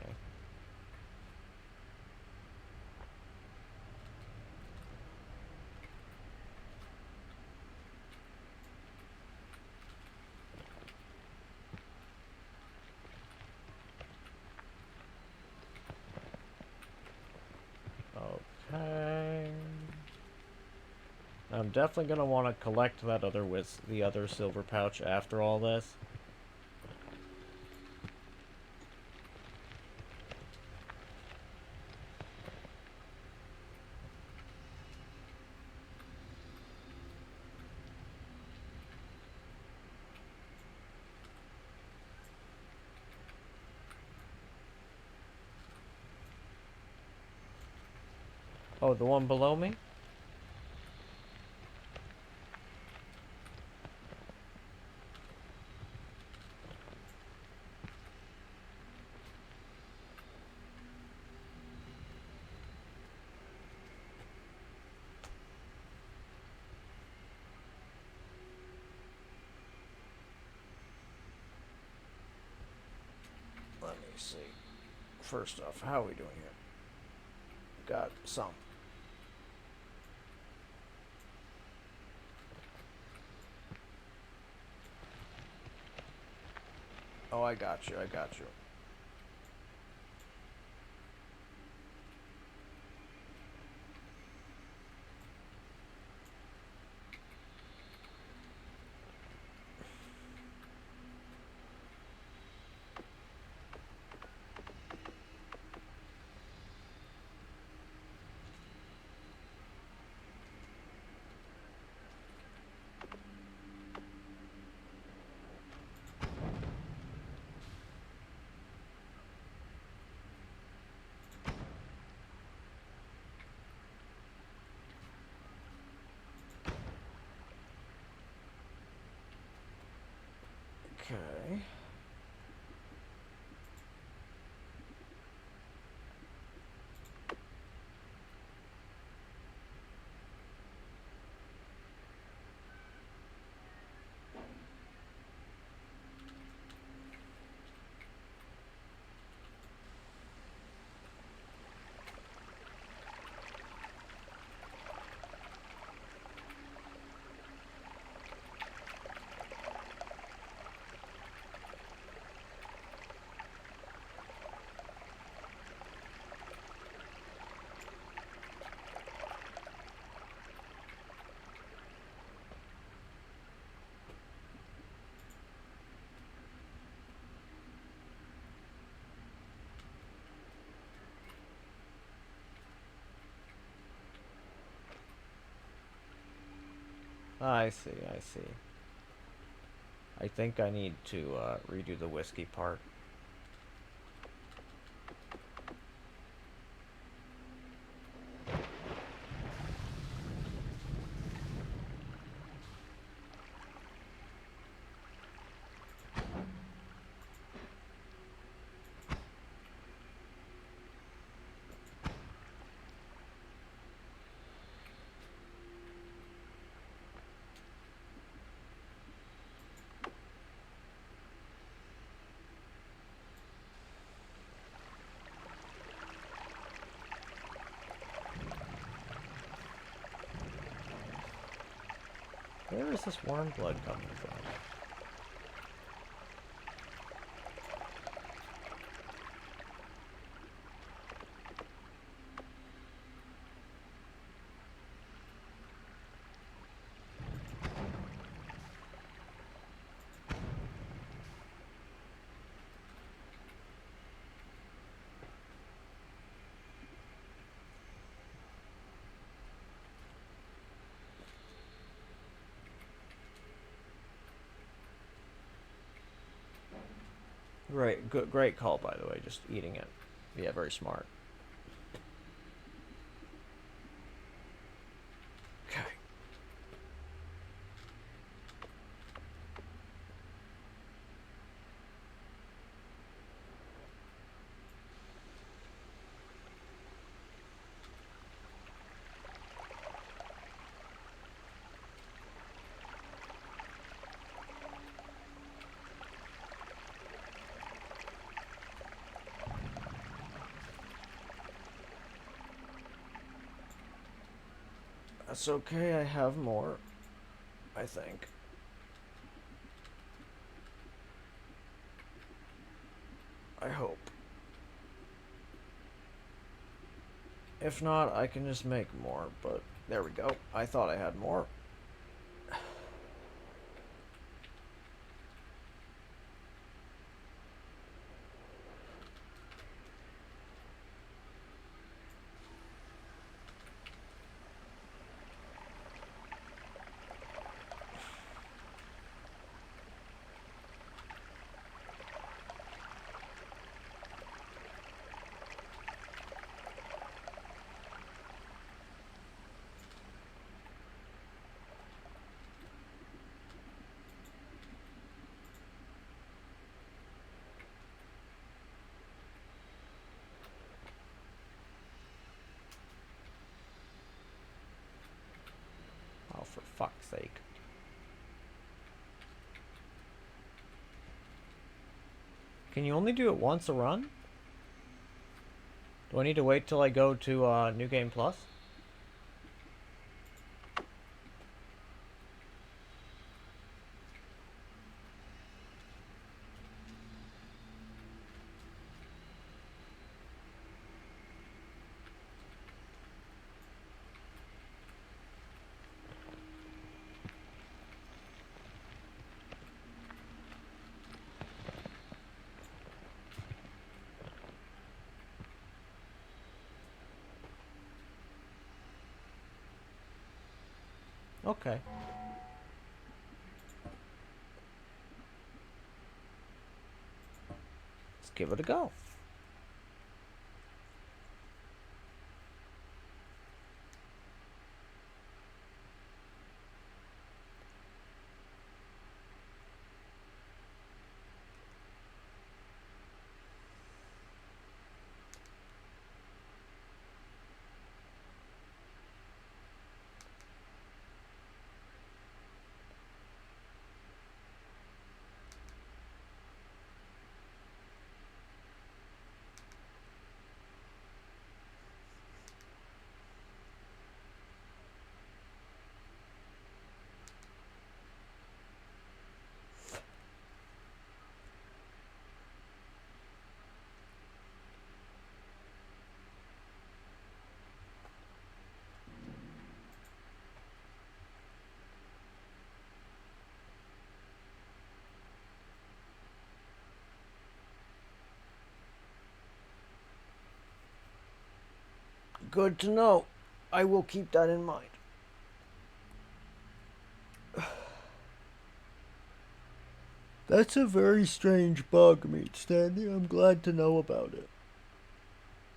Okay. I'm definitely gonna want to collect that the other silver pouch after all this. Oh, the one below me? Let me see. First off, how are we doing here? Got some. Oh, I got you, I got you. Okay. I see, I see. I think I need to redo the whiskey part. Where is this warm blood coming from? Great call, by the way, just eating it. Yeah, very smart. Okay. That's okay, I have more, I think. I hope. If not, I can just make more, but there we go. I thought I had more. Oh, for fuck's sake. Can you only do it once a run? Do I need to wait till I go to New Game Plus? Okay. Let's give it a go. Good to know. I will keep that in mind. That's a very strange bug, Meat Standy. I'm glad to know about it.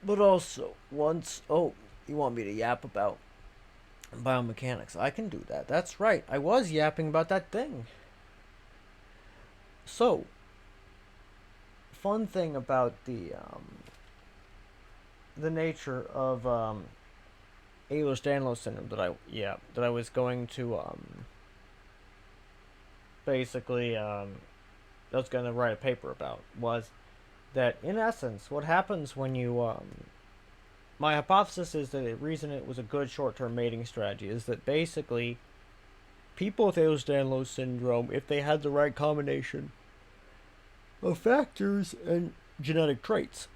But also, once... Oh, you want me to yap about biomechanics? I can do that. That's right. I was yapping about that thing. So, fun thing about the nature of Ehlers-Danlos syndrome that I was going to basically I was going to write a paper about was that in essence what happens when you my hypothesis is that the reason it was a good short-term mating strategy is that basically people with Ehlers-Danlos syndrome, if they had the right combination of factors and genetic traits,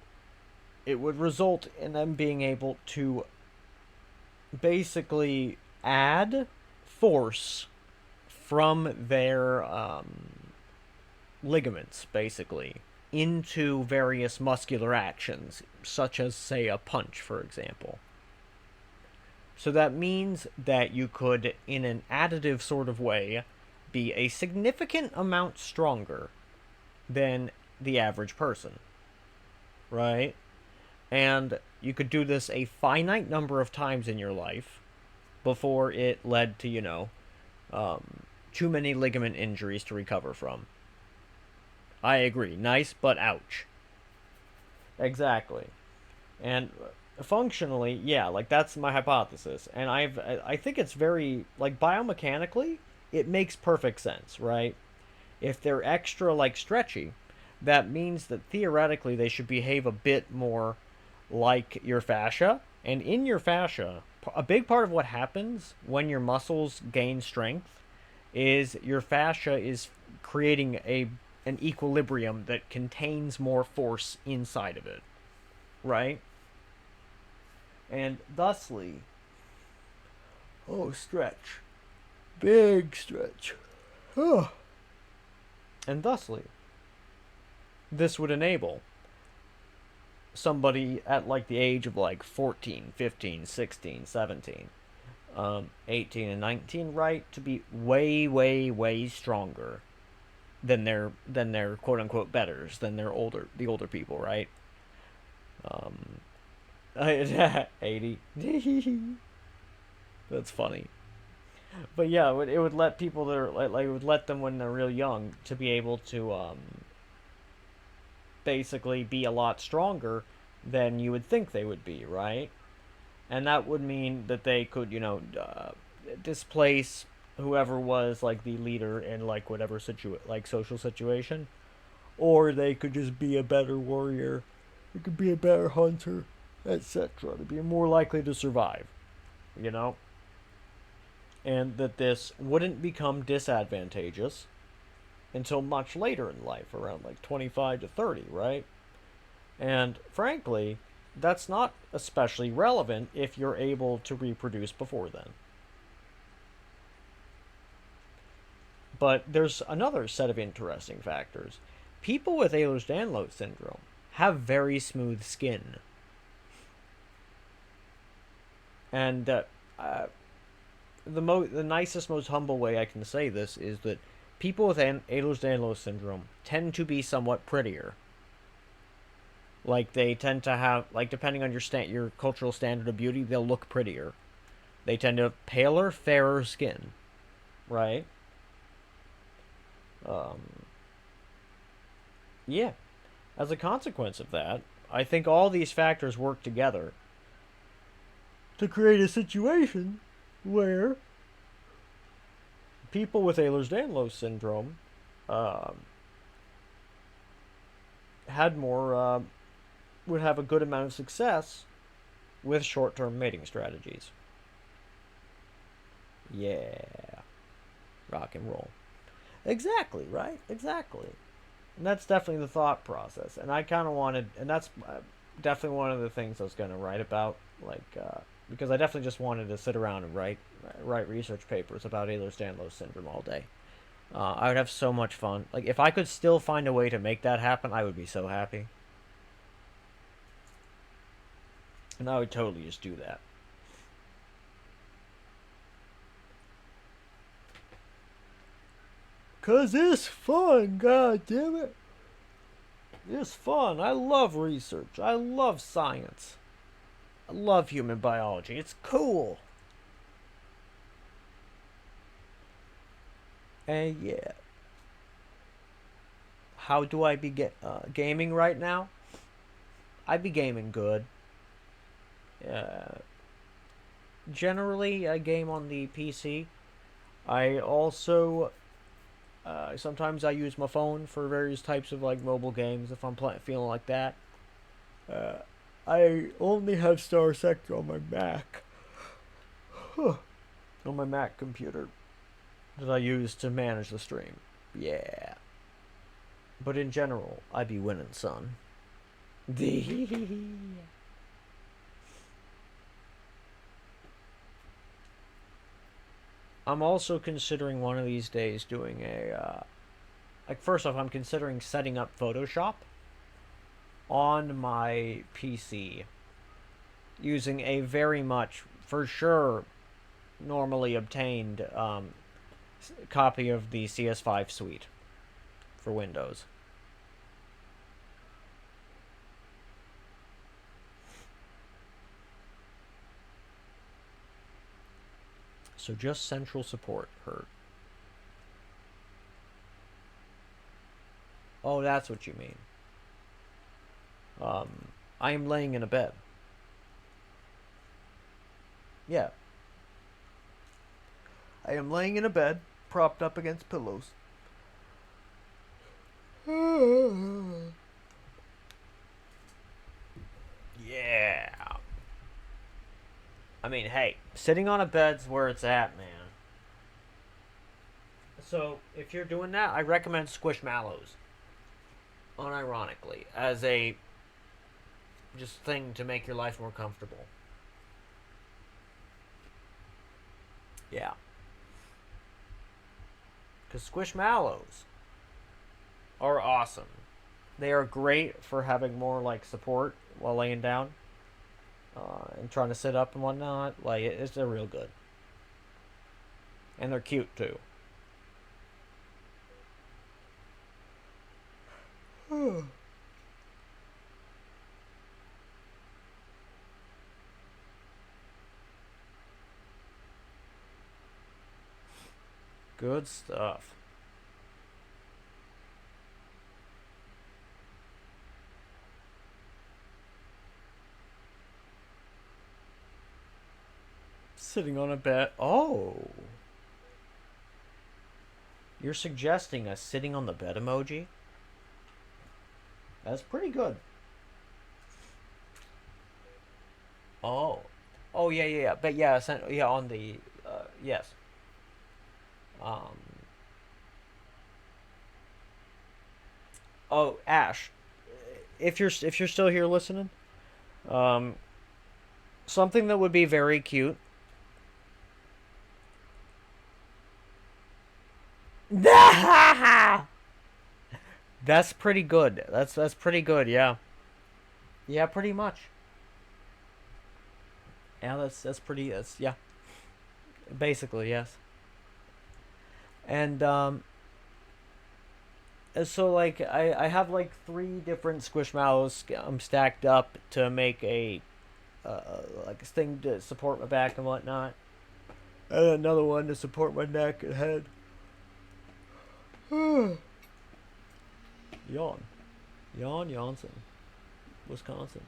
it would result in them being able to basically add force from their ligaments, basically, into various muscular actions, such as, say, a punch, for example. So that means that you could, in an additive sort of way, be a significant amount stronger than the average person. Right? And you could do this a finite number of times in your life before it led to, too many ligament injuries to recover from. I agree. Nice, but ouch. Exactly. And functionally, yeah, like that's my hypothesis. And I think it's very, like, biomechanically, it makes perfect sense, right? If they're extra, like, stretchy, that means that theoretically they should behave a bit more like your fascia. And in your fascia, a big part of what happens when your muscles gain strength is your fascia is creating an equilibrium that contains more force inside of it, right? And thusly, oh, stretch, big stretch, oh. And thusly, this would enable somebody at like the age of like 14, 15, 16, 17, 18 and 19, right, to be way, way, way stronger than their quote unquote betters, than the older people, right? 80. That's funny. But yeah, it would let people that are like it would let them when they're real young to be able to basically be a lot stronger than you would think they would be, right? And that would mean that they could, displace whoever was like the leader in like whatever social situation, or they could just be a better warrior, they could be a better hunter, etc. To be more likely to survive, you know, and that this wouldn't become disadvantageous until much later in life, around like 25 to 30, right? And frankly, that's not especially relevant if you're able to reproduce before then. But there's another set of interesting factors. People with Ehlers-Danlos syndrome have very smooth skin. And the nicest, most humble way I can say this is that people with Ehlers-Danlos syndrome tend to be somewhat prettier. Like, they tend to have, like, depending on your cultural standard of beauty, they'll look prettier. They tend to have paler, fairer skin, right? Yeah. As a consequence of that, I think all these factors work together to create a situation where people with Ehlers-Danlos syndrome had more would have a good amount of success with short-term mating strategies. Yeah. Rock and roll. Exactly, right? Exactly. And that's definitely the thought process. And I kind of wanted, and that's definitely one of the things I was going to write about, like, because I definitely just wanted to sit around and write research papers about Ehlers-Danlos syndrome all day. I would have so much fun. Like, if I could still find a way to make that happen, I would be so happy. And I would totally just do that. 'Cause it's fun, god damn it. It's fun. I love research. I love science. I love human biology. It's cool. And yeah. How do I be gaming right now? I be gaming good. Generally, I game on the PC. I also sometimes I use my phone for various types of like mobile games if I'm feeling like that. I only have Star Sector on my Mac. On my Mac computer that I use to manage the stream. Yeah. But in general, I be winning, son. I'm also considering one of these days doing a like first off I'm considering setting up Photoshop on my PC using a very much for sure normally obtained copy of the CS5 suite for Windows. So just central support hurt. Oh, that's what you mean. I am laying in a bed. Yeah. I am laying in a bed, propped up against pillows. Yeah. I mean, hey, sitting on a bed's where it's at, man. So, if you're doing that, I recommend Squishmallows. Unironically, as a just thing to make your life more comfortable. Yeah. Because Squishmallows are awesome. They are great for having more like support while laying down and trying to sit up and whatnot. Like they're real good, and they're cute too. Good stuff. Sitting on a bed. Oh. You're suggesting a sitting on the bed emoji? That's pretty good. Oh. Oh, yeah. But yeah, yeah, on the, yes. Um. Oh, Ash. If you're still here listening, um, something that would be very cute. That's pretty good. That's pretty good. Yeah. Yeah, pretty much. Yeah, that's pretty. That's yeah. Basically, yes. And so like I have like 3 different Squishmallows stacked up to make a like a thing to support my back and whatnot, and another one to support my neck and head. Yawn, Yonson, Wisconsin.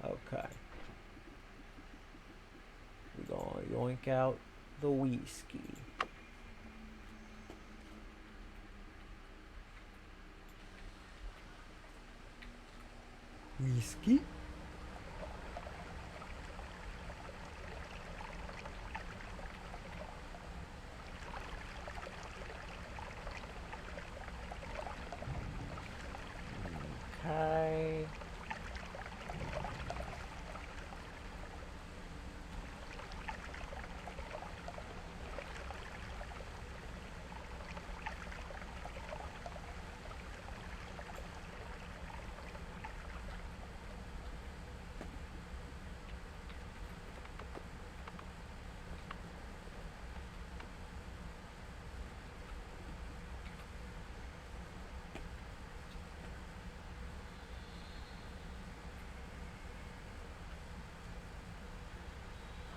Okay, we're gonna yoink out the whiskey. Whiskey? Okay.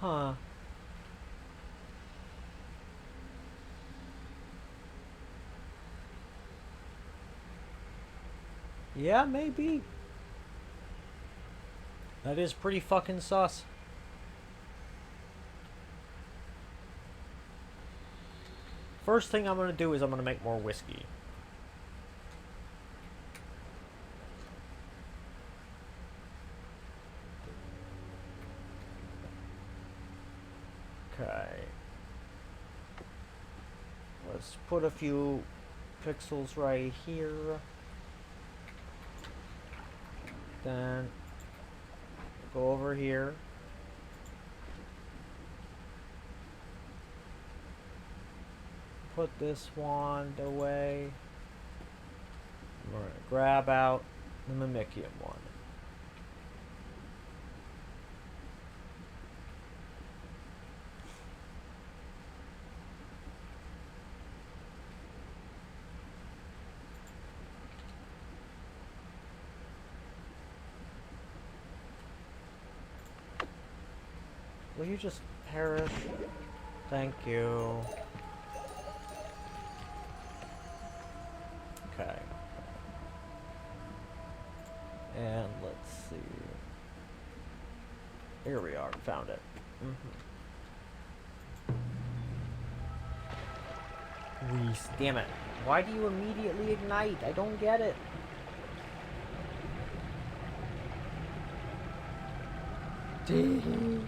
Huh. Yeah, maybe. That is pretty fucking sus. First thing I'm gonna do is I'm gonna make more whiskey. Okay. Let's put a few pixels right here. Then go over here. Put this wand away. We're gonna grab out the Mimicium one. Will you just perish? Thank you. Okay. And let's see. Here we are. Found it. Reese, damn it. Why do you immediately ignite? I don't get it. Dang.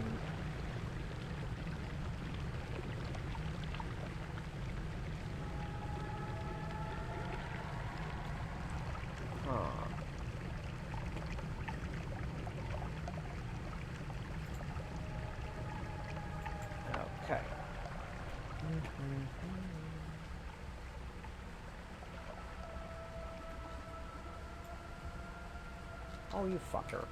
Okay. Oh, you fucker.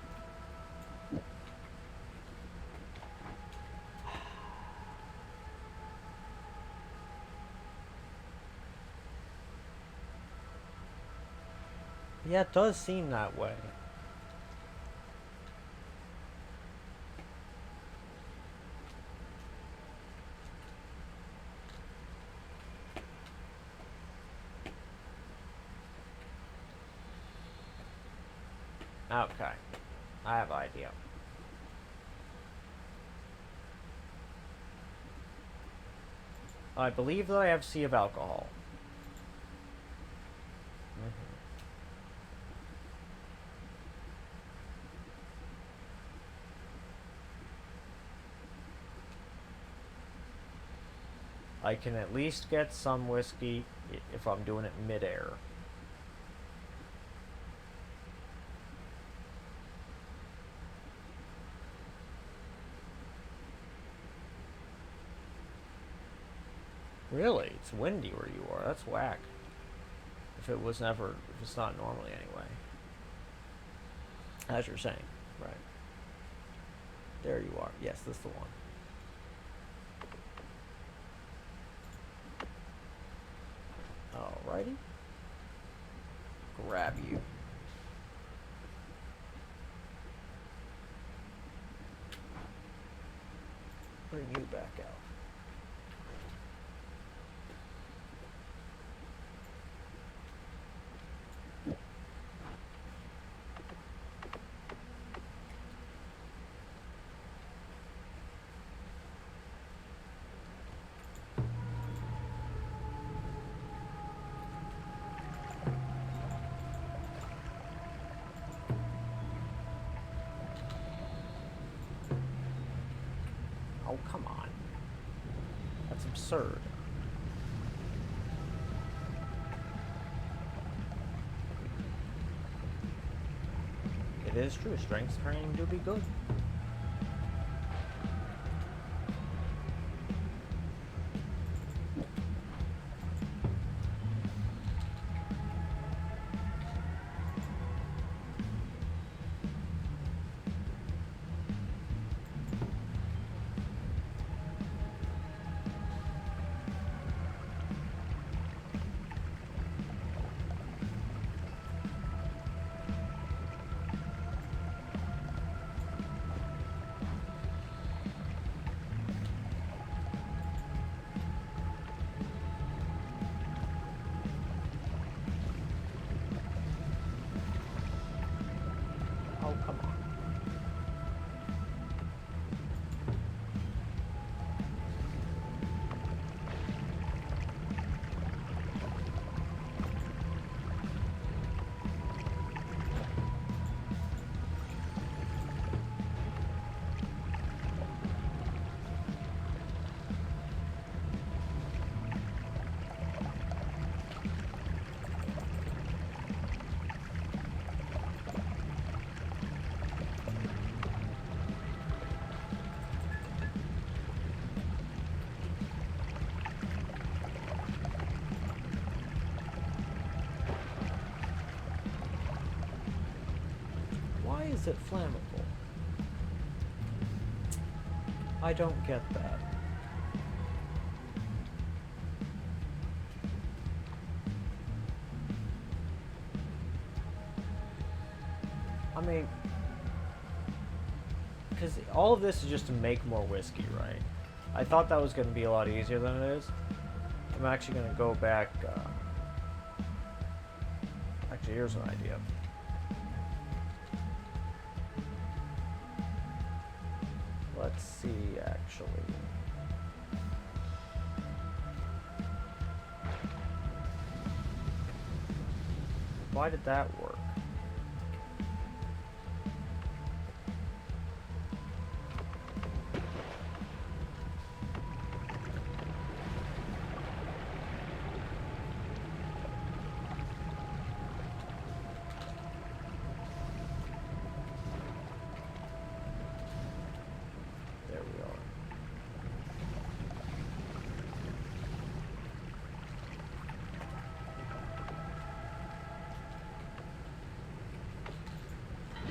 Yeah, it does seem that way. Okay. I have an idea. I believe that I have C of alcohol. I can at least get some whiskey if I'm doing it midair. Really? It's windy where you are. That's whack. If it's not normally anyway. As you're saying. Right. There you are. Yes, this is the one. Alrighty. Grab you. Bring you back out. Oh, come on. That's absurd. It is true. Strength training do be good. is it flammable? I don't get that. I mean, because all of this is just to make more whiskey, right? I thought that was going to be a lot easier than it is. I'm actually going to go back. Actually, here's an idea. Let's see, actually. Why did that work? There we are.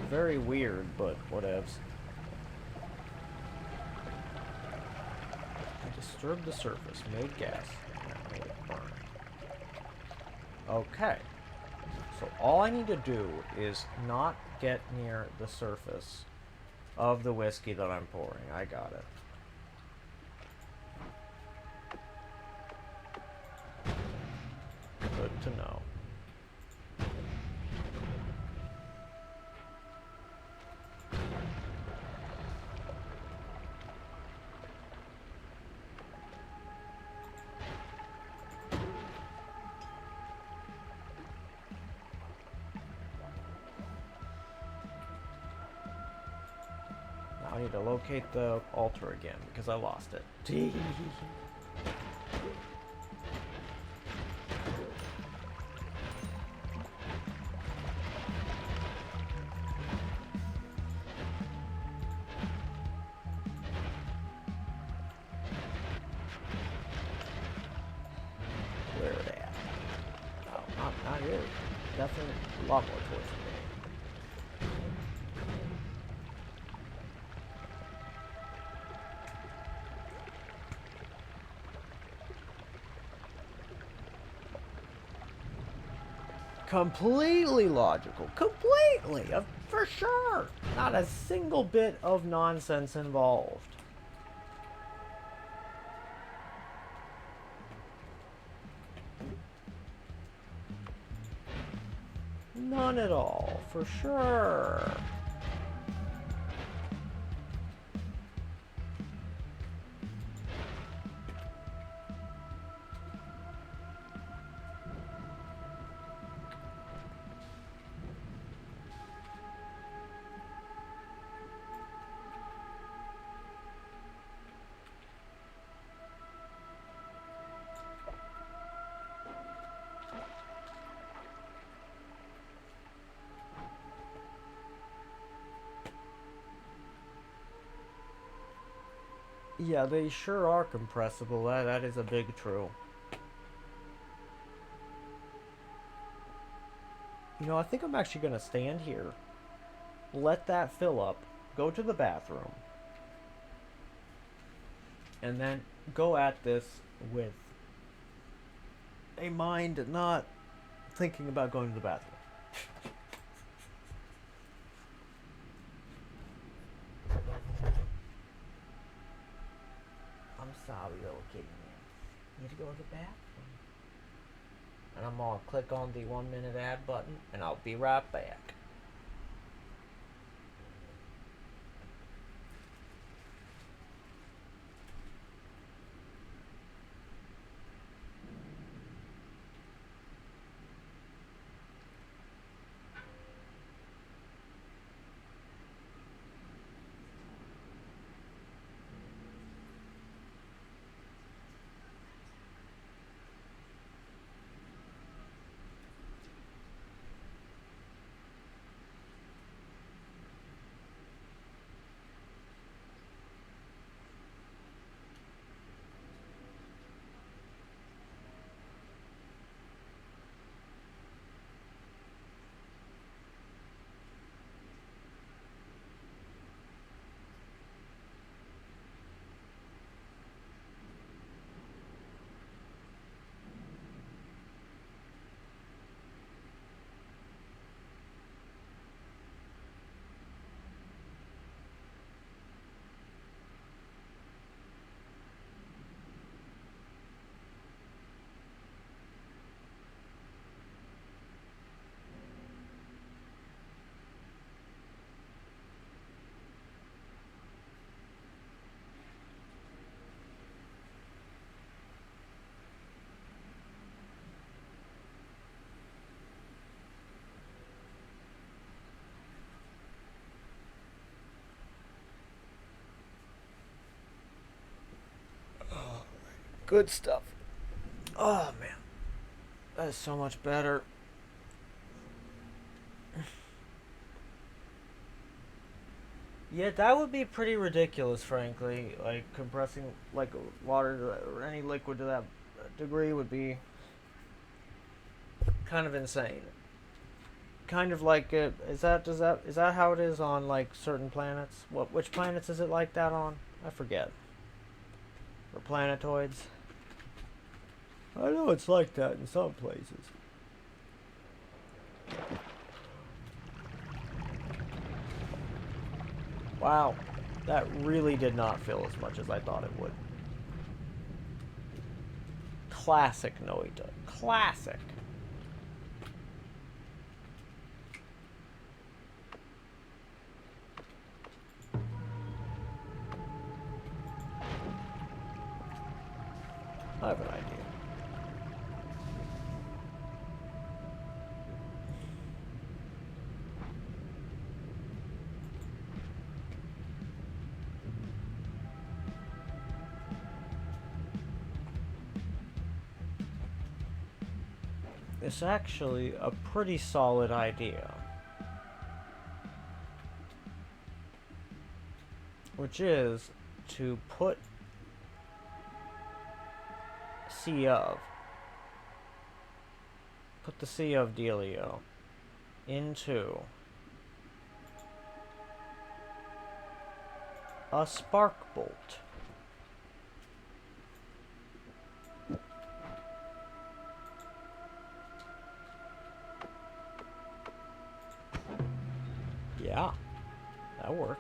Very weird, but whatevs. I disturbed the surface, made gas, and that made it burn. Okay. So all I need to do is not get near the surface of the whiskey that I'm pouring. I got it. Good to know. Now I need to locate the altar again because I lost it. Where it at? No, not here. Definitely a lot more towards me. Completely logical. Completely. For sure. Not a single bit of nonsense involved. None at all. For sure. Yeah, they sure are compressible. That is a big true. You know, I think I'm actually going to stand here, let that fill up, go to the bathroom, and then go at this with a mind not thinking about going to the bathroom. I'm sorry, little kitty man. Need to go to the bathroom. And I'm gonna click on the 1-minute ad button, and I'll be right back. Good stuff. Oh, man. That is so much better. Yeah, that would be pretty ridiculous, frankly. Like, compressing, like, water to that, or any liquid to that degree would be kind of insane. Kind of like it. Is that how it is on, like, certain planets? Which planets is it like that on? I forget. Or planetoids? I know it's like that in some places. Wow, that really did not feel as much as I thought it would. Classic Noita. Classic. I have an idea. It's actually a pretty solid idea. Which is to put the C of dealio into a spark bolt. Yeah, that works.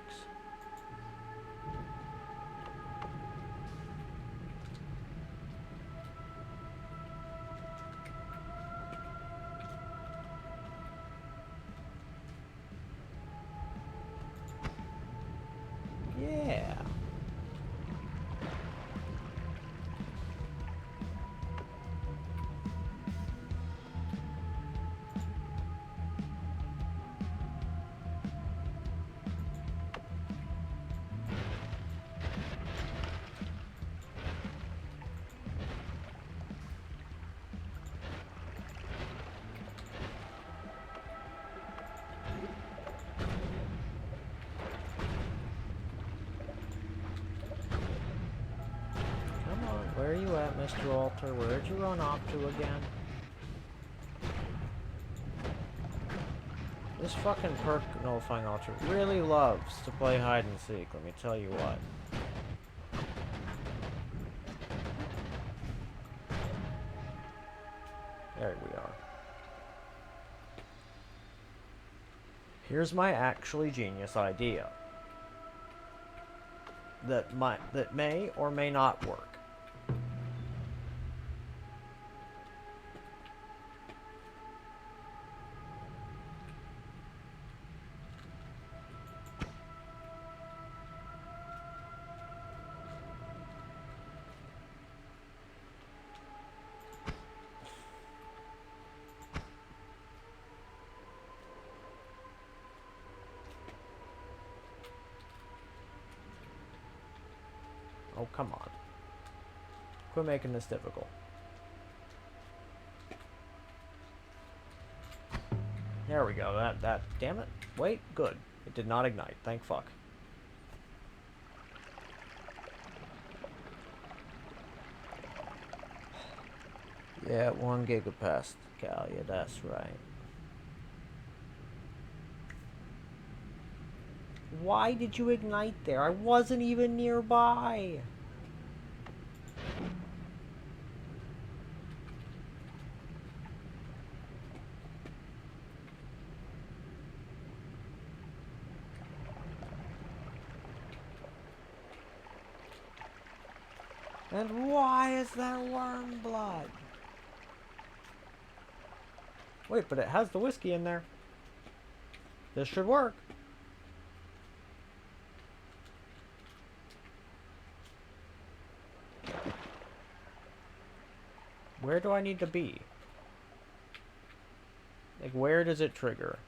Yeah. Come on, where are you at, Mr. Alter? Where'd you run off to again? This fucking perk nullifying altar really loves to play hide and seek, let me tell you what. There we are. Here's my actually genius idea. That may or may not work. Oh, come on. Quit making this difficult. There we go. Damn it. Wait, good. It did not ignite. Thank fuck. Yeah, 1 gigapascal. Yeah, that's right. Why did you ignite there? I wasn't even nearby. And why is there worm blood? Wait, but it has the whiskey in there. This should work. Where do I need to be? Like, where does it trigger?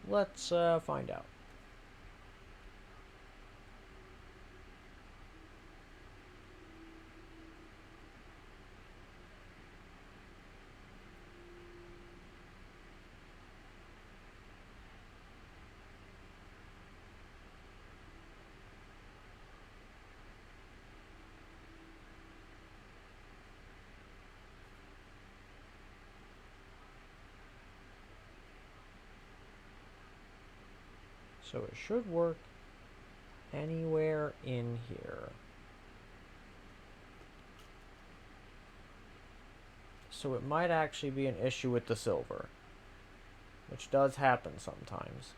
let's find out. So it should work anywhere in here. So it might actually be an issue with the silver, which does happen sometimes.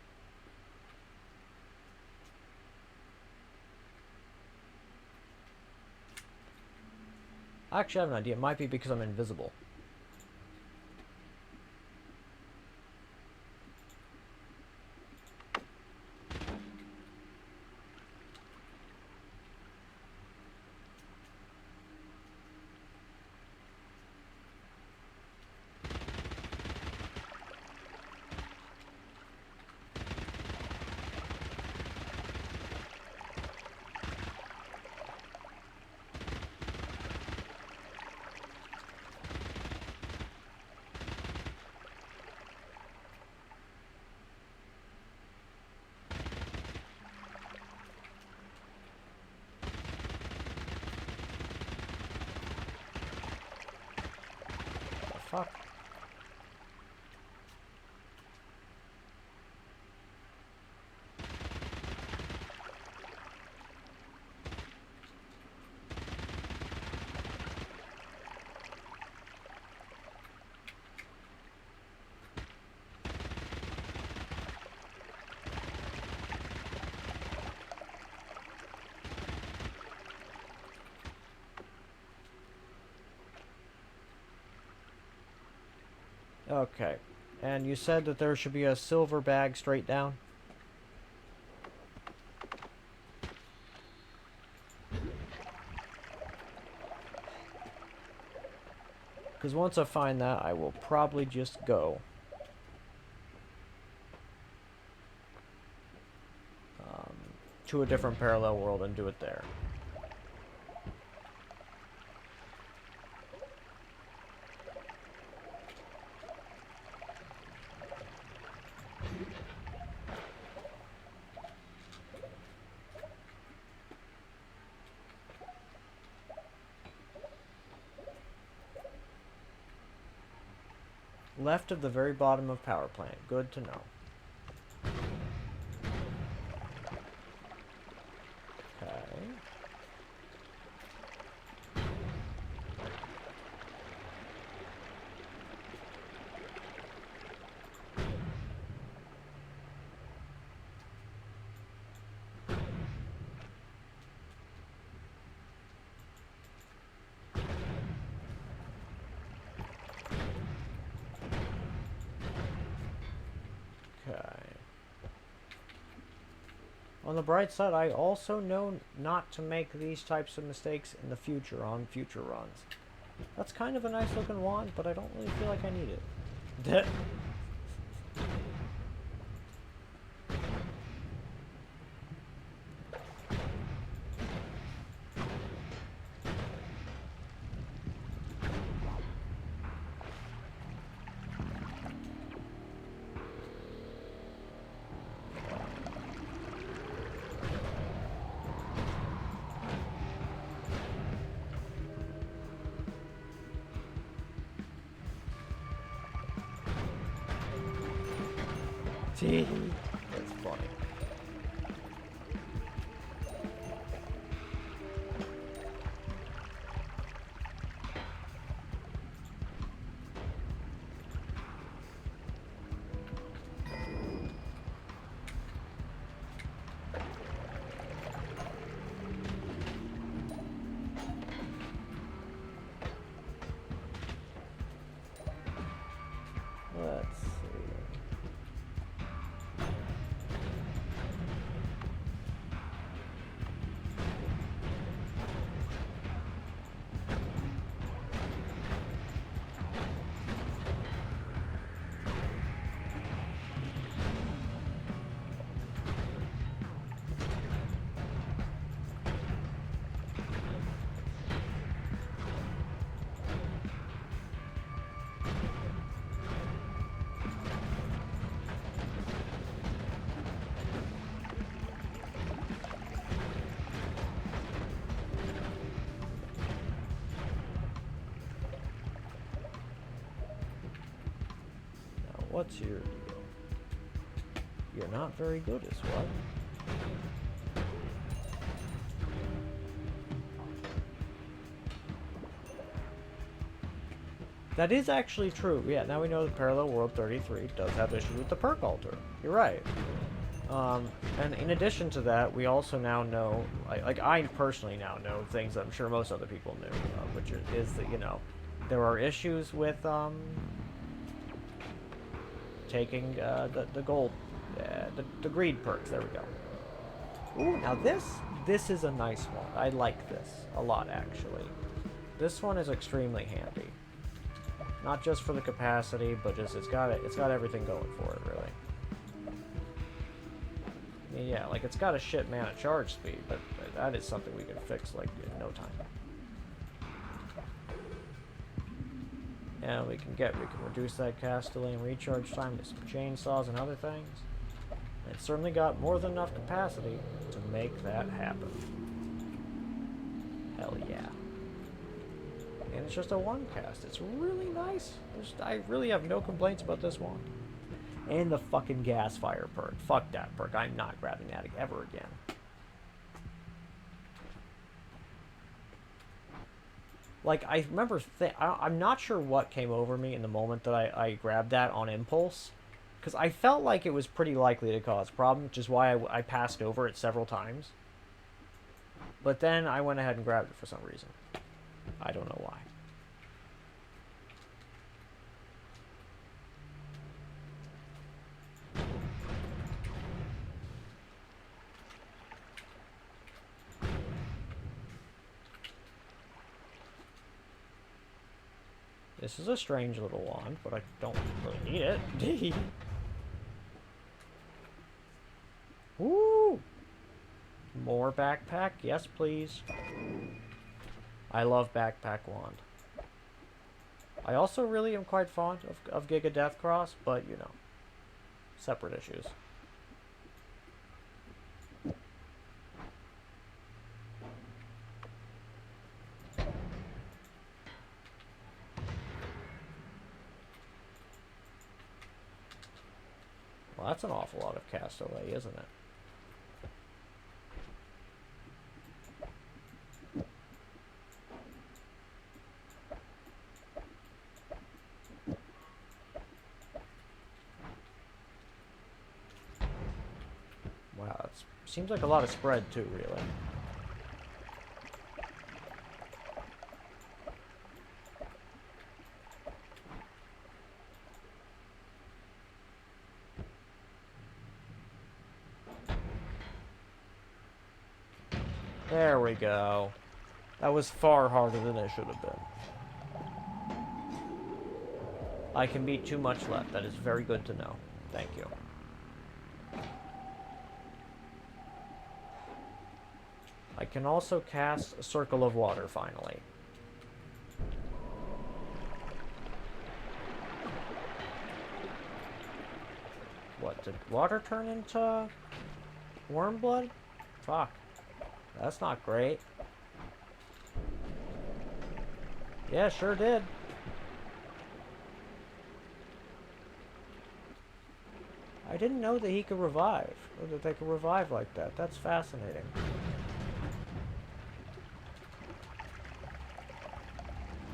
Actually, I have an idea. It might be because I'm invisible. Fuck. Okay. And you said that there should be a silver bag straight down? Because once I find that, I will probably just go. To a different parallel world and do it there. Left of the very bottom of power plant. Good to know. Okay. On the bright side, I also know not to make these types of mistakes in the future on future runs. That's kind of a nice looking wand, but I don't really feel like I need it. That's funny. Let's see. What's your deal? You're not very good, is what? That is actually true. Yeah, now we know that Parallel World 33 does have issues with the perk altar. You're right. And in addition to that, we also now know, like I personally now know things that I'm sure most other people knew, which is that, you know, there are issues with taking the gold, the greed perks. There we go. Ooh, now this is a nice one. I like this a lot, actually. This one is extremely handy. Not just for the capacity, but just it's got everything going for it, really. I mean, yeah, like it's got a shit mana charge speed, but that is something we can fix like in no time. And we can reduce that cast delay and recharge time to some chainsaws and other things. And it's certainly got more than enough capacity to make that happen. Hell yeah. And it's just a one cast. It's really nice. I really have no complaints about this one. And the fucking gas fire perk. Fuck that perk. I'm not grabbing that ever again. Like, I remember... I'm not sure what came over me in the moment that I grabbed that on impulse. Because I felt like it was pretty likely to cause problems, which is why I passed over it several times. But then I went ahead and grabbed it for some reason. I don't know why. This is a strange little wand, but I don't really need it. Woo! More backpack? Yes, please. I love backpack wand. I also really am quite fond of Giga Death Cross, but, you know, separate issues. Well, that's an awful lot of castaway, isn't it? Wow, it seems like a lot of spread too, really. There we go. That was far harder than it should have been. I can beat too much left. That is very good to know. Thank you. I can also cast a Circle of Water, finally. What, did water turn into worm blood? Fuck. That's not great. Yeah, sure did. I didn't know that he could revive, or that they could revive like that. That's fascinating.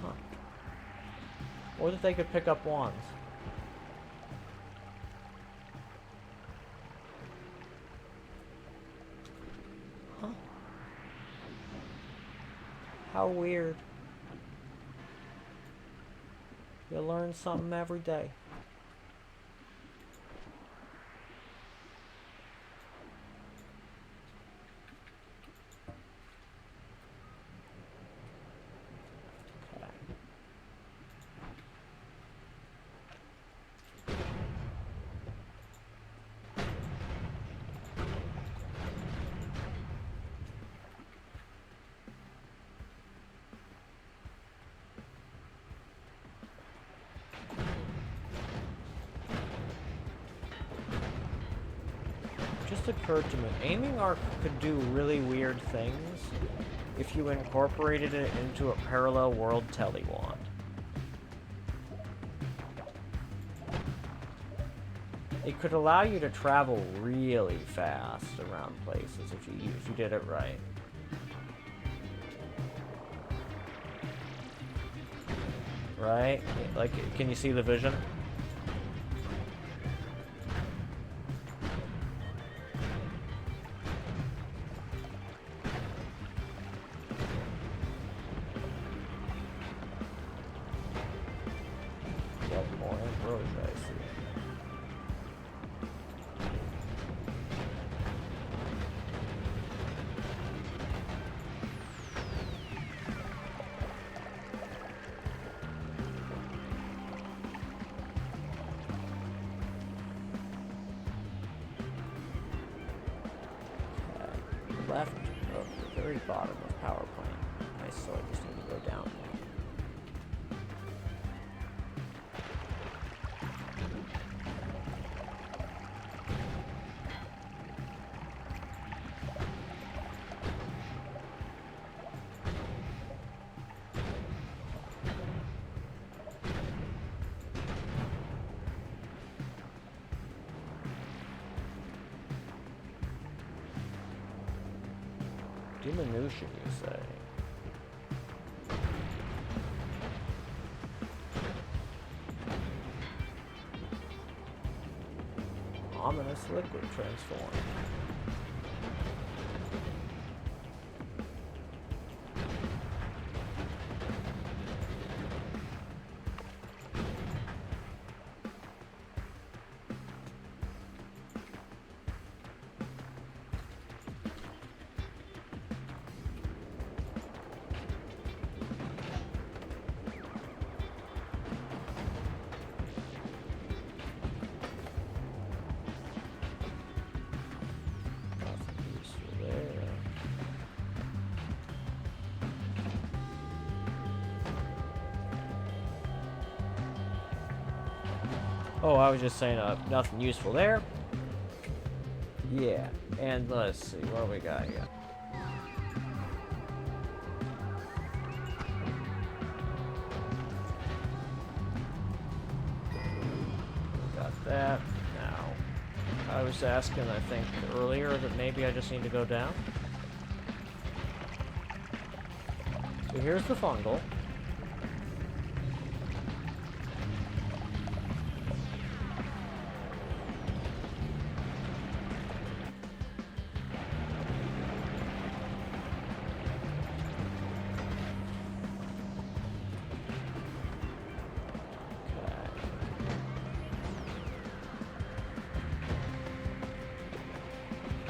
Huh. Or that they could pick up wands. Huh. How weird. You learn something every day. Just occurred to me, aiming arc could do really weird things if you incorporated it into a parallel world telewand. it could allow you to travel really fast around places if you did it right. Right? Like, can you see the vision? What more ambrosia I see? Left of the very bottom of power plant. Nice, so I just need to go down more. Diminution, you say? Ominous liquid transform. Oh, I was just saying, nothing useful there. Yeah, and let's see, what do we got here? Got that. Now, I was asking, I think, earlier that maybe I just need to go down. So here's the fungal.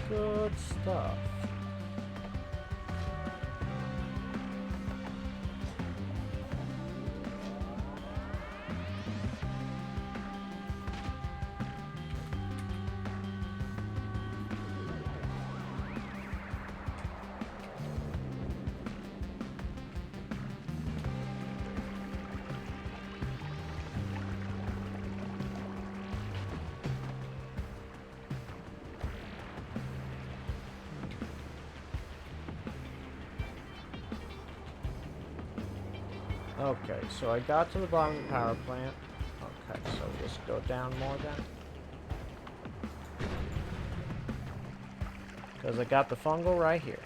Good stuff. Okay, so I got to the bottom of the power plant. Okay, so just go down more then. Because I got the fungal right here.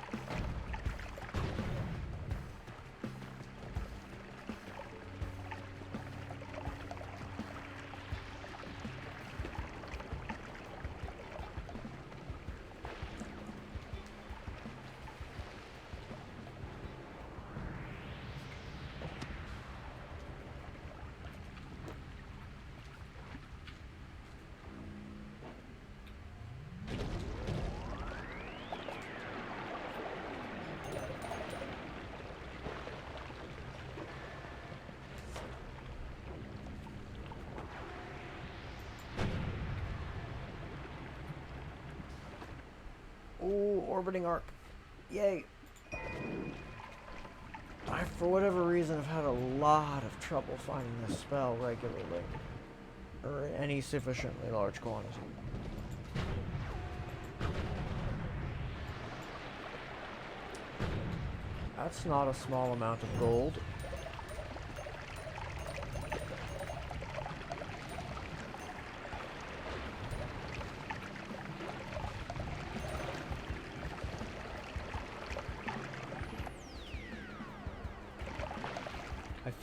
Ooh, orbiting arc. Yay. I, for whatever reason, have had a lot of trouble finding this spell regularly. Or in any sufficiently large quantity. That's not a small amount of gold.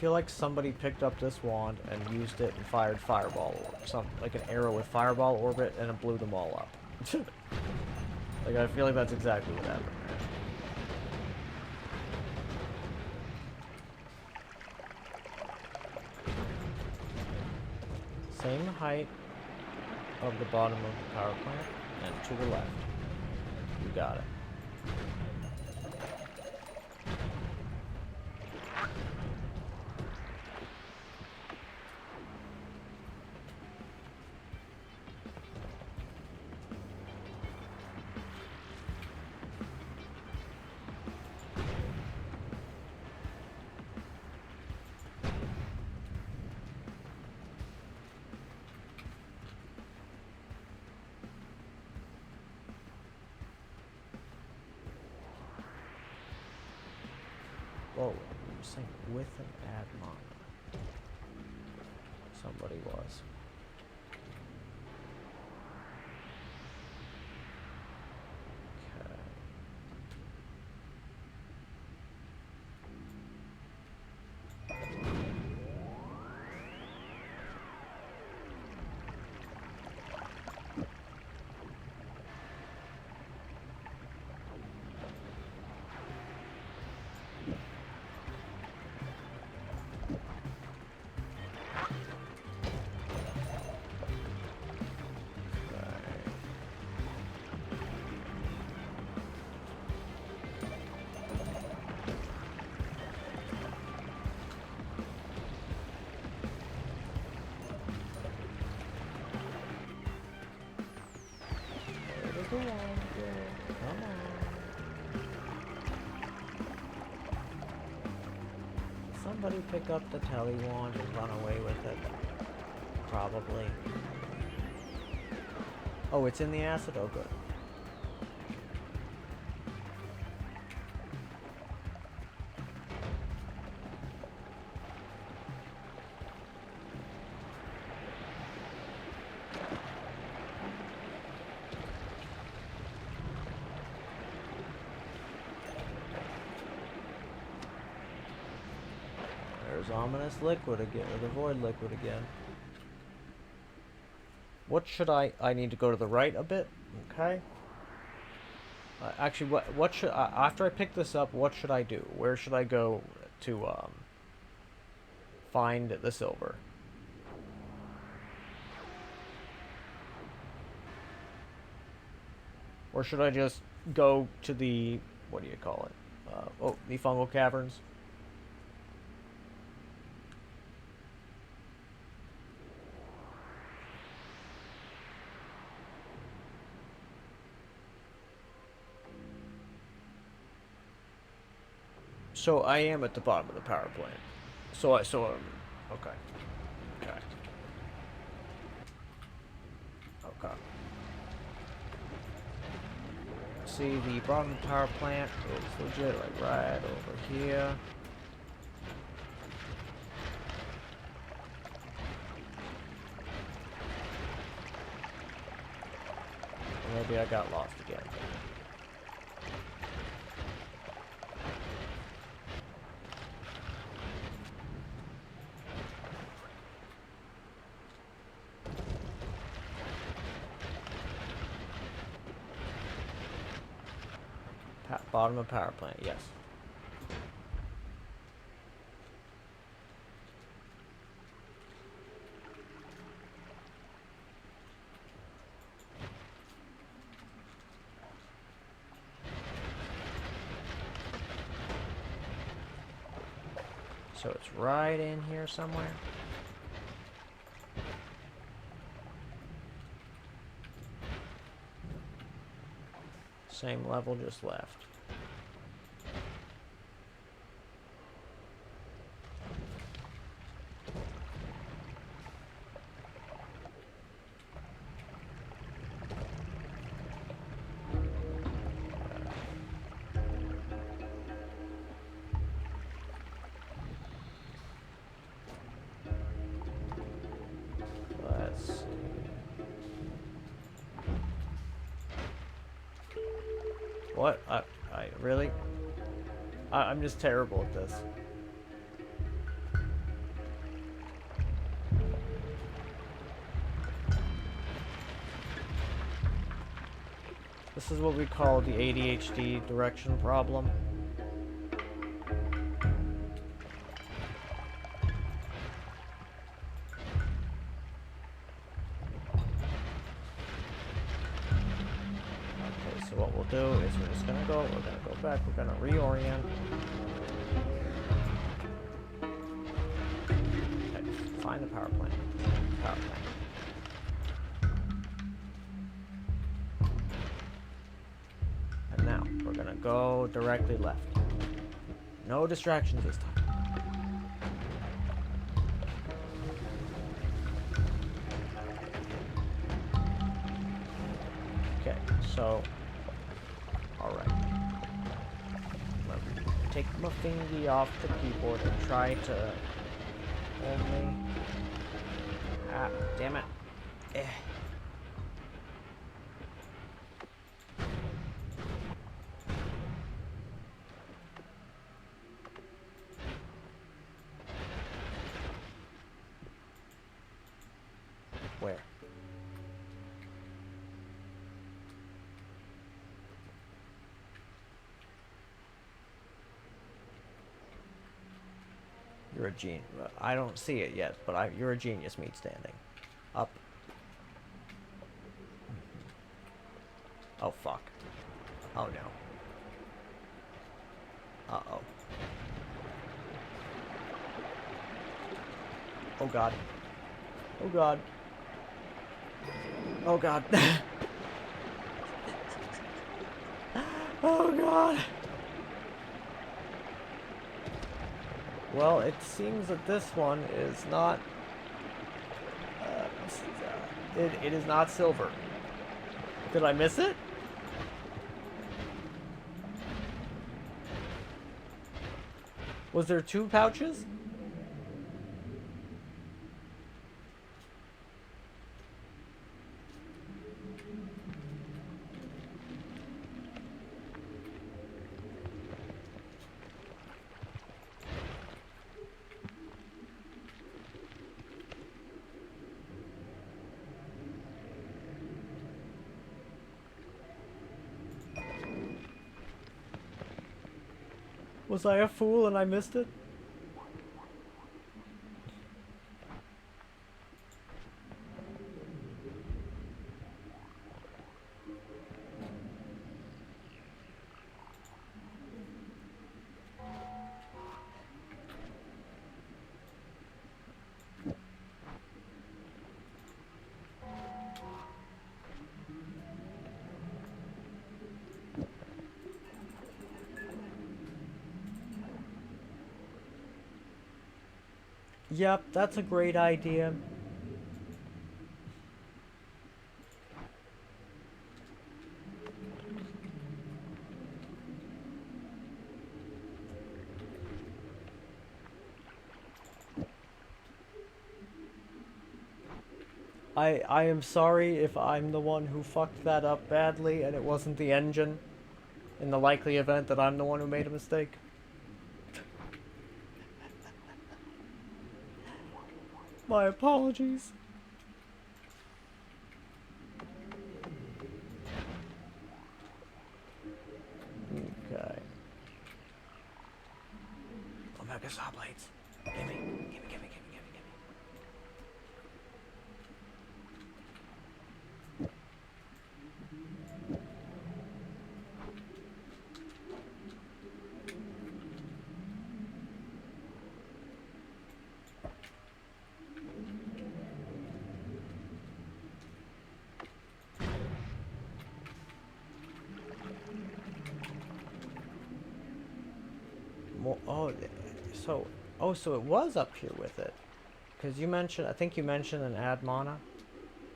feel like somebody picked up this wand and used it and fired fireball, or something like an arrow with fireball orbit, and it blew them all up. Like, I feel like that's exactly what happened. Same height of the bottom of the power plant, and to the left. You got it. Whoa, you're saying with an add mana. Somebody was. Okay. Come on, girl. Come on. Somebody pick up the telly wand and run away with it. Probably. Oh, it's in the acid? Oh, good. There's ominous liquid again, or the void liquid again. What should I need to go to the right a bit, okay? Actually, what should, after I pick this up, what should I do? Where should I go to, find the silver? Or should I just go to the, what do you call it? Oh, the fungal caverns? So I am at the bottom of the power plant. Okay. Okay. Okay. See, the bottom of the power plant is legit, like right over here. Maybe I got lost again. Bottom of power plant, yes. So it's right in here somewhere. Same level, just left. Let's see. What? I really? I'm just terrible at this. This is what we call the ADHD direction problem. Okay, so what we'll do is we're gonna go back, we're gonna reorient. Okay, find the power plant. Power plant. And now, we're gonna go directly left. No distractions this time. Okay, so, alright. Take my thingy off the keyboard and try to only... Ah, damn it. Eh. Where? You're a genius. I don't see it yet, but you're a genius, meat standing. Up. Oh, fuck. Oh, no. Uh-oh. Oh, God. Oh, God. Oh, God. Oh, God. Well, it seems that this one is not... it is not silver. Did I miss it? Was there 2 pouches? Was I a fool and I missed it? Yep, that's a great idea. I am sorry if I'm the one who fucked that up badly and it wasn't the engine, in the likely event that I'm the one who made a mistake. My apologies. Okay. Omega sawblades. Gimme, gimme, gimme, gimme, gimme, gimme. So it was up here with it, because you mentioned, I think you mentioned an add mana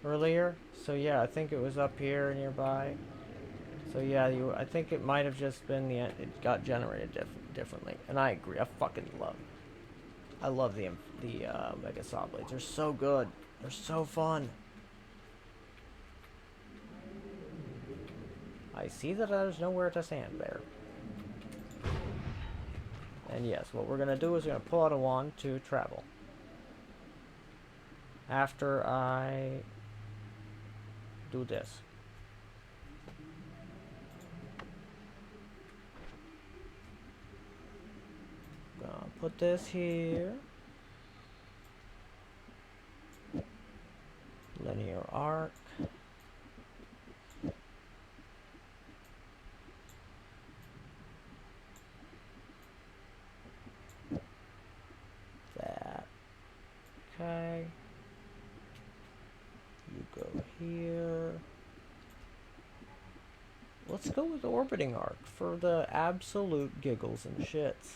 earlier. So yeah, I think it was up here nearby. So yeah, I think it might have just been it got generated differently. And I agree. I love the Mega Sawblades. They're so good. They're so fun. I see that there's nowhere to stand there. And yes, what we're going to do is we're going to pull out a wand to travel. After I do this. Put this here. Linear arc. That. Okay. You go here. Let's go with orbiting arc for the absolute giggles and shits.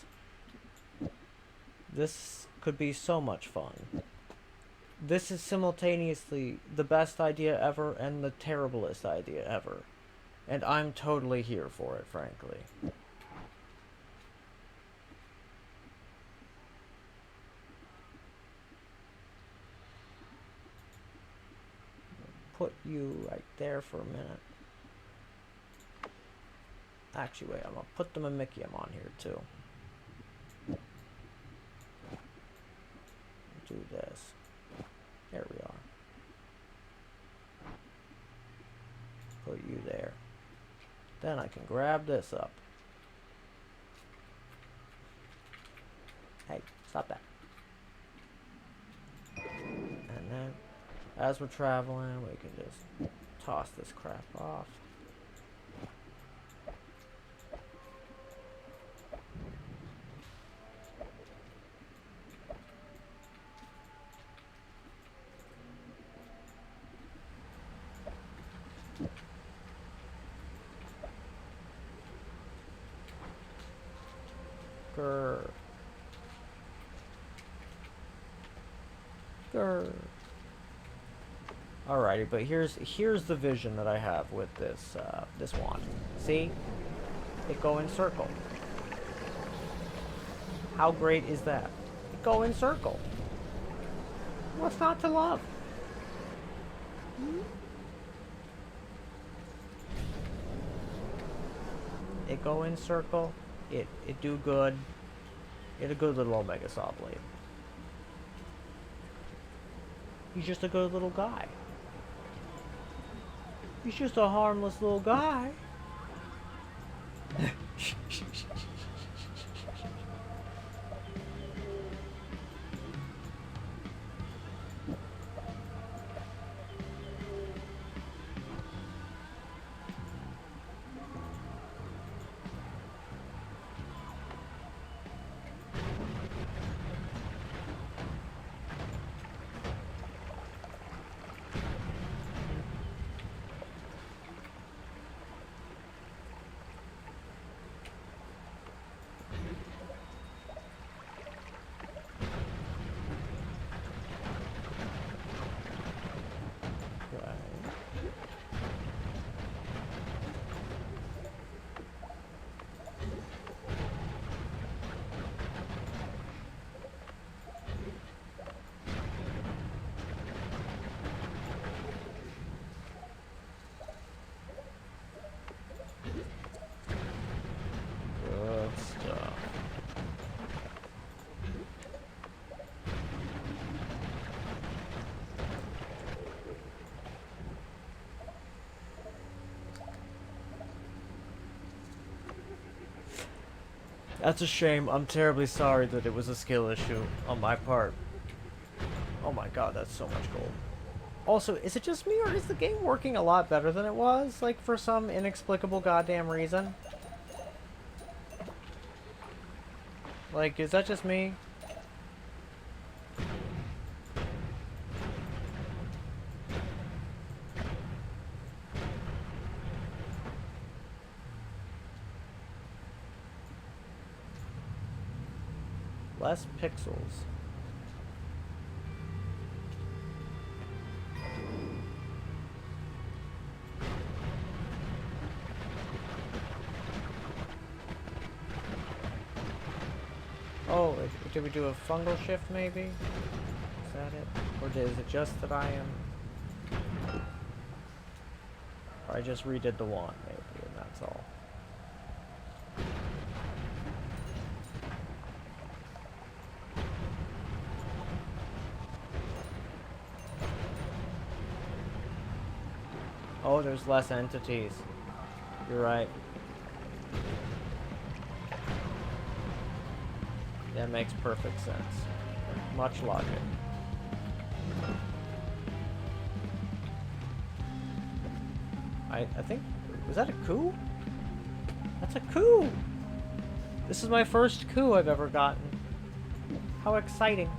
This could be so much fun. This is simultaneously the best idea ever and the terriblest idea ever. And I'm totally here for it, frankly. Put you right there for a minute. Actually, wait, I'm gonna put the Mimicium on here too. Do this. There we are. Put you there. Then I can grab this up. Hey, stop that. And then, as we're traveling, we can just toss this crap off. Grr. Grr. Alrighty, but here's the vision that I have with this this wand. See? It go in circle. How great is that? It go in circle. What's not to love? It go in circle. It do good. It a good little Omega sawblade. He's just a good little guy. He's just a harmless little guy. That's a shame. I'm terribly sorry that it was a skill issue on my part. Oh my god, that's so much gold. Also, is it just me or is the game working a lot better than it was? Like, for some inexplicable goddamn reason? Like, is that just me? Less pixels. Oh, did we do a fungal shift maybe? Is that it? Or is it just that I am... Or I just redid the wand maybe, and that's all. Oh, there's less entities. You're right. That makes perfect sense. Much logic. I think... Was that a coup? That's a coup! This is my first coup I've ever gotten. How exciting.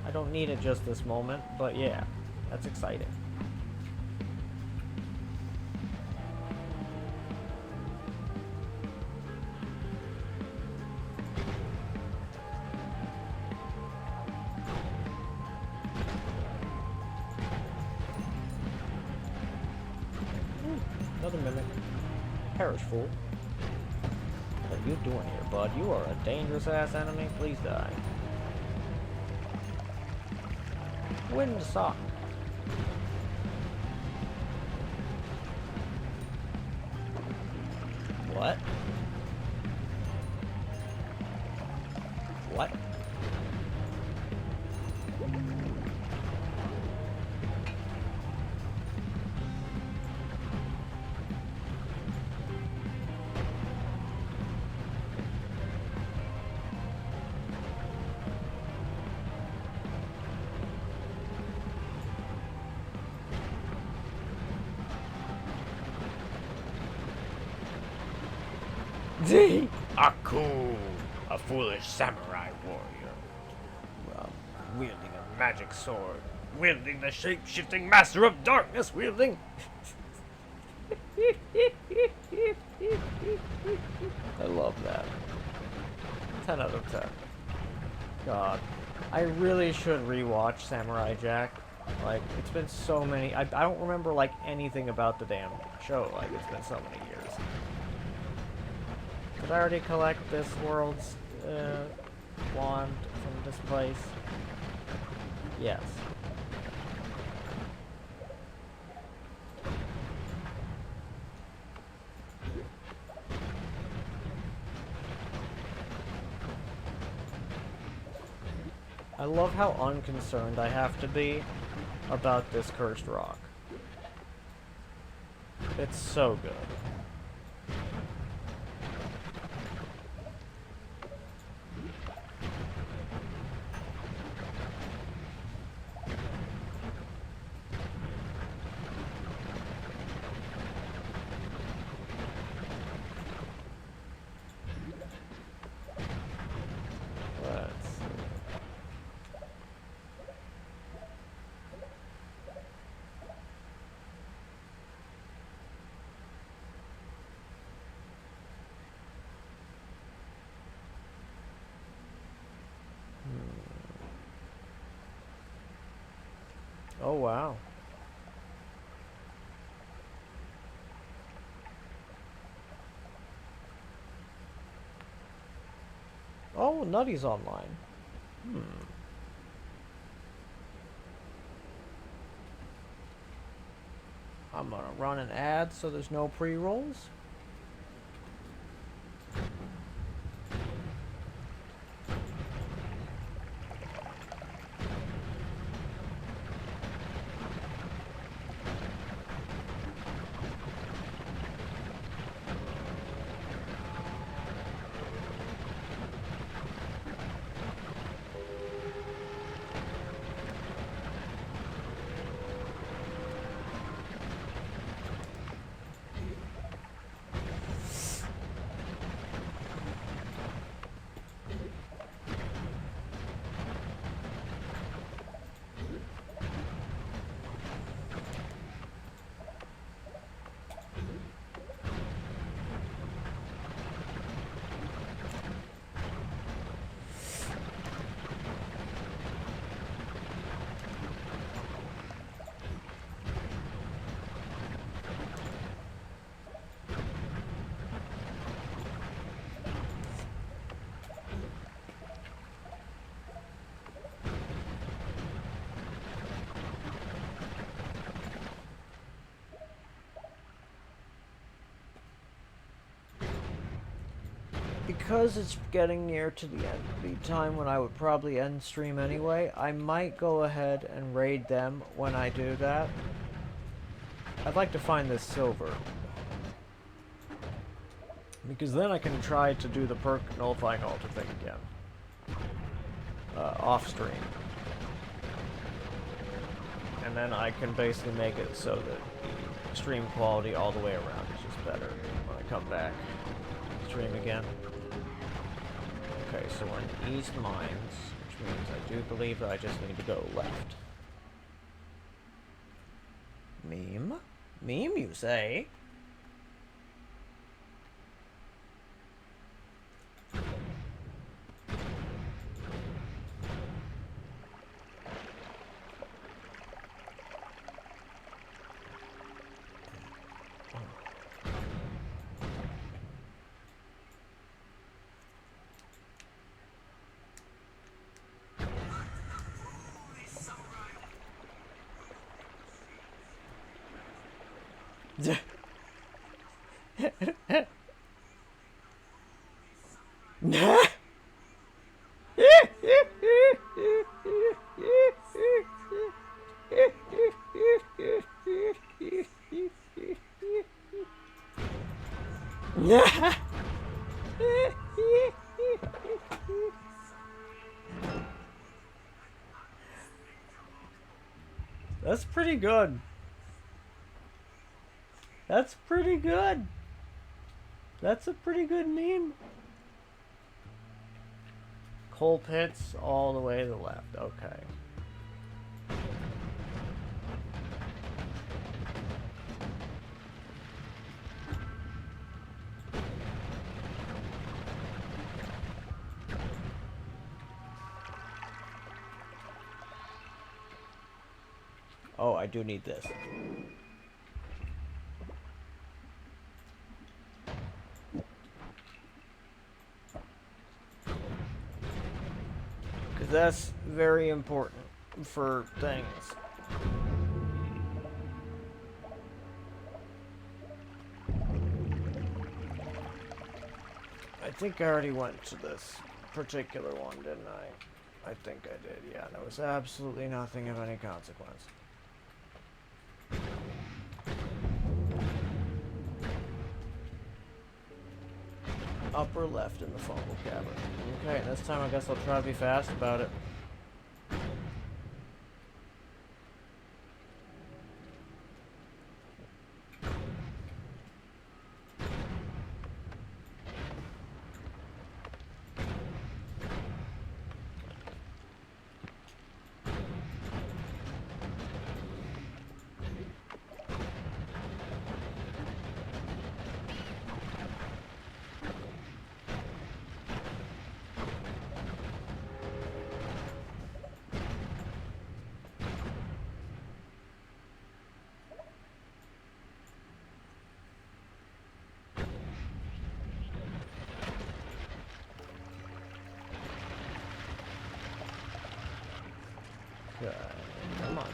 I don't need it just this moment, but yeah, that's exciting. Another mimic. Perish, fool. What are you doing here, bud? You are a dangerous-ass enemy. Please die. Wind sock. What? What? D. Aku, a foolish samurai warrior. Wielding a magic sword. Wielding the shape-shifting master of darkness. Wielding... I love that. 10 out of 10. God. I really should rewatch Samurai Jack. Like, it's been so many... I don't remember, like, anything about the damn show. Like, it's been so many years. Did I already collect this world's wand from this place? Yes. I love how unconcerned I have to be about this cursed rock. It's so good. Let's see. Oh, wow. Oh, Nutty's online. I'm gonna run an ad so there's no pre-rolls. Because it's getting near to the end, the time when I would probably end stream anyway, I might go ahead and raid them when I do that. I'd like to find this silver. Because then I can try to do the perk nullifying altar thing again. Off stream. And then I can basically make it so that the stream quality all the way around is just better when I come back. Stream again. Okay, so we're in East Mines, which means I do believe that I just need to go left. Meme? Meme, you say? That's pretty good. That's pretty good. That's a pretty good meme. Coal pits all the way to the left. Okay. Oh, I do need this. Because that's very important for things. I think I already went to this particular one, didn't I? I think I did, yeah. There was absolutely nothing of any consequence. Upper left in the fungal cavern. Okay, this time I guess I'll try to be fast about it. Okay, come on.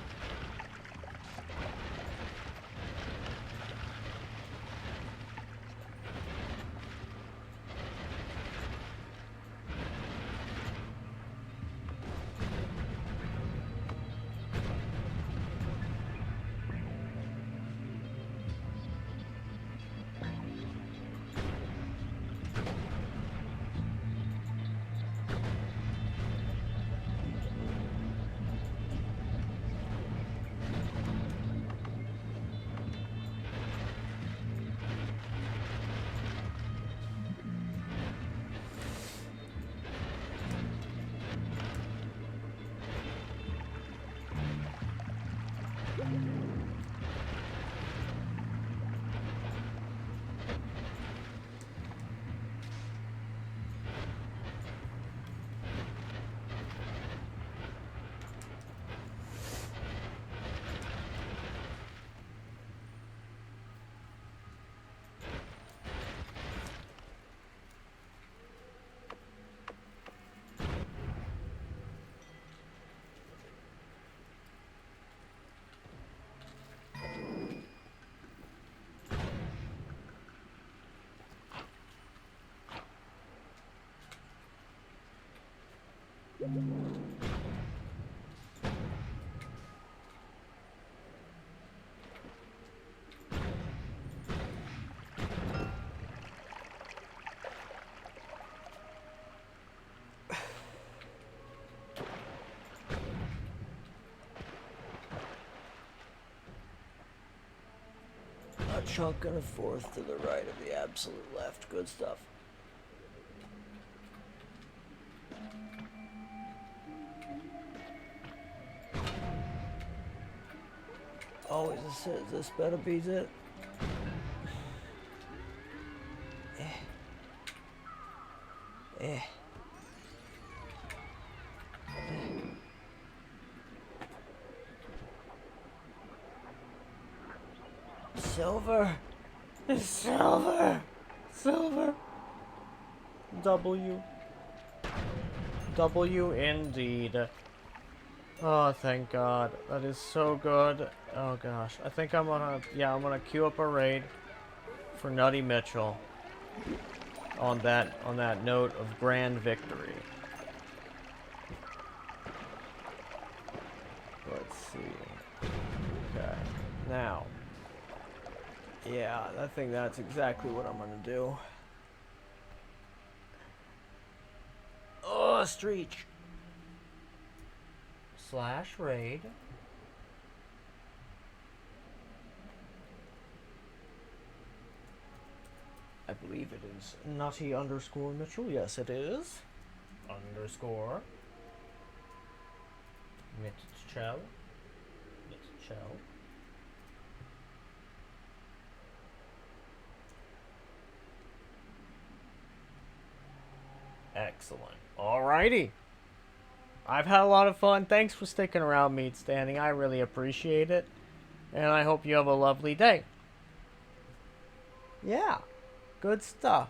chunk and a fourth to the right of the absolute left. Good stuff. Always says this better be it. Eh. Silver. Silver. Silver. W. W indeed. Oh, thank God. That is so good. Oh gosh. I think I'm gonna queue up a raid for Nutty Mitchell on that note of grand victory. Let's see. Okay. Now. Yeah, I think that's exactly what I'm gonna do. Oh, Streech. / raid. I believe it is Nutty _ Mitchell. Yes, it is. Underscore. Mitchell. Mitchell. Excellent. Alrighty. I've had a lot of fun. Thanks for sticking around, Meat Standing. I really appreciate it. And I hope you have a lovely day. Yeah. Good stuff.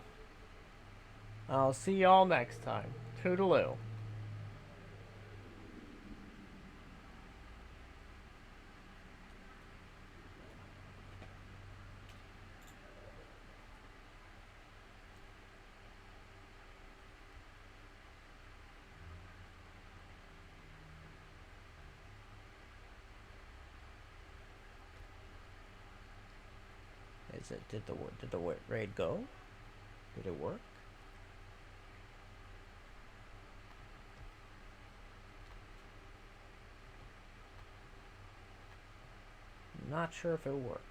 I'll see y'all next time. Toodaloo. Did the raid go? Did it work? Not sure if it worked.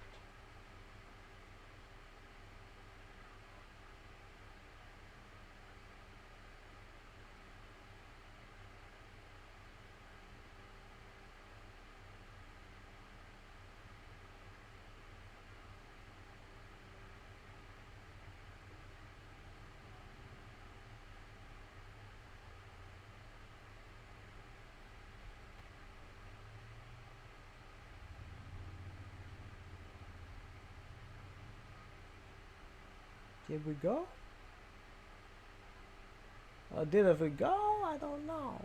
Did we go? Did we go? I don't know.